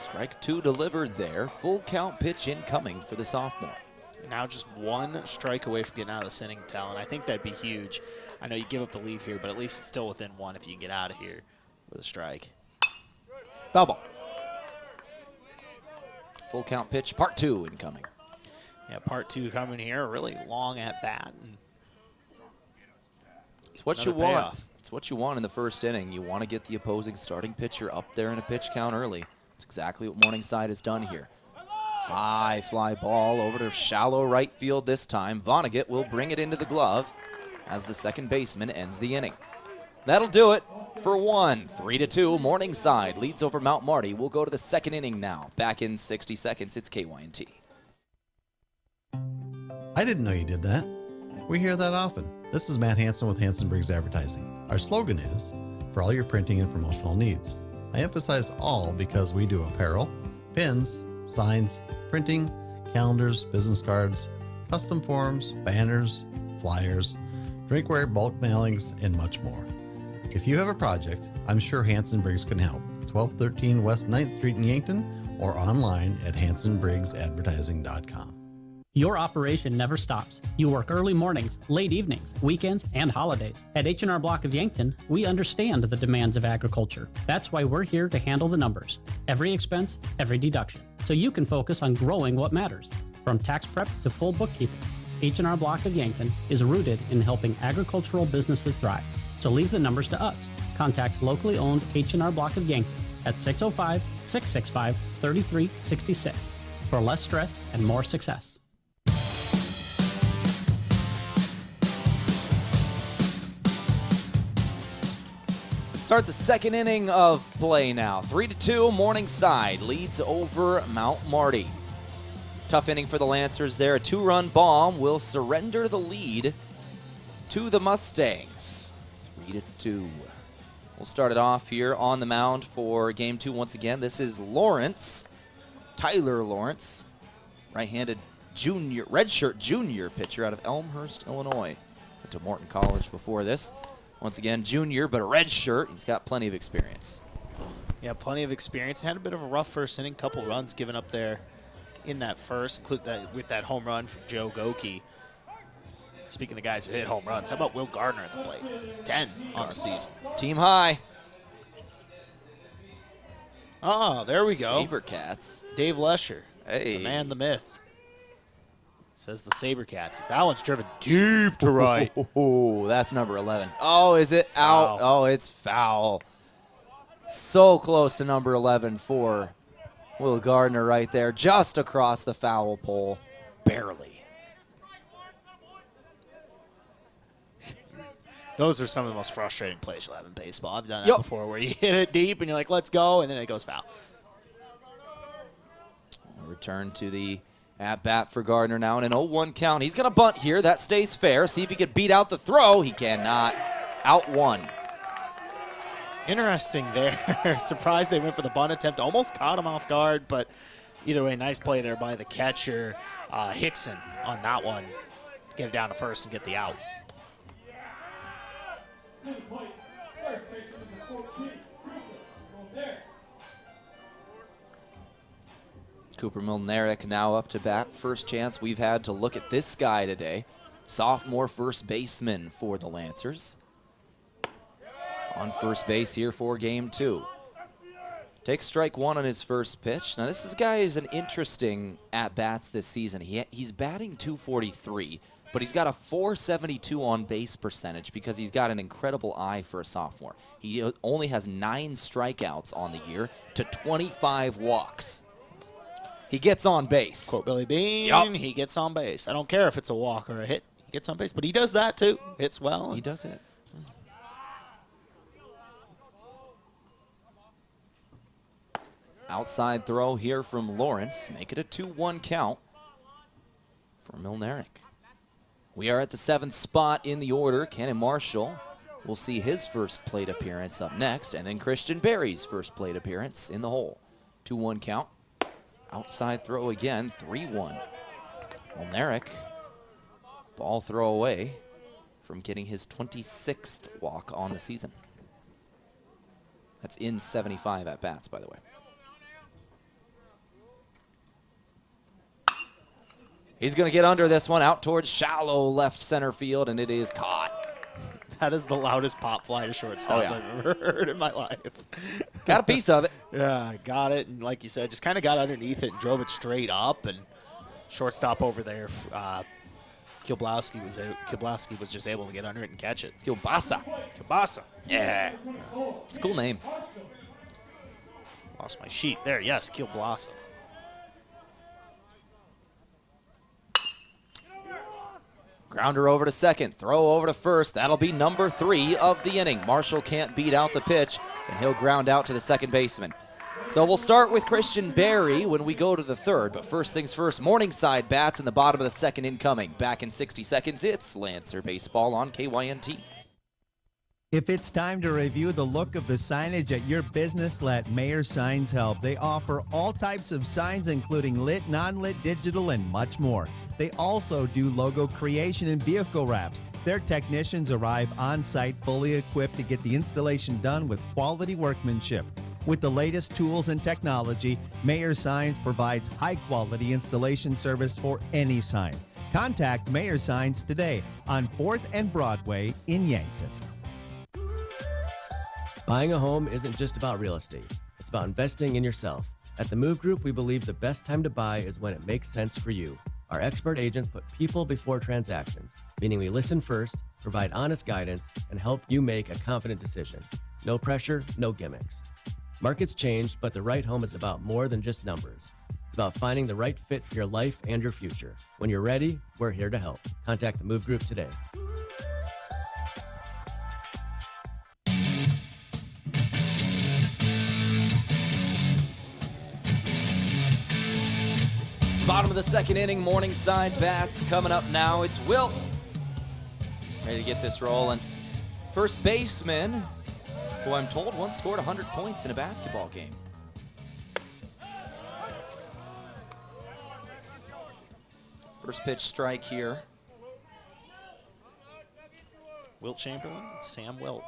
Strike 2 delivered there. Full count pitch incoming for the sophomore. Now just 1 strike away from getting out of this inning, Tehl, and I think that'd be huge. I know you give up the lead here, but at least it's still within 1 if you can get out of here with a strike. Double. Full count pitch, part 2 incoming. Yeah, part 2 coming here. Really long at bat. And it's what you want. It's what you want in the first inning. You want to get the opposing starting pitcher up there in a pitch count early. It's exactly what Morningside has done here. High fly ball over to shallow right field this time. Vonnegut will bring it into the glove as the second baseman ends the inning. That'll do it for one. 3-2, Morningside leads over Mount Marty. We'll go to the second inning now. Back in 60 seconds, it's KYNT. I didn't know you did that. We hear that often. This is Matt Hansen with Hansen Briggs Advertising. Our slogan is, for all your printing and promotional needs. I emphasize all because we do apparel, pins, signs, printing, calendars, business cards, custom forms, banners, flyers, drinkware, bulk mailings, and much more. If you have a project, I'm sure Hansen Briggs can help. 1213 West 9th Street in Yankton or online at hansenbriggsadvertising.com. Your operation never stops. You work early mornings, late evenings, weekends, and holidays. At H&R Block of Yankton, we understand the demands of agriculture. That's why we're here to handle the numbers. Every expense, every deduction. So you can focus on growing what matters. From tax prep to full bookkeeping, H&R Block of Yankton is rooted in helping agricultural businesses thrive. So leave the numbers to us. Contact locally owned H&R Block of Yankton at 605-665-3366 for less stress and more success. Start the second inning of play now. 3-2, Morningside leads over Mount Marty. Tough inning for the Lancers there. A 2-run bomb will surrender the lead to the Mustangs. 3-2. We'll start it off here on the mound for game 2 once again. This is Lawrence, Tyler Lawrence, right-handed junior, redshirt junior pitcher out of Elmhurst, Illinois. Went to Morton College before this. Once again, junior, but a red shirt. He's got plenty of experience. Yeah, plenty of experience. Had a bit of a rough first inning, couple runs given up there in that first, with that home run from Joe Goki. Speaking of guys who hit home runs, how about Will Gardner at the plate? 10 on the season. Team high. Oh, there we go. Sabercats. Dave Lesher, hey. The man, the myth. Says the Sabercats. That one's driven deep to right. Oh, that's number 11. Oh, is it Foul. out? Oh, it's foul. So close to number 11 for Will Gardner right there, just across the foul pole. Barely. Those are some of the most frustrating plays you'll have in baseball. I've done that before, where you hit it deep and you're like, let's go, and then it goes foul. We'll return to the at-bat for Gardner now in an 0-1 count. He's going to bunt here. That stays fair. See if he can beat out the throw. He cannot. Out one. Interesting there. Surprised they went for the bunt attempt. Almost caught him off guard, but either way, nice play there by the catcher, Hickson, on that one. Get it down to first and get the out. Cooper Milnerick now up to bat. First chance we've had to look at this guy today. Sophomore first baseman for the Lancers. On first base here for game 2. Takes strike 1 on his first pitch. Now this guy is an interesting at-bats this season. He's batting .243, but he's got a .472 on base percentage because he's got an incredible eye for a sophomore. He only has 9 strikeouts on the year to 25 walks. He gets on base. Quote Billy Bean, he gets on base. I don't care if it's a walk or a hit. He gets on base, but he does that too. Hits well. He does it. Outside throw here from Lawrence. Make it a 2-1 count for Milnerick. We are at the 7th spot in the order. Cannon Marshall will see his first plate appearance up next, and then Christian Berry's first plate appearance in the hole. 2-1 count. Outside throw again, 3-1. Milnerick, ball throw away from getting his 26th walk on the season. That's in 75 at-bats, by the way. He's going to get under this one, out towards shallow left center field, and it is caught. That is the loudest pop fly to shortstop I've ever heard in my life. Got a piece of it. Yeah, got it. And like you said, just kind of got underneath it and drove it straight up. And shortstop over there, Kielbowski was just able to get under it and catch it. Kielbasa. Yeah. It's a cool name. Lost my sheet. There, yes, Kielbasa. Grounder over to second, throw over to first. That'll be number 3 of the inning. Marshall can't beat out the pitch, and he'll ground out to the second baseman. So we'll start with Christian Berry when we go to the third. But first things first, Morningside bats in the bottom of the second incoming. Back in 60 seconds, it's Lancer Baseball on KYNT. If it's time to review the look of the signage at your business, let Mayor Signs help. They offer all types of signs, including lit, non-lit, digital, and much more. They also do logo creation and vehicle wraps. Their technicians arrive on site fully equipped to get the installation done with quality workmanship. With the latest tools and technology, Mayor Signs provides high-quality installation service for any sign. Contact Mayor Signs today on 4th and Broadway in Yankton. Buying a home isn't just about real estate. It's about investing in yourself. At the Move Group, we believe the best time to buy is when it makes sense for you. Our expert agents put people before transactions, meaning we listen first, provide honest guidance, and help you make a confident decision. No pressure, no gimmicks. Markets change, but the right home is about more than just numbers. It's about finding the right fit for your life and your future. When you're ready, we're here to help. Contact the Move Group today. Bottom of the second inning, Morningside bats coming up now. It's Wilt. Ready to get this rolling. First baseman, who I'm told once scored 100 points in a basketball game. First pitch strike here. Wilt Chamberlain, Sam Wilt.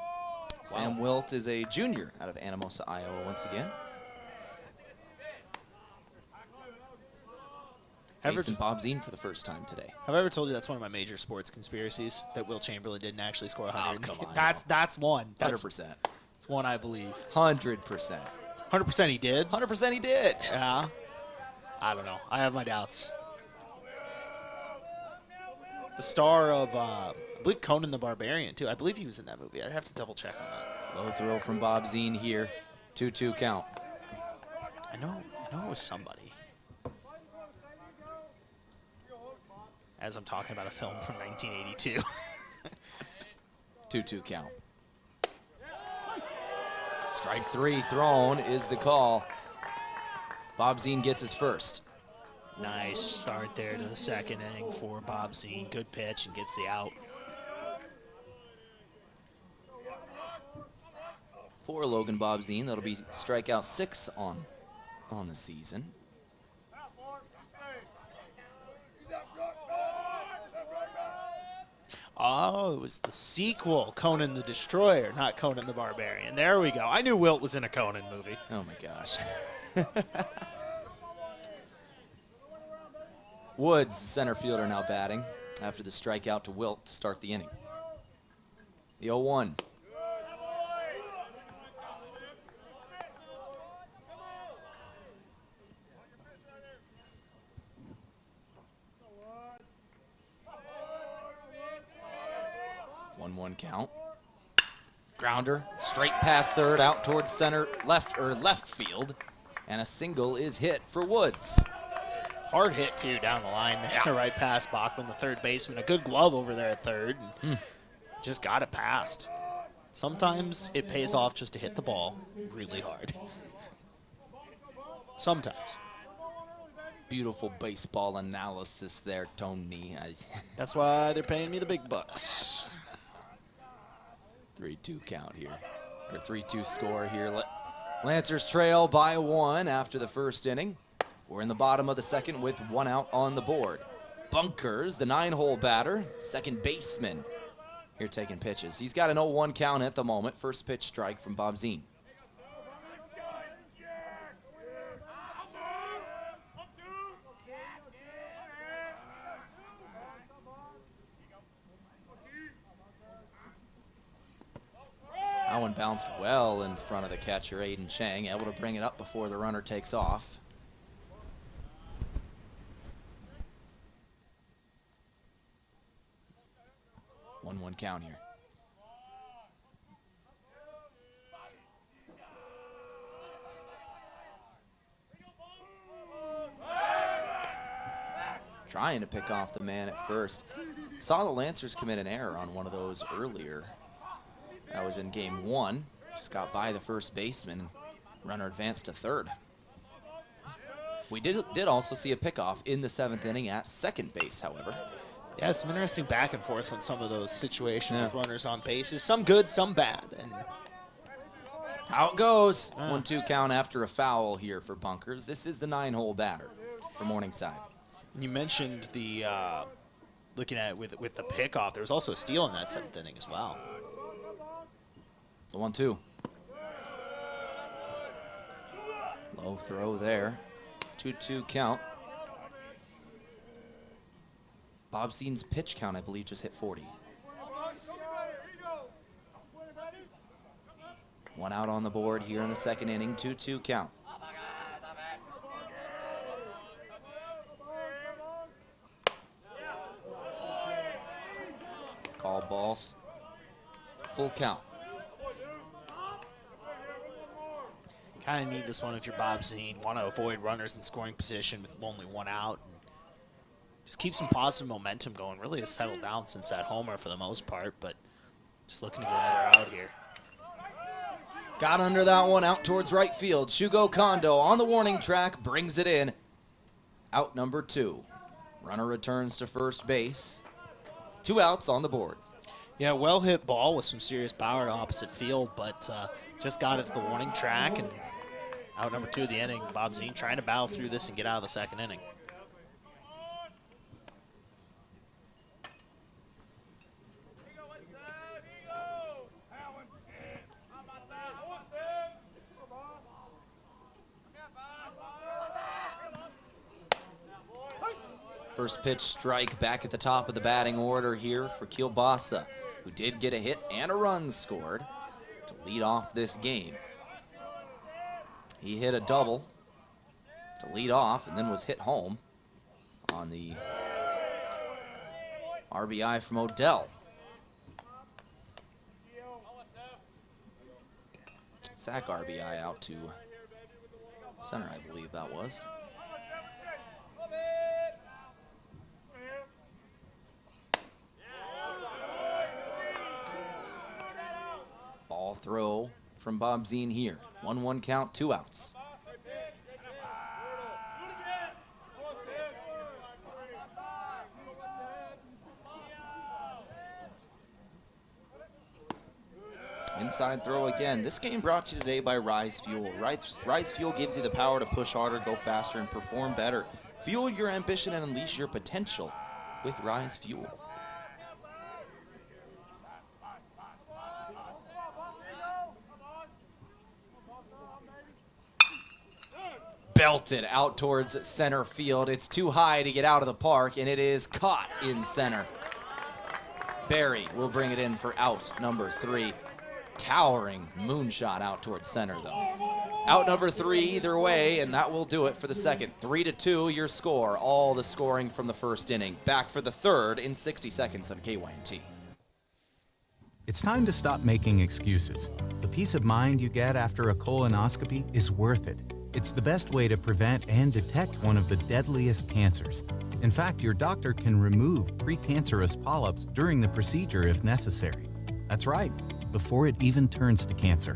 Sam Wilt is a junior out of Anamosa, Iowa once again. Facing Bob Zine for the first time today. Have I ever told you that's one of my major sports conspiracies, that Wilt Chamberlain didn't actually score 100? Oh, come on. That's one. 100%. It's one I believe. 100%. 100% he did? 100% he did. Yeah. I don't know. I have my doubts. The star of, I believe, Conan the Barbarian, too. I believe he was in that movie. I'd have to double check on that. Low throw from Bob Zine here. 2-2 count. I know it was somebody. As I'm talking about a film from 1982. 2-2 count. Strike 3 thrown is the call. Bob Zine gets his first. Nice start there to the second inning for Bob Zine. Good pitch and gets the out. For Logan Bob Zine, that'll be strikeout 6 on the season. Oh, it was the sequel, Conan the Destroyer, not Conan the Barbarian. There we go. I knew Wilt was in a Conan movie. Oh, my gosh. Woods, center fielder, now batting after the strikeout to Wilt to start the inning. The 0-1. One count. Grounder straight past third, out towards center, left field, and a single is hit for Woods. Hard hit too down the line there, yeah. Right past Bachman, the third baseman. A good glove over there at third. And just got it past. Sometimes it pays off just to hit the ball really hard. Sometimes. Beautiful baseball analysis there, Tony. That's why they're paying me the big bucks. 3-2 count here, or 3-2 score here. Lancers trail by 1 after the first inning. We're in the bottom of the second with 1 out on the board. Bunkers, the 9-hole batter, second baseman, here taking pitches. He's got an 0-1 count at the moment. First pitch strike from Bob Zine. That one bounced well in front of the catcher, Aiden Chang, able to bring it up before the runner takes off. One count here. Trying to pick off the man at first. Saw the Lancers commit an error on one of those earlier. That was in game 1. Just got by the first baseman. Runner advanced to third. We did also see a pickoff in the 7th inning at second base, however. Yeah, some interesting back and forth on some of those situations with runners on bases. Some good, some bad. And how it goes. 1-2 count after a foul here for Bunkers. This is the 9-hole batter for Morningside. And you mentioned the looking at it with the pickoff. There was also a steal in that 7th inning as well. The 1-2. Low throw there. 2-2 count. Bob Zeen's pitch count, I believe, just hit 40. One out on the board here in the 2nd inning. 2-2 count. Call balls. Full count. Kind of need this one if you're Bob Zeen. Want to avoid runners in scoring position with only one out. Just keep some positive momentum going. Really has settled down since that homer for the most part, but just looking to get another out here. Got under that one, out towards right field. Shugo Kondo on the warning track, brings it in. Out number 2. Runner returns to first base. 2 outs on the board. Yeah, well hit ball with some serious power to opposite field, but just got it to the warning track, and out number 2 of the inning. Bob Zeen trying to battle through this and get out of the 2nd inning. First pitch strike back at the top of the batting order here for Kielbasa, who did get a hit and a run scored to lead off this game. He hit a double to lead off and then was hit home on the RBI from Odell. Sack RBI out to center, I believe that was. Ball throw from Bob Zeen here. 1-1 count, 2 outs. Inside throw again. This game brought to you today by Rise Fuel. Rise Fuel gives you the power to push harder, go faster, and perform better. Fuel your ambition and unleash your potential with Rise Fuel. Belted out towards center field. It's too high to get out of the park, and it is caught in center. Barry will bring it in for out number 3. Towering moonshot out towards center, though. Out number 3 either way, and that will do it for the 2nd. 3-2 your score. All the scoring from the 1st inning. Back for the 3rd in 60 seconds on KYNT. It's time to stop making excuses. The peace of mind you get after a colonoscopy is worth it. It's the best way to prevent and detect one of the deadliest cancers. In fact, your doctor can remove precancerous polyps during the procedure if necessary. That's right, before it even turns to cancer.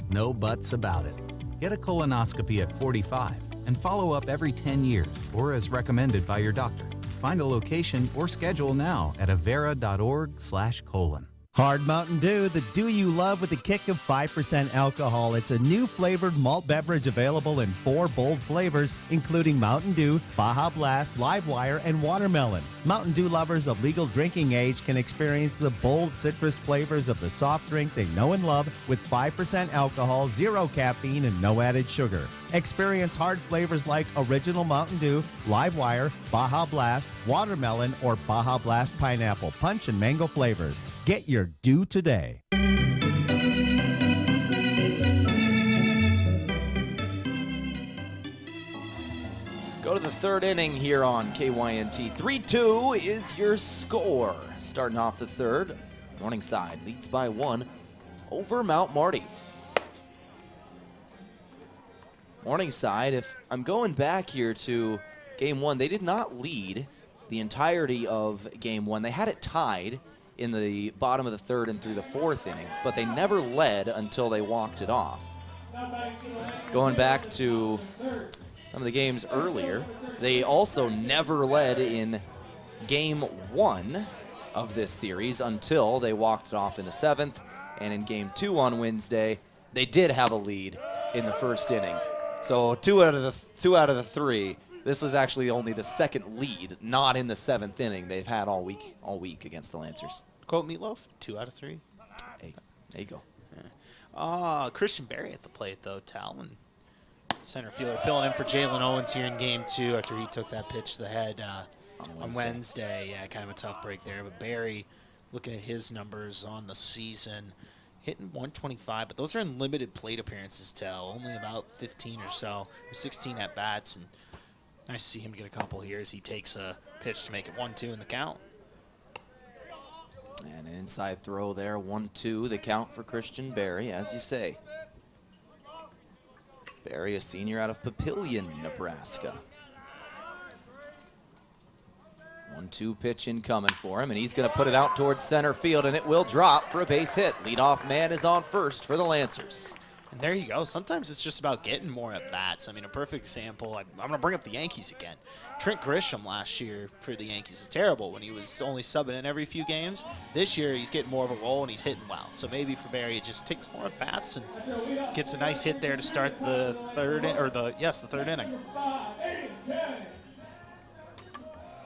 No buts about it. Get a colonoscopy at 45 and follow up every 10 years or as recommended by your doctor. Find a location or schedule now at avera.org/colon. Hard Mountain Dew, the dew you love with a kick of 5% alcohol. It's a new flavored malt beverage available in 4 bold flavors, including Mountain Dew, Baja Blast, Live Wire, and Watermelon. Mountain Dew lovers of legal drinking age can experience the bold citrus flavors of the soft drink they know and love with 5% alcohol, 0 caffeine, and no added sugar. Experience hard flavors like Original Mountain Dew, Live Wire, Baja Blast, Watermelon, or Baja Blast Pineapple, Punch, and Mango flavors. Get your Dew today. Go to the 3rd inning here on KYNT. 3-2 is your score. Starting off the 3rd, Morningside leads by 1 over Mount Marty. Morningside, if I'm going back here to game 1, they did not lead the entirety of game one. They had it tied in the bottom of the third and through the fourth inning, but they never led until they walked it off. Going back to some of the games earlier, they also never led in game one of this series until they walked it off in the seventh. And in game two on Wednesday, they did have a lead in the first inning. So two out of the three. This is actually only the second lead, not in the seventh inning, they've had all week against the Lancers. Quote Meatloaf, 2 out of 3. Hey, there you go. Yeah. Christian Berry at the plate, though. Tehl and center fielder filling in for Jalen Owens here in game 2 after he took that pitch to the head on Wednesday. Yeah, kind of a tough break there. But Berry, looking at his numbers on the season, hitting 125, but those are in limited plate appearances, Tehl. Only about 15 or so, 16 at-bats. And nice to see him get a couple here as he takes a pitch to make it 1-2 in the count. And an inside throw there, 1-2, the count for Christian Berry, as you say. Berry, a senior out of Papillion, Nebraska. 1-2 pitch incoming for him, and he's going to put it out towards center field, and it will drop for a base hit. Leadoff man is on first for the Lancers. And there you go. Sometimes it's just about getting more at-bats. I mean, a perfect example, I'm going to bring up the Yankees again. Trent Grisham last year for the Yankees was terrible when he was only subbing in every few games. This year, he's getting more of a role, and he's hitting well. So maybe for Berry, it just takes more at-bats and gets a nice hit there to start the third inning.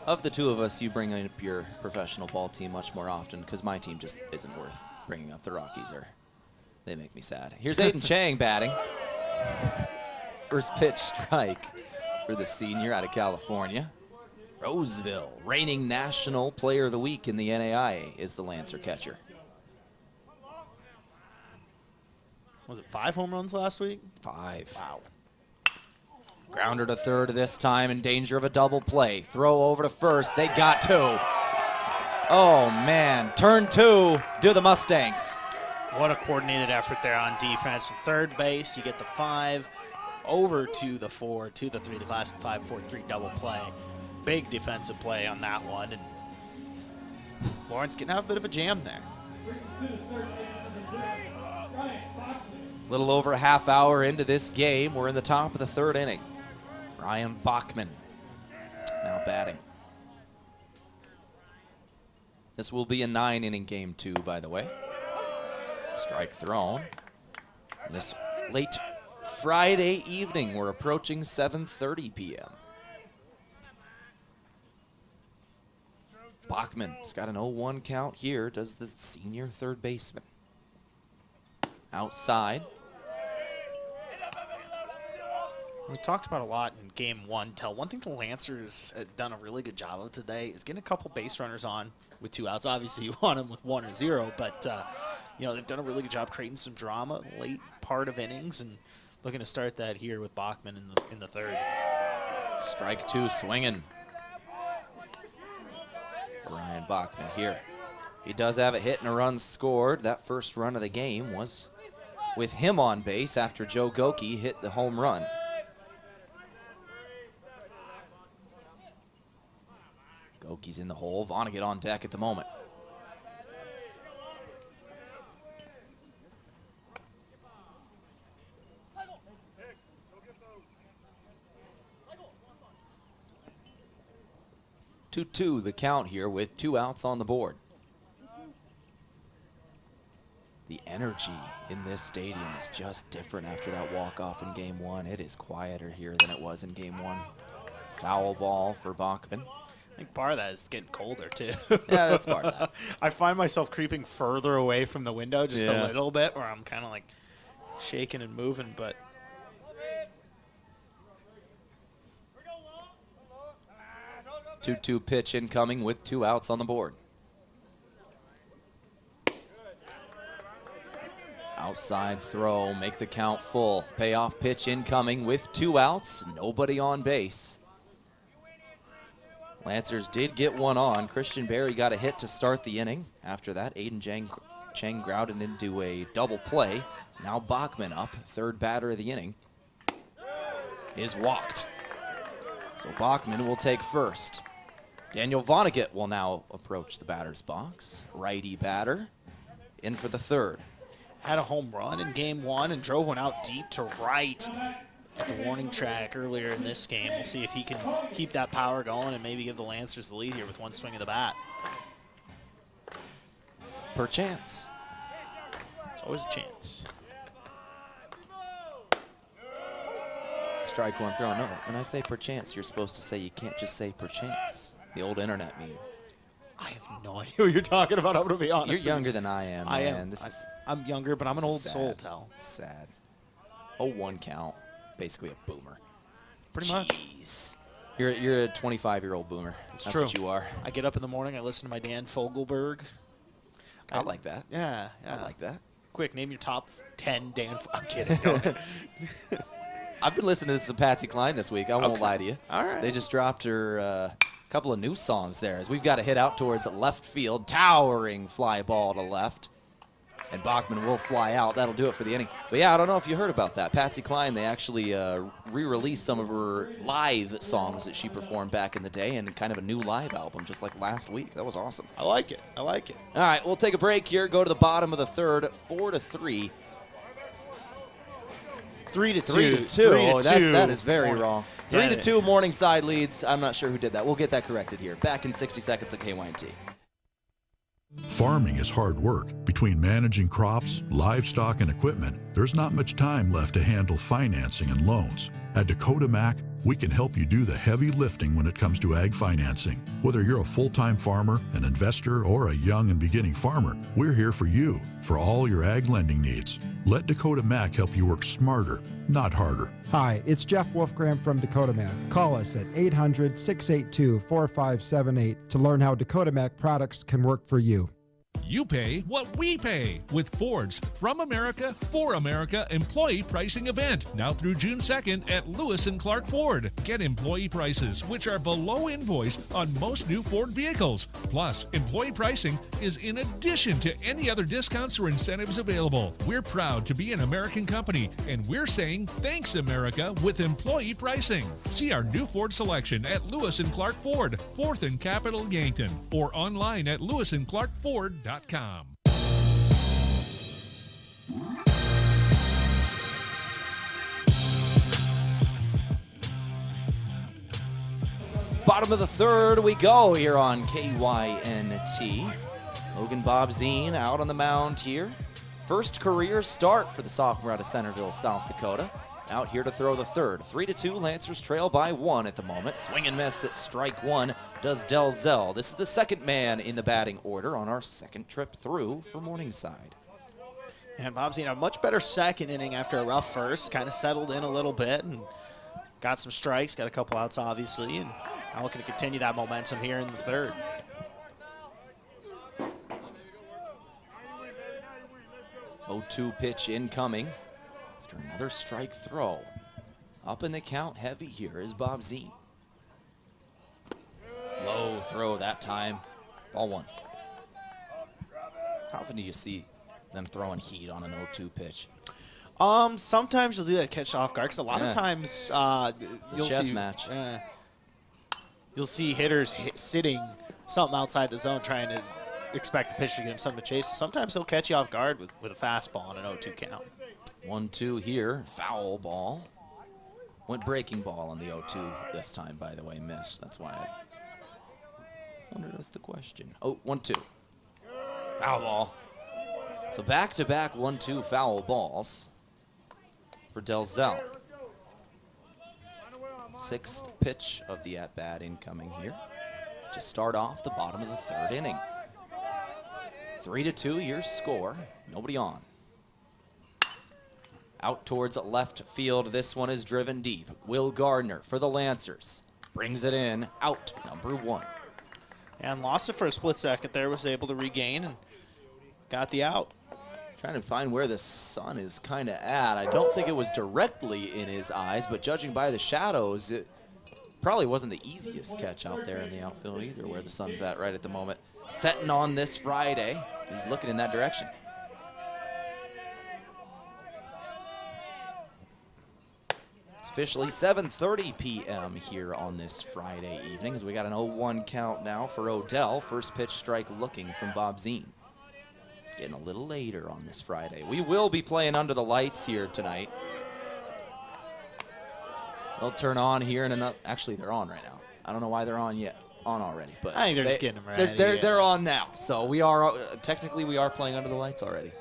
Of the two of us, you bring up your professional ball team much more often because my team just isn't worth bringing up. The Rockies they make me sad. Here's Aiden Chang batting. First pitch strike for the senior out of California. Roseville, reigning National Player of the Week in the NAIA, is the Lancer catcher. Was it 5 home runs last week? 5. Wow. Grounder to third this time, in danger of a double play. Throw over to first. They got 2. Oh, man. Turn 2 do the Mustangs. What a coordinated effort there on defense. From third base, you get the 5 over to the 4, to the 3, the classic 5-4-3 double play. Big defensive play on that one. And Lawrence can have a bit of a jam there. A little over a half hour into this game. We're in the top of the third inning. Ryan Bachman now batting. This will be a 9-inning game 2, by the way. Strike thrown. This late Friday evening, we're approaching 7:30 p.m. Bachman's got an 0-1 count here, does the senior third baseman. Outside. We talked about a lot in game 1, Tehl. One thing the Lancers have done a really good job of today is getting a couple base runners on with 2 outs. Obviously, you want them with 1 or 0, but they've done a really good job creating some drama late part of innings, and looking to start that here with Bachman in the third. Strike 2 swinging for Ryan Bachman here. He does have a hit and a run scored. That first run of the game was with him on base after Joe Goki hit the home run. Goki's in the hole. Vonnegut on deck at the moment. Two the count here with 2 outs on the board. The energy in this stadium is just different after that walk-off in game 1. It is quieter here than it was in game 1. Foul ball for Bachman. I think part of that is getting colder, too. Yeah, that's part of that. I find myself creeping further away from the window just a little bit, where I'm kind of like shaking and moving, but 2-2 pitch incoming with 2 outs on the board. Outside throw, make the count full. Payoff pitch incoming with 2 outs, nobody on base. Lancers did get 1 on. Christian Berry got a hit to start the inning. After that, Aiden Chang grounded into a double play. Now Bachman up, third batter of the inning, is walked. So Bachman will take first. Daniel Vonnegut will now approach the batter's box. Righty batter in for the third. Had a home run in game one and drove one out deep to right at the warning track earlier in this game. We'll see if he can keep that power going and maybe give the Lancers the lead here with one swing of the bat. Perchance. It's always a chance. Strike one throw. No, when I say perchance, you're supposed to say you can't just say perchance. The old internet meme. I have no idea what you're talking about, I'm going to be honest. You're younger than I am, man. I am. This I'm younger, but I'm an old sad. soul, Tehl. Sad. 0-1 count. Basically a boomer. Pretty much. Jeez. You're a 25-year-old boomer. That's true. what you are. I get up in the morning, I listen to my Dan Fogelberg. I like that. Yeah. I like that. Quick, name your top 10 Dan. I'm kidding. Don't. I've been listening to some Patsy Cline this week. I won't lie to you. All right. They just dropped her couple of new songs there. As we've got a hit out towards left field, towering fly ball to left, and Bachman will fly out. That'll do it for the inning. But yeah, I don't know if you heard about that. Patsy Cline, they actually re-released some of her live songs that she performed back in the day, and kind of a new live album just like last week. That was awesome. I like it. I like it. All right, we'll take a break here. Go to the bottom of the third, 4-3. 3-2. 3-2. Oh, that is very Morning. wrong. Yeah, 3-2 Morningside leads. I'm not sure who did that. We'll get that corrected here. Back in 60 seconds at KYNT. Farming is hard work. Between managing crops, livestock, and equipment, there's not much time left to handle financing and loans. At Dakota Mac, we can help you do the heavy lifting when it comes to ag financing. Whether you're a full-time farmer, an investor, or a young and beginning farmer, we're here for you for all your ag lending needs. Let Dakota Mac help you work smarter, not harder. Hi, it's Jeff Wolfgram from Dakota Mac. Call us at 800-682-4578 to learn how Dakota Mac products can work for you. You pay what we pay with Ford's From America for America employee pricing event now through June 2nd at Lewis and Clark Ford. Get employee prices which are below invoice on most new Ford vehicles. Plus, employee pricing is in addition to any other discounts or incentives available. We're proud to be an American company, and we're saying thanks, America, with employee pricing. See our new Ford selection at Lewis and Clark Ford, 4th and Capitol Yankton, or online at lewisandclarkford.com. Bottom of the third we go here on KYNT. Logan Bobzine out on the mound here. First career start for the sophomore out of Centerville, South Dakota. Out here to throw the third. 3-2, Lancers trail by 1 at the moment. Swing and miss at strike 1 does Delzell. This is the second man in the batting order on our second trip through for Morningside. And Bob's a much better second inning after a rough first. Kind of settled in a little bit and got some strikes, got a couple outs obviously, and now looking to continue that momentum here in the third. (0-2) pitch incoming. After another strike throw. Up in the count heavy here is Bobzine. Low throw that time. Ball 1. How often do you see them throwing heat on an 0-2 pitch? Sometimes you'll do that catch off guard because a lot of times you'll chess see match. You'll see hitters sitting something outside the zone trying to expect the pitcher to get him something to chase. Sometimes he'll catch you off guard with a fastball on an 0-2 count. 1-2 here, foul ball. Went breaking ball on the 0-2 this time, by the way, missed. That's why I wondered that's the question. Oh, 1-2. Foul ball. So back-to-back 1-2 foul balls for Delzell. 6th pitch of the at-bat incoming here to start off the bottom of the third inning. 3-2 your score. Nobody on. Out towards left field. This one is driven deep. Will Gardner for the Lancers. Brings it in. Out number 1. And lost it for a split second there. Was able to regain and got the out. Trying to find where the sun is kind of at. I don't think it was directly in his eyes, but judging by the shadows, it probably wasn't the easiest catch out there in the outfield either, where the sun's at right at the moment. Setting on this Friday. He's looking in that direction. officially 7:30 p.m. here on this Friday evening as we got an 0-1 count now for Odell. First pitch strike looking from Bob Zine. Getting a little later on this Friday. We will be playing under the lights here tonight. They'll turn on here in another. Actually, they're on right now. I don't know why they're on already, but I think they're just getting them ready. They're on now. So we are technically we are playing under the lights already.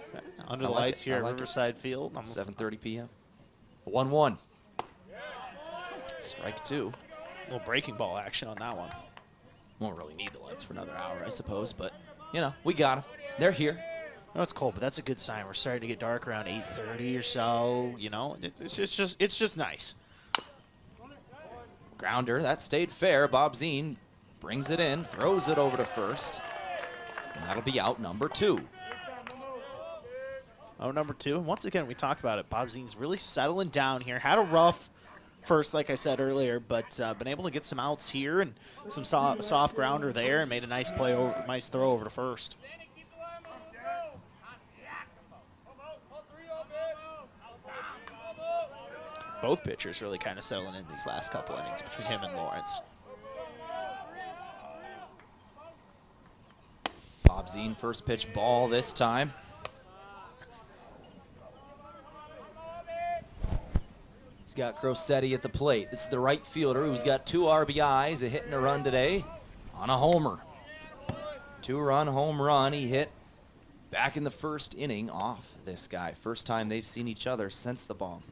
Under the lights here at Riverside Field. 7:30 p.m. 1-1. Strike two. A little breaking ball action on that one. Won't really need the lights for another hour, I suppose, but you know we got them. They're here. No, it's cold, but that's a good sign. We're starting to get dark around 8:30 or so. You know, it's just nice. Grounder, that stayed fair. Bob Zine brings it in, throws it over to first, and that'll be out number 2. Oh, number 2. And once again, we talked about it. Bob Zine's really settling down here. Had a rough first, like I said earlier, but been able to get some outs here and some soft grounder there, and made a nice play, nice throw over to first. Both pitchers really kind of settling in these last couple innings between him and Lawrence. Bob Zine, first pitch ball this time. He's got Crosetti at the plate. This is the right fielder who's got 2 RBIs, a hit and a run today on a homer. 2-run home run he hit back in the first inning off this guy. First time they've seen each other since the ball.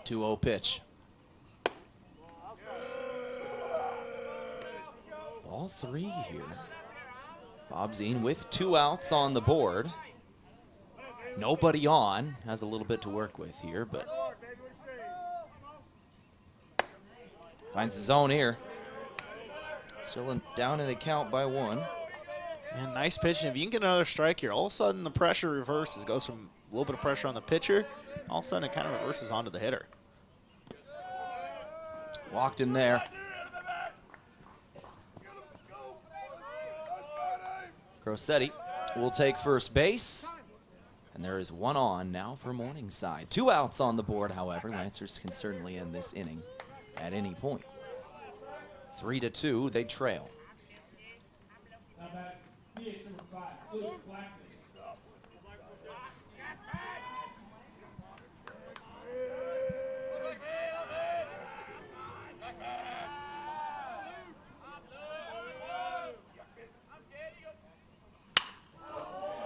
2-0 pitch. Ball 3 here. Bob Zine with 2 outs on the board. Nobody on. Has a little bit to work with here, but finds the zone here. Still down in the count by 1. And nice pitching. If you can get another strike here, all of a sudden the pressure reverses. Goes from a little bit of pressure on the pitcher. All of a sudden it kind of reverses onto the hitter. Walked in there. Crosetti will take first base. And there is 1 on now for Morningside. 2 outs on the board, however. Lancers can certainly end this inning at any point. 3-2, they trail.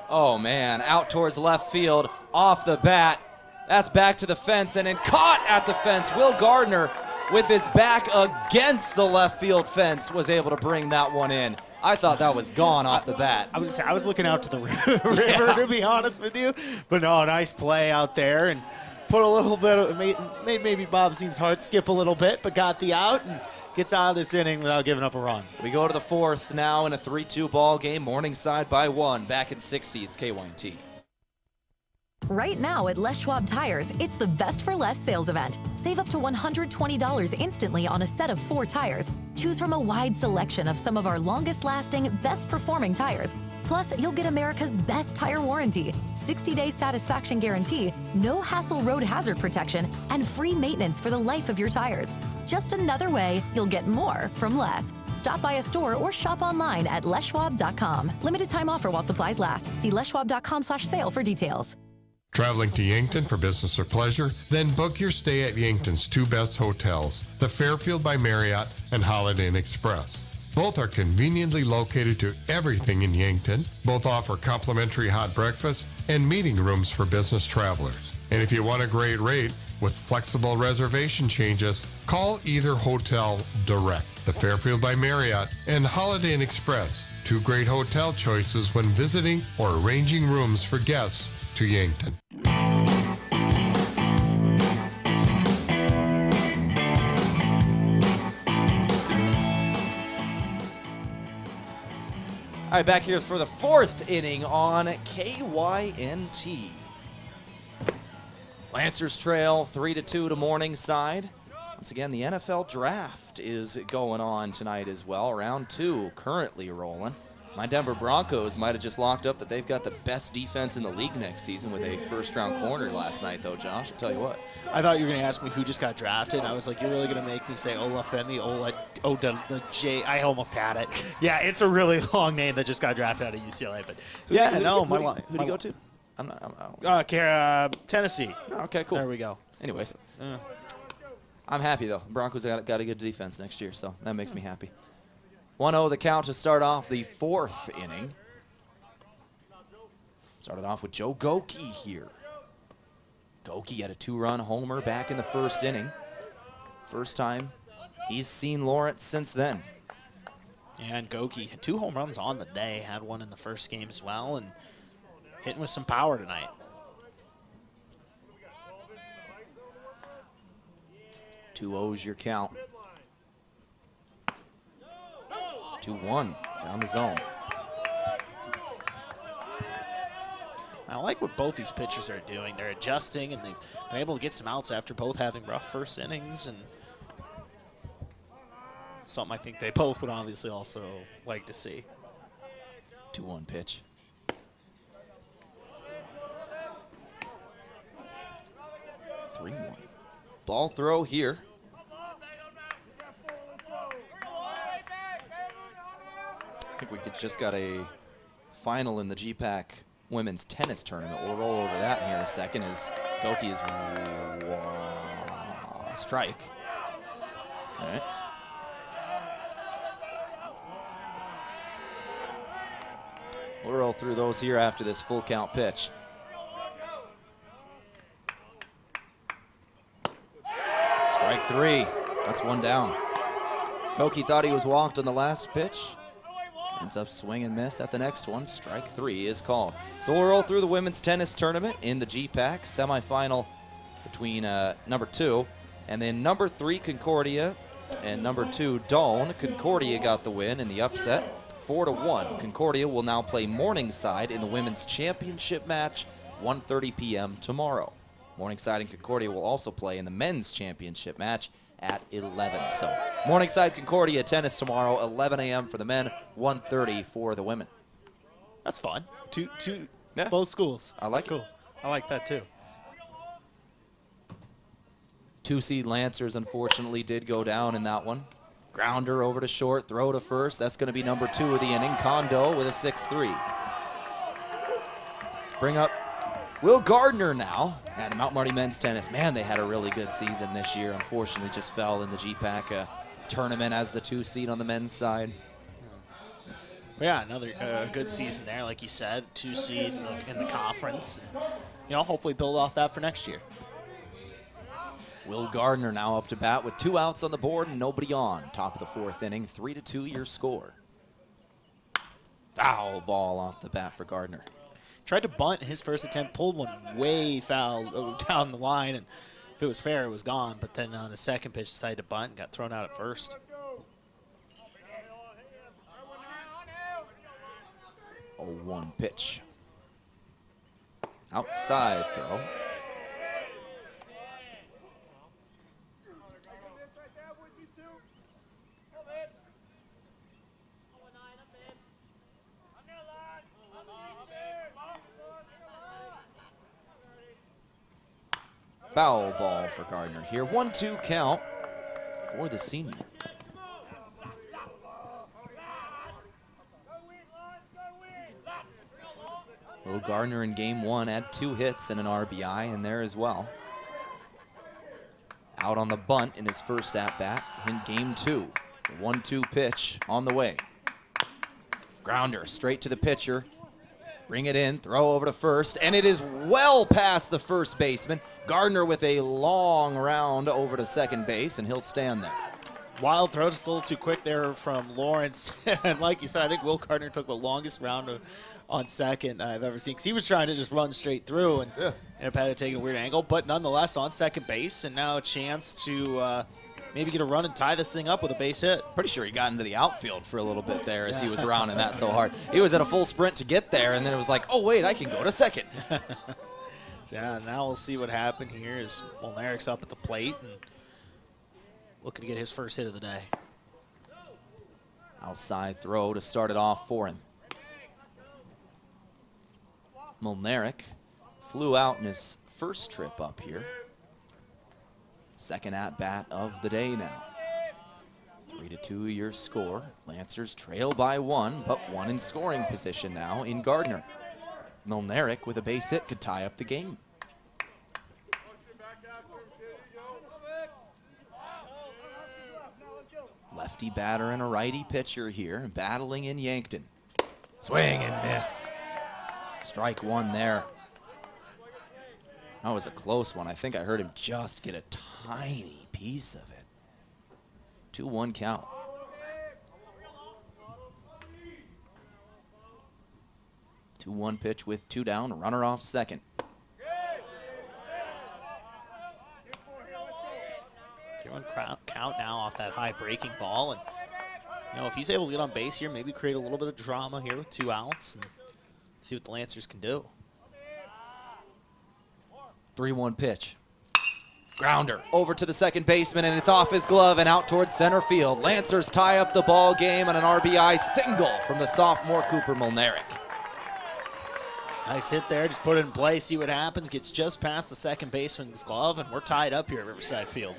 Oh, man, out towards left field, off the bat. That's back to the fence, and then caught at the fence. Will Gardner, with his back against the left field fence, was able to bring that one in. I thought that was gone off the bat. I was looking out to the river, to be honest with you. But no, nice play out there, and put a little bit of, made maybe Bob Zine's heart skip a little bit, but got the out and gets out of this inning without giving up a run. We go to the 4th now in a 3-2 ball game. Morningside by 1. Back in 60, it's KYNT. Right now at Les Schwab Tires, it's the Best for Less sales event. Save up to $120 instantly on a set of 4 tires. Choose from a wide selection of some of our longest-lasting, best-performing tires. Plus, you'll get America's best tire warranty, 60-day satisfaction guarantee, no hassle road hazard protection, and free maintenance for the life of your tires. Just another way you'll get more from less. Stop by a store or shop online at leschwab.com. Limited time offer while supplies last. See leschwab.com/sale for details. Traveling to Yankton for business or pleasure? Then book your stay at Yankton's 2 best hotels, the Fairfield by Marriott and Holiday Inn Express. Both are conveniently located to everything in Yankton. Both offer complimentary hot breakfast and meeting rooms for business travelers. And if you want a great rate with flexible reservation changes, call either hotel direct. The Fairfield by Marriott and Holiday Inn Express, 2 great hotel choices when visiting or arranging rooms for guests to Yankton. All right, back here for the 4th inning on KYNT. Lancers trail 3-2 to Morningside. Once again, the NFL draft is going on tonight as well. Round 2 currently rolling. My Denver Broncos might have just locked up that they've got the best defense in the league next season with a first-round corner last night, though, Josh. I'll tell you what. I thought you were going to ask me who just got drafted. I was like, you're really going to make me say Olafemi, the J. I almost had it. Yeah, it's a really long name that just got drafted out of UCLA. But Who did he go to? Tennessee. Oh, okay, cool. There we go. Anyways, I'm happy, though. Broncos got a good defense next year, so that makes me happy. 1-0 the count to start off the 4th inning. Started off with Joe Goki here. Goki had a 2-run homer back in the 1st inning. First time he's seen Lawrence since then. Yeah, and Goki had 2 home runs on the day. Had one in the first game as well, and hitting with some power tonight. 2-0's your count. 2-1 down the zone. I like what both these pitchers are doing. They're adjusting, and they've been able to get some outs after both having rough first innings, and something I think they both would obviously also like to see. 2-1 pitch. (3-1). Ball throw here. I think we just got a final in the GPAC women's tennis tournament. We'll roll over that here in a second as Goki is strike. All right. We'll roll through those here after this full count pitch. Strike 3. That's 1 down. Goki thought he was walked on the last pitch. Ends up swing and miss at the next one. Strike 3 is called. So we'll roll through the women's tennis tournament in the GPAC semifinal between number 2 and then number 3 Concordia and number 2 Doane. Concordia got the win in the upset, 4-1. Concordia will now play Morningside in the women's championship match, 1:30 p.m. tomorrow. Morningside and Concordia will also play in the men's championship match at 11. So Morningside Concordia tennis tomorrow, 11 a.m. for the men, 1:30 for the women. That's fun. Both schools. I like That's cool. I like that too. 2-seed Lancers unfortunately did go down in that one. Grounder over to short, throw to first. That's going to be number 2 of the inning. Kondo with a 6-3. Bring up Will Gardner now at Mount Marty men's tennis. Man, they had a really good season this year. Unfortunately, just fell in the GPAC tournament as the 2-seed on the men's side. Yeah, another good season there, like you said, 2-seed in the conference. And, hopefully build off that for next year. Will Gardner now up to bat with 2 outs on the board and nobody on. Top of the 4th inning, 3-2 your score. Foul ball off the bat for Gardner. Tried to bunt his first attempt, pulled one way foul down the line, and if it was fair, it was gone. But then on the second pitch, decided to bunt and got thrown out at first. 0-1 pitch. Outside throw. Foul ball for Gardner here. 1-2 count for the senior. Will Gardner in game 1 had 2 hits and an RBI in there as well. Out on the bunt in his first at-bat in game 2. The 1-2 pitch on the way. Grounder straight to the pitcher. Bring it in, throw over to first, and it is well past the first baseman. Gardner with a long round over to second base, and he'll stand there. Wild throw, just a little too quick there from Lawrence. And like you said, I think Will Gardner took the longest round on second I've ever seen, because he was trying to just run straight through and ended up having to take a weird angle, but nonetheless on second base, and now a chance to maybe get a run and tie this thing up with a base hit. Pretty sure he got into the outfield for a little bit there as he was rounding that so hard. He was at a full sprint to get there, and then it was like, oh, wait, I can go to second. So yeah, now we'll see what happened here as Molnaric's up at the plate and looking to get his first hit of the day. Outside throw to start it off for him. Molnaric flew out in his first trip up here. Second at-bat of the day now. 3-2 your score. Lancers trail by 1, but 1 in scoring position now in Gardner. Molnaric with a base hit could tie up the game. Lefty batter and a righty pitcher here, battling in Yankton. Swing and miss. Strike 1 there. That was a close one. I think I heard him just get a tiny piece of it. 2-1 count. Two 2-1 pitch with 2 down, runner off second. 3-1 count now off that high breaking ball, and if he's able to get on base here, maybe create a little bit of drama here with 2 outs and see what the Lancers can do. 3-1 pitch. Grounder over to the second baseman, and it's off his glove and out towards center field. Lancers tie up the ball game on an RBI single from the sophomore Cooper Molnaric. Nice hit there, just put it in play, see what happens. Gets just past the second baseman's glove, and we're tied up here at Riverside Field.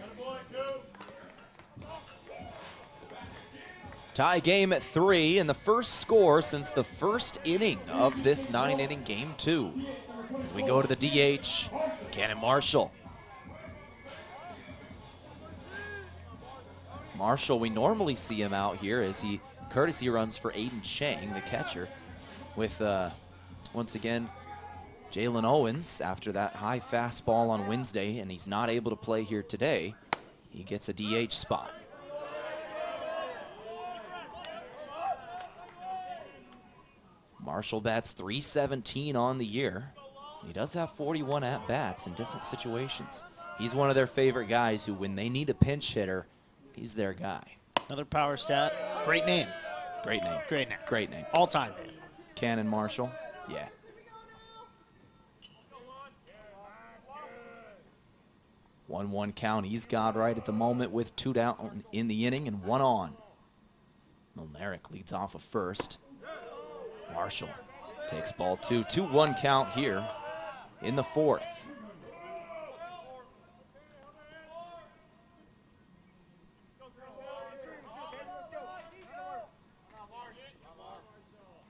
Tie game at 3, and the first score since the first inning of this 9-inning game 2. As we go to the DH, Cannon Marshall. Marshall, we normally see him out here as he courtesy runs for Aiden Chang, the catcher, with once again Jalen Owens after that high fastball on Wednesday, and he's not able to play here today. He gets a DH spot. Marshall bats .317 on the year. He does have 41 at-bats in different situations. He's one of their favorite guys who, when they need a pinch hitter, he's their guy. Another power stat. Great name. Great name. Great name. Great name. All-time name. Cannon Marshall. Yeah. One count. He's got right at the moment with 2 down in the inning and 1 on. Molnaric leads off of first. Marshall takes ball 2. 2-1 count here in the 4th.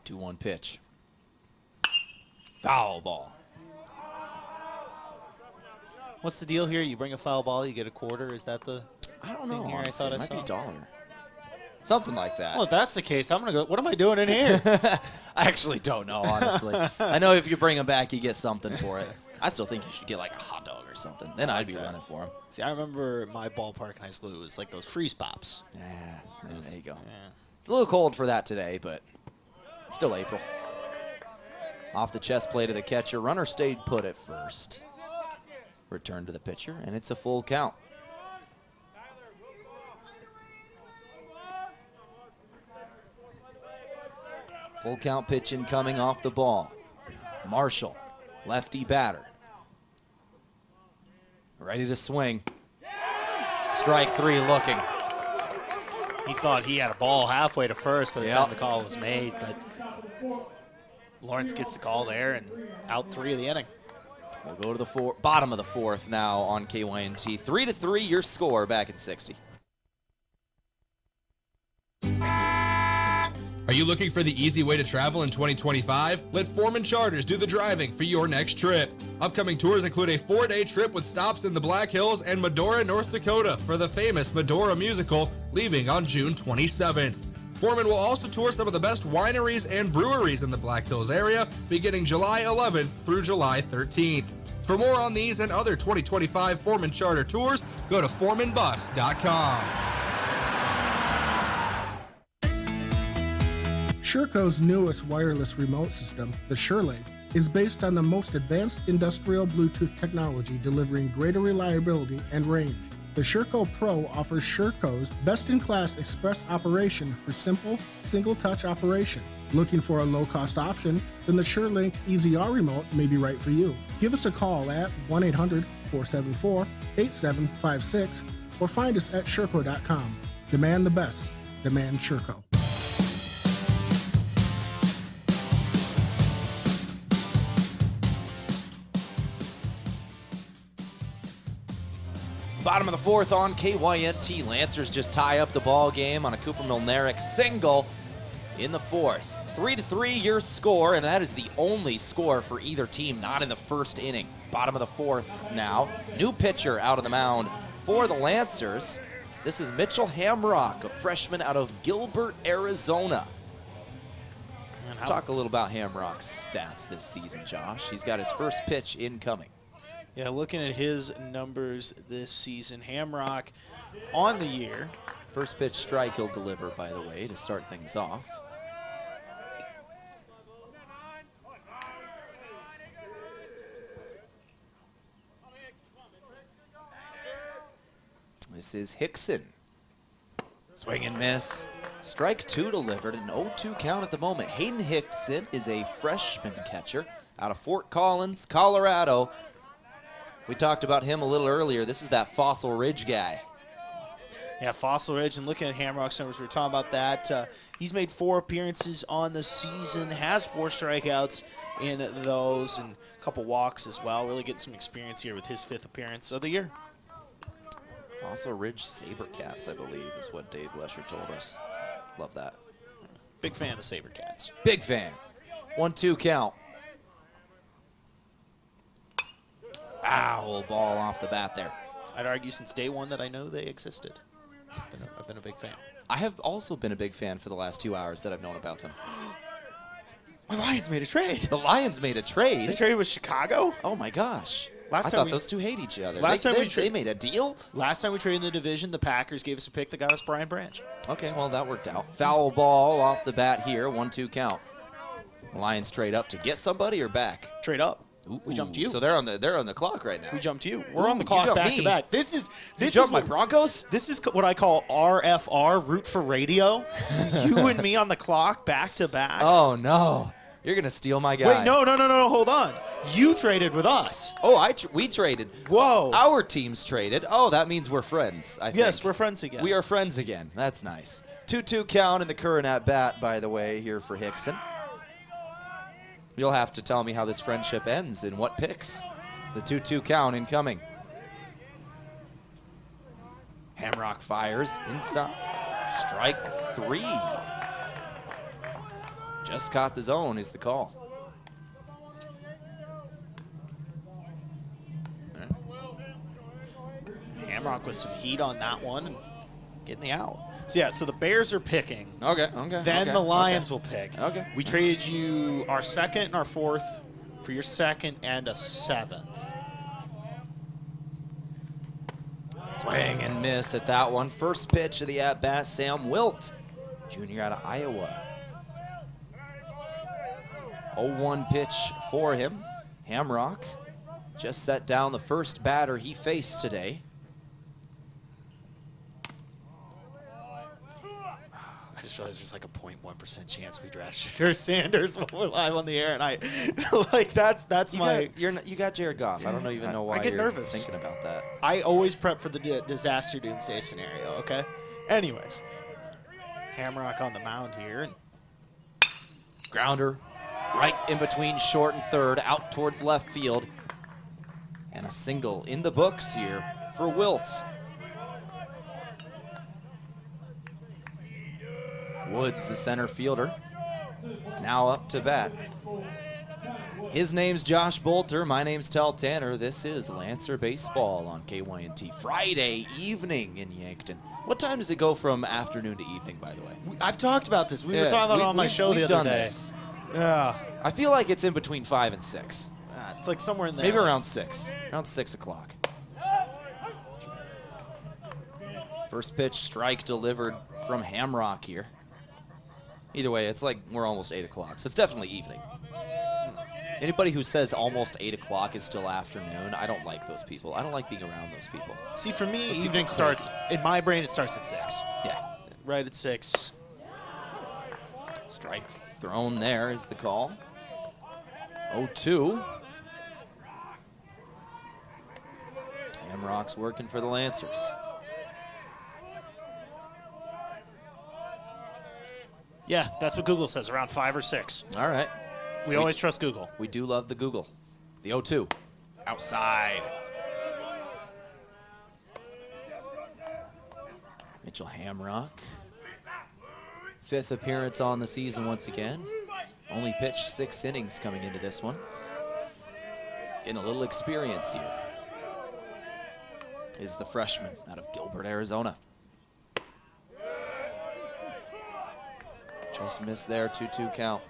Two-1 pitch. Foul ball. What's the deal here? You bring a foul ball, you get a quarter. Is that the I don't know. thing here? Honestly, I thought it I might saw. be $1. Something like that. Well, if that's the case, I'm going to go, what am I doing in here? I actually don't know, honestly. I know if you bring him back, you get something for it. I still think you should get like a hot dog or something. Then I'd be running for him. See, I remember my ballpark in high school, it was like those freeze pops. Yeah, there you go. Yeah. It's a little cold for that today, but it's still April. Off the chest plate of the catcher. Runner stayed put at first. Return to the pitcher, and it's a full count. Full count pitch incoming off the ball. Marshall, lefty batter. Ready to swing. Strike 3 looking. He thought he had a ball halfway to first by the time the call was made, but Lawrence gets the call there and out 3 of the inning. We'll go to the bottom of the 4th now on KYNT. 3-3 your score back in 60. Are you looking for the easy way to travel in 2025? Let Foreman Charters do the driving for your next trip. Upcoming tours include a 4-day trip with stops in the Black Hills and Medora, North Dakota for the famous Medora musical, leaving on June 27th. Foreman will also tour some of the best wineries and breweries in the Black Hills area, beginning July 11th through July 13th. For more on these and other 2025 Foreman Charter tours, go to foremanbus.com. Sherco's newest wireless remote system, the SureLink, is based on the most advanced industrial Bluetooth technology, delivering greater reliability and range. The Sherco Pro offers Sherco's best-in-class express operation for simple, single-touch operation. Looking for a low-cost option? Then the SureLink EZR remote may be right for you. Give us a call at 1-800-474-8756 or find us at Sherco.com. Demand the best. Demand Sherco. Bottom of the fourth on KYNT. Lancers just tie up the ball game on a Cooper Milnerick single in the fourth. 3-3 your score, and that is the only score for either team not in the first inning. Bottom of the fourth now. New pitcher out of the mound for the Lancers. This is Mitchell Hamrock, a freshman out of Gilbert, Arizona. Let's talk a little about Hamrock's stats this season, Josh. He's got his first pitch incoming. Yeah, looking at his numbers this season, Hamrock on the year. First pitch strike he'll deliver, by the way, to start things off. This is Hickson. Swing and miss. Strike two delivered, an 0-2 count at the moment. Hayden Hickson is a freshman catcher out of Fort Collins, Colorado. We talked about him a little earlier. This is that Fossil Ridge guy. Yeah, Fossil Ridge, and looking at Hamrock's numbers, we were talking about that. He's made 4 appearances on the season, has 4 strikeouts in those, and a couple walks as well. Really getting some experience here with his 5th appearance of the year. Fossil Ridge Sabercats, I believe, is what Dave Lesher told us. Love that. Big fan of the Sabercats. Big fan. 1-2 count. Foul ball off the bat there. I'd argue since day one that I know they existed. I've been a big fan. I have also been a big fan for the last 2 hours that I've known about them. My Lions made a trade. The Lions made a trade? They traded with Chicago? Oh, my gosh. I time thought those two hate each other. They made a deal? Last time we traded in the division, the Packers gave us a pick that got us Brian Branch. Okay, well, that worked out. Foul ball off the bat here, 1-2 count. Lions trade up to get somebody or back? Trade up. Ooh, we jumped you. So they're on the clock right now. We jumped you. We're on the clock back to back. This is my Broncos. This is what I call RFR, root for radio. You and me on the clock back to back. Oh no. You're going to steal my guy. Wait, no, hold on. You traded with us. Oh, we traded. Whoa. Our teams traded. Oh, that means we're friends, I think. Yes, we're friends again. We are friends again. That's nice. 2-2 count in the current at-bat, by the way, here for Hickson. You'll have to tell me how this friendship ends and what picks. The 2-2 count incoming. Hamrock fires inside. Strike 3. Just caught the zone is the call. Hamrock with some heat on that one and getting the out. So yeah, so the Bears are picking. Okay. Then the Lions will pick. Okay. We traded you our 2nd and our 4th for your 2nd and a 7th. Swing and miss at that one. First pitch of the at-bat, Sam Wilt, junior out of Iowa. 0-1 pitch for him. Hamrock just set down the first batter he faced today. I just realized there's like a 0.1% chance we draft Shedeur Sanders while we're live on the air, and I like that's you got Jared Goff. I don't even know why I get you're nervous thinking about that. I always prep for the disaster doomsday scenario. Okay. Anyways, Hamrock on the mound here, and grounder right in between short and third, out towards left field, and a single in the books here for Wiltz. Woods, the center fielder, now up to bat. His name's Josh Boelter. My name's Tehl Tanner. This is Lancer Baseball on KYNT. Friday evening in Yankton. What time does it go from afternoon to evening, by the way? I've talked about this. We were talking about it on my show the other day. This. Yeah. I feel like it's in between 5 and 6. It's like somewhere in there. Maybe around 6. Around 6 o'clock. First pitch strike delivered from Hamrock here. Either way, it's like we're almost 8 o'clock, so it's definitely evening. Anybody who says almost 8 o'clock is still afternoon, I don't like those people. I don't like being around those people. See, for me, evening starts, in my brain, it starts at 6. Yeah. Right at 6. Strike thrown there is the call. 0-2. Hamrock's working for the Lancers. Yeah, that's what Google says, around 5 or 6. All right. We always trust Google. We do love the Google. The 0-2. Outside. Mitchell Hamrock, 5th appearance on the season once again. Only pitched 6 innings coming into this one. Getting a little experience here is the freshman out of Gilbert, Arizona. Just missed there, 2-2 count.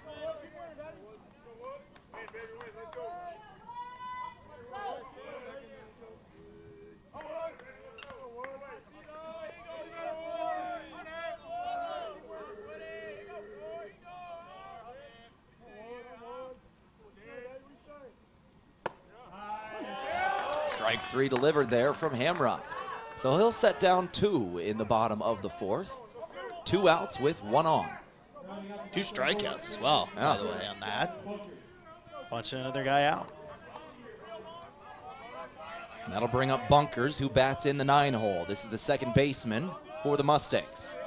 Strike 3 delivered there from Hamrock. So he'll set down 2 in the bottom of the 4th. 2 outs with 1 on. 2 strikeouts as well, by the way, on that. Bunching another guy out. And that'll bring up Bunkers, who bats in the 9 hole. This is the second baseman for the Mustangs.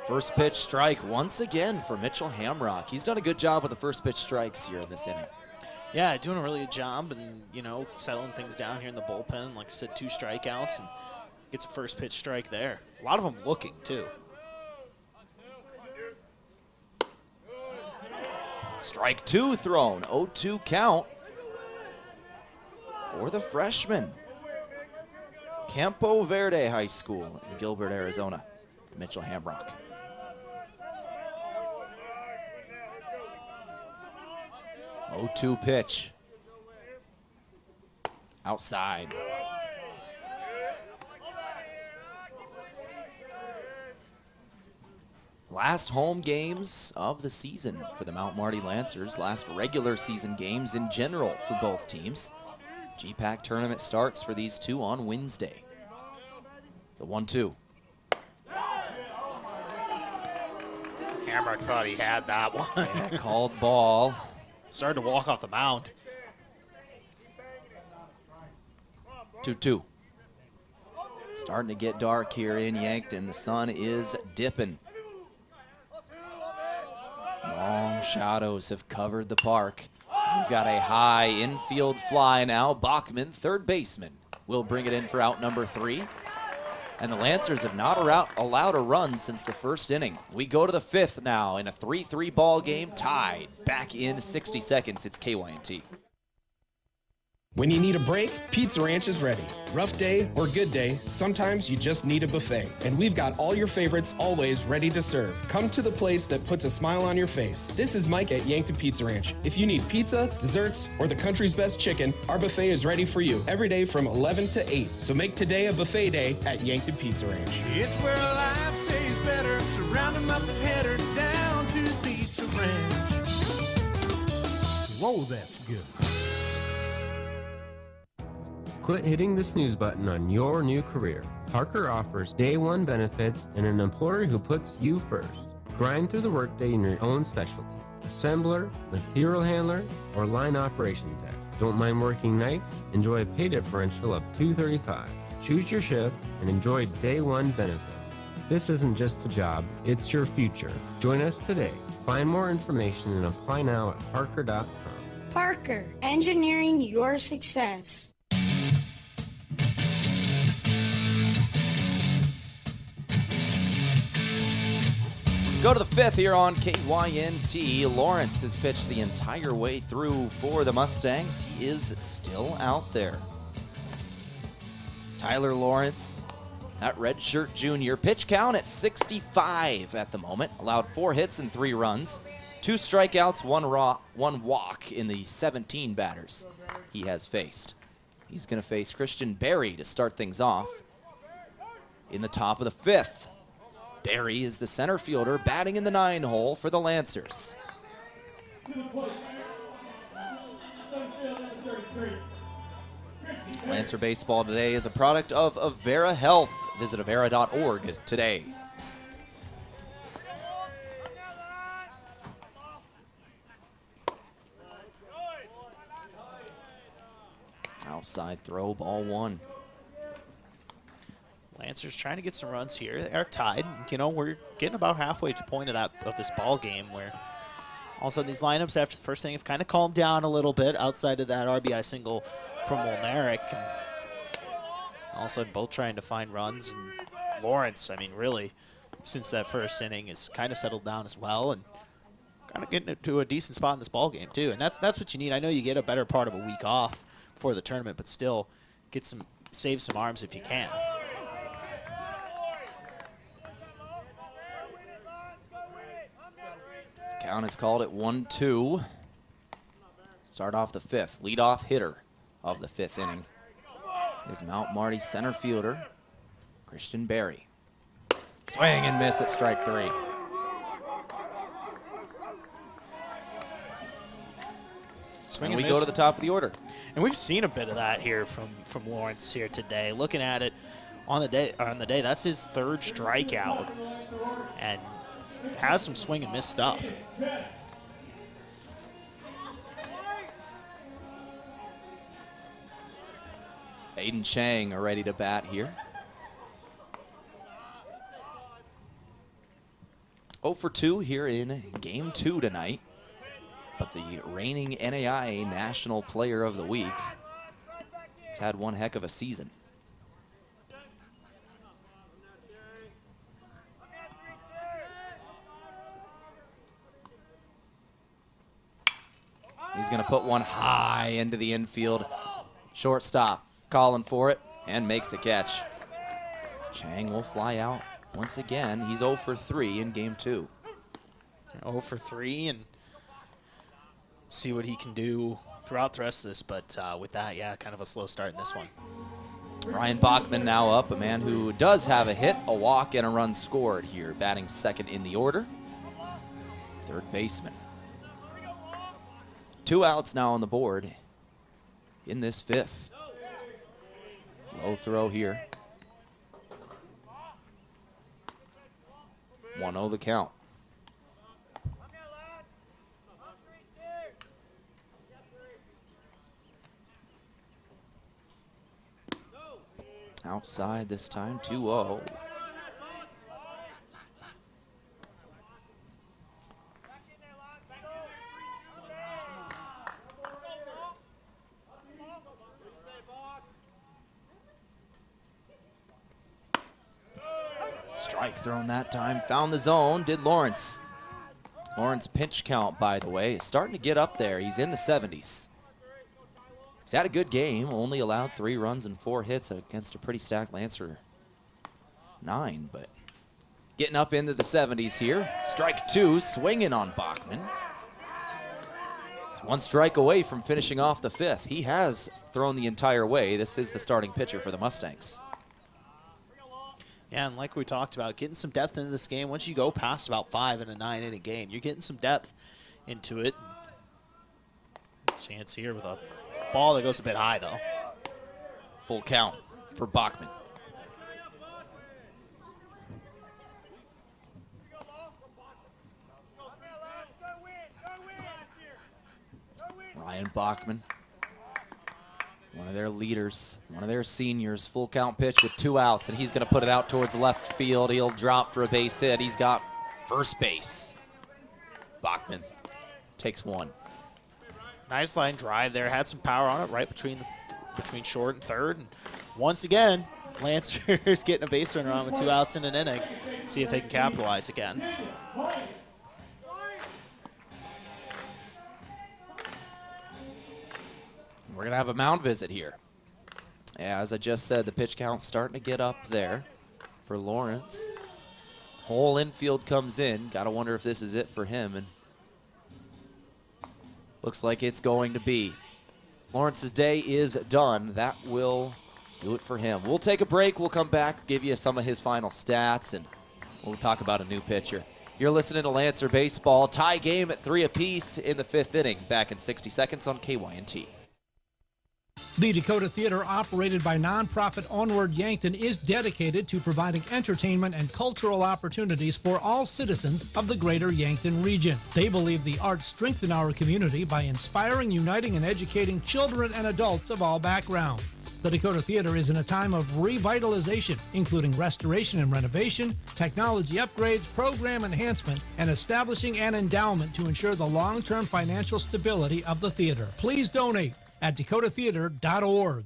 First pitch strike once again for Mitchell Hamrock. He's done a good job with the first pitch strikes here this inning. Yeah, doing a really good job and, you know, settling things down here in the bullpen. Like I said, 2 strikeouts and gets a first pitch strike there. A lot of them looking, too. Strike 2 thrown, 0-2 count for the freshman. Campo Verde High School in Gilbert, Arizona, Mitchell Hamrock. 0-2 pitch. Outside. Last home games of the season for the Mount Marty Lancers. Last regular season games in general for both teams. GPAC tournament starts for these two on Wednesday. The 1-2. Hamrock thought he had that one. Yeah, called ball. Started to walk off the mound. 2-2. Starting to get dark here in Yankton. The sun is dipping. Long shadows have covered the park. We've got a high infield fly now. Bachman, third baseman, will bring it in for out number 3. And the Lancers have not allowed a run since the first inning. We go to the 5th now in a 3-3 ball game, tied. Back in 60 seconds, it's KYNT. When you need a break, Pizza Ranch is ready. Rough day or good day, sometimes you just need a buffet. And we've got all your favorites always ready to serve. Come to the place that puts a smile on your face. This is Mike at Yankton Pizza Ranch. If you need pizza, desserts, or the country's best chicken, our buffet is ready for you every day from 11 to 8. So make today a buffet day at Yankton Pizza Ranch. It's where life tastes better. Surround 'em up and head her down to the Pizza Ranch. Whoa, that's good. Quit hitting the snooze button on your new career. Parker offers day one benefits and an employer who puts you first. Grind through the workday in your own specialty. Assembler, material handler, or line operation tech. Don't mind working nights? Enjoy a pay differential of $235. Choose your shift and enjoy day one benefits. This isn't just a job, it's your future. Join us today. Find more information and apply now at parker.com. Parker, engineering your success. Go to the 5th here on KYNT. Lawrence has pitched the entire way through for the Mustangs. He is still out there. Tyler Lawrence, that redshirt junior. Pitch count at 65 at the moment. Allowed 4 hits and 3 runs. 2 strikeouts, 1 walk in the 17 batters he has faced. He's going to face Christian Berry to start things off in the top of the 5th. Berry is the center fielder batting in the 9 hole for the Lancers. Lancer Baseball today is a product of Abera Health. Visit Abera.org today. Outside throw, ball 1. Lancers trying to get some runs here. They are tied. You know, we're getting about halfway to the point of this ball game where All of a sudden, these lineups after the first inning have kind of calmed down a little bit outside of that RBI single from Molnaric. And all of a sudden, both trying to find runs. And Lawrence, I mean, really, since that first inning, has kind of settled down as well and kind of getting to a decent spot in this ball game too. And that's what you need. I know you get a better part of a week off before the tournament, but still save some arms if you can. Count is called at 1-2. Start off the fifth. Leadoff hitter of the fifth inning is Mount Marty center fielder, Christian Berry. Swing and miss at strike 3. Swing and we and go miss. to the top of the order. And we've seen a bit of that here from Lawrence here today. Looking at it on the day, that's his third strikeout, and has some swing and miss stuff. Aiden Chang are ready to bat here. 0 for 2 here in Game 2 tonight. But the reigning NAIA National Player of the Week has had one heck of a season. He's going to put one high into the infield. Shortstop calling for it and makes the catch. Chang will fly out once again. He's 0 for 3 in Game 2. 0 for 3, and see what he can do throughout the rest of this. But with that, yeah, kind of a slow start in this one. Ryan Bachman now up, a man who does have a hit, a walk, and a run scored here, batting second in the order. Third baseman. 2 outs now on the board in this fifth. Low throw here. 1-0 the count. Outside this time, 2-0. Strike thrown that time, found the zone, did Lawrence. Lawrence pitch count, by the way, is starting to get up there. He's in the 70s. He's had a good game, only allowed 3 runs and 4 hits against a pretty stacked Lancer 9, but getting up into the 70s here. Strike 2, swinging on Bachman. He's 1 strike away from finishing off the fifth. He has thrown the entire way. This is the starting pitcher for the Mustangs. Yeah, and like we talked about, getting some depth into this game. Once you go past about 5 in a 9-inning game, you're getting some depth into it. Chance here with a ball that goes a bit high, though. Full count for Bachman. Ryan Bachman, one of their leaders, one of their seniors. Full count pitch with 2 outs, and he's going to put it out towards left field. He'll drop for a base hit. He's got first base. Bachman takes 1. Nice line drive there. Had some power on it right between short and third. And once again, Lancers getting a base runner on with 2 outs in an inning. See if they can capitalize again. We're going to have a mound visit here. Yeah, as I just said, the pitch count's starting to get up there for Lawrence. Whole infield comes in. Got to wonder if this is it for him. And looks like it's going to be. Lawrence's day is done. That will do it for him. We'll take a break. We'll come back, give you some of his final stats, and we'll talk about a new pitcher. You're listening to Lancer Baseball. Tie game at 3 apiece in the 5th inning. Back in 60 seconds on KYNT. The Dakota Theater, operated by nonprofit Onward Yankton, is dedicated to providing entertainment and cultural opportunities for all citizens of the greater Yankton region. They believe the arts strengthen our community by inspiring, uniting, and educating children and adults of all backgrounds. The Dakota Theater is in a time of revitalization, including restoration and renovation, technology upgrades, program enhancement, and establishing an endowment to ensure the long-term financial stability of the theater. Please donate at dakotatheater.org.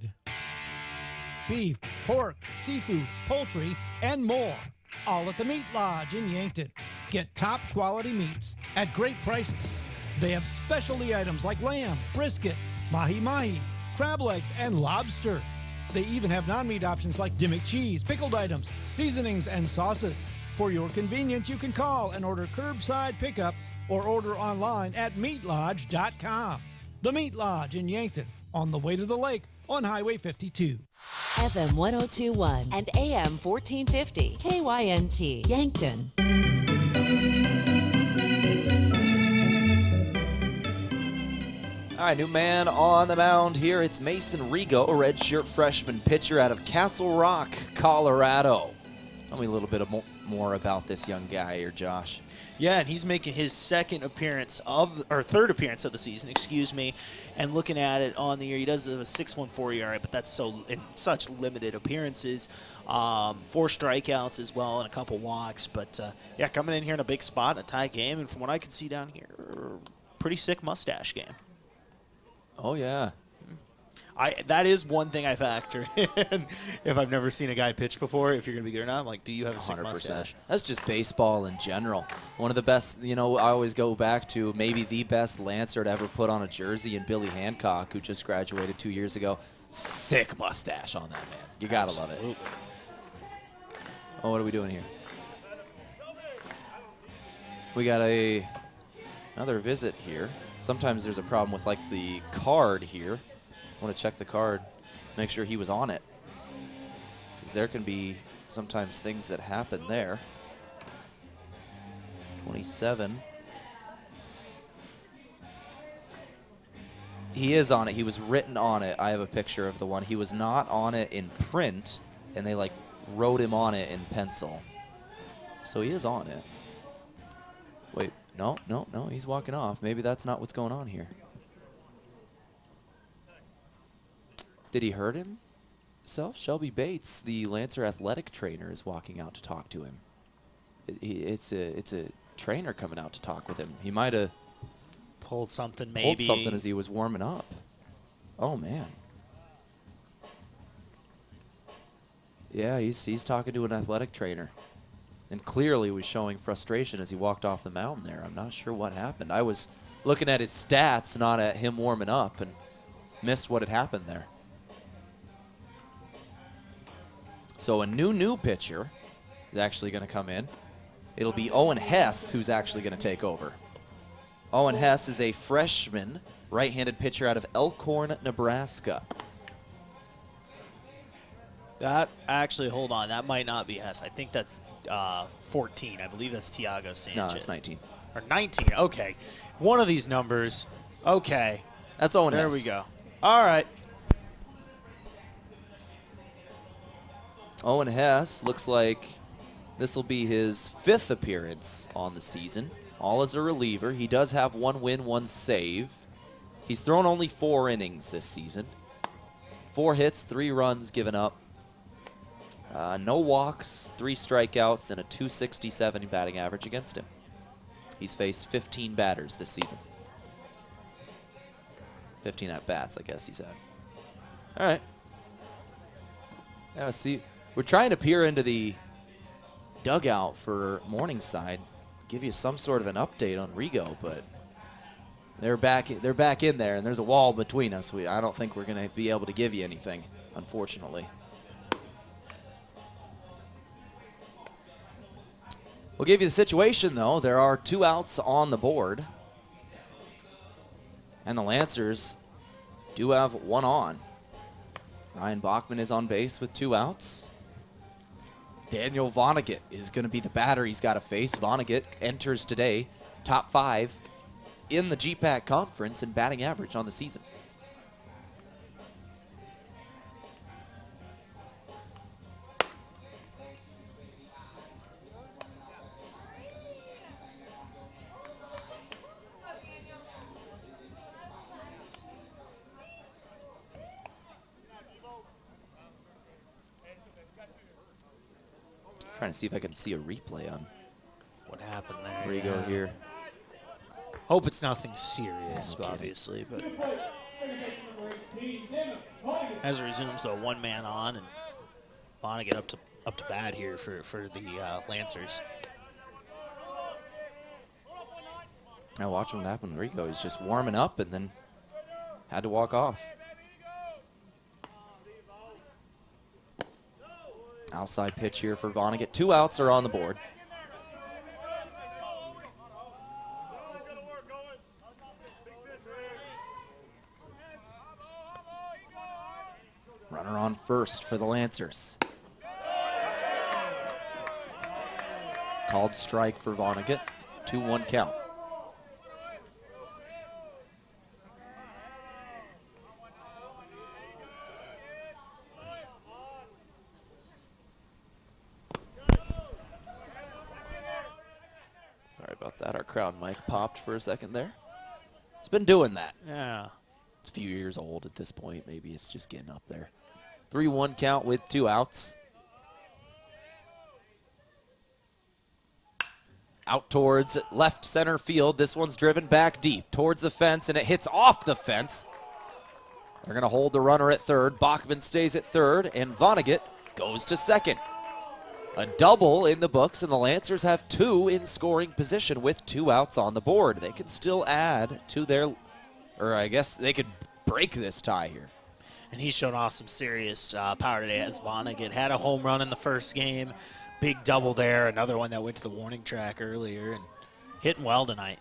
Beef, pork, seafood, poultry, and more. All at the Meat Lodge in Yankton. Get top quality meats at great prices. They have specialty items like lamb, brisket, mahi-mahi, crab legs, and lobster. They even have non-meat options like Dimmick cheese, pickled items, seasonings, and sauces. For your convenience, you can call and order curbside pickup or order online at meatlodge.com. The Meat Lodge in Yankton, on the way to the lake on Highway 52. FM 1021 and AM 1450, KYNT, Yankton. All right, new man on the mound here. It's Mason Rigo, a redshirt freshman pitcher out of Castle Rock, Colorado. Tell me a little bit more about this young guy here, Josh. Yeah, and he's making his third appearance of the season, and looking at it on the year, he does have a 6.14 ERA, but that's in such limited appearances. 4 strikeouts as well and a couple walks, but yeah, coming in here in a big spot, a tie game, and from what I can see down here, pretty sick mustache game. Oh, yeah. That is one thing I factor in if I've never seen a guy pitch before, if you're going to be good or not. I'm like, do you have a sick 100%. mustache? That's just baseball in general. One of the best, I always go back to maybe the best Lancer to ever put on a jersey, and Billy Hancock, who just graduated 2 years ago. Sick mustache on that man. You got to love it. Oh, what are we doing here? We got another visit here. Sometimes there's a problem with like the card here. I want to check the card, make sure he was on it, because there can be sometimes things that happen there. 27. He is on it. He was written on it. I have a picture of the one. He was not on it in print, and they like wrote him on it in pencil. So he is on it. Wait, no, he's walking off. Maybe that's not what's going on here. Did he hurt himself? Shelby Bates, the Lancer athletic trainer, is walking out to talk to him. It's a trainer coming out to talk with him. He might have pulled something, maybe. Pulled something as he was warming up. Oh, man. Yeah, he's talking to an athletic trainer. And clearly was showing frustration as he walked off the mound there. I'm not sure what happened. I was looking at his stats, not at him warming up, and missed what had happened there. So a new pitcher is actually going to come in. It'll be Owen Hess who's actually going to take over. Owen Hess is a freshman right-handed pitcher out of Elkhorn, Nebraska. That actually, hold on, that might not be Hess. I think that's 14. I believe that's Tiago Sanchez. No, it's 19. Or 19, okay. One of these numbers, okay. That's Owen Hess. There we go. All right. Owen Hess looks like this will be his 5th appearance on the season, all as a reliever. He does have 1 win, 1 save. He's thrown only 4 innings this season. 4 hits, 3 runs given up. No walks, 3 strikeouts, and a .267 batting average against him. He's faced 15 batters this season. 15 at-bats, I guess he's had. All right. Now, see, we're trying to peer into the dugout for Morningside, give you some sort of an update on Rigo, but they're back in there, and there's a wall between us. I don't think we're going to be able to give you anything, unfortunately. We'll give you the situation, though. There are 2 outs on the board, and the Lancers do have 1 on. Ryan Bachman is on base with 2 outs. Daniel Vonnegut is going to be the batter he's got to face. Vonnegut enters today top 5 in the GPAC conference in batting average on the season. Trying to see if I can see a replay on what happened there. Where you go here. Hope it's nothing serious, obviously, but as it resumes, though, one man on, and Vonnegut up to bat here for the Lancers. Now watch what happened. There you go. He's just warming up and then had to walk off. Outside pitch here for Vonnegut. 2 outs are on the board. Runner on first for the Lancers. Called strike for Vonnegut. 2-1 count. Sorry about that. Our crowd mic popped for a second there. It's been doing that. Yeah. It's a few years old at this point. Maybe it's just getting up there. 3-1 count with 2 outs. Out towards left center field. This one's driven back deep towards the fence, and it hits off the fence. They're going to hold the runner at third. Bachman stays at third, and Vonnegut goes to second. A double in the books, and the Lancers have 2 in scoring position with 2 outs on the board. They can still add to their, or I guess they could break this tie here. And he's shown off some serious power today as Vonnegut had a home run in the first game. Big double there, another one that went to the warning track earlier, and hitting well tonight.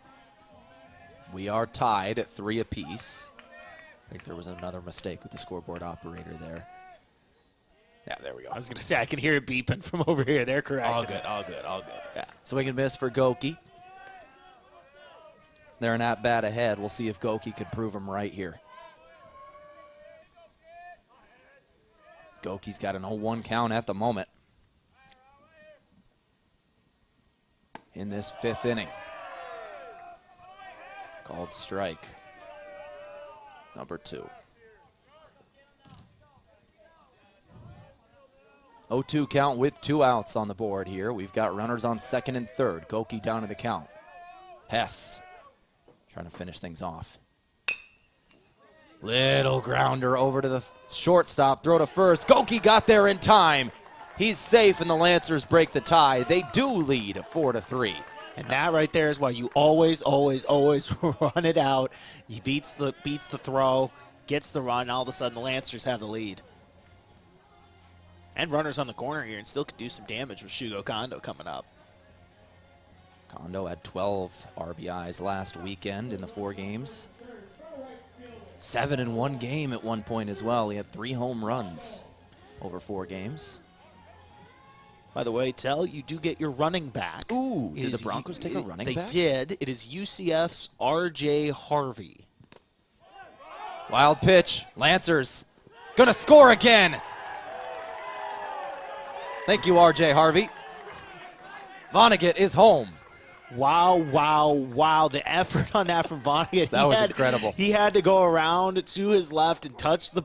We are tied at 3 apiece. I think there was another mistake with the scoreboard operator there. Yeah, there we go. I was going to say, I can hear it beeping from over here. They're correct. All good, all good, all good. Yeah. Swing and miss for Goki. They're an at-bat ahead. We'll see if Goki can prove them right here. Goki's got an 0-1 count at the moment in this 5th inning. Called strike. Number 2. 0-2 count with 2 outs on the board here. We've got runners on second and third. Goki down to the count. Hess trying to finish things off. Little grounder over to the shortstop. Throw to first. Goki got there in time. He's safe, and the Lancers break the tie. They do lead 4-3. And that right there is why you always, always, always run it out. He beats the throw, gets the run. All of a sudden, the Lancers have the lead. And runners on the corner here, and still could do some damage with Shugo Kondo coming up. Kondo had 12 RBIs last weekend in the 4 games. 7 in 1 game at one point as well. He had 3 home runs over 4 games. By the way, Tehl, you do get your running back. Ooh, did the Broncos take a running back? They did. It is UCF's R.J. Harvey. Wild pitch. Lancers gonna score again. Thank you, R.J. Harvey. Vonnegut is home. Wow, wow, wow. The effort on that from Vonnegut. That was incredible. He had to go around to his left and touch the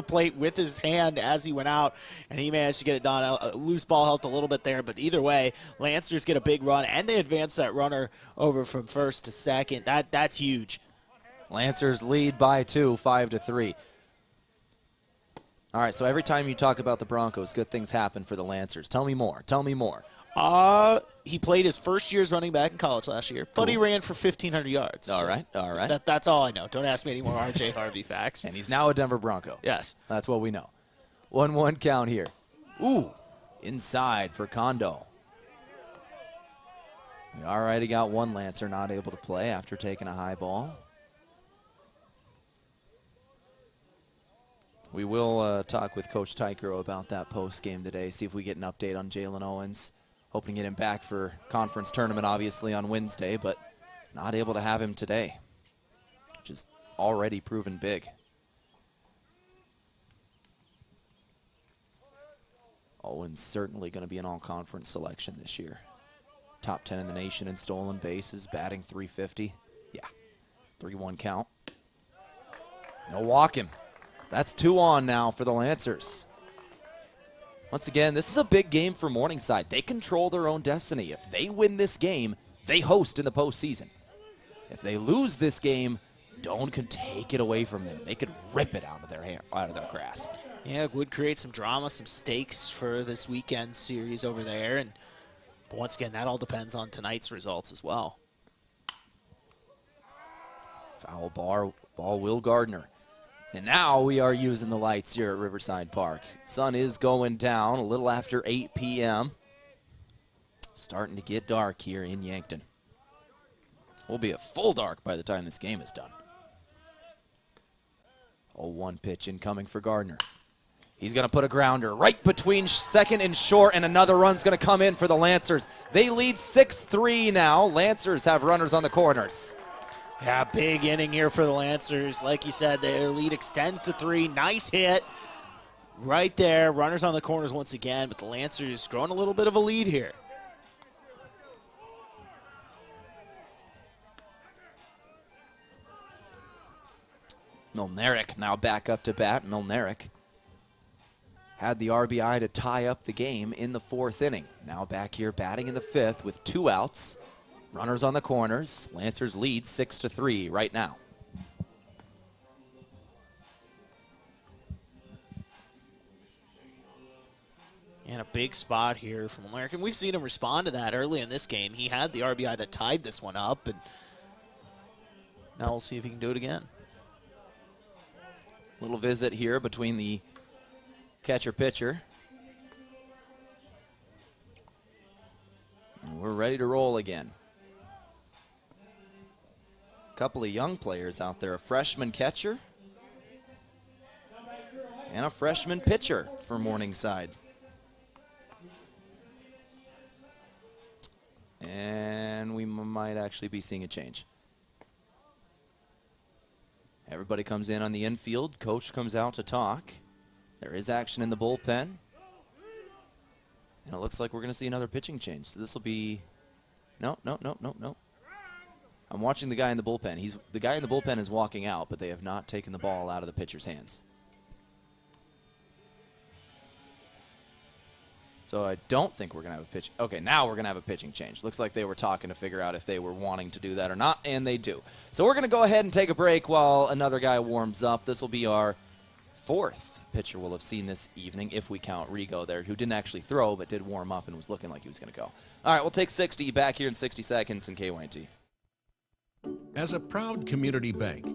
plate with his hand as he went out, and he managed to get it done. A loose ball helped a little bit there, but either way, Lancers get a big run, and they advance that runner over from first to second. That's huge. Lancers lead by 2, 5-3. All right, so every time you talk about the Broncos, good things happen for the Lancers. Tell me more. Tell me more. He played his first year's running back in college last year, but he ran for 1,500 yards. All right, all right. That's all I know. Don't ask me any more R.J. Harvey facts. And he's now a Denver Bronco. Yes. That's what we know. 1-1 count here. Ooh, inside for Kondo. We already got one Lancer not able to play after taking a high ball. We will talk with Coach Tykero about that post game today, see if we get an update on Jalen Owens. Hoping to get him back for conference tournament, obviously, on Wednesday, but not able to have him today, which is already proven big. Owens certainly going to be an all-conference selection this year. Top 10 in the nation in stolen bases, batting .350. Yeah, 3-1 count. No walking. That's 2 on now for the Lancers. Once again, this is a big game for Morningside. They control their own destiny. If they win this game, they host in the postseason. If they lose this game, Doane could take it away from them. They could rip it out of their grasp. Yeah, it would create some drama, some stakes for this weekend series over there. But once again, that all depends on tonight's results as well. Foul ball, Will Gardner. And now we are using the lights here at Riverside Park. Sun is going down a little after 8 p.m. Starting to get dark here in Yankton. We'll be at full dark by the time this game is done. 0-1 pitch incoming for Gardner. He's going to put a grounder right between second and short, and another run's going to come in for the Lancers. They lead 6-3 now. Lancers have runners on the corners. Yeah, big inning here for the Lancers. Like you said, their lead extends to 3. Nice hit right there. Runners on the corners once again, but the Lancers growing a little bit of a lead here. Milnerick now back up to bat. Milnerick had the RBI to tie up the game in the 4th inning. Now back here batting in the 5th with 2 outs. Runners on the corners. Lancers lead 6-3 right now. And a big spot here from Milnerick. And we've seen him respond to that early in this game. He had the RBI that tied this one up, and now we'll see if he can do it again. Little visit here between the catcher-pitcher. And we're ready to roll again. Couple of young players out there, a freshman catcher and a freshman pitcher for Morningside. And we might actually be seeing a change. Everybody comes in on the infield. Coach comes out to talk. There is action in the bullpen. And it looks like we're going to see another pitching change. So this will be... No. I'm watching the guy in the bullpen. The guy in the bullpen is walking out, but they have not taken the ball out of the pitcher's hands. So I don't think we're going to have a pitch. Okay, now we're going to have a pitching change. Looks like they were talking to figure out if they were wanting to do that or not, and they do. So we're going to go ahead and take a break while another guy warms up. This will be our 4th pitcher we'll have seen this evening, if we count Rigo there, who didn't actually throw but did warm up and was looking like he was going to go. All right, we'll take 60 back here in 60 seconds in KYNT. As a proud community bank,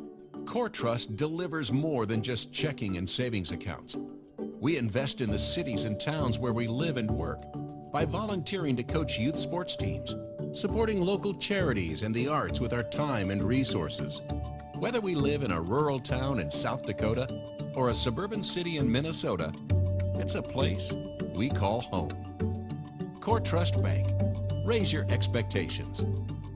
Core Trust delivers more than just checking and savings accounts. We invest in the cities and towns where we live and work by volunteering to coach youth sports teams, supporting local charities and the arts with our time and resources. Whether we live in a rural town in South Dakota or a suburban city in Minnesota, it's a place we call home. Core Trust Bank. Raise your expectations.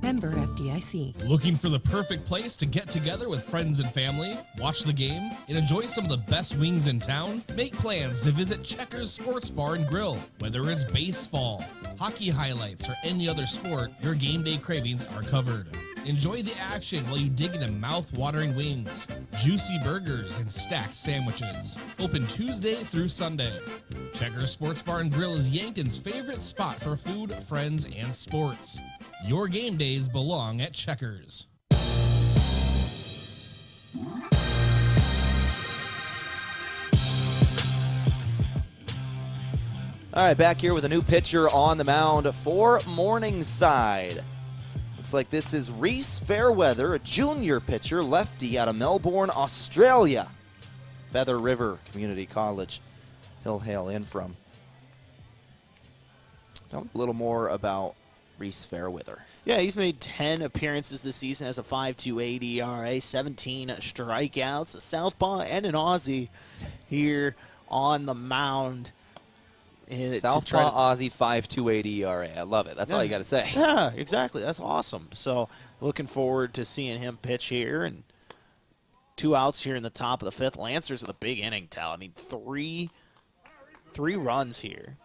Member FDIC. Looking for the perfect place to get together with friends and family, watch the game, and enjoy some of the best wings in town? Make plans to visit Checkers Sports Bar and Grill. Whether it's baseball, hockey highlights, or any other sport, your game day cravings are covered. Enjoy the action while you dig into mouth-watering wings, juicy burgers, and stacked sandwiches. Open Tuesday through Sunday. Checkers Sports Bar and Grill is Yankton's favorite spot for food, friends, and sports. Your game days belong at Checkers. All right, back here with a new pitcher on the mound for Morningside. Looks like this is Reese Fairweather, a junior pitcher, lefty out of Melbourne, Australia. Feather River Community College he'll hail in from. Tell me a little more about Reese Fairweather. Yeah, he's made 10 appearances this season, has a 5.28 ERA, 17 strikeouts, a southpaw and an Aussie here on the mound. Southpaw Aussie 5.28 ERA. I love it. That's all you got to say. Yeah, exactly. That's awesome. So looking forward to seeing him pitch here. And 2 outs here in the top of the 5th. Lancers with a big inning, Tehl. I mean, three runs here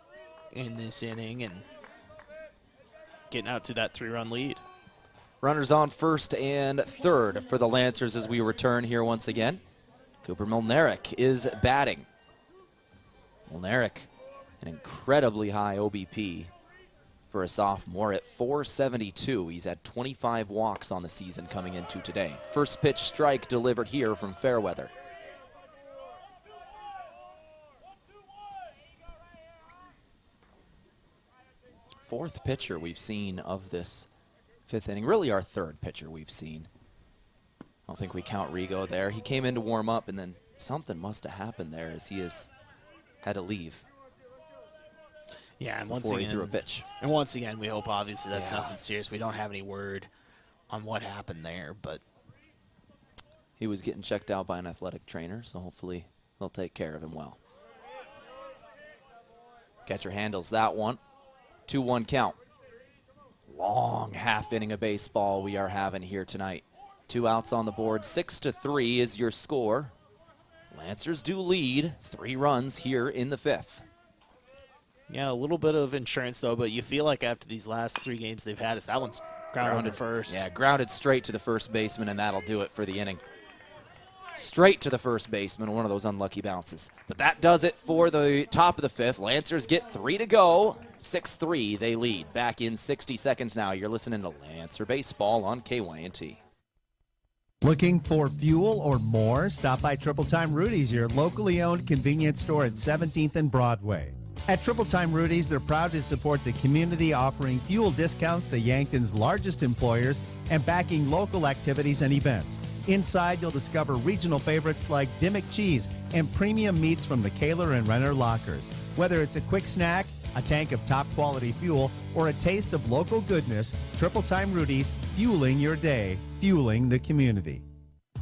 in this inning and getting out to that 3-run lead. Runners on first and third for the Lancers as we return here once again. Cooper Milnerick is batting. Milnerick An incredibly high OBP for a sophomore at 472. He's had 25 walks on the season coming into today. First pitch strike delivered here from Fairweather. Fourth pitcher we've seen of this fifth inning. Really our third pitcher we've seen. I don't think we count Rigo there. He came in to warm up, and then something must have happened there as he has had to leave. Yeah, and before he threw a pitch. And once again, we hope obviously that's nothing serious. We don't have any word on what happened there, but he was getting checked out by an athletic trainer, so hopefully they'll take care of him well. Catcher handles that one. 2-1 count. Long half inning of baseball we are having here tonight. 2 outs on the board. 6-3 is your score. Lancers do lead 3 runs here in the 5th. Yeah, a little bit of insurance, though, but you feel like after these last 3 games they've had, that one's grounded first. Yeah, grounded straight to the first baseman, and that'll do it for the inning. Straight to the first baseman, one of those unlucky bounces. But that does it for the top of the 5th. Lancers get 3 to go. 6-3, they lead. Back in 60 seconds now. You're listening to Lancer Baseball on KYNT. Looking for fuel or more? Stop by Triple Time Rudy's, your locally owned convenience store at 17th and Broadway. At Triple Time Rudy's, they're proud to support the community, offering fuel discounts to Yankton's largest employers and backing local activities and events. Inside, you'll discover regional favorites like Dimmick Cheese and premium meats from the Kaler and Renner lockers. Whether it's a quick snack, a tank of top-quality fuel, or a taste of local goodness, Triple Time Rudy's, fueling your day, fueling the community.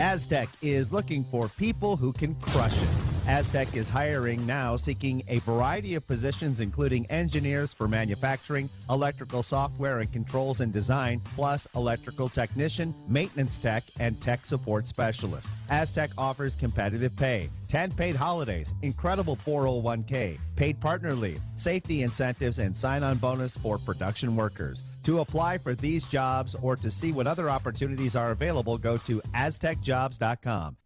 Aztec is looking for people who can crush it. Aztec is hiring now, seeking a variety of positions, including engineers for manufacturing, electrical software and controls and design, plus electrical technician, maintenance tech, and tech support specialist. Aztec offers competitive pay, 10 paid holidays, incredible 401k, paid partner leave, safety incentives, and sign-on bonus for production workers. To apply for these jobs or to see what other opportunities are available, go to aztecjobs.com.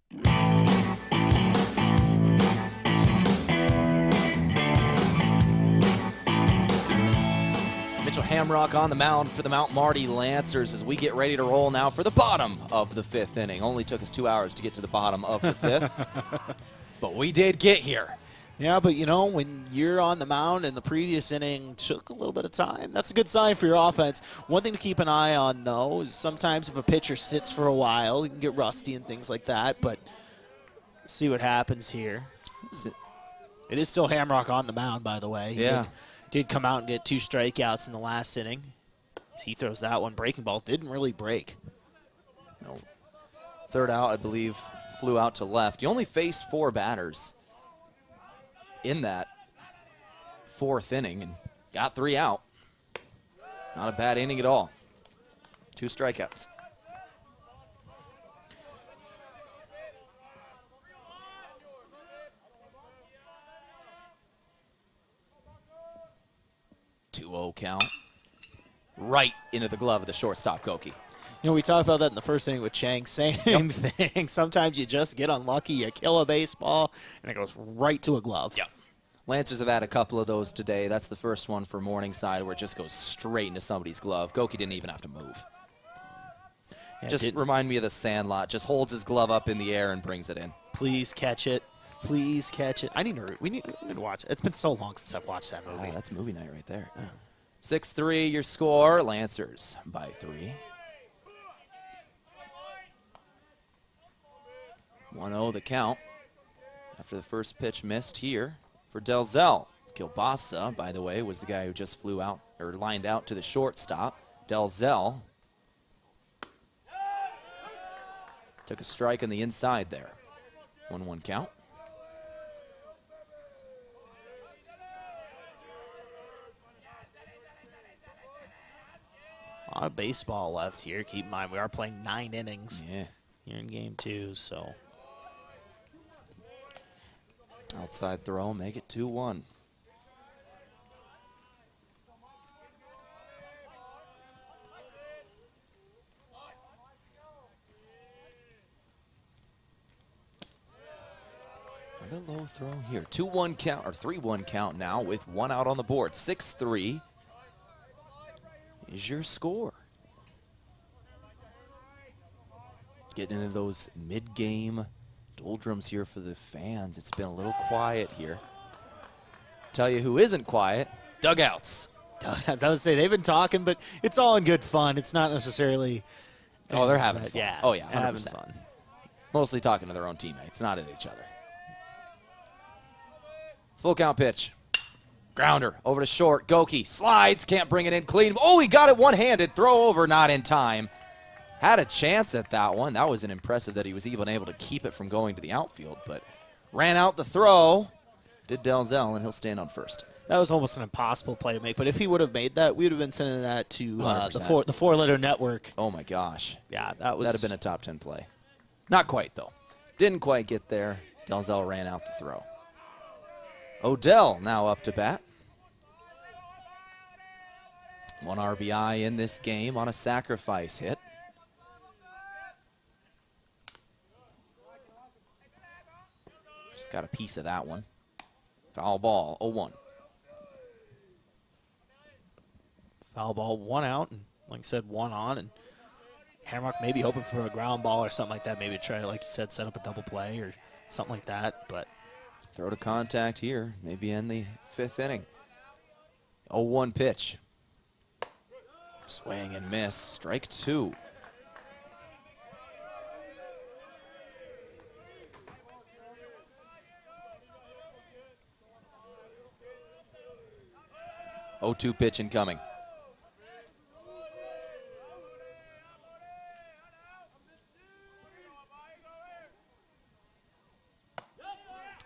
Mitchell Hamrock on the mound for the Mount Marty Lancers as we get ready to roll now for the bottom of the 5th inning. Only took us 2 hours to get to the bottom of the 5th, but we did get here. Yeah, but, you know, when you're on the mound and the previous inning took a little bit of time, that's a good sign for your offense. One thing to keep an eye on, though, is sometimes if a pitcher sits for a while, he can get rusty and things like that, but see what happens here. It is still Hamrock on the mound, by the way. Yeah. He did come out and get 2 strikeouts in the last inning. As he throws that one. Breaking ball didn't really break. No. Third out, I believe, flew out to left. He only faced 4 batters in that 4th inning and got 3 out. Not a bad inning at all. 2 strikeouts. Two-0 count. Right into the glove of the shortstop, Goki. You know, we talked about that in the first inning with Chang. Same thing. Sometimes you just get unlucky. You kill a baseball, and it goes right to a glove. Yep. Lancers have had a couple of those today. That's the first one for Morningside where it just goes straight into somebody's glove. Goki didn't even have to move. Yeah, just remind me of the Sandlot. Just holds his glove up in the air and brings it in. Please catch it. Please catch it. We need to watch it. It's been so long since I've watched that movie. Oh, that's movie night right there. 6-3 your score. Lancers by 3. 1-0 the count after the first pitch missed here for Delzell. Kilbasa, by the way, was the guy who just flew out or lined out to the shortstop. Delzell took a strike on the inside there. 1-1 count. A lot of baseball left here. Keep in mind, we are playing 9 innings here in game 2, so. Outside throw, make it 2-1. Another low throw here. 2-1 count, or 3-1 count now with one out on the board. 6-3 is your score. Getting into those mid-game doldrums here for the fans. It's been a little quiet here. Tell you who isn't quiet, dugouts. Dugouts, I would say they've been talking, but it's all in good fun. It's not necessarily. Oh, they're having fun. Yeah. Oh, yeah, 100%. Having fun. Mostly talking to their own teammates, not at each other. Full count pitch. Grounder over to short. Goki slides, can't bring it in clean. Oh, he got it one-handed. Throw over, not in time. Had a chance at that one. That was an impressive that he was even able to keep it from going to the outfield, but ran out the throw. Did Dalzell, and he'll stand on first. That was almost an impossible play to make, but if he would have made that, we would have been sending that to the four-letter network. Oh, my gosh. Yeah, that'd have been a top 10 play. Not quite, though. Didn't quite get there. Dalzell ran out the throw. Odell now up to bat. 1 RBI in this game on a sacrifice hit. Just got a piece of that one. Foul ball, 0-1. Foul ball, 1 out, and like I said, 1 on, and Hamrock maybe hoping for a ground ball or something like that, maybe try to, like you said, set up a double play or something like that, but. Throw to contact here, maybe in the 5th inning. 0-1 pitch. Swing and miss, strike 2. Oh, 2 pitch incoming.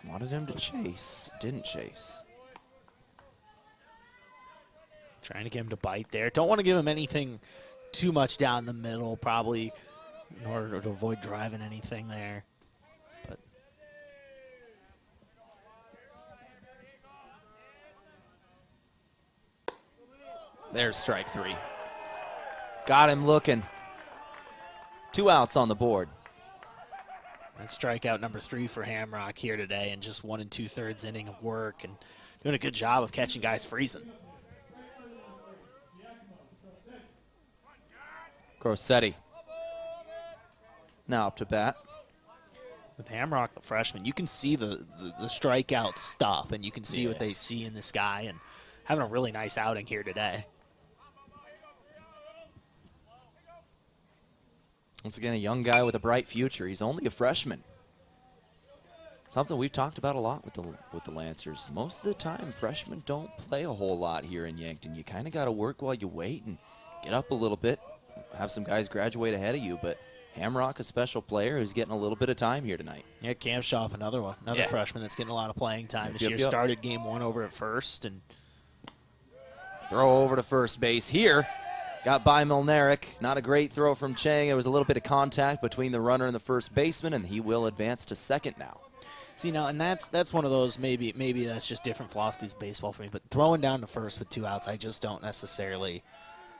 Wanted him to chase, didn't chase. Trying to get him to bite there. Don't want to give him anything too much down the middle, probably, in order to avoid driving anything there. But there's strike 3. Got him looking. 2 outs on the board. And strikeout number 3 for Hamrock here today, and just 1 2/3 inning of work, and doing a good job of catching guys freezing. Grossetti now up to bat. With Hamrock, the freshman, you can see the strikeout stuff, and you can see what they see in this guy, and having a really nice outing here today. Once again, a young guy with a bright future. He's only a freshman. Something we've talked about a lot with the Lancers. Most of the time, freshmen don't play a whole lot here in Yankton. You kind of got to work while you wait and get up a little bit. Have some guys graduate ahead of you, but Hamrock, a special player who's getting a little bit of time here tonight. Yeah, Kamshoff, another freshman that's getting a lot of playing time this year. Yep. Started game 1 over at first, and throw over to first base here. Got by Milneric. Not a great throw from Chang. There was a little bit of contact between the runner and the first baseman, and he will advance to second now. See, now, and that's one of those, maybe that's just different philosophies of baseball for me, but throwing down to first with 2 outs, I just don't necessarily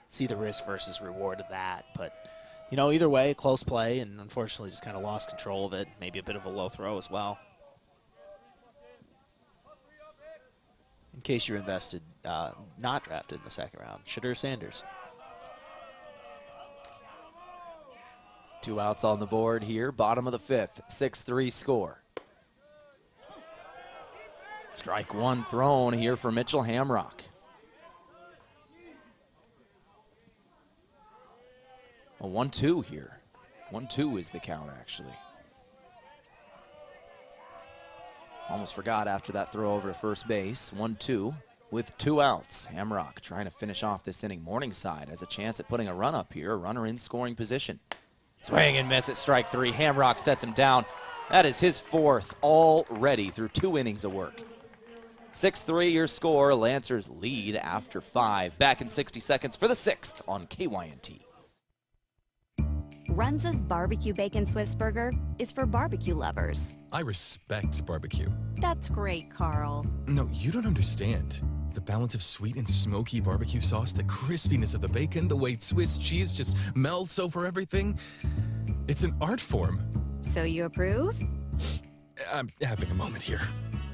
see the risk versus reward of that. But, you know, either way, close play, and unfortunately just kind of lost control of it. Maybe a bit of a low throw as well. In case you're invested, not drafted in the second round, Shadur Sanders. 2 outs on the board here, bottom of the 5th, 6-3 score. Strike 1 thrown here for Mitchell Hamrock. A 1-2 here. 1-2 is the count, actually. Almost forgot after that throw over to first base. 1-2 with 2 outs. Hamrock trying to finish off this inning. Morningside has a chance at putting a run up here, a runner in scoring position. Swing and miss at strike 3. Hamrock sets him down. That is his 4th already through 2 innings of work. 6-3 your score. Lancers lead after 5. Back in 60 seconds for the 6th on KYNT. Runza's barbecue bacon Swiss burger is for barbecue lovers. I respect barbecue. That's great, Carl. No, you don't understand. The balance of sweet and smoky barbecue sauce, the crispiness of the bacon, the way Swiss cheese just melts over everything. It's an art form. So you approve? I'm having a moment here.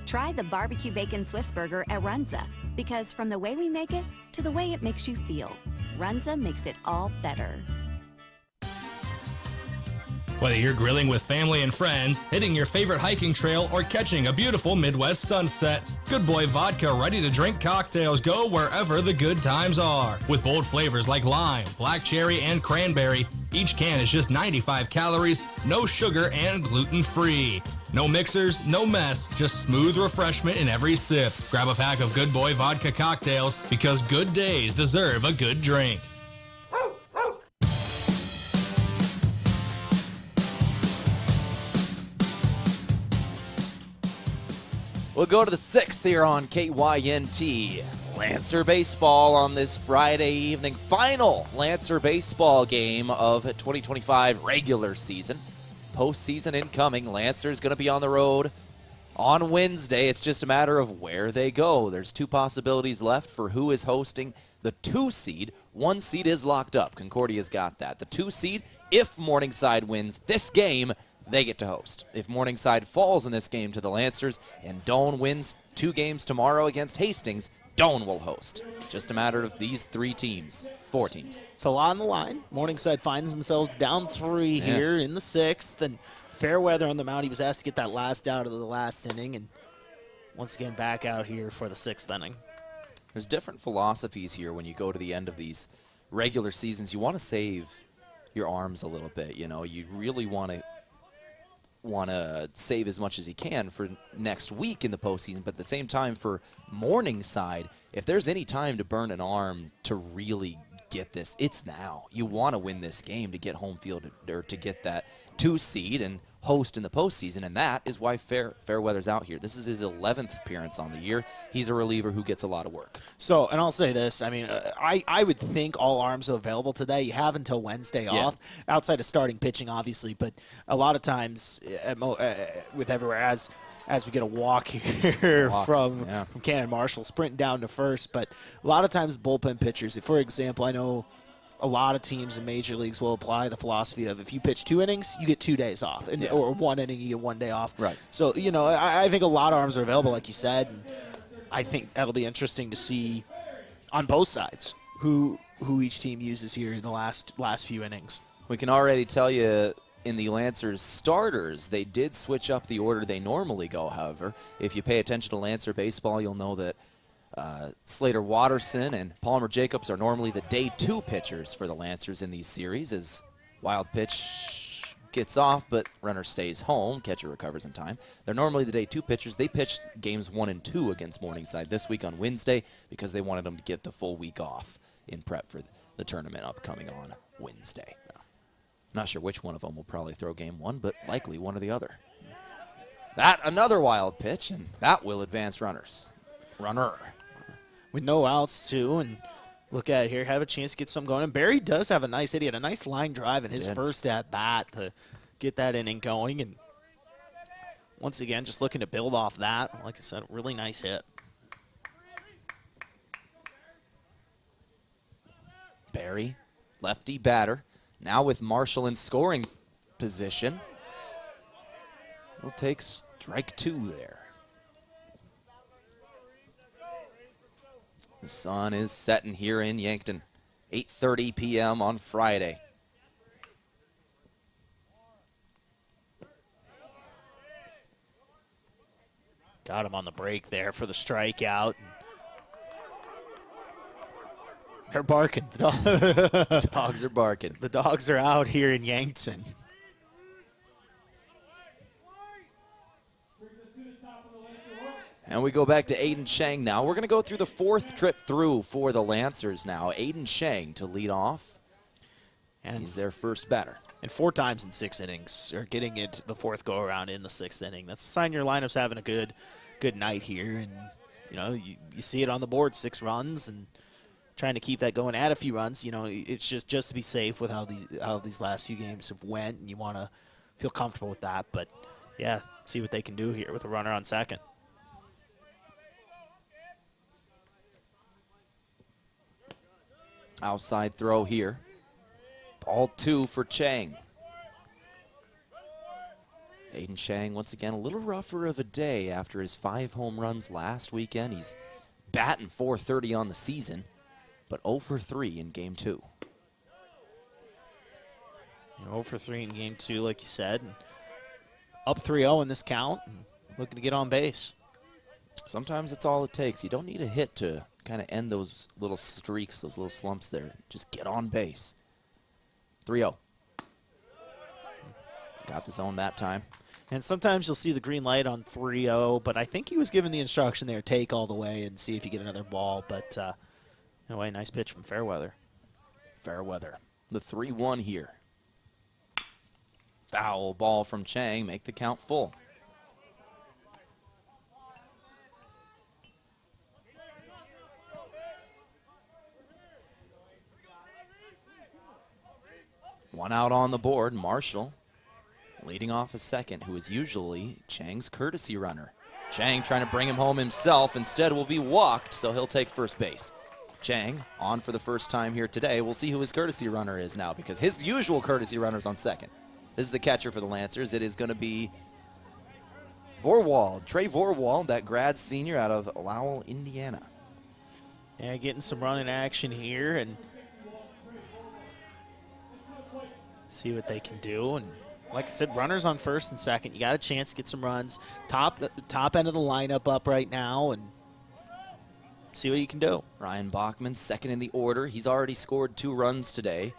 Try the barbecue bacon Swiss burger at Runza, because from the way we make it to the way it makes you feel, Runza makes it all better. Whether you're grilling with family and friends, hitting your favorite hiking trail, or catching a beautiful Midwest sunset, Good Boy Vodka ready-to-drink cocktails go wherever the good times are. With bold flavors like lime, black cherry, and cranberry, each can is just 95 calories, no sugar, and gluten-free. No mixers, no mess, just smooth refreshment in every sip. Grab a pack of Good Boy Vodka cocktails, because good days deserve a good drink. We'll go to the 6th here on KYNT. Lancer baseball on this Friday evening. Final Lancer baseball game of 2025 regular season. Postseason incoming. Lancer's going to be on the road on Wednesday. It's just a matter of where they go. There's 2 possibilities left for who is hosting the 2 seed. 1 seed is locked up. Concordia's got that. The 2 seed, if Morningside wins this game, they get to host. If Morningside falls in this game to the Lancers and Doane wins 2 games tomorrow against Hastings, Doane will host. Just a matter of these 4 teams. It's a lot on the line. Morningside finds themselves down 3 here in the 6th, and fair weather on the mound. He was asked to get that last out of the last inning, and once again back out here for the 6th inning. There's different philosophies here when you go to the end of these regular seasons. You want to save your arms a little bit. You know, you really want to save as much as you can for next week in the postseason, but at the same time for Morningside, if there's any time to burn an arm to really get this, it's now. You want to win this game to get home field or to get that 2 seed and host in the postseason, and that is why Fairweather's out here. This is his 11th appearance on the year. He's a reliever who gets a lot of work. So, and I'll say this, I mean, I would think all arms are available today. You have until Wednesday off, outside of starting pitching, obviously, but a lot of times with everywhere, as we get a walk here from Cannon Marshall, sprinting down to first, but a lot of times bullpen pitchers, for example, I know a lot of teams in major leagues will apply the philosophy of if you pitch 2 innings, you get 2 days off, or 1 inning, you get 1 day off. Right. So, you know, I think a lot of arms are available, like you said, and I think that'll be interesting to see on both sides who each team uses here in the last few innings. We can already tell you in the Lancers starters, they did switch up the order they normally go, however. If you pay attention to Lancer baseball, you'll know that Slater Watterson and Palmer Jacobs are normally the day 2 pitchers for the Lancers in these series, as wild pitch gets off, but runner stays home. Catcher recovers in time. They're normally the day 2 pitchers. They pitched games 1 and 2 against Morningside this week on Wednesday because they wanted them to get the full week off in prep for the tournament upcoming on Wednesday. Not sure which one of them will probably throw game 1, but likely one or the other. That another wild pitch, and that will advance runners. Runner. With no outs, too, and look at it here, have a chance to get some going. And Barry does have a nice hit. He had a nice line drive in his first at-bat to get that inning going. And once again, just looking to build off that. Like I said, really nice hit. Barry, lefty batter, now with Marshall in scoring position. He'll take strike 2 there. The sun is setting here in Yankton, 8:30 p.m. on Friday. Got him on the break there for the strikeout. They're barking. The dogs are barking. The dogs are out here in Yankton. And we go back to Aiden Chang now. We're going to go through the 4th trip through for the Lancers now. Aiden Chang to lead off. And he's their first batter. And 4 times in 6 innings, or getting into the 4th go-around in the 6th inning. That's a sign your lineup's having a good night here. And, you know, you see it on the board, 6 runs, and trying to keep that going, add a few runs. You know, it's just to be safe with how these last few games have went, and you want to feel comfortable with that. But, yeah, see what they can do here with a runner on second. Outside throw here. Ball 2 for Chang. Aiden Chang, once again, a little rougher of a day after his 5 home runs last weekend. He's batting .430 on the season, but 0 for 3 in Game 2. 0 for 3 in Game 2, like you said. And up 3-0 in this count, and looking to get on base. Sometimes it's all it takes. You don't need a hit to kind of end those little streaks, those little slumps there. Just get on base. 3-0. Got the zone that time. And sometimes you'll see the green light on 3-0, but I think he was given the instruction there, take all the way and see if you get another ball. But anyway, nice pitch from Fairweather. Fairweather, the 3-1 here. Foul ball from Chang, make the count full. One out on the board, Marshall leading off a second, who is usually Chang's courtesy runner. Chang trying to bring him home himself, instead will be walked, so he'll take first base. Chang on for the first time here today. We'll see who his courtesy runner is now, because his usual courtesy runner's on second. This is the catcher for the Lancers. It is going to be Vorwald, Trey Vorwald, that grad senior out of Lowell, Indiana. Yeah, getting some running action here and see what they can do. And like I said, runners on first and second. You got a chance to get some runs. Top end of the lineup up right now, and see what you can do. Ryan Bachman, second in the order. He's already scored 2 runs today.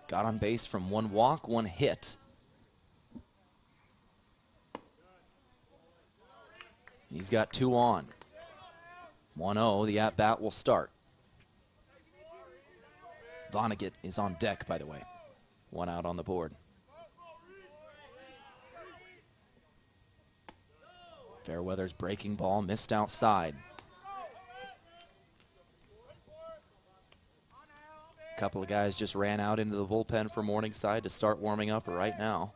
Got on base from 1 walk, 1 hit. He's got 2 on. 1-0, the at-bat will start. Vonnegut is on deck, by the way. 1 out on the board. Fairweather's breaking ball missed outside. A couple of guys just ran out into the bullpen for Morningside to start warming up right now.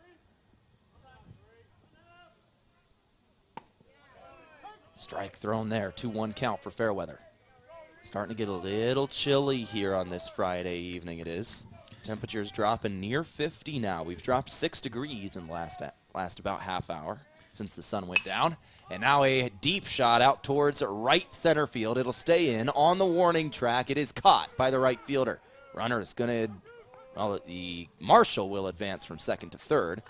Strike thrown there, 2-1 count for Fairweather. Starting to get a little chilly here on this Friday evening, it is. Temperatures dropping near 50 now. We've dropped 6 degrees in the last about half hour since the sun went down. And now a deep shot out towards right center field. It'll stay in on the warning track. It is caught by the right fielder. Runner is going to, well, the Marshall will advance from second to third.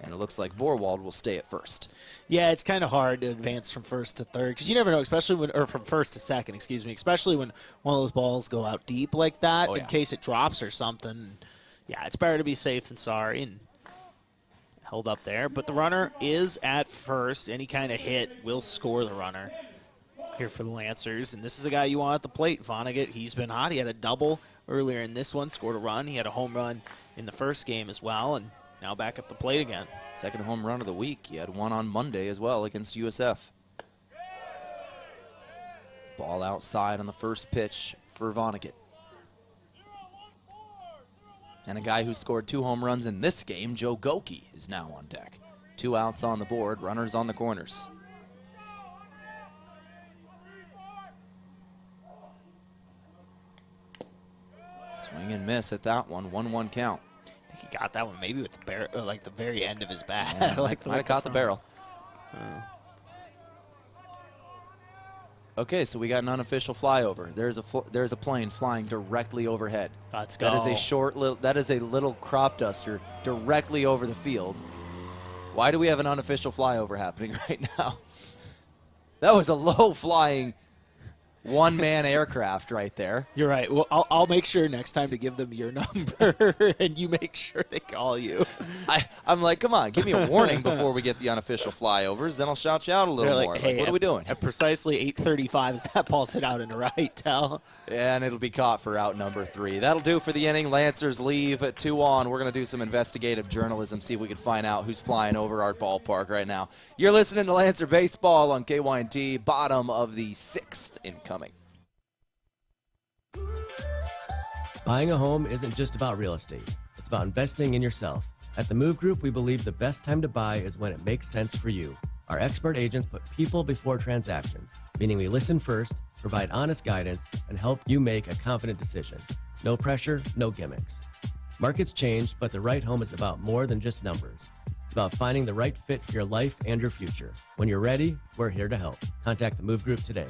And it looks like Vorwald will stay at first. Yeah, it's kind of hard to advance from first to third because you never know, especially when, or from first to second, excuse me, especially when one of those balls go out deep like that in case it drops or something. Yeah, it's better to be safe than sorry, and held up there. But the runner is at first. Any kind of hit will score the runner here for the Lancers. And this is a guy you want at the plate, Vonnegut. He's been hot. He had a double earlier in this one, scored a run. He had a home run in the first game as well, and now back at the plate again. Second home run of the week. He had one on Monday as well against USF. Ball outside on the first pitch for Vonnegut. And a guy who scored 2 home runs in this game, Joe Goki, is now on deck. 2 outs on the board, runners on the corners. Swing and miss at that one, 1-1 count. I think he got that one maybe with the barrel, like the very end of his bat. Yeah, might have caught the barrel. Okay, so we got an unofficial flyover. There's a plane flying directly overhead. Let's go. That is a that is a little crop duster directly over the field. Why do we have an unofficial flyover happening right now? That was a low flying one-man aircraft right there. You're right. Well, I'll make sure next time to give them your number, and you make sure they call you. I'm like, come on, give me a warning before we get the unofficial flyovers, then I'll shout you out a little more. Hey, what are we doing? At precisely 8:35 as that ball's hit out into right, Tehl. And it'll be caught for out number 3. That'll do for the inning. Lancers leave at 2 on. We're going to do some investigative journalism, see if we can find out who's flying over our ballpark right now. You're listening to Lancer Baseball on KYNT, bottom of the 6th incoming. Buying a home isn't just about real estate. It's about investing in yourself. At the Move Group, we believe the best time to buy is when it makes sense for you. Our expert agents put people before transactions, meaning we listen first, provide honest guidance, and help you make a confident decision. No pressure, no gimmicks. Markets change, but the right home is about more than just numbers. about finding the right fit for your life and your future. When you're ready, we're here to help. Contact the Move Group today.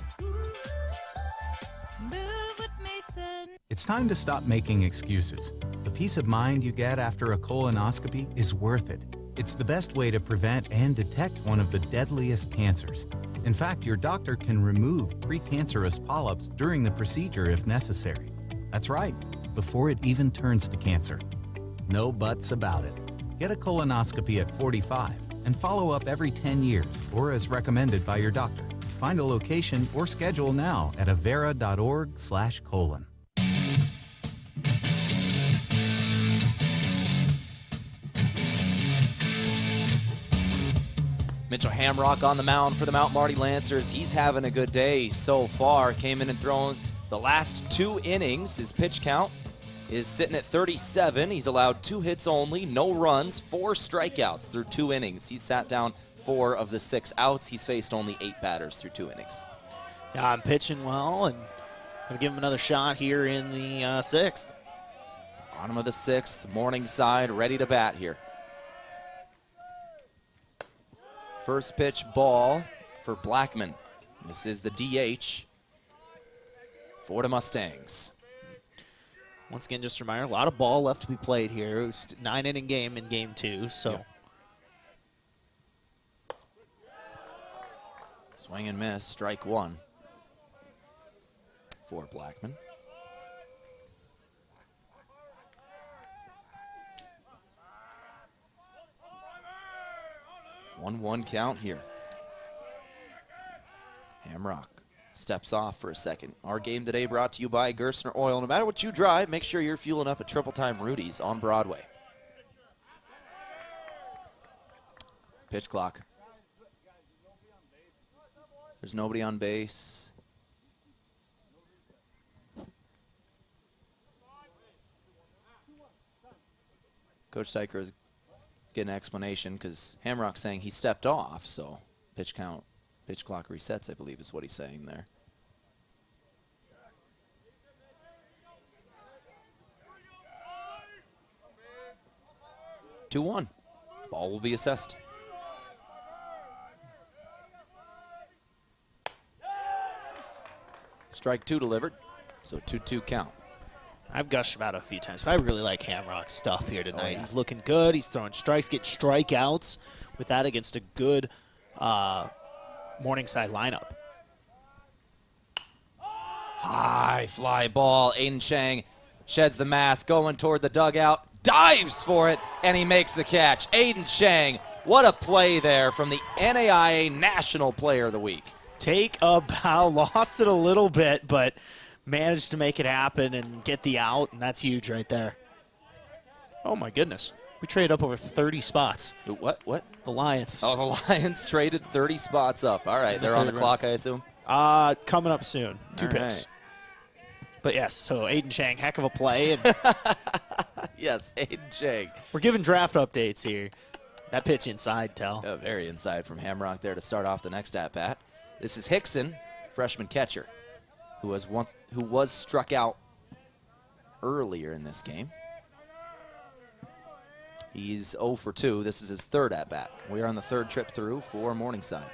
It's time to stop making excuses. The peace of mind you get after a colonoscopy is worth it. It's the best way to prevent and detect one of the deadliest cancers. In fact, your doctor can remove precancerous polyps during the procedure if necessary. That's right, before it even turns to cancer. No buts about it. Get a colonoscopy at 45 and follow up every 10 years or as recommended by your doctor. Find a location or schedule now at avera.org/colon. Mitchell Hamrock on the mound for the Mount Marty Lancers. He's having a good day so far. Came in and thrown the last 2 innings. His pitch count is sitting at 37. He's allowed 2 hits only, no runs, 4 strikeouts through 2 innings. He's sat down 4 of the 6 outs. He's faced only 8 batters through 2 innings. Yeah, I'm pitching well, and going to give him another shot here in the 6th. Bottom of the 6th, Morningside ready to bat here. First pitch ball for Blackman. This is the DH for the Mustangs. Once again, just a reminder, a lot of ball left to be played here. It was a 9-inning game in game 2, so. Yep. Swing and miss, strike 1 for Blackman. One count here. Hamrock steps off for a second. Our game today brought to you by Gerstner Oil. No matter what you drive, make sure you're fueling up at Triple Time Rudy's on Broadway. Pitch clock. There's nobody on base. Coach Steicher is getting an explanation because Hamrock's saying he stepped off, so pitch clock resets, I believe is what he's saying there. Two-1. Ball will be assessed. Strike 2 delivered, so 2-2 count. I've gushed about it a few times, but I really like Hamrock's stuff here tonight. Oh, yeah. He's looking good. He's throwing strikes, get strikeouts with that against a good Morningside lineup. High fly ball. Aiden Chang sheds the mask, going toward the dugout, dives for it, and he makes the catch. Aiden Chang, what a play there from the NAIA National Player of the Week. Take a bow, lost it a little bit, but managed to make it happen and get the out, and that's huge right there. Oh, my goodness. We traded up over 30 spots. What? The Lions. Oh, the Lions traded 30 spots up. All right, they're on the clock, I assume? Coming up soon. 2 picks. Right. But, yes, so Aiden Chang, heck of a play. And yes, Aiden Chang. We're giving draft updates here. That pitch inside, Tehl. Very inside from Hamrock there to start off the next at-bat. This is Hickson, freshman catcher, who was struck out earlier in this game. He's 0 for 2. This is his 3rd at-bat. We are on the 3rd trip through for Morningside.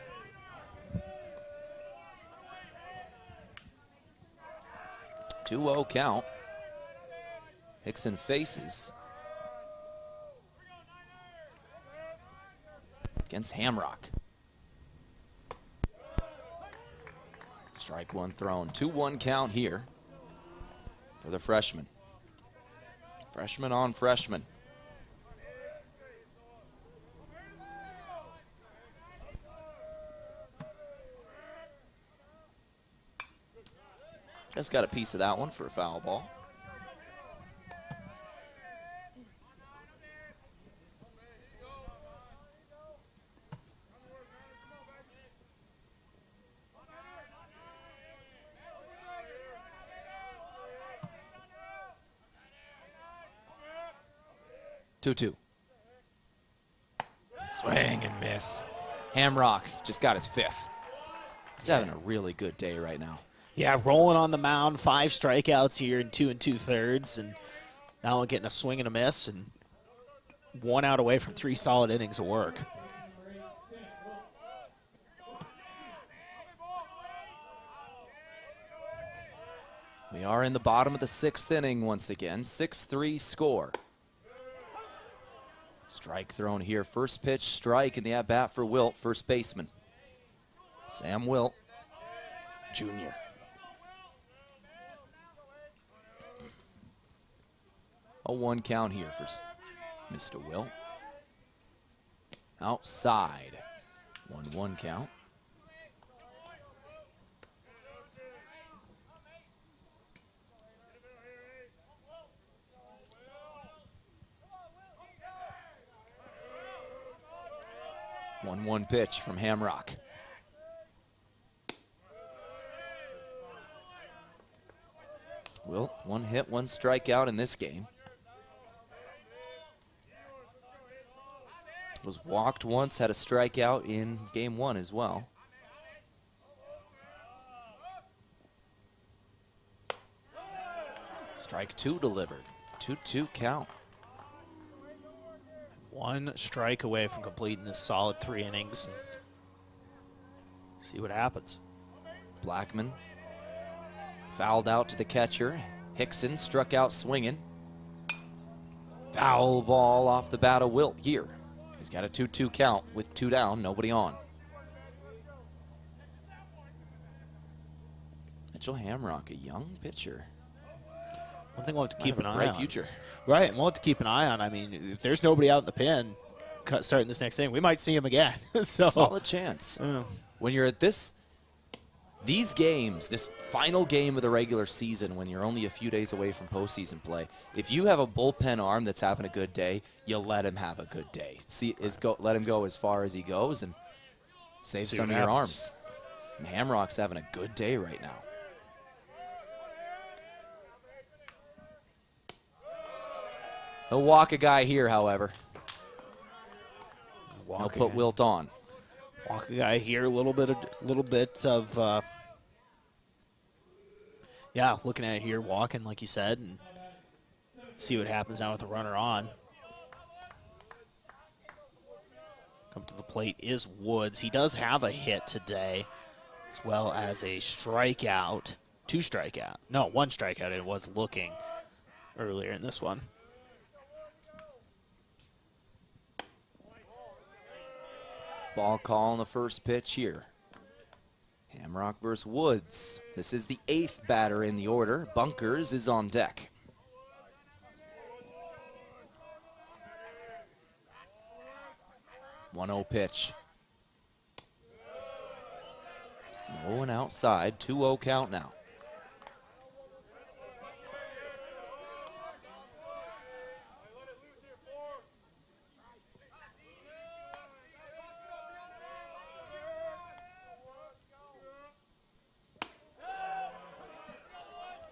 Two-0 count. Hickson faces against Hamrock. Strike 1 thrown. 2-1 count here for the freshman. Freshman on freshman. Just got a piece of that one for a foul ball. Two-two. Swing and miss. Hamrock just got his 5th. He's having a really good day right now. Yeah, rolling on the mound, 5 strikeouts here in 2 2/3, and now getting a swing and a miss, and 1 out away from 3 solid innings of work. We are in the bottom of the 6th inning once again. 6-3 score. Strike thrown here. First pitch strike in the at-bat for Wilt, first baseman. Sam Wilt, Jr. A 1 count here for Mr. Wilt. Outside. 1-1 count. One pitch from Hamrock. Wilt, 1 hit, 1 strikeout in this game. Was walked once, had a strikeout in game 1 as well. Strike 2 delivered. 2-2 count. 1 strike away from completing this solid 3 innings. See what happens. Blackman fouled out to the catcher. Hickson struck out swinging. Foul ball off the bat of Wilt here. He's got a 2-2 count with 2 down, nobody on. Mitchell Hamrock, a young pitcher. One thing we'll have to keep an eye on. Bright future. Right, and we'll have to keep an eye on. I mean, if there's nobody out in the pen starting this next inning, we might see him again. So solid chance. When you're at these games, this final game of the regular season, when you're only a few days away from postseason play, if you have a bullpen arm that's having a good day, you let him have a good day. Let him go as far as he goes and save some of your arms. And Hamrock's having a good day right now. He'll walk a guy here, however. He'll put Wilt on. Walk a guy here, a little bit of yeah, looking at it here, walking like you said, and see what happens now with the runner on. Come to the plate is Woods. He does have a hit today, as well as a strikeout. 2 strikeout. No, 1 strikeout. It was looking earlier in this one. Ball call on the first pitch here. Hamrock versus Woods. This is the 8th batter in the order. Bunkers is on deck. One-0 pitch. Low and outside. 2-0 count now.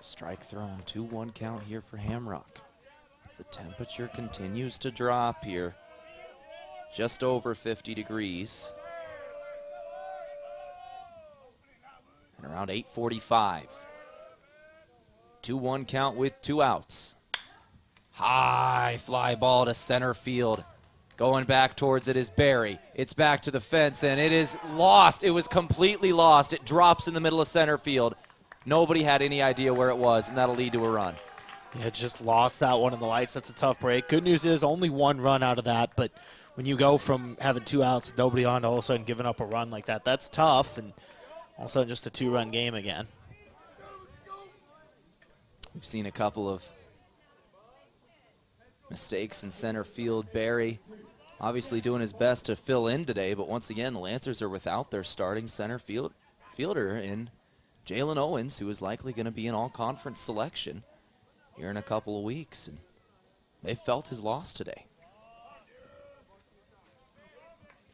Strike thrown, 2-1 count here for Hamrock. As the temperature continues to drop here, just over 50 degrees. And around 8:45. 2-1 count with 2 outs. High fly ball to center field. Going back towards it is Barry. It's back to the fence, and it is lost. It was completely lost. It drops in the middle of center field. Nobody had any idea where it was, and that'll lead to a run. Yeah, just lost that one in the lights. That's a tough break. Good news is only 1 run out of that, but when you go from having 2 outs, nobody on, to all of a sudden giving up a run like that, that's tough, and all of a sudden just a 2-run game again. We've seen a couple of mistakes in center field. Barry obviously doing his best to fill in today, but once again, the Lancers are without their starting center fielder in Jalen Owens, who is likely going to be an all-conference selection here in a couple of weeks, and they felt his loss today.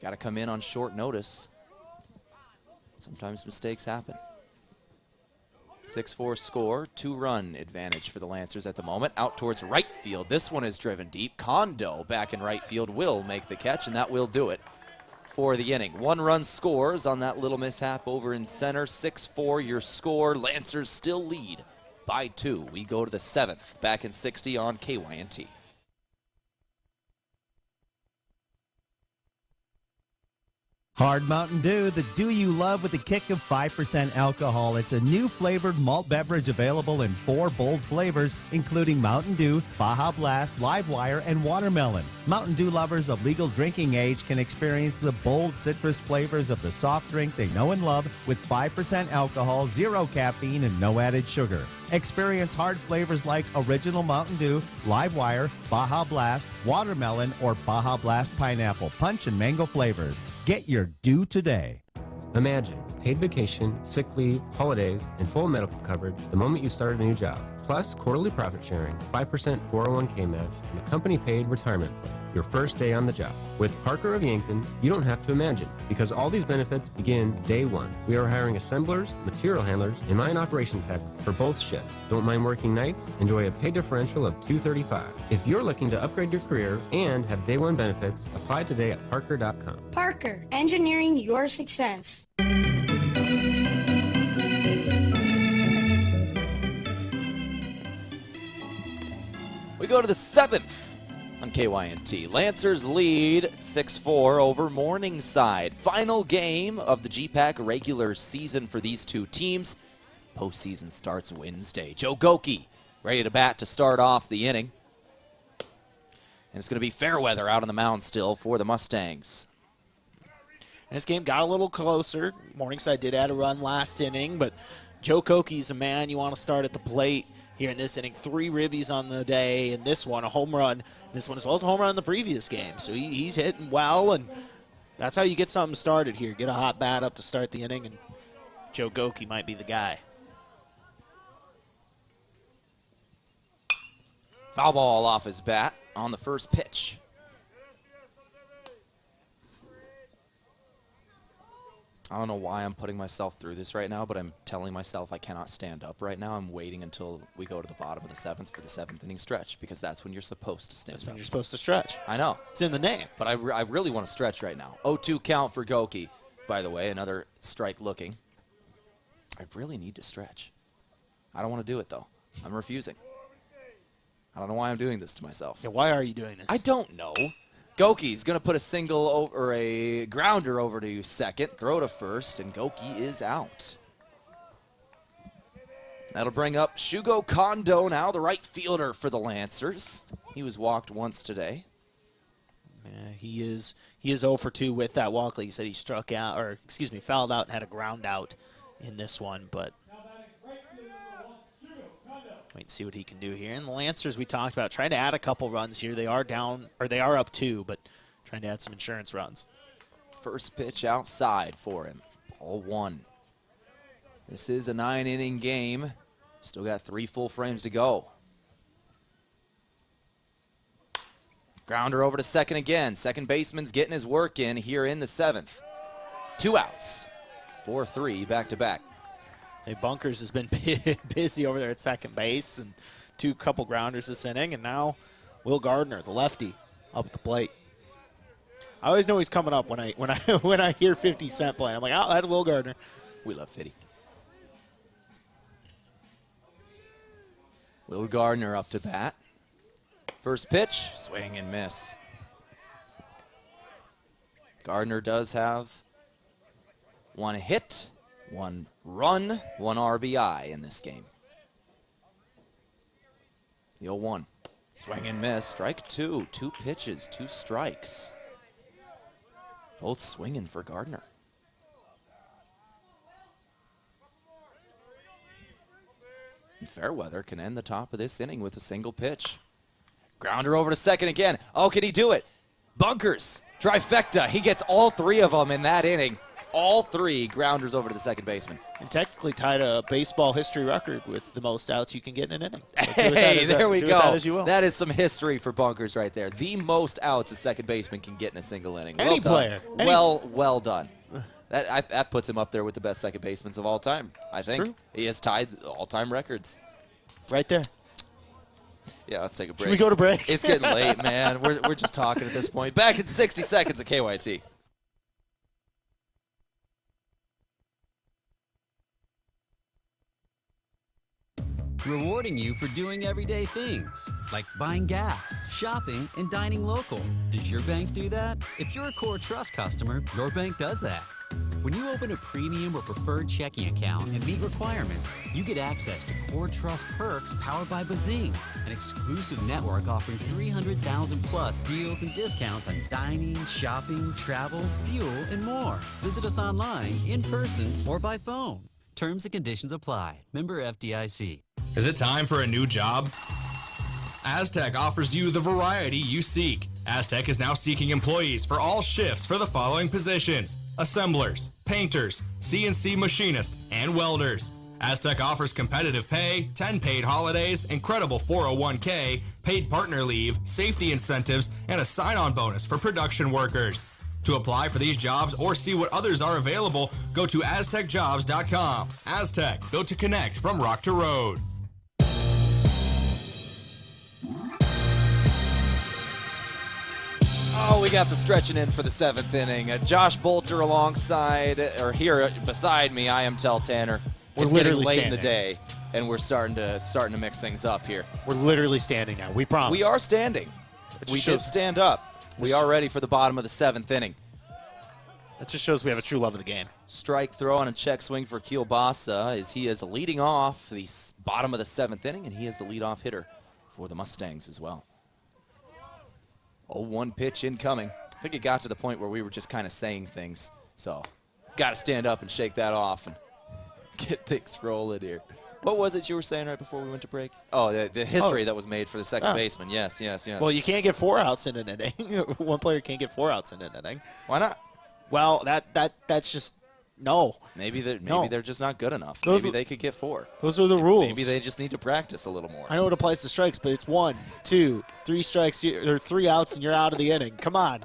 Got to come in on short notice. Sometimes mistakes happen. 6-4 score, 2-run advantage for the Lancers at the moment. Out towards right field. This one is driven deep. Kondo back in right field will make the catch, and that will do it for the inning. 1 run scores on that little mishap over in center. 6-4 your score. Lancers still lead by 2. We go to the 7th, back in 60 on KYNT. Hard Mountain Dew, the dew you love with a kick of 5% alcohol. It's a new flavored malt beverage available in 4 bold flavors, including Mountain Dew, Baja Blast, Livewire, and Watermelon. Mountain Dew lovers of legal drinking age can experience the bold citrus flavors of the soft drink they know and love with 5% alcohol, 0 caffeine, and no added sugar. Experience hard flavors like Original Mountain Dew, Livewire, Baja Blast, Watermelon, or Baja Blast Pineapple Punch and Mango flavors. Get your Dew today. Imagine paid vacation, sick leave, holidays, and full medical coverage the moment you start a new job. Plus quarterly profit sharing, 5% 401k match, and a company-paid retirement plan. Your first day on the job. With Parker of Yankton, you don't have to imagine, because all these benefits begin day one. We are hiring assemblers, material handlers, and mine operation techs for both shifts. Don't mind working nights? Enjoy a pay differential of $235. If you're looking to upgrade your career and have day one benefits, apply today at parker.com. Parker, engineering your success. We go to the 7th on KYNT. Lancers lead 6-4 over Morningside. Final game of the GPAC regular season for these two teams. Postseason starts Wednesday. Joe Goki ready to bat to start off the inning. And it's going to be fair weather out on the mound still for the Mustangs. And this game got a little closer. Morningside did add a run last inning, but Joe Koke's a man you want to start at the plate here in this inning. 3 ribbies on the day, and this one, a home run. This one as well as a home run in the previous game. So he's hitting well, and that's how you get something started here. Get a hot bat up to start the inning, and Joe Goki might be the guy. Foul ball off his bat on the first pitch. I don't know why I'm putting myself through this right now, but I'm telling myself I cannot stand up right now. I'm waiting until we go to the bottom of the 7th for the 7th inning stretch, because that's when you're supposed to stand up. That's when you're supposed to stretch. I know. It's in the name. But I really want to stretch right now. 0-2 count for Goki, by the way. Another strike looking. I really need to stretch. I don't want to do it, though. I'm refusing. I don't know why I'm doing this to myself. Yeah, why are you doing this? I don't know. Goki's going to put a single or a grounder over to second, throw to first, and Goki is out. That'll bring up Shugo Kondo now, the right fielder for the Lancers. He was walked once today. Yeah, he is 0 for 2 with that walk. Like he said, he struck out, or excuse me, fouled out and had a ground out in this one, but wait and see what he can do here. And the Lancers, we talked about trying to add a couple runs here. They are down, or they are up 2, but trying to add some insurance runs. First pitch outside for him. Ball 1. This is a 9-inning game. Still got 3 full frames to go. Grounder over to second again. Second baseman's getting his work in here in the 7th. 2 outs. 4-3 back-to-back. Hey, Bunkers has been busy over there at second base, and couple grounders this inning, and now Will Gardner, the lefty, up at the plate. I always know he's coming up when I hear 50 Cent playing. I'm like, oh, that's Will Gardner. We love 50. Will Gardner up to bat. First pitch, swing and miss. Gardner does have 1 hit, 1 run, 1 RBI in this game. The 0-1. Swing and miss. Strike 2. 2 pitches, 2 strikes. Both swinging for Gardner. And Fairweather can end the top of this inning with a single pitch. Grounder over to second again. Oh, can he do it? Bunkers. Trifecta. He gets all 3 of them in that inning. All 3 grounders over to the second baseman. And technically tied a baseball history record with the most outs you can get in an inning. So hey, there we go. That, that is some history for Bunkers right there. The most outs a second baseman can get in a single inning. Any player. Well done. That puts him up there with the best second basemen of all time, I think. True. He has tied all-time records. Right there. Yeah, let's take a break. Should we go to break? It's getting late, man. We're just talking at this point. Back in 60 seconds at KYT. rewarding you for doing everyday things, like buying gas, shopping, and dining local. Does your bank do that? If you're a Core Trust customer, your bank does that. When you open a premium or preferred checking account and meet requirements, you get access to Core Trust perks powered by Bazing, an exclusive network offering 300,000 plus deals and discounts on dining, shopping, travel, fuel, and more. Visit us online, in person, or by phone. Terms and conditions apply. Member FDIC. Is it time for a new job? Aztec offers you the variety you seek. Aztec is now seeking employees for all shifts for the following positions: assemblers, painters, CNC machinists, and welders. Aztec offers competitive pay, 10 paid holidays, incredible 401k, paid partner leave, safety incentives, and a sign-on bonus for production workers. To apply for these jobs or see what others are available, go to aztecjobs.com. Aztec, built to connect from rock to road. Oh, we got the stretching in for the 7th inning. Josh Boelter alongside, or here beside me, I am Tehl Tanner. It's getting late in the day, and we're starting to mix things up here. We're literally standing now. We promise. We are standing. We did stand up. We are ready for the bottom of the 7th inning. That just shows we have a true love of the game. Strike throw on a check swing for Kielbasa as he is leading off the bottom of the 7th inning, and he is the leadoff hitter for the Mustangs as well. 0-1 pitch incoming. I think it got to the point where we were just kind of saying things. So, got to stand up and shake that off and get things rolling here. What was it you were saying right before we went to break? Oh, the history that was made for the second baseman. Yes. Well, you can't get 4 outs in an inning. One player can't get 4 outs in an inning. Why not? Well, that's just no. Maybe they're just not good enough. Maybe they could get 4. Those are the rules. Maybe they just need to practice a little more. I know it applies to strikes, but it's 1, 2, 3 strikes or 3 outs, and you're out of the inning. Come on.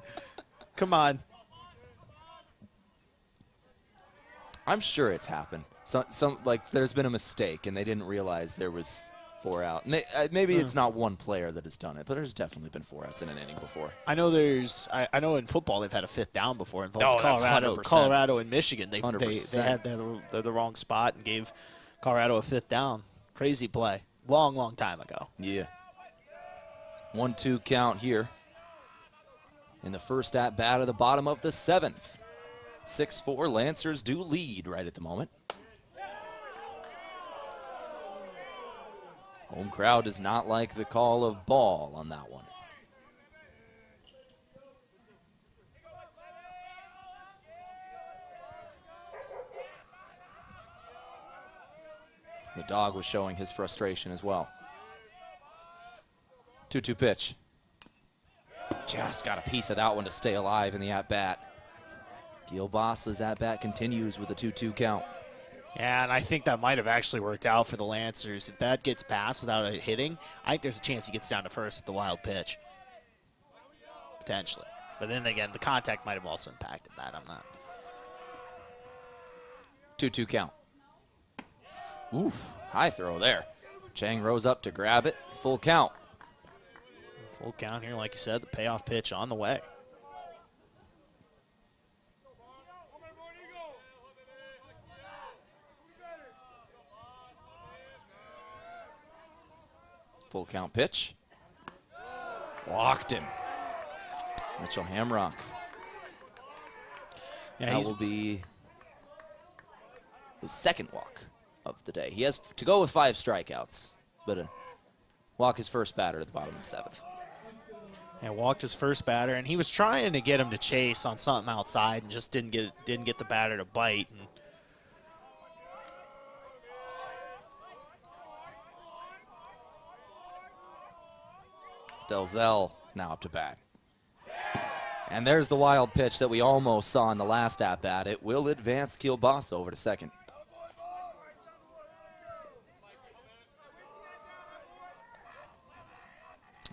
I'm sure it's happened. There's been a mistake, and they didn't realize there was 4 out. Maybe it's not one player that has done it, but there's definitely been 4 outs in an inning before. I know I know in football they've had a 5th down before in Colorado. Colorado and Michigan. They had the wrong spot and gave Colorado a 5th down. Crazy play. Long time ago. Yeah. 1-2 count here in the first at bat of the bottom of the 7th. 6-4 Lancers do lead right at the moment. Home crowd does not like the call of ball on that one. The dog was showing his frustration as well. 2-2 pitch. Just got a piece of that one to stay alive in the at-bat. Kielbasa's at-bat continues with a 2-2 count. Yeah, and I think that might have actually worked out for the Lancers. If that gets past without a hitting, I think there's a chance he gets down to first with the wild pitch. Potentially. But then again, the contact might have also impacted that. I'm not. 2-2 count. Oof, high throw there. Chang rose up to grab it. Full count. Full count here, like you said, the payoff pitch on the way. Full count pitch. Walked him. Mitchell Hamrock. Yeah, that will be his second walk of the day. He has to go with 5 strikeouts, but walk his first batter at the bottom of the 7th. And walked his first batter, and he was trying to get him to chase on something outside and just didn't get the batter to bite. And Delzell now up to bat. And there's the wild pitch that we almost saw in the last at-bat. It will advance Kielbasa over to second.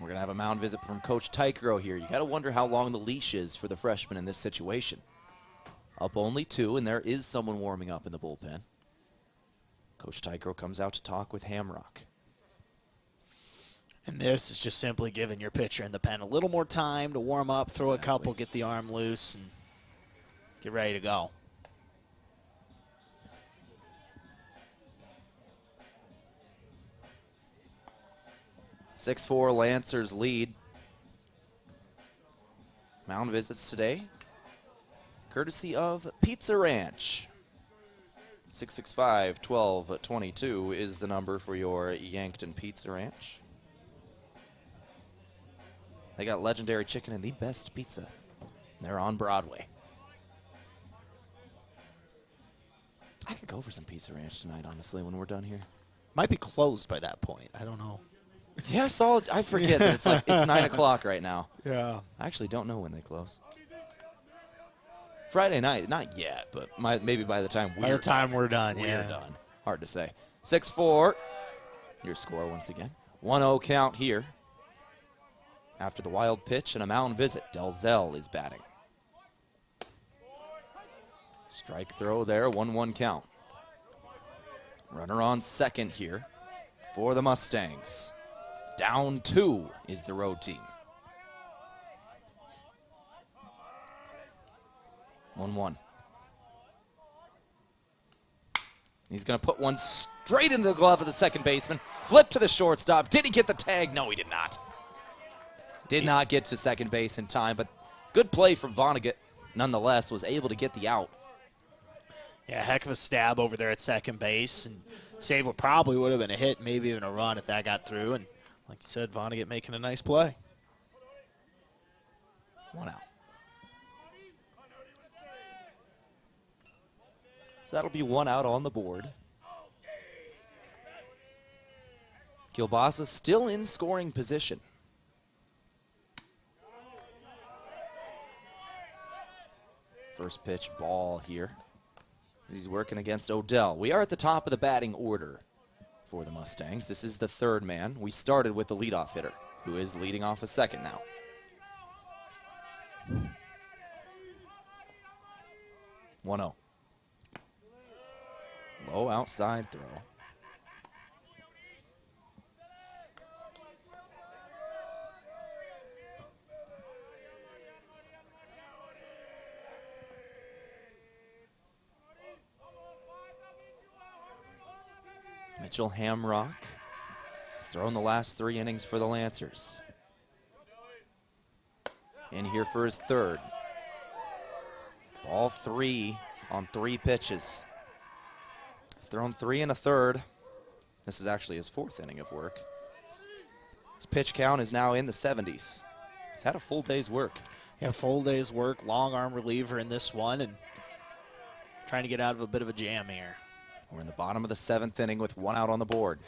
We're going to have a mound visit from Coach Tykero here. You got to wonder how long the leash is for the freshman in this situation. Up only 2, and there is someone warming up in the bullpen. Coach Tykero comes out to talk with Hamrock. And this is just simply giving your pitcher in the pen a little more time to warm up, throw a couple, get the arm loose, and get ready to go. 6-4 Lancers lead. Mound visits today, courtesy of Pizza Ranch. 665-1222 is the number for your Yankton Pizza Ranch. They got legendary chicken and the best pizza. They're on Broadway. I could go for some Pizza Ranch tonight, honestly, when we're done here. Might be closed by that point. I don't know. Yeah, I forget that it's 9 o'clock right now. Yeah. I actually don't know when they close. Friday night, not yet, but maybe by the time we're done. We're done. Hard to say. 6-4, your score once again. 1-0 count here. After the wild pitch and a mound visit, Delzell is batting. Strike throw there, 1-1 count. Runner on second here for the Mustangs. Down 2 is the road team. 1-1. He's going to put one straight into the glove of the second baseman. Flip to the shortstop. Did he get the tag? No, he did not. Did not get to second base in time, but good play from Vonnegut. Nonetheless, was able to get the out. Yeah, heck of a stab over there at second base, and save what probably would have been a hit, maybe even a run if that got through. And like you said, Vonnegut making a nice play. 1 out. So that'll be 1 out on the board. Kilbasa still in scoring position. First pitch ball here. He's working against Odell. We are at the top of the batting order for the Mustangs. This is the third man. We started with the leadoff hitter, who is leading off a second now. One 0. Low outside throw. Mitchell Hamrock has thrown the last 3 innings for the Lancers. In here for his third. All 3 on 3 pitches. He's thrown 3 and a third. This is actually his 4th inning of work. His pitch count is now in the 70s. He's had a full day's work. Yeah, full day's work, long arm reliever in this one, and trying to get out of a bit of a jam here. We're in the bottom of the 7th inning with 1 out on the board.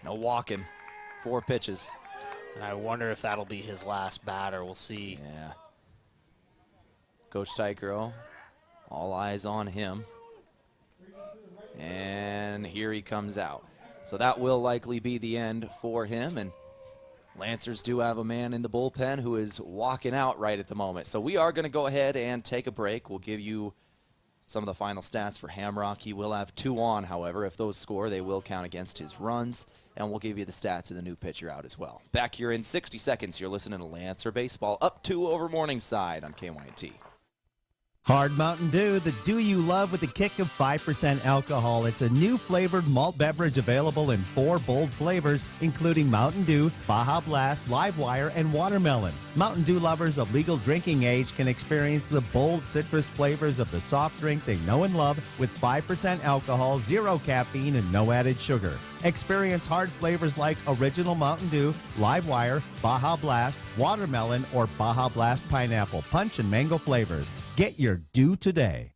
No walking, 4 pitches. And I wonder if that'll be his last batter. We'll see. Yeah. Coach Tycro, all eyes on him. And here he comes out. So that will likely be the end for him. And Lancers do have a man in the bullpen who is walking out right at the moment. So we are going to go ahead and take a break. We'll give you some of the final stats for Hamrock. He will have 2 on, however. If those score, they will count against his runs. And we'll give you the stats of the new pitcher out as well. Back here in 60 seconds, you're listening to Lancer Baseball. Up 2 over Morningside on KYNT. Hard Mountain Dew, the dew you love with a kick of 5% alcohol. It's a new flavored malt beverage available in 4 bold flavors, including Mountain Dew, Baja Blast, Live Wire, and Watermelon. Mountain Dew lovers of legal drinking age can experience the bold citrus flavors of the soft drink they know and love with 5% alcohol, 0 caffeine, and no added sugar. Experience hard flavors like Original Mountain Dew, Live Wire, Baja Blast, Watermelon, or Baja Blast Pineapple Punch and Mango flavors. Get your Dew today.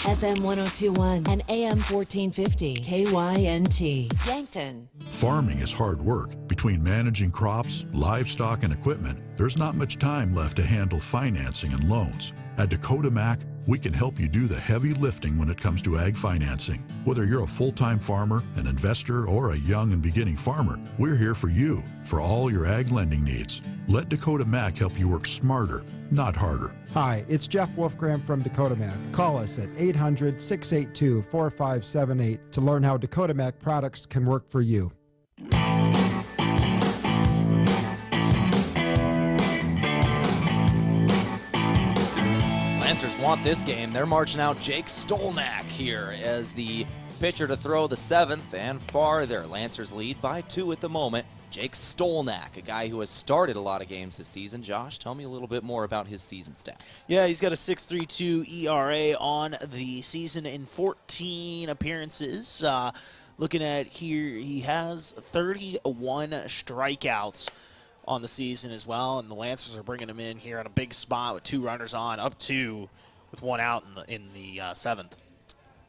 FM 1021 and AM 1450 KYNT Yankton. Farming is hard work. Between managing crops, livestock, and equipment, there's not much time left to handle financing and loans. At Dakota Mac, we can help you do the heavy lifting when it comes to ag financing. Whether you're a full-time farmer, an investor, or a young and beginning farmer, we're here for you for all your ag lending needs. Let Dakota Mac help you work smarter, not harder. Hi, it's Jeff Wolfgram from Dakota Mac. Call us at 800-682-4578 to learn how Dakota Mac products can work for you. Lancers want this game. They're marching out Jake Stolnak here as the pitcher to throw the 7th and farther. Lancers lead by 2 at the moment. Jake Stolnak, a guy who has started a lot of games this season. Josh, tell me a little bit more about his season stats. Yeah, he's got a 6.32 ERA on the season in 14 appearances. Looking at here, he has 31 strikeouts on the season as well, and the Lancers are bringing him in here on a big spot with 2 runners on, up 2 with 1 out in the 7th.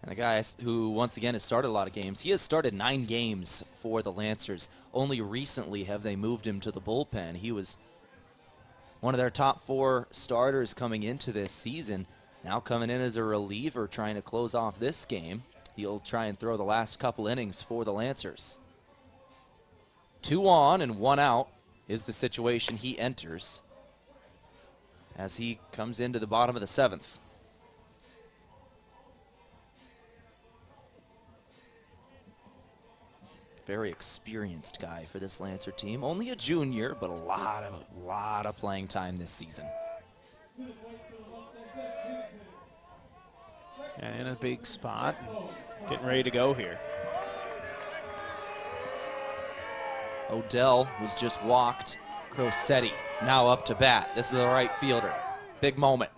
And a guy who, once again, has started a lot of games. He has started 9 games for the Lancers. Only recently have they moved him to the bullpen. He was one of their top 4 starters coming into this season. Now coming in as a reliever, trying to close off this game. He'll try and throw the last couple innings for the Lancers. 2 on and 1 out is the situation he enters as he comes into the bottom of the 7th. Very experienced guy for this Lancer team. Only a junior, but a lot of playing time this season. And in a big spot, getting ready to go here. Odell was just walked. Crosetti now up to bat. This is the right fielder. Big moment.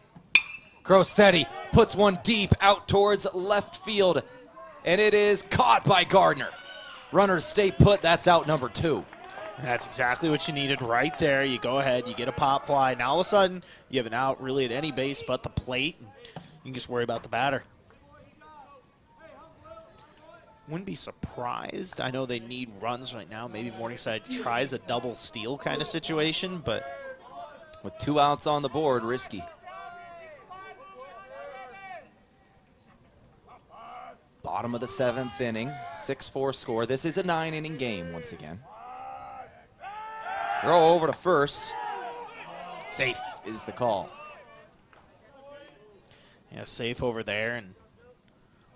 Crosetti puts one deep out towards left field, and it is caught by Gardner. Runners stay put. That's out number 2. And that's exactly what you needed right there. You go ahead, you get a pop fly. Now all of a sudden, you have an out really at any base but the plate. You can just worry about the batter. Wouldn't be surprised. I know they need runs right now. Maybe Morningside tries a double steal kind of situation, but with 2 outs on the board, risky. Bottom of the 7th inning, 6-4 score. This is a 9-inning game once again. Throw over to first. Safe is the call. Yeah, safe over there. And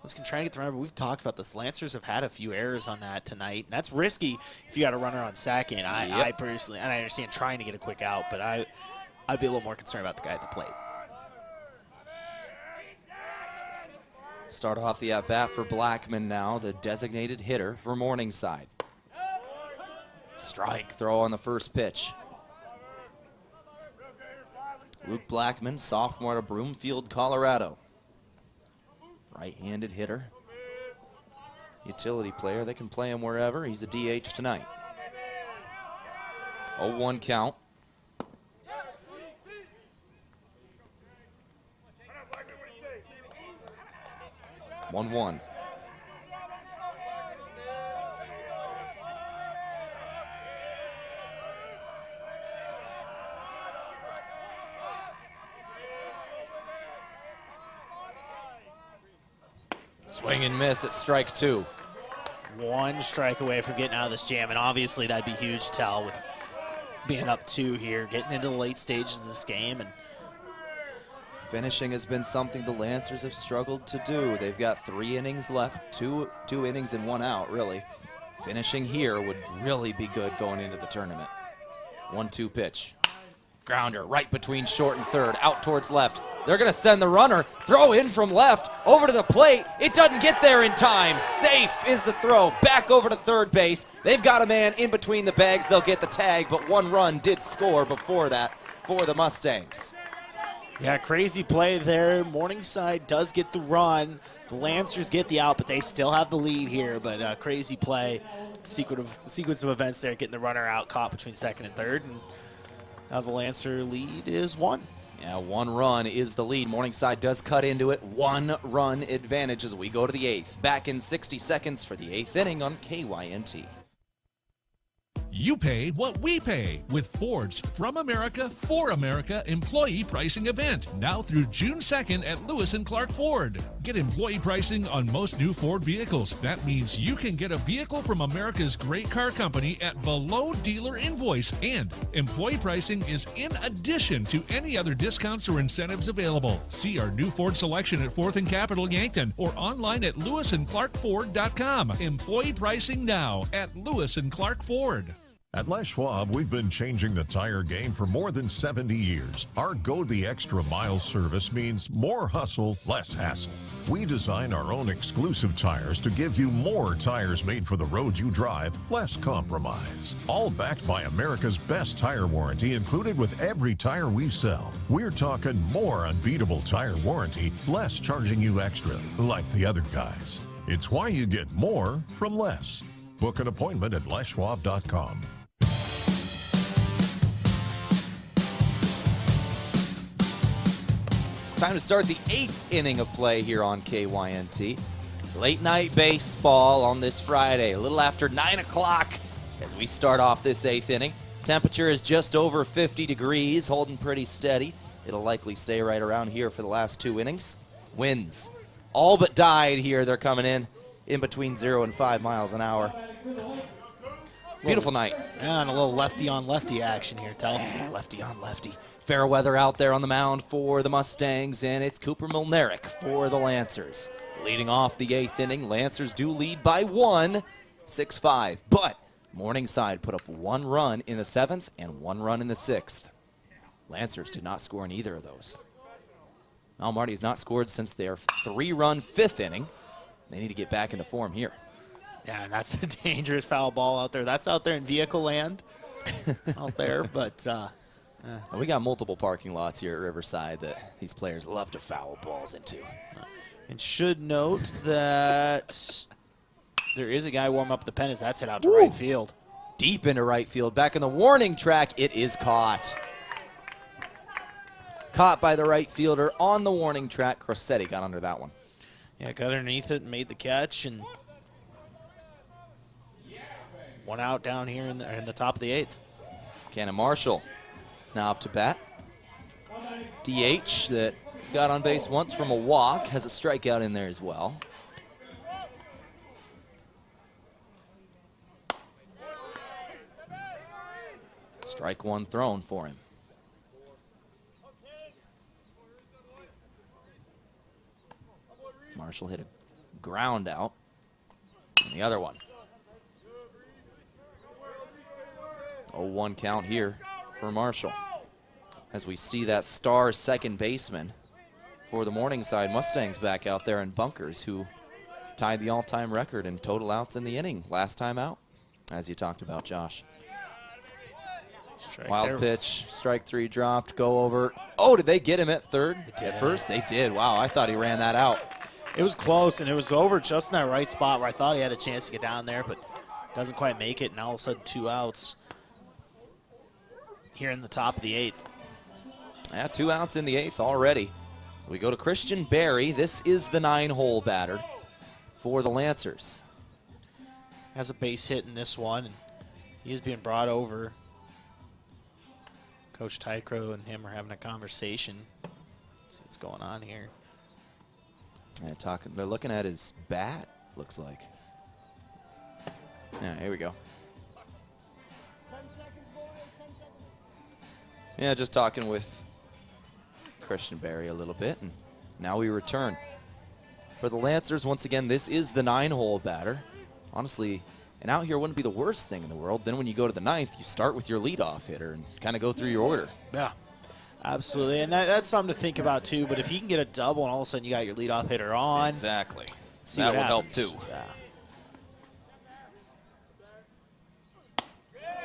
let's try and get the runner. We've talked about this. Lancers have had a few errors on that tonight. And that's risky if you got a runner on second. I personally, and I understand trying to get a quick out, but I'd be a little more concerned about the guy at the plate. Start off the at-bat for Blackman now, the designated hitter for Morningside. Strike throw on the first pitch. Luke Blackman, sophomore out of Broomfield, Colorado. Right-handed hitter. Utility player. They can play him wherever. He's a DH tonight. 0-1 count. One. Swing and miss at strike 2. 1 strike away from getting out of this jam, and obviously that'd be huge, Tehl, with being up 2 here, getting into the late stages of this game. And finishing has been something the Lancers have struggled to do. They've got 3 innings left, two innings and 1 out, really. Finishing here would really be good going into the tournament. 1-2 pitch. Grounder right between short and third, out towards left. They're going to send the runner, throw in from left, over to the plate. It doesn't get there in time. Safe is the throw, back over to third base. They've got a man in between the bags. They'll get the tag, but 1 run did score before that for the Mustangs. Yeah, crazy play there. Morningside does get the run. The Lancers get the out, but they still have the lead here. But crazy play, sequence of events there, getting the runner out, caught between second and third. And now the Lancer lead is 1. Yeah, 1 run is the lead. Morningside does cut into it. 1 run advantage as we go to the 8th. Back in 60 seconds for the 8th inning on KYNT. You pay what we pay with Ford's From America, For America employee pricing event, now through June 2nd at Lewis & Clark Ford. Get employee pricing on most new Ford vehicles. That means you can get a vehicle from America's great car company at below dealer invoice, and employee pricing is in addition to any other discounts or incentives available. See our new Ford selection at 4th and Capitol Yankton or online at lewisandclarkford.com. Employee pricing now at Lewis & Clark Ford. At Les Schwab, we've been changing the tire game for more than 70 years. Our Go the Extra Mile service means more hustle, less hassle. We design our own exclusive tires to give you more tires made for the road you drive, less compromise. All backed by America's best tire warranty included with every tire we sell. We're talking more unbeatable tire warranty, less charging you extra, like the other guys. It's why you get more from less. Book an appointment at leschwab.com. Time to start the 8th inning of play here on KYNT. Late night baseball on this Friday, a little after 9 o'clock as we start off this 8th inning. Temperature is just over 50 degrees, holding pretty steady. It'll likely stay right around here for the last 2 innings. Winds all but died here. They're coming in between 0 and 5 miles an hour. Beautiful night. And a little lefty on lefty action here, Tehl. Yeah, lefty on lefty. Fair weather out there on the mound for the Mustangs, and it's Cooper Milnerick for the Lancers. Leading off the 8th inning, Lancers do lead by 1, 6-5. But Morningside put up 1 run in the 7th and 1 run in the 6th. Lancers did not score in either of those. Now Marty has not scored since their 3-run 5th inning. They need to get back into form here. Yeah, and that's a dangerous foul ball out there. That's out there in vehicle land out there, but and we got multiple parking lots here at Riverside that these players love to foul balls into. And should note that there is a guy warm up the pen as that's hit out to right field. Deep into right field. Back in the warning track, it is caught. Caught by the right fielder on the warning track. Crossetti got under that one. Yeah, got underneath it and made the catch, and 1 out down here in the top of the 8th. Cannon Marshall now up to bat. DH that has got on base once from a walk, has a strikeout in there as well. Strike 1 thrown for him. Marshall hit a ground out. And the other one. 0-1 count here for Marshall. As we see that star second baseman for the Morningside Mustangs back out there in bunkers, who tied the all-time record in total outs in the inning last time out, as you talked about, Josh. Wild pitch, strike 3 dropped, go over. Oh, did they get him at third? At first? They did. Wow, I thought he ran that out. It was close, and it was over just in that right spot where I thought he had a chance to get down there, but doesn't quite make it, and all of a sudden 2 outs here in the top of the 8th. Yeah, 2 outs in the 8th already. We go to Christian Berry. This is the 9-hole batter for the Lancers. Has a base hit in this one, and he is being brought over. Coach Tykro and him are having a conversation. Let's see what's going on here. Yeah, they're looking at his bat, looks like. Yeah, here we go. Yeah, just talking with Christian Berry a little bit, and now we return. For the Lancers, once again, this is the 9-hole batter. Honestly, an out here wouldn't be the worst thing in the world. Then when you go to the 9th, you start with your leadoff hitter and kind of go through your order. Yeah, absolutely, and that's something to think about too. But if you can get a double and all of a sudden you got your leadoff hitter on. Exactly. That would help too. Yeah.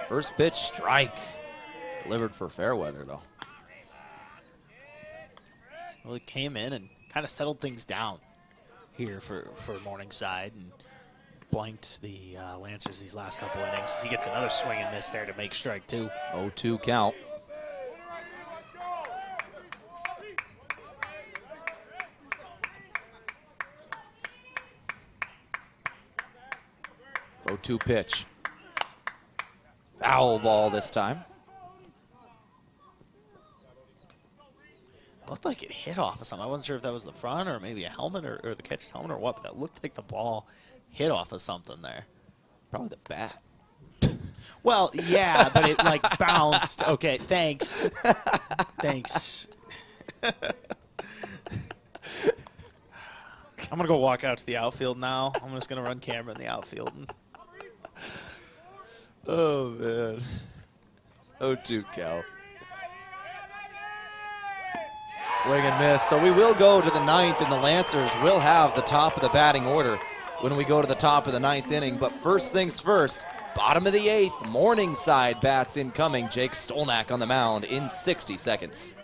First pitch, strike. Delivered for Fairweather, though. Well, he came in and kind of settled things down here for Morningside and blanked the Lancers these last couple innings. He gets another swing and miss there to make strike 2. 0-2 count. Oh, 0-2 pitch. Foul ball this time. Looked like it hit off of something. I wasn't sure if that was the front or maybe a helmet or the catcher's helmet or what, but that looked like the ball hit off of something there. Probably the bat. Well, yeah, but it like bounced. Okay, thanks. Thanks. I'm going to go walk out to the outfield now. I'm just going to run camera in the outfield. Oh, man. 0-2 count. Swing and miss. So we will go to the ninth, and the Lancers will have the top of the batting order when we go to the top of the ninth inning. But first things first, bottom of the eighth, Morningside bats incoming. Jake Stolnak on the mound in 60 seconds.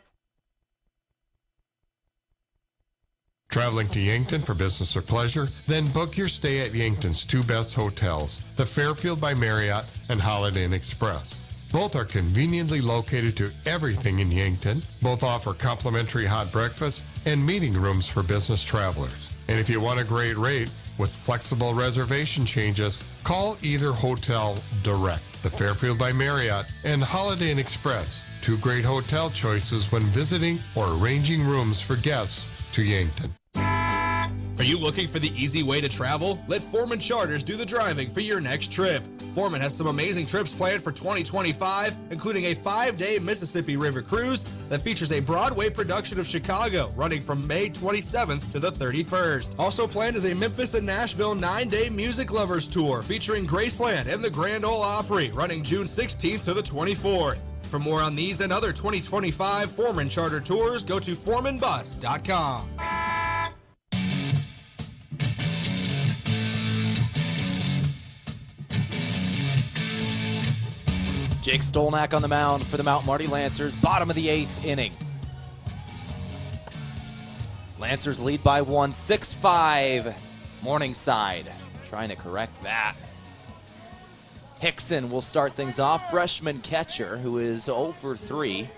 Traveling to Yankton for business or pleasure? Then book your stay at Yankton's two best hotels, the Fairfield by Marriott and Holiday Inn Express. Both are conveniently located to everything in Yankton. Both offer complimentary hot breakfast and meeting rooms for business travelers. And if you want a great rate with flexible reservation changes, call either hotel direct. The Fairfield by Marriott and Holiday Inn Express, two great hotel choices when visiting or arranging rooms for guests to Yankton. Are you looking for the easy way to travel? Let Foreman Charters do the driving for your next trip. Foreman has some amazing trips planned for 2025, including a 5-day Mississippi River cruise that features a Broadway production of Chicago running from May 27th to the 31st. Also planned is a Memphis and Nashville 9-day Music Lovers tour featuring Graceland and the Grand Ole Opry running June 16th to the 24th. For more on these and other 2025 Foreman Charter tours, go to foremanbus.com. Jake Stolnak on the mound for the Mount Marty Lancers, bottom of the eighth inning. Lancers lead by 1, 6-5. Morningside trying to correct that. Hickson will start things off, freshman catcher who is 0 for 3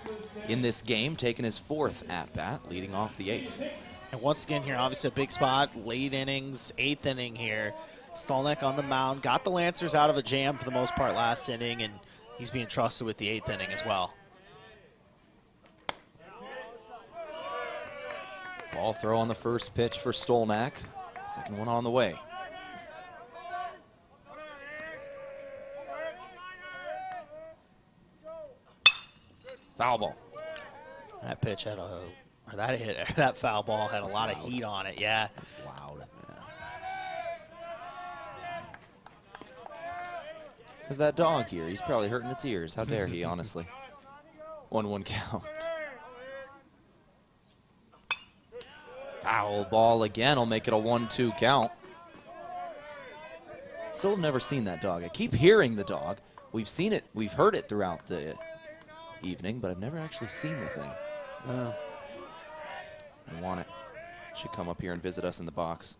in this game, taking his 4th at-bat, leading off the 8th. And once again here, obviously a big spot, late innings, 8th inning here. Stolnak on the mound, got the Lancers out of a jam for the most part last inning, and he's being trusted with the 8th inning as well. Ball throw on the first pitch for Stolnak. Second one on the way. Foul ball. That pitch had that foul ball had a lot of heat on it, yeah. Loud. There's that dog here. He's probably hurting its ears. How dare he, honestly. 1-1 count. Foul ball again will make it a 1-2 count. Still have never seen that dog. I keep hearing the dog. We've seen it, we've heard it throughout the evening, but I've never actually seen the thing. I want it. Should come up here and visit us in the box.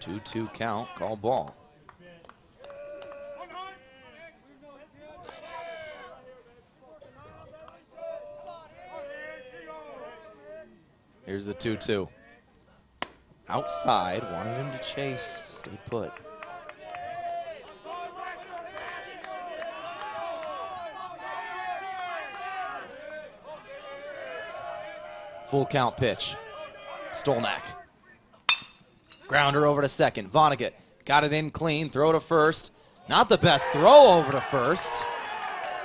2-2 count, call ball. Here's the 2-2. Outside, wanted him to chase, stay put. Full count pitch. Stolnak. Grounder over to second. Vonnegut got it in clean. Throw to first. Not the best throw over to first.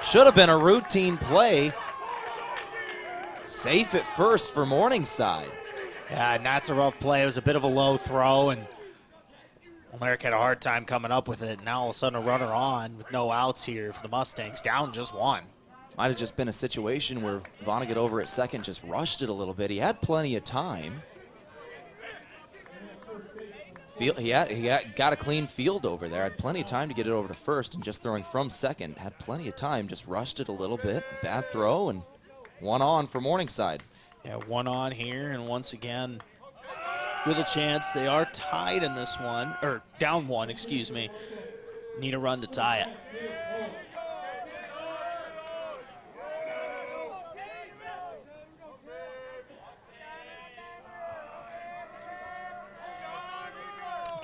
Should have been a routine play. Safe at first for Morningside. Yeah, and that's a rough play. It was a bit of a low throw, and Merrick had a hard time coming up with it. Now all of a sudden a runner on with no outs here for the Mustangs. Down just 1. Might have just been a situation where Vonnegut over at second just rushed it a little bit. He had plenty of time. He got a clean field over there. Had plenty of time to get it over to first, and just throwing from second. Had plenty of time, just rushed it a little bit. Bad throw, and 1 on for Morningside. Yeah, 1 on here, and once again, with a chance, they are tied in this one, or down 1, excuse me. Need a run to tie it.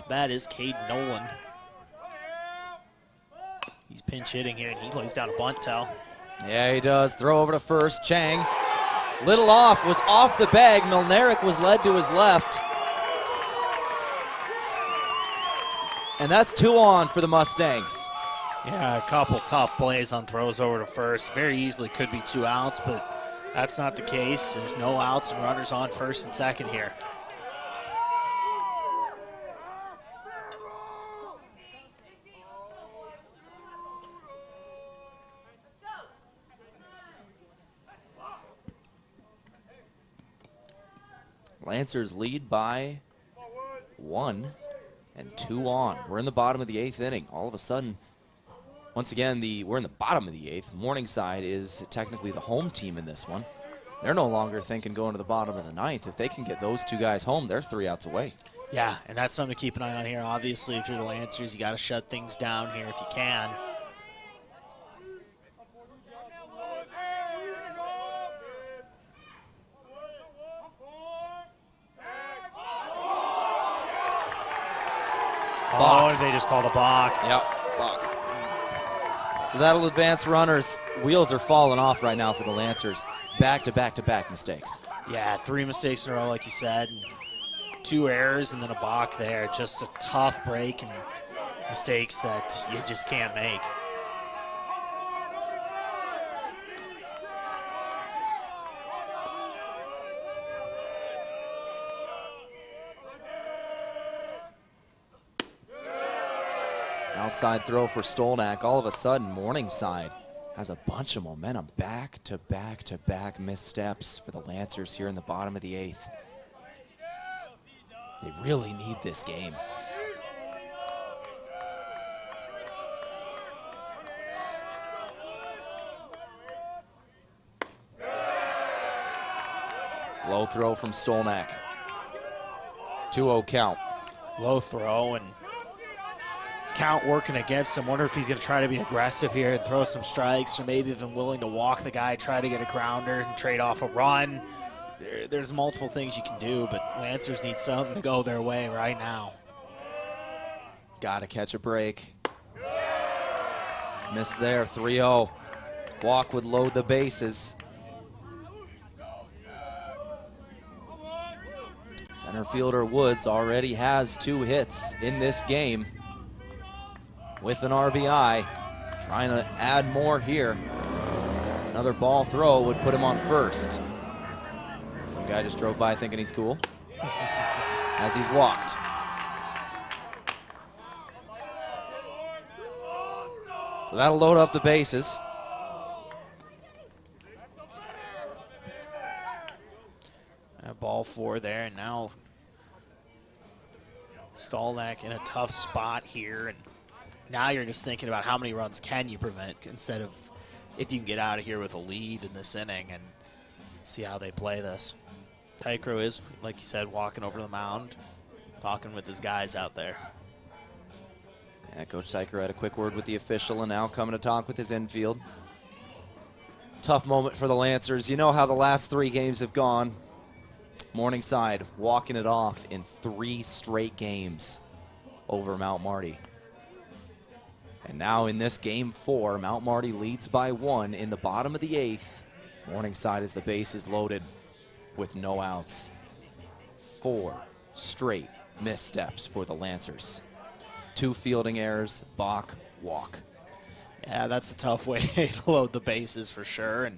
That is Cade Nolan. He's pinch hitting here, and he lays down a bunt, Tehl. Yeah, he does. Throw over to first. Chang. Little off. Was off the bag. Milnerick was led to his left. And that's 2 on for the Mustangs. Yeah, a couple tough plays on throws over to first. Very easily could be 2 outs, but that's not the case. There's no outs and runners on first and second here. Lancers lead by 1 and 2 on. We're in the bottom of the 8th inning. All of a sudden, once again, we're in the bottom of the 8th. Morningside is technically the home team in this one. They're no longer thinking going to the bottom of the 9th. If they can get those 2 guys home, they're 3 outs away. Yeah, and that's something to keep an eye on here. Obviously, if you're the Lancers, you got to shut things down here if you can. Oh, they just called a balk. Yep, balk. So that'll advance runners. Wheels are falling off right now for the Lancers. Back-to-back-to-back mistakes. Yeah, 3 mistakes in a row, like you said. 2 errors and then a balk there. Just a tough break and mistakes that you just can't make. Outside throw for Stolnak. All of a sudden, Morningside has a bunch of momentum. Back-to-back-to-back missteps for the Lancers here in the bottom of the 8th. They really need this game. Low throw from Stolnak. 2-0 count. Low throw and count working against him. Wonder if he's going to try to be aggressive here and throw some strikes, or maybe even willing to walk the guy, try to get a grounder and trade off a run. There's multiple things you can do, but Lancers need something to go their way right now. Got to catch a break. Missed there, 3-0. Walk would load the bases. Center fielder Woods already has 2 hits in this game with an RBI. Trying to add more here. Another ball throw would put him on first. Some guy just drove by thinking he's cool as he's walked. So that'll load up the bases. Ball 4 there, and now Stolnak in a tough spot here, and now you're just thinking about how many runs can you prevent instead of if you can get out of here with a lead in this inning and see how they play this. Tycro is, like you said, walking over the mound, talking with his guys out there. Yeah, Coach Tycro had a quick word with the official and now coming to talk with his infield. Tough moment for the Lancers. You know how the last 3 games have gone. Morningside walking it off in 3 straight games over Mount Marty. And now in this game 4, Mount Marty leads by 1 in the bottom of the 8th. Morningside as the base is loaded with no outs. 4 straight missteps for the Lancers. 2 fielding errors, balk, walk. Yeah, that's a tough way to load the bases for sure. And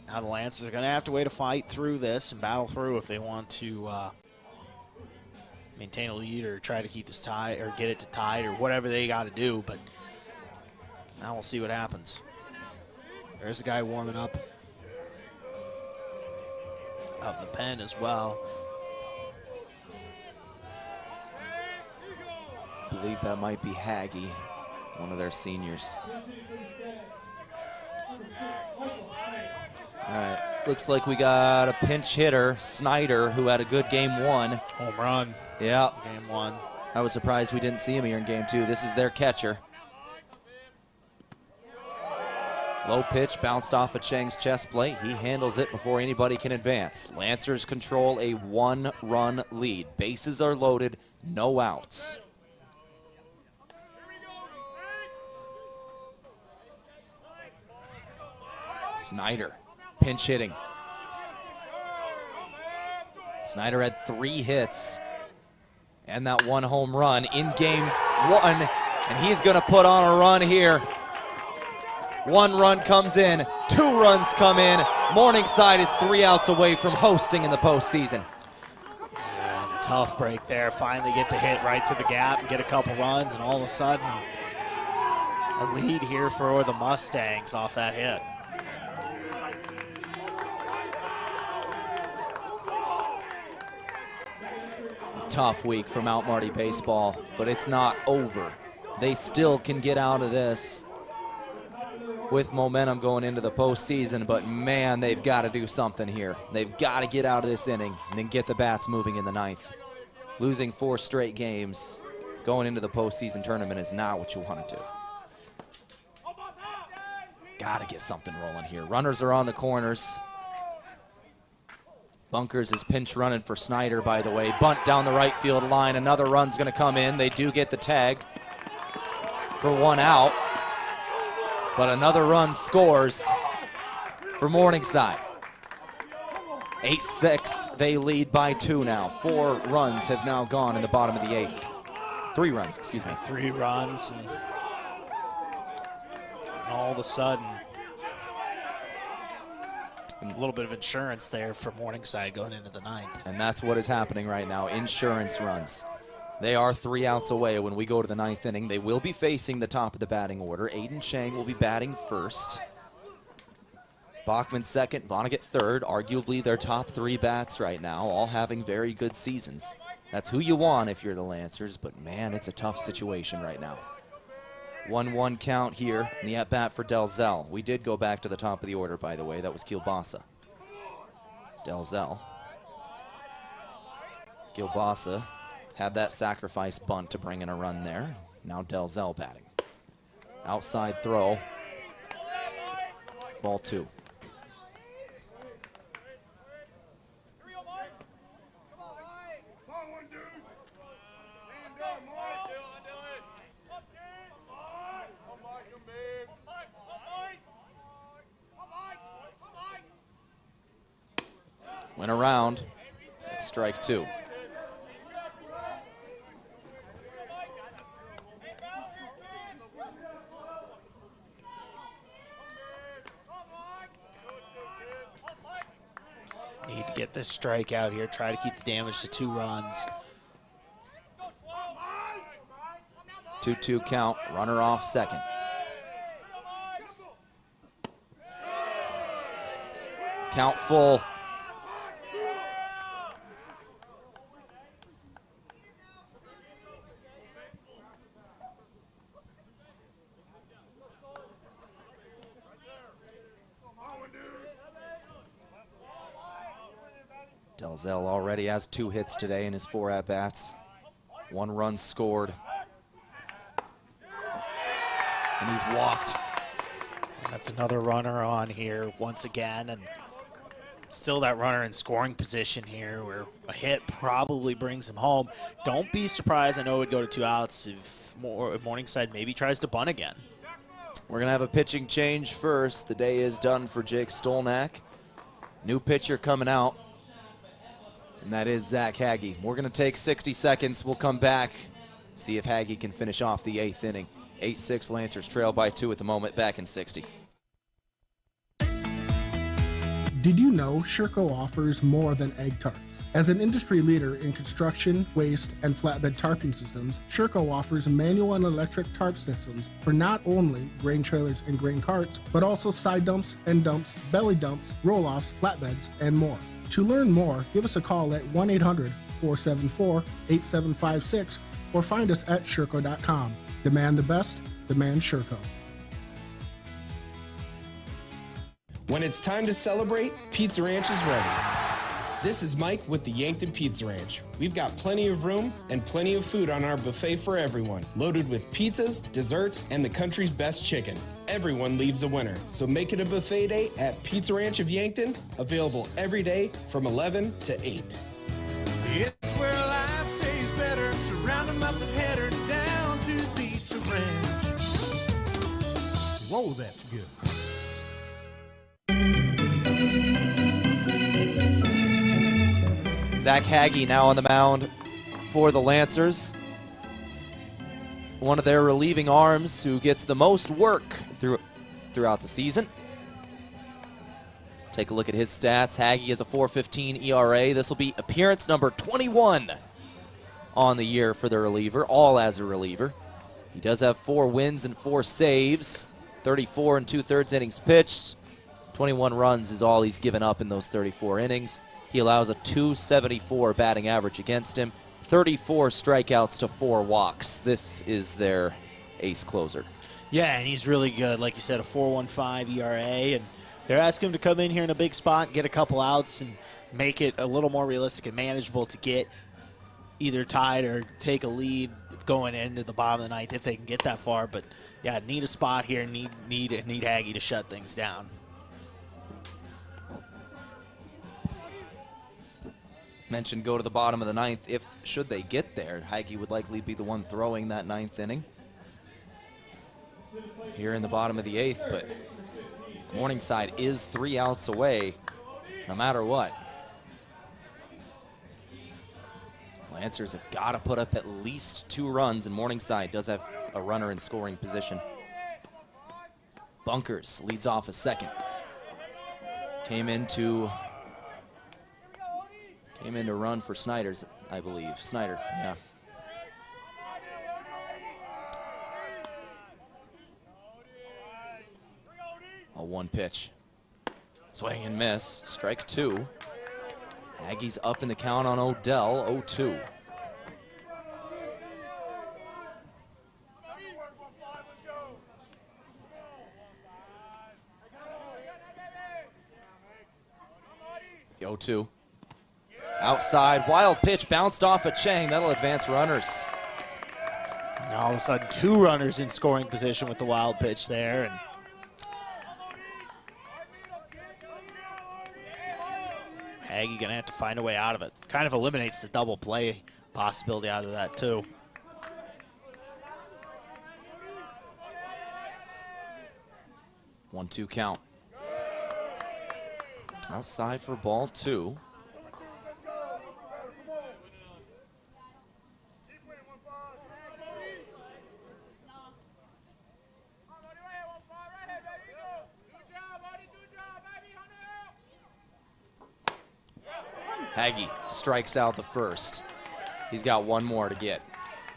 now the Lancers are going to have to wait to fight through this and battle through if they want to maintain a lead or try to keep this tie or get it to tied or whatever they got to do. But now we'll see what happens. There's a guy warming up out in the pen as well. I believe that might be Haggy, one of their seniors. All right, looks like we got a pinch hitter, Snyder, who had a good game 1. Home run. Yeah. Game 1. I was surprised we didn't see him here in game 2. This is their catcher. Low pitch bounced off of Cheng's chest plate. He handles it before anybody can advance. Lancers control a 1-run lead. Bases are loaded, no outs. Snyder, pinch hitting. Snyder had 3 hits and that 1 home run in game 1, and he's going to put on a run here. 1 run comes in, 2 runs come in. Morningside is 3 outs away from hosting in the postseason. Yeah, tough break there. Finally get the hit right to the gap and get a couple runs, and all of a sudden a lead here for the Mustangs off that hit. tough week for Mount Marty baseball, but it's not over. They still can get out of this with momentum going into the postseason, but man, they've got to do something here. They've got to get out of this inning and then get the bats moving in the ninth. Losing 4 straight games going into the postseason tournament is not what you want to do. Got to get something rolling here. Runners are on the corners. Bunkers is pinch running for Snyder, by the way. Bunt down the right field line. Another run's going to come in. They do get the tag for 1 out. But another run scores for Morningside. 8-6, they lead by 2 now. 4 runs have now gone in the bottom of the 8th. 3 runs, excuse me. 3 runs, and all of a sudden, a little bit of insurance there for Morningside going into the 9th. And that's what is happening right now, insurance runs. They are 3 outs away when we go to the 9th inning. They will be facing the top of the batting order. Aiden Chang will be batting first. Bachman second, Vonnegut third. Arguably their top 3 bats right now, all having very good seasons. That's who you want if you're the Lancers, but man, it's a tough situation right now. 1-1 count here in the at-bat for Delzell. We did go back to the top of the order, by the way. That was Kielbasa. Delzell. Kielbasa had that sacrifice bunt to bring in a run there. Now Delzell batting. Outside throw. Ball 2. Went around. It's strike 2. Need to get this strike out here, try to keep the damage to 2 runs. 2-2 count, runner off second. Count full. Delzell already has 2 hits today in his 4 at-bats. 1 run scored. And he's walked. And that's another runner on here once again, and still that runner in scoring position here where a hit probably brings him home. Don't be surprised, I know it would go to 2 outs if Morningside maybe tries to bunt again. We're going to have a pitching change first. The day is done for Jake Stolnak. New pitcher coming out, and that is Zach Hagge. We're going to take 60 seconds. We'll come back, see if Hagge can finish off the 8th inning. 8-6 Lancers trail by 2 at the moment, back in 60. Did you know Sherco offers more than egg tarps? As an industry leader in construction, waste, and flatbed tarping systems, Sherco offers manual and electric tarp systems for not only grain trailers and grain carts, but also side dumps, end dumps, belly dumps, roll-offs, flatbeds, and more. To learn more, give us a call at 1-800-474-8756 or find us at Sherco.com. Demand the best, demand Sherco. When it's time to celebrate, Pizza Ranch is ready. This is Mike with the Yankton Pizza Ranch. We've got plenty of room and plenty of food on our buffet for everyone, loaded with pizzas, desserts, and the country's best chicken. Everyone leaves a winner, so make it a buffet day at Pizza Ranch of Yankton, available every day from 11 to 8. It's where life tastes better. Surround them up and head her down to Pizza Ranch. Whoa, that's good. Zach Hagge now on the mound for the Lancers. One of their relieving arms who gets the most work throughout the season. Take a look at his stats. Hagge has a 4.15 ERA. This will be appearance number 21 on the year for the reliever, all as a reliever. He does have 4 wins and 4 saves, 34 2/3 innings pitched. 21 runs is all he's given up in those 34 innings. He allows a 274 batting average against him, 34 strikeouts to 4 walks. This is their ace closer. Yeah, and he's really good. Like you said, a 4.15 ERA, and they're asking him to come in here in a big spot and get a couple outs and make it a little more realistic and manageable to get either tied or take a lead going into the bottom of the ninth if they can get that far. But yeah, need a spot here, need Haggy to shut things down. Mentioned go to the bottom of the ninth. Should they get there, Haggy would likely be the one throwing that 9th inning. Here in the bottom of the 8th, but Morningside is 3 outs away no matter what. Lancers have got to put up at least 2 runs, and Morningside does have a runner in scoring position. Bunkers leads off a second. Came in to run for Snyder's, I believe. Snyder, yeah. A 1 pitch. Swing and miss. Strike 2. Aggies up in the count on Odell, 0-2. The 0-2. Outside, wild pitch bounced off of Chang. That'll advance runners. Now all of a sudden 2 runners in scoring position with the wild pitch there. And Haggy gonna have to find a way out of it. Kind of eliminates the double play possibility out of that too. One-two count. Outside for ball 2. Haggy strikes out the first. He's got 1 more to get.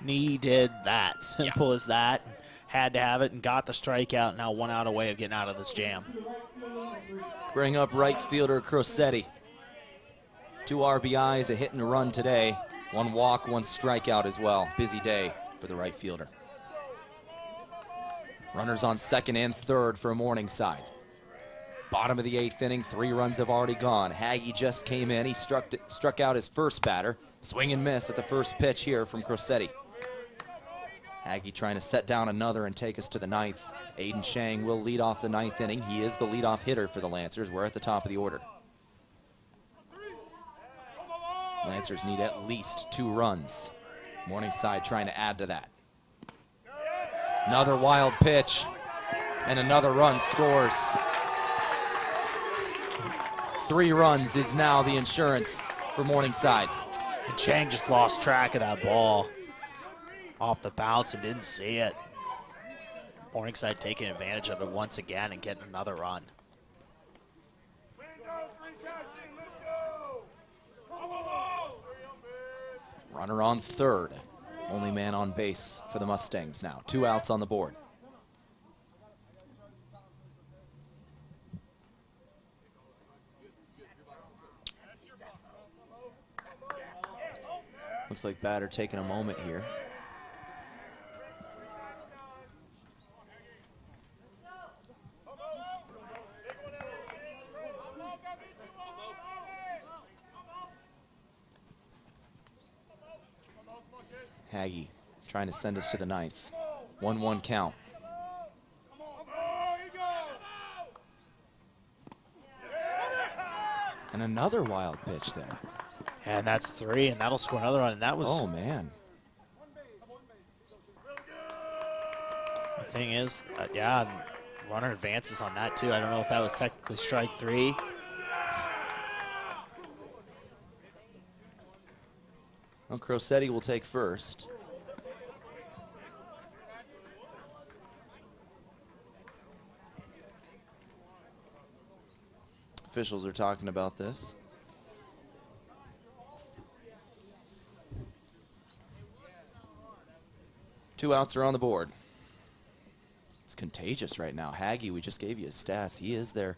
Needed that. Simple as that. Had to have it and got the strikeout. Now 1 out away of getting out of this jam. Bring up right fielder Crosetti. 2 RBIs, a hit and a run today. 1 walk, 1 strikeout as well. Busy day for the right fielder. Runners on second and third for Morningside. Bottom of the 8th inning, 3 runs have already gone. Haggy just came in. He struck out his first batter. Swing and miss at the first pitch here from Crosetti. Haggy trying to set down another and take us to the 9th. Aiden Chang will lead off the 9th inning. He is the leadoff hitter for the Lancers. We're at the top of the order. Lancers need at least 2 runs. Morningside trying to add to that. Another wild pitch, and another run scores. 3 runs is now the insurance for Morningside. And Chang just lost track of that ball off the bounce and didn't see it. Morningside taking advantage of it once again and getting another run. Runner on third. Only man on base for the Mustangs now. 2 outs on the board. Looks like batter taking a moment here. Haggy trying to send us to the 9th. 1-1 count. And another wild pitch there. And that's 3, and that'll score another one. And that was. Oh, man. The thing is, yeah, runner advances on that too. I don't know if that was technically strike 3. Well, Crosetti will take first. Officials are talking about this. Two outs are on the board. It's contagious right now. Haggy, we just gave you his stats. He is their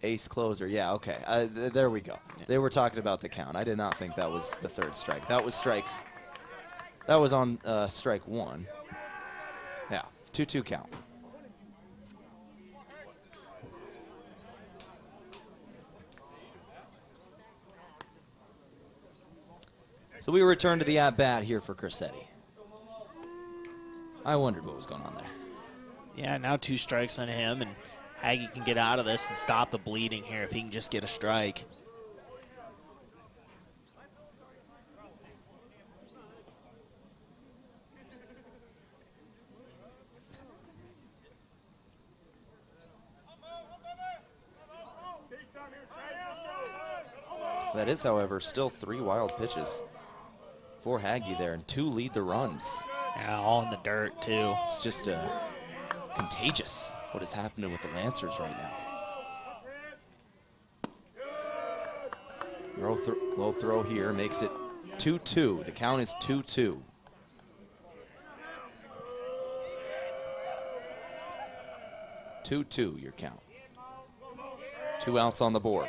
Ace closer. Yeah, okay. There we go. Yeah. They were talking about the count. I did not think that was the third strike. That was on strike one. Yeah, 2-2 count. So we return to the at-bat here for Crissetti. I wondered what was going on there. Yeah, now 2 strikes on him, and Haggy can get out of this and stop the bleeding here if he can just get a strike. That is, however, still 3 wild pitches for Haggy there, and 2 lead the runs. Yeah, all in the dirt, too. It's just contagious what is happening with the Lancers right now. Low throw here makes it 2-2. The count is 2-2. Your count. 2 outs on the board.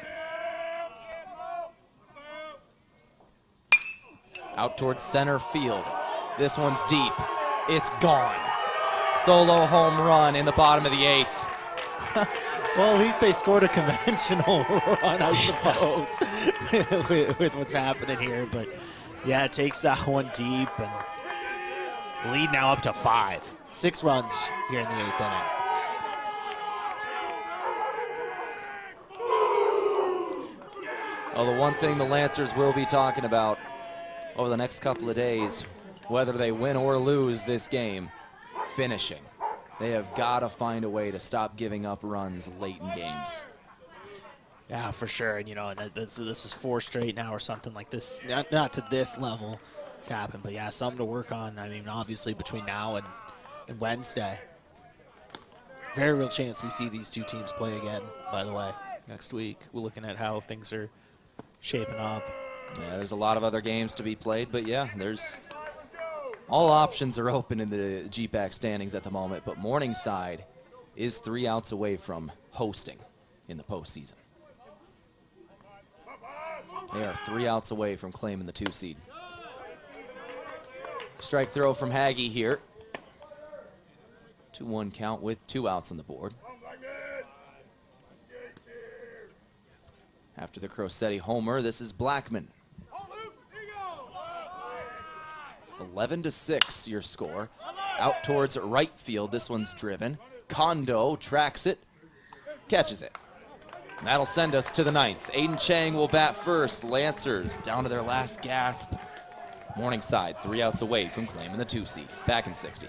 Out towards center field. This one's deep. It's gone. Solo home run in the bottom of the 8th. Well, at least they scored a conventional run, I suppose, with what's happening here. But, yeah, it takes that one deep, and lead now up to 5. 6 runs here in the 8th inning. Well, the one thing the Lancers will be talking about over the next couple of days, whether they win or lose this game, finishing. They have got to find a way to stop giving up runs late in games. Yeah, for sure. And, this is 4 straight now or something like this. Not to this level to happen, but, yeah, something to work on. I mean, obviously between now and Wednesday. Very real chance we see these 2 teams play again, by the way, next week. We're looking at how things are shaping up. Yeah, there's a lot of other games to be played, but yeah, all options are open in the GPAC standings at the moment, but Morningside is 3 outs away from hosting in the postseason. They are 3 outs away from claiming the 2 seed. Strike throw from Haggy here. 2-1 count with 2 outs on the board. After the Crissetti homer, this is Blackman. 11-6 your score. Out towards right field. This one's driven. Kondo tracks it, catches it. And that'll send us to the 9th. Aiden Chang will bat first. Lancers down to their last gasp. Morningside 3 outs away from claiming the 2 seed. Back in 60.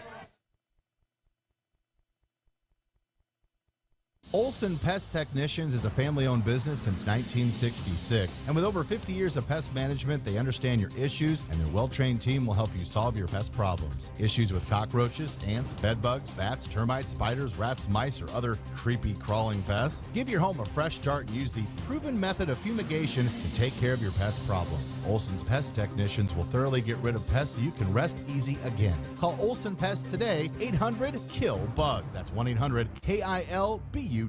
Olson Pest Technicians is a family-owned business since 1966, and with over 50 years of pest management, they understand your issues, and their well-trained team will help you solve your pest problems. Issues with cockroaches, ants, bedbugs, bats, termites, spiders, rats, mice, or other creepy crawling pests? Give your home a fresh start and use the proven method of fumigation to take care of your pest problem. Olson's Pest Technicians will thoroughly get rid of pests so you can rest easy again. Call Olson Pest today, 800-KILL-BUG. That's 1-800-KILBUGS.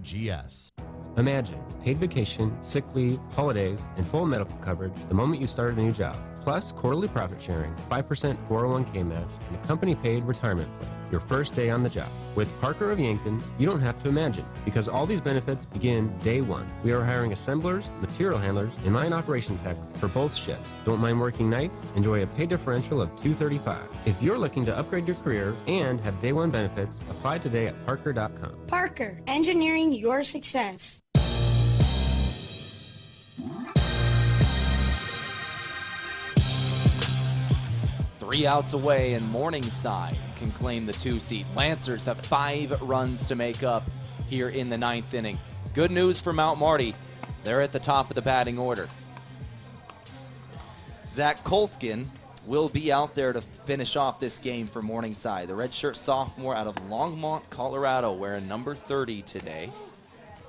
Imagine paid vacation, sick leave, holidays, and full medical coverage the moment you start a new job. Plus quarterly profit sharing, 5% 401k match, and a company-paid retirement plan. Your first day on the job. With Parker of Yankton, you don't have to imagine, because all these benefits begin day 1. We are hiring assemblers, material handlers, and line operation techs for both shifts. Don't mind working nights? Enjoy a pay differential of $235. If you're looking to upgrade your career and have day 1 benefits, apply today at parker.com. Parker, engineering your success. Three outs away, and Morningside can claim the 2 seed. Lancers have 5 runs to make up here in the 9th inning. Good news for Mount Marty. They're at the top of the batting order. Zach Kolfkin will be out there to finish off this game for Morningside. The redshirt sophomore out of Longmont, Colorado, wearing number 30 today.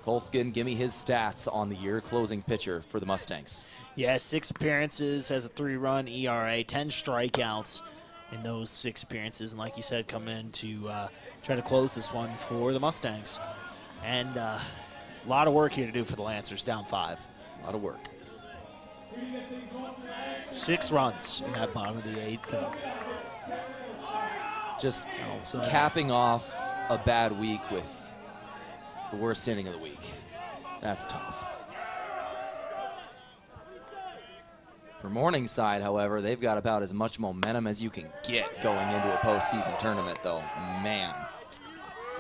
Kolfkin, give me his stats on the year, closing pitcher for the Mustangs. Yeah, 6 appearances, has a 3-run ERA, 10 strikeouts in those 6 appearances, and like you said, come in to try to close this one for the Mustangs. And A lot of work here to do for the Lancers, down 5. A lot of work. 6 runs in that bottom of the 8th. And just capping off a bad week with the worst inning of the week. That's tough. For Morningside, however, they've got about as much momentum as you can get going into a postseason tournament, though. Man.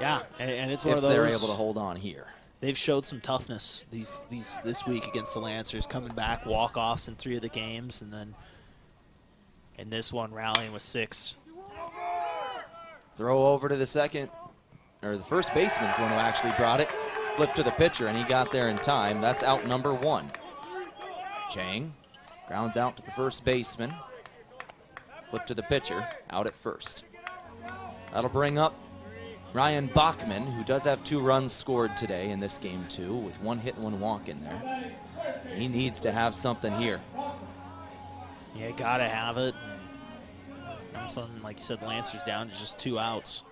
Yeah, and it's one of those. If they're able to hold on here. They've showed some toughness this week against the Lancers, coming back, walk-offs in 3 of the games, and then in this one rallying with 6. Throw over to the second, or the first baseman's the one who actually brought it. Flip to the pitcher, and he got there in time. That's out number 1. Chang grounds out to the first baseman. Flip to the pitcher, out at first. That'll bring up Ryan Bachman, who does have 2 runs scored today in this game too, with 1 hit and 1 walk in there. He needs to have something here. Yeah, gotta have it. And something, like you said, Lancers down to just 2 outs.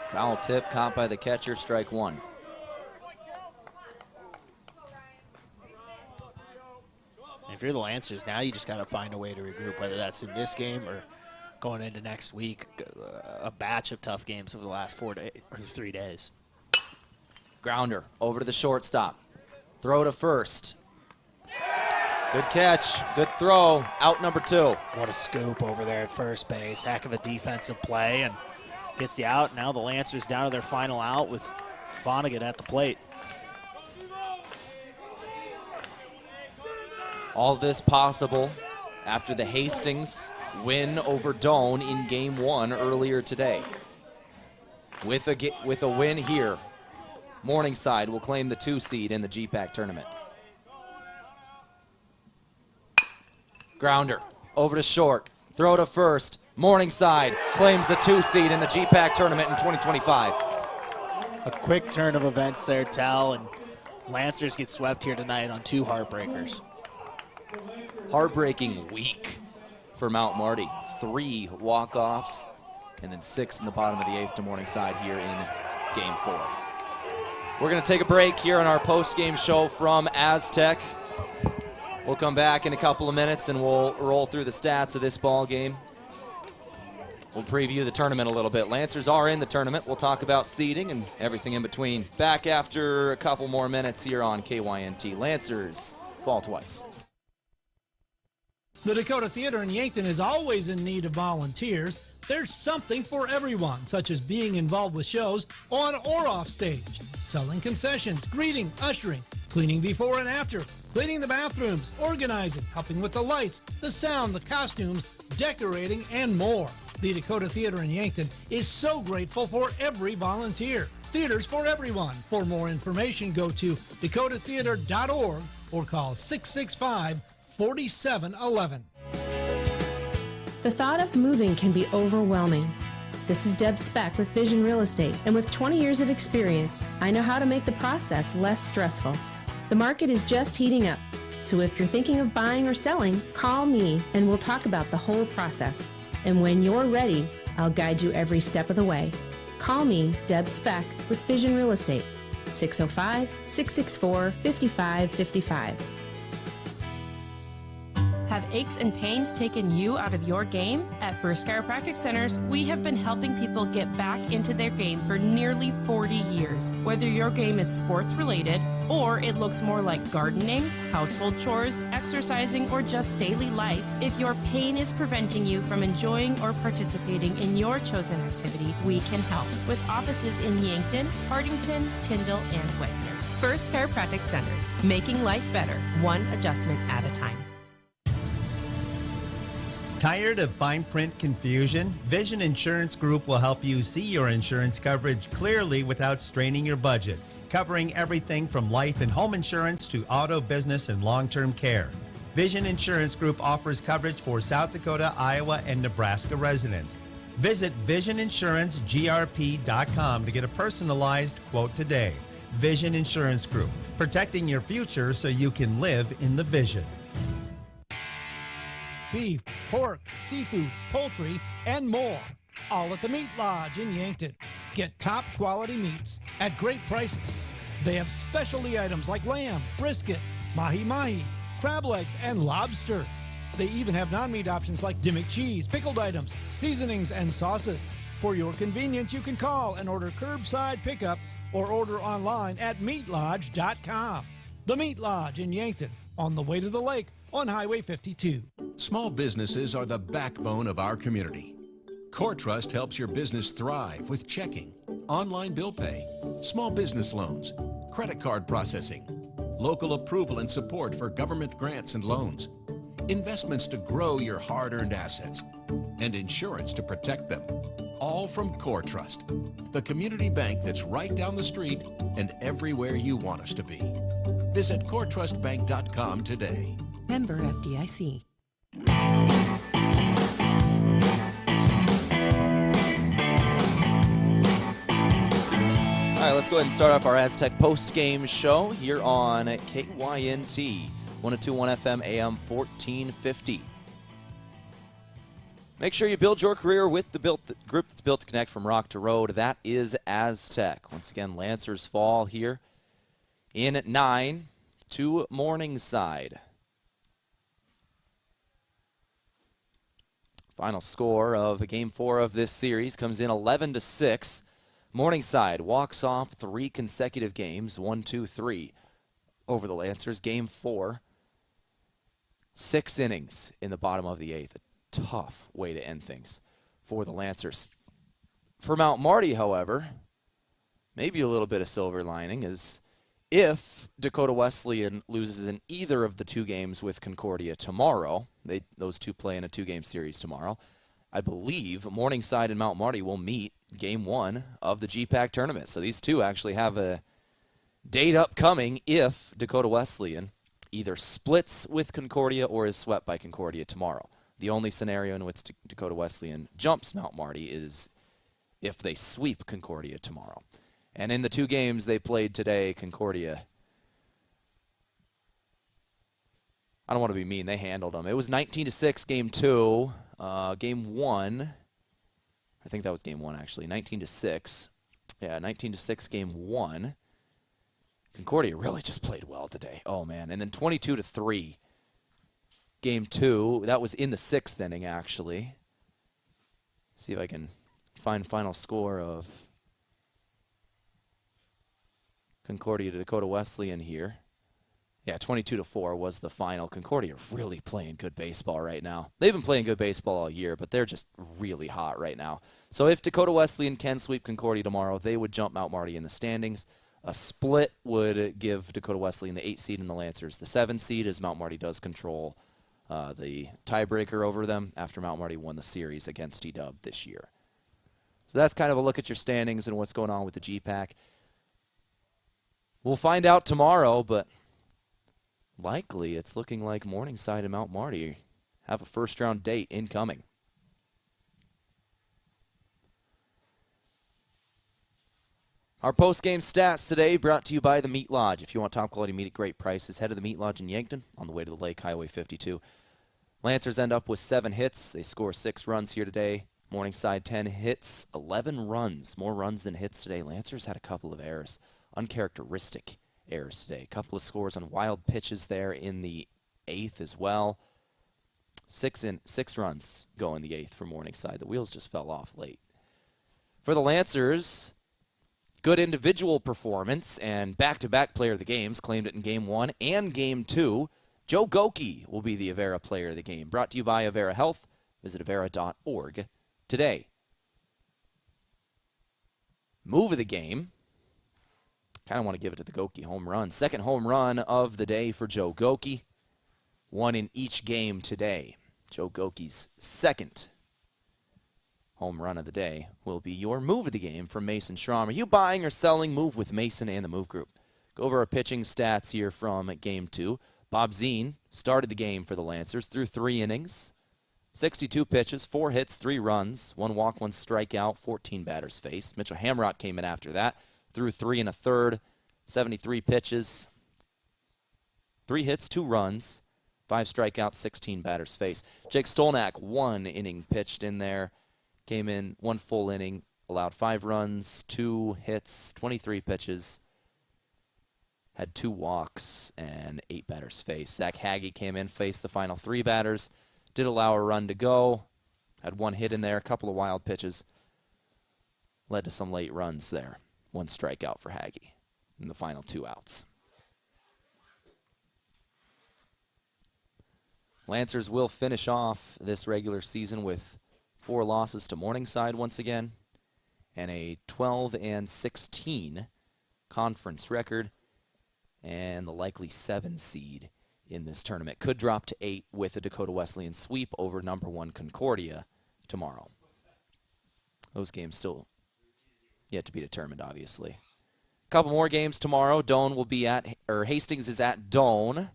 Foul tip caught by the catcher, strike 1. If you're the Lancers, now you just got to find a way to regroup, whether that's in this game or going into next week. A batch of tough games over the last 4 days or 3 days. Grounder over to the shortstop. Throw to first. Good catch, good throw. Out number 2. What a scoop over there at first base. Heck of a defensive play, and gets the out. Now the Lancers down to their final out with Vonnegut at the plate. All this possible after the Hastings win over Doane in Game 1 earlier today. With a win here, Morningside will claim the 2 seed in the GPAC tournament. Grounder over to short, throw to first. Morningside claims the 2 seed in the GPAC tournament in 2025. A quick turn of events there, Tehl, and Lancers get swept here tonight on 2 heartbreakers. Heartbreaking week for Mount Marty. 3 walk-offs and then 6 in the bottom of the 8th to Morningside here in Game 4. We're going to take a break here on our post-game show from Aztec. We'll come back in a couple of minutes and we'll roll through the stats of this ball game. We'll preview the tournament a little bit. Lancers are in the tournament. We'll talk about seeding and everything in between. Back after a couple more minutes here on KYNT. Lancers fall twice. The Dakota Theater in Yankton is always in need of volunteers. There's something for everyone, such as being involved with shows on or off stage, selling concessions, greeting, ushering, cleaning before and after, cleaning the bathrooms, organizing, helping with the lights, the sound, the costumes, decorating, and more. The Dakota Theater in Yankton is so grateful for every volunteer. Theaters for everyone. For more information, go to dakotatheater.org or call 665-4711. The thought of moving can be overwhelming. This is Deb Speck with Vision Real Estate, and with 20 years of experience, I know how to make the process less stressful. The market is just heating up, so if you're thinking of buying or selling, call me and we'll talk about the whole process. And when you're ready, I'll guide you every step of the way. Call me, Deb Speck, with Vision Real Estate, 605-664-5555. Have aches and pains taken you out of your game? At First Chiropractic Centers, we have been helping people get back into their game for nearly 40 years. Whether your game is sports related, or it looks more like gardening, household chores, exercising, or just daily life, if your pain is preventing you from enjoying or participating in your chosen activity, we can help. With offices in Yankton, Hardington, Tyndall, and Wagner. First Chiropractic Centers, making life better, one adjustment at a time. Tired of fine print confusion? Vision Insurance Group will help you see your insurance coverage clearly without straining your budget, covering everything from life and home insurance to auto, business, and long-term care. Vision Insurance Group offers coverage for South Dakota, Iowa, and Nebraska residents. Visit VisionInsuranceGRP.com to get a personalized quote today. Vision Insurance Group, protecting your future so you can live in the vision. Beef, pork, seafood, poultry, and more. all at the Meat Lodge in Yankton. Get top quality meats at great prices. They have specialty items like lamb, brisket, mahi-mahi, crab legs, and lobster. They even have non-meat options like Dimmick cheese, pickled items, seasonings, and sauces. For your convenience, you can call and order curbside pickup or order online at meatlodge.com. The Meat Lodge in Yankton, on the way to the lake on Highway 52. Small businesses are the backbone of our community. CoreTrust helps your business thrive with checking, online bill pay, small business loans, credit card processing, local approval and support for government grants and loans, investments to grow your hard-earned assets, and insurance to protect them. All from CoreTrust, the community bank that's right down the street and everywhere you want us to be. Visit CoreTrustBank.com today. Member FDIC. All right, let's go ahead and start off our Aztec post-game show here on KYNT, 102.1 FM, AM 1450. Make sure you build your career with the group that's built to connect from rock to road. That is Aztec. Once again, Lancers fall here in at 9 to Morningside. Final score of Game 4 of this series comes in 11-6. Morningside walks off 3 consecutive games, 1-2-3 over the Lancers. Game 4, 6 innings in the bottom of the 8th. A tough way to end things for the Lancers. For Mount Marty, however, maybe a little bit of silver lining is if Dakota Wesleyan loses in either of the 2 games with Concordia tomorrow, those 2 play in a 2-game series tomorrow, I believe Morningside and Mount Marty will meet Game 1 of the GPAC tournament. So these 2 actually have a date upcoming if Dakota Wesleyan either splits with Concordia or is swept by Concordia tomorrow. The only scenario in which Dakota Wesleyan jumps Mount Marty is if they sweep Concordia tomorrow. And in the 2 games they played today, Concordia, I don't want to be mean, they handled them. It was 19-6 Game 2. Game 1, I think that was Game 1 actually, 19-6. Yeah, 19-6 Game 1. Concordia really just played well today. Oh, man. And then 22-3 Game 2. That was in the 6th inning, actually. See if I can find final score of Concordia to Dakota Wesleyan here. Yeah, 22-4 was the final. Concordia really playing good baseball right now. They've been playing good baseball all year, but they're just really hot right now. So if Dakota Wesleyan can sweep Concordia tomorrow, they would jump Mount Marty in the standings. A split would give Dakota Wesleyan the 8 seed and the Lancers the 7 seed, as Mount Marty does control the tiebreaker over them after Mount Marty won the series against E-Dub this year. So that's kind of a look at your standings and what's going on with the GPAC. We'll find out tomorrow, but likely it's looking like Morningside and Mount Marty have a first-round date incoming. Our post-game stats today brought to you by the Meat Lodge. If you want top-quality meat at great prices, head to the Meat Lodge in Yankton on the way to the lake, Highway 52. Lancers end up with 7 hits. They score 6 runs here today. Morningside 10 hits, 11 runs. More runs than hits today. Lancers had a couple of errors, uncharacteristic errors today. A couple of scores on wild pitches there in the 8th as well. 6 runs go in the 8th for Morningside. The wheels just fell off late. For the Lancers, good individual performance and back-to-back player of the games. Claimed it in Game 1 and Game 2. Joe Goki will be the Abera player of the game. Brought to you by Abera Health. Visit Abera.org today. Move of the game. Kind of want to give it to the Goki home run. Second home run of the day for Joe Goki. 1 in each game today. Joe Goki's second home run of the day will be your move of the game from Mason Schramm. Are you buying or selling? Move with Mason and the Move Group. Go over our pitching stats here from Game 2. Bob Zine started the game for the Lancers through 3 innings. 62 pitches, 4 hits, 3 runs, 1 walk, 1 strikeout, 14 batters faced. Mitchell Hamrock came in after that. Threw 3 1/3, 73 pitches, 3 hits, 2 runs, 5 strikeouts, 16 batters faced. Jake Stolnak, 1 inning pitched in there. came in 1 full inning, allowed 5 runs, 2 hits, 23 pitches, had 2 walks, and 8 batters faced. Zach Hagge came in, faced the final 3 batters, did allow a run to go, had 1 hit in there, a couple of wild pitches, led to some late runs there. 1 strikeout for Hagge in the final 2 outs. Lancers will finish off this regular season with 4 losses to Morningside once again, and a 12-16 conference record, and the likely 7 seed in this tournament. Could drop to 8 with a Dakota Wesleyan sweep over number 1 Concordia tomorrow. Those games still yet to be determined, obviously. A couple more games tomorrow. Hastings is at Doane.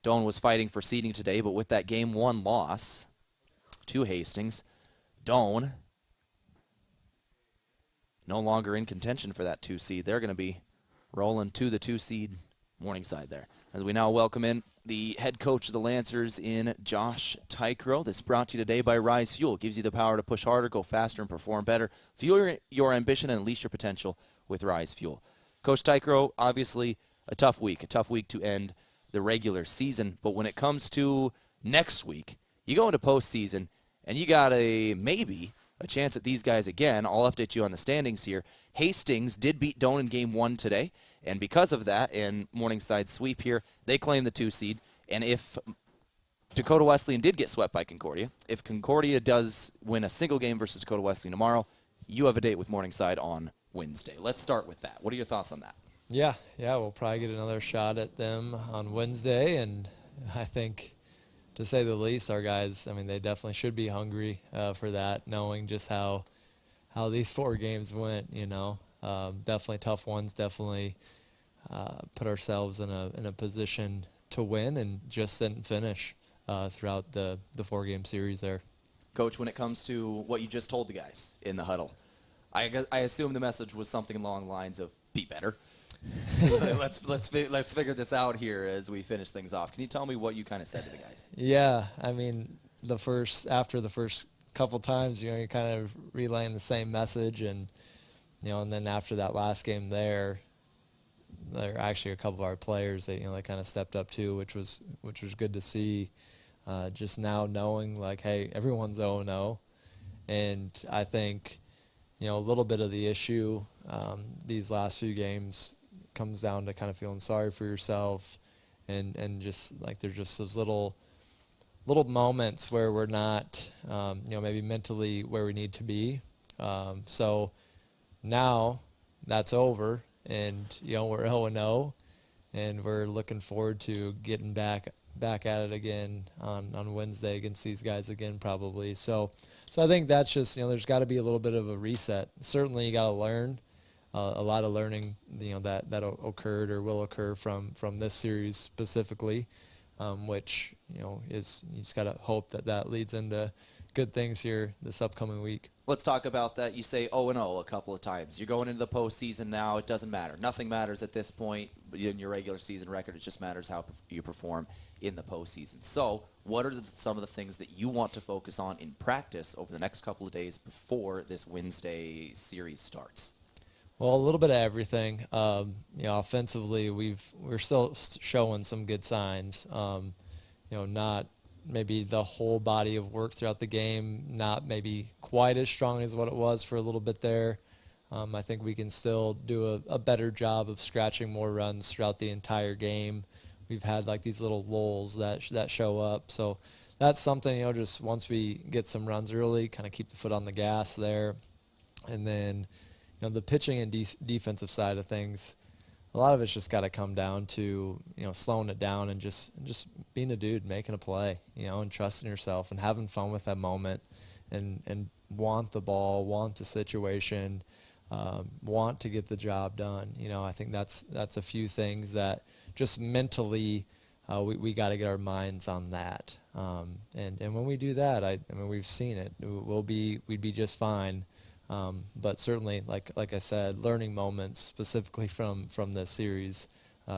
Doane was fighting for seeding today, but with that Game 1 loss to Hastings, Doane no longer in contention for that 2 seed. They're going to be rolling to the 2 seed Morningside there. As we now welcome in the head coach of the Lancers in Josh Tykrow. This brought to you today by Rise Fuel. Gives you the power to push harder, go faster, and perform better. Fuel your ambition and unleash your potential with Rise Fuel. Coach Tykrow, obviously a tough week to end the regular season. But when it comes to next week, you go into postseason, and you got maybe a chance at these guys again. I'll update you on the standings here. Hastings did beat Doane in Game 1 today. And because of that, and Morningside sweep here, they claim the 2 seed. And if Dakota Wesleyan did get swept by Concordia, if Concordia does win a single game versus Dakota Wesleyan tomorrow, you have a date with Morningside on Wednesday. Let's start with that. What are your thoughts on that? Yeah, we'll probably get another shot at them on Wednesday. And I think, to say the least, our guys, they definitely should be hungry for that, knowing just how these 4 games went, Definitely tough ones, definitely put ourselves in a position to win and just sit and finish throughout the 4-game series there. Coach, when it comes to what you just told the guys in the huddle, I assume the message was something along the lines of be better. let's figure this out here as we finish things off. Can you tell me what you kind of said to the guys? Yeah, after the first couple times, you're kind of relaying the same message, and and then after that last game there are actually a couple of our players that they kind of stepped up too, which was good to see. Just now knowing hey, everyone's 0-0, and I think a little bit of the issue these last few games comes down to kind of feeling sorry for yourself, and just there's just those little moments where we're not maybe mentally where we need to be. So now that's over, and we're 0-0, and we're looking forward to getting back at it again on Wednesday against these guys again probably. So I think that's just there's got to be a little bit of a reset. Certainly you got to learn a lot of learning that occurred or will occur from this series specifically, which is you just got to hope that leads into good things here this upcoming week. Let's talk about that. You say 0-0 a couple of times. You're going into the postseason now. It doesn't matter. Nothing matters at this point in your regular season record. It just matters how you perform in the postseason. So what are some of the things that you want to focus on in practice over the next couple of days before this Wednesday series starts? Well, a little bit of everything. Offensively, we're still showing some good signs. Not maybe the whole body of work throughout the game, not maybe quite as strong as what it was for a little bit there. I think we can still do a better job of scratching more runs throughout the entire game. We've had these little lulls that show up. So that's something, just once we get some runs early, kind of keep the foot on the gas there. And then, the pitching and defensive side of things, a lot of it's just got to come down to, slowing it down and just being a dude, making a play, and trusting yourself and having fun with that moment and want the ball, want the situation, want to get the job done. I think that's a few things that just mentally we got to get our minds on that. And when we do that, we've seen it. We'd be just fine. But certainly, like I said, learning moments specifically from this series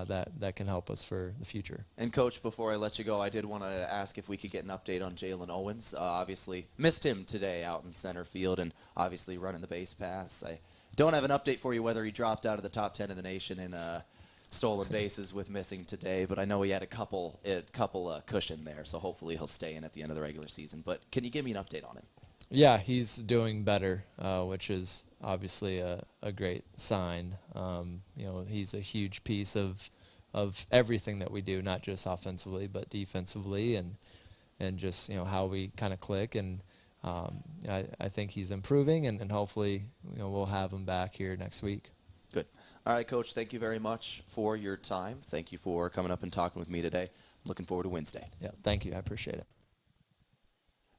that can help us for the future. And Coach, before I let you go, I did want to ask if we could get an update on Jalen Owens. Obviously, missed him today out in center field, and obviously running the base paths. I don't have an update for you whether he dropped out of the top 10 in the nation in stolen bases with missing today, but I know he had a couple cushion there, so hopefully he'll stay in at the end of the regular season. But can you give me an update on him? Yeah, he's doing better, which is obviously a great sign. He's a huge piece of everything that we do, not just offensively but defensively, and just how we kind of click. And I think he's improving, and hopefully we'll have him back here next week. Good. All right, Coach, thank you very much for your time. Thank you for coming up and talking with me today. I'm looking forward to Wednesday. Yeah, thank you. I appreciate it.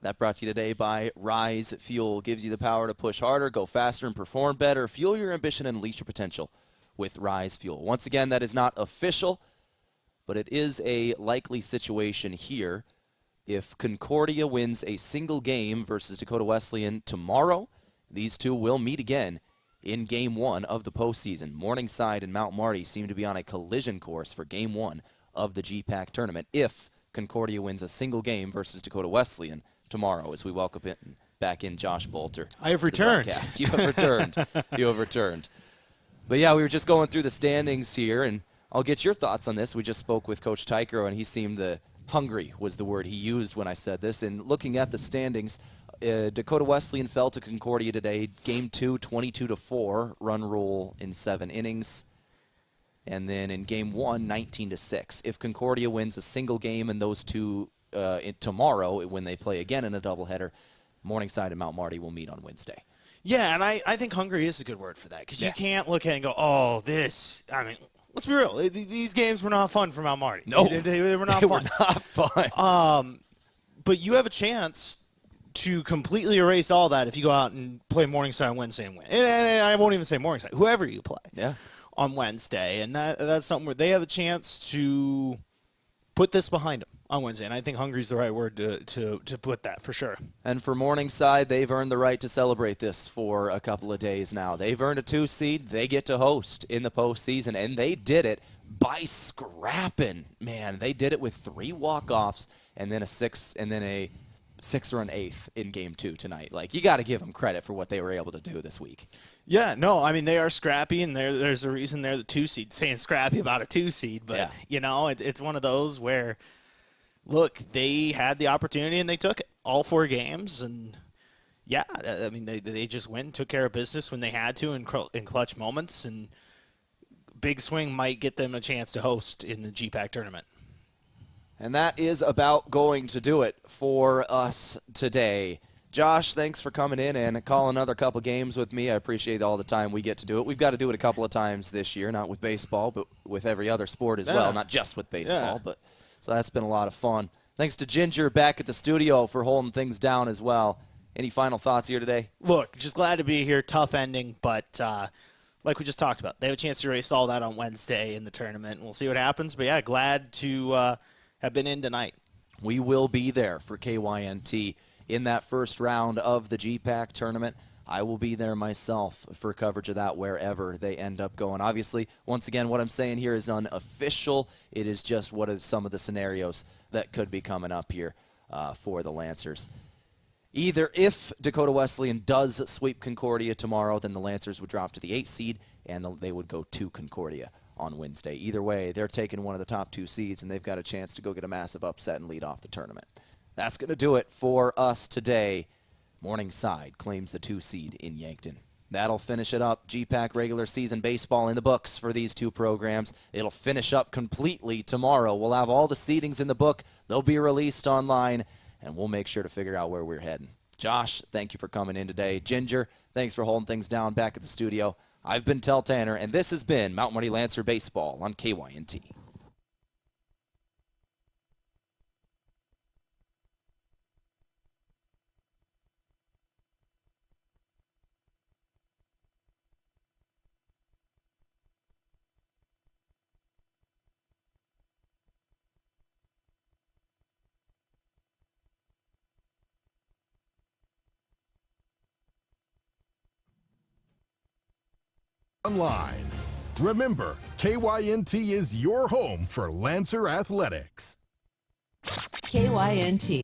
That brought to you today by Rise Fuel. Gives you the power to push harder, go faster, and perform better. Fuel your ambition and unleash your potential with Rise Fuel. Once again, that is not official, but it is a likely situation here. If Concordia wins a single game versus Dakota Wesleyan tomorrow, these two will meet again in Game 1 of the postseason. Morningside and Mount Marty seem to be on a collision course for Game 1 of the GPAC tournament if Concordia wins a single game versus Dakota Wesleyan tomorrow, as we welcome back in Josh Boelter. I have returned. You have returned. You have returned. But yeah, we were just going through the standings here, and I'll get your thoughts on this. We just spoke with Coach Tykero, and he seemed hungry was the word he used when I said this. And looking at the standings, Dakota Wesleyan fell to Concordia today. Game 2, 22-4, run rule in 7 innings. And then in Game 1, 19-6. If Concordia wins a single game in those two tomorrow, when they play again in a doubleheader, Morningside and Mount Marty will meet on Wednesday. Yeah, and I think hungry is a good word for that, because you can't look at it and go, oh, this. I mean, let's be real. These games were not fun for Mount Marty. No. They were not They fun. were not fun. But you have a chance to completely erase all that if you go out and play Morningside on Wednesday and win. And I won't even say Morningside. Whoever you play on Wednesday. And that's something where they have a chance to put this behind them on Wednesday. And I think hungry is the right word to put that for sure. And for Morningside, they've earned the right to celebrate this for a couple of days now. They've earned a 2 seed. They get to host in the postseason, and they did it by scrapping. Man, they did it with 3 walk-offs and then a 6-run eighth in Game 2 tonight. Like, you got to give them credit for what they were able to do this week. Yeah, no, I mean, they are scrappy, and there's a reason they're the 2 seed. Saying scrappy about a 2 seed, but, it's one of those where, look, they had the opportunity, and they took it. All 4 games, and, yeah, I mean, they just went, took care of business when they had to in clutch moments, and big swing might get them a chance to host in the GPAC tournament. And that is about going to do it for us today. Josh, thanks for coming in and calling another couple games with me. I appreciate all the time we get to do it. We've got to do it a couple of times this year, not with baseball, but with every other sport as well, not just with baseball. But so that's been a lot of fun. Thanks to Ginger back at the studio for holding things down as well. Any final thoughts here today? Look, just glad to be here. Tough ending, but like we just talked about, they have a chance to erase all that on Wednesday in the tournament. We'll see what happens. But, yeah, glad to have been in tonight. We will be there for KYNT in that first round of the GPAC tournament. I will be there myself for coverage of that wherever they end up going. Obviously, once again, what I'm saying here is unofficial. It is just what are some of the scenarios that could be coming up here for the Lancers. Either if Dakota Wesleyan does sweep Concordia tomorrow, then the Lancers would drop to the 8th seed, and they would go to Concordia on Wednesday. Either way, they're taking one of the top 2 seeds, and they've got a chance to go get a massive upset and lead off the tournament. That's going to do it for us today. Morningside claims the 2 seed in Yankton. That'll finish it up. GPAC regular season baseball in the books for these 2 programs. It'll finish up completely tomorrow. We'll have all the seedings in the book. They'll be released online, and we'll make sure to figure out where we're heading. Josh, thank you for coming in today. Ginger, thanks for holding things down back at the studio. I've been Tehl Tanner, and this has been Mount Marty Lancer Baseball on KYNT. Online Remember, KYNT is your home for Lancer Athletics. KYNT.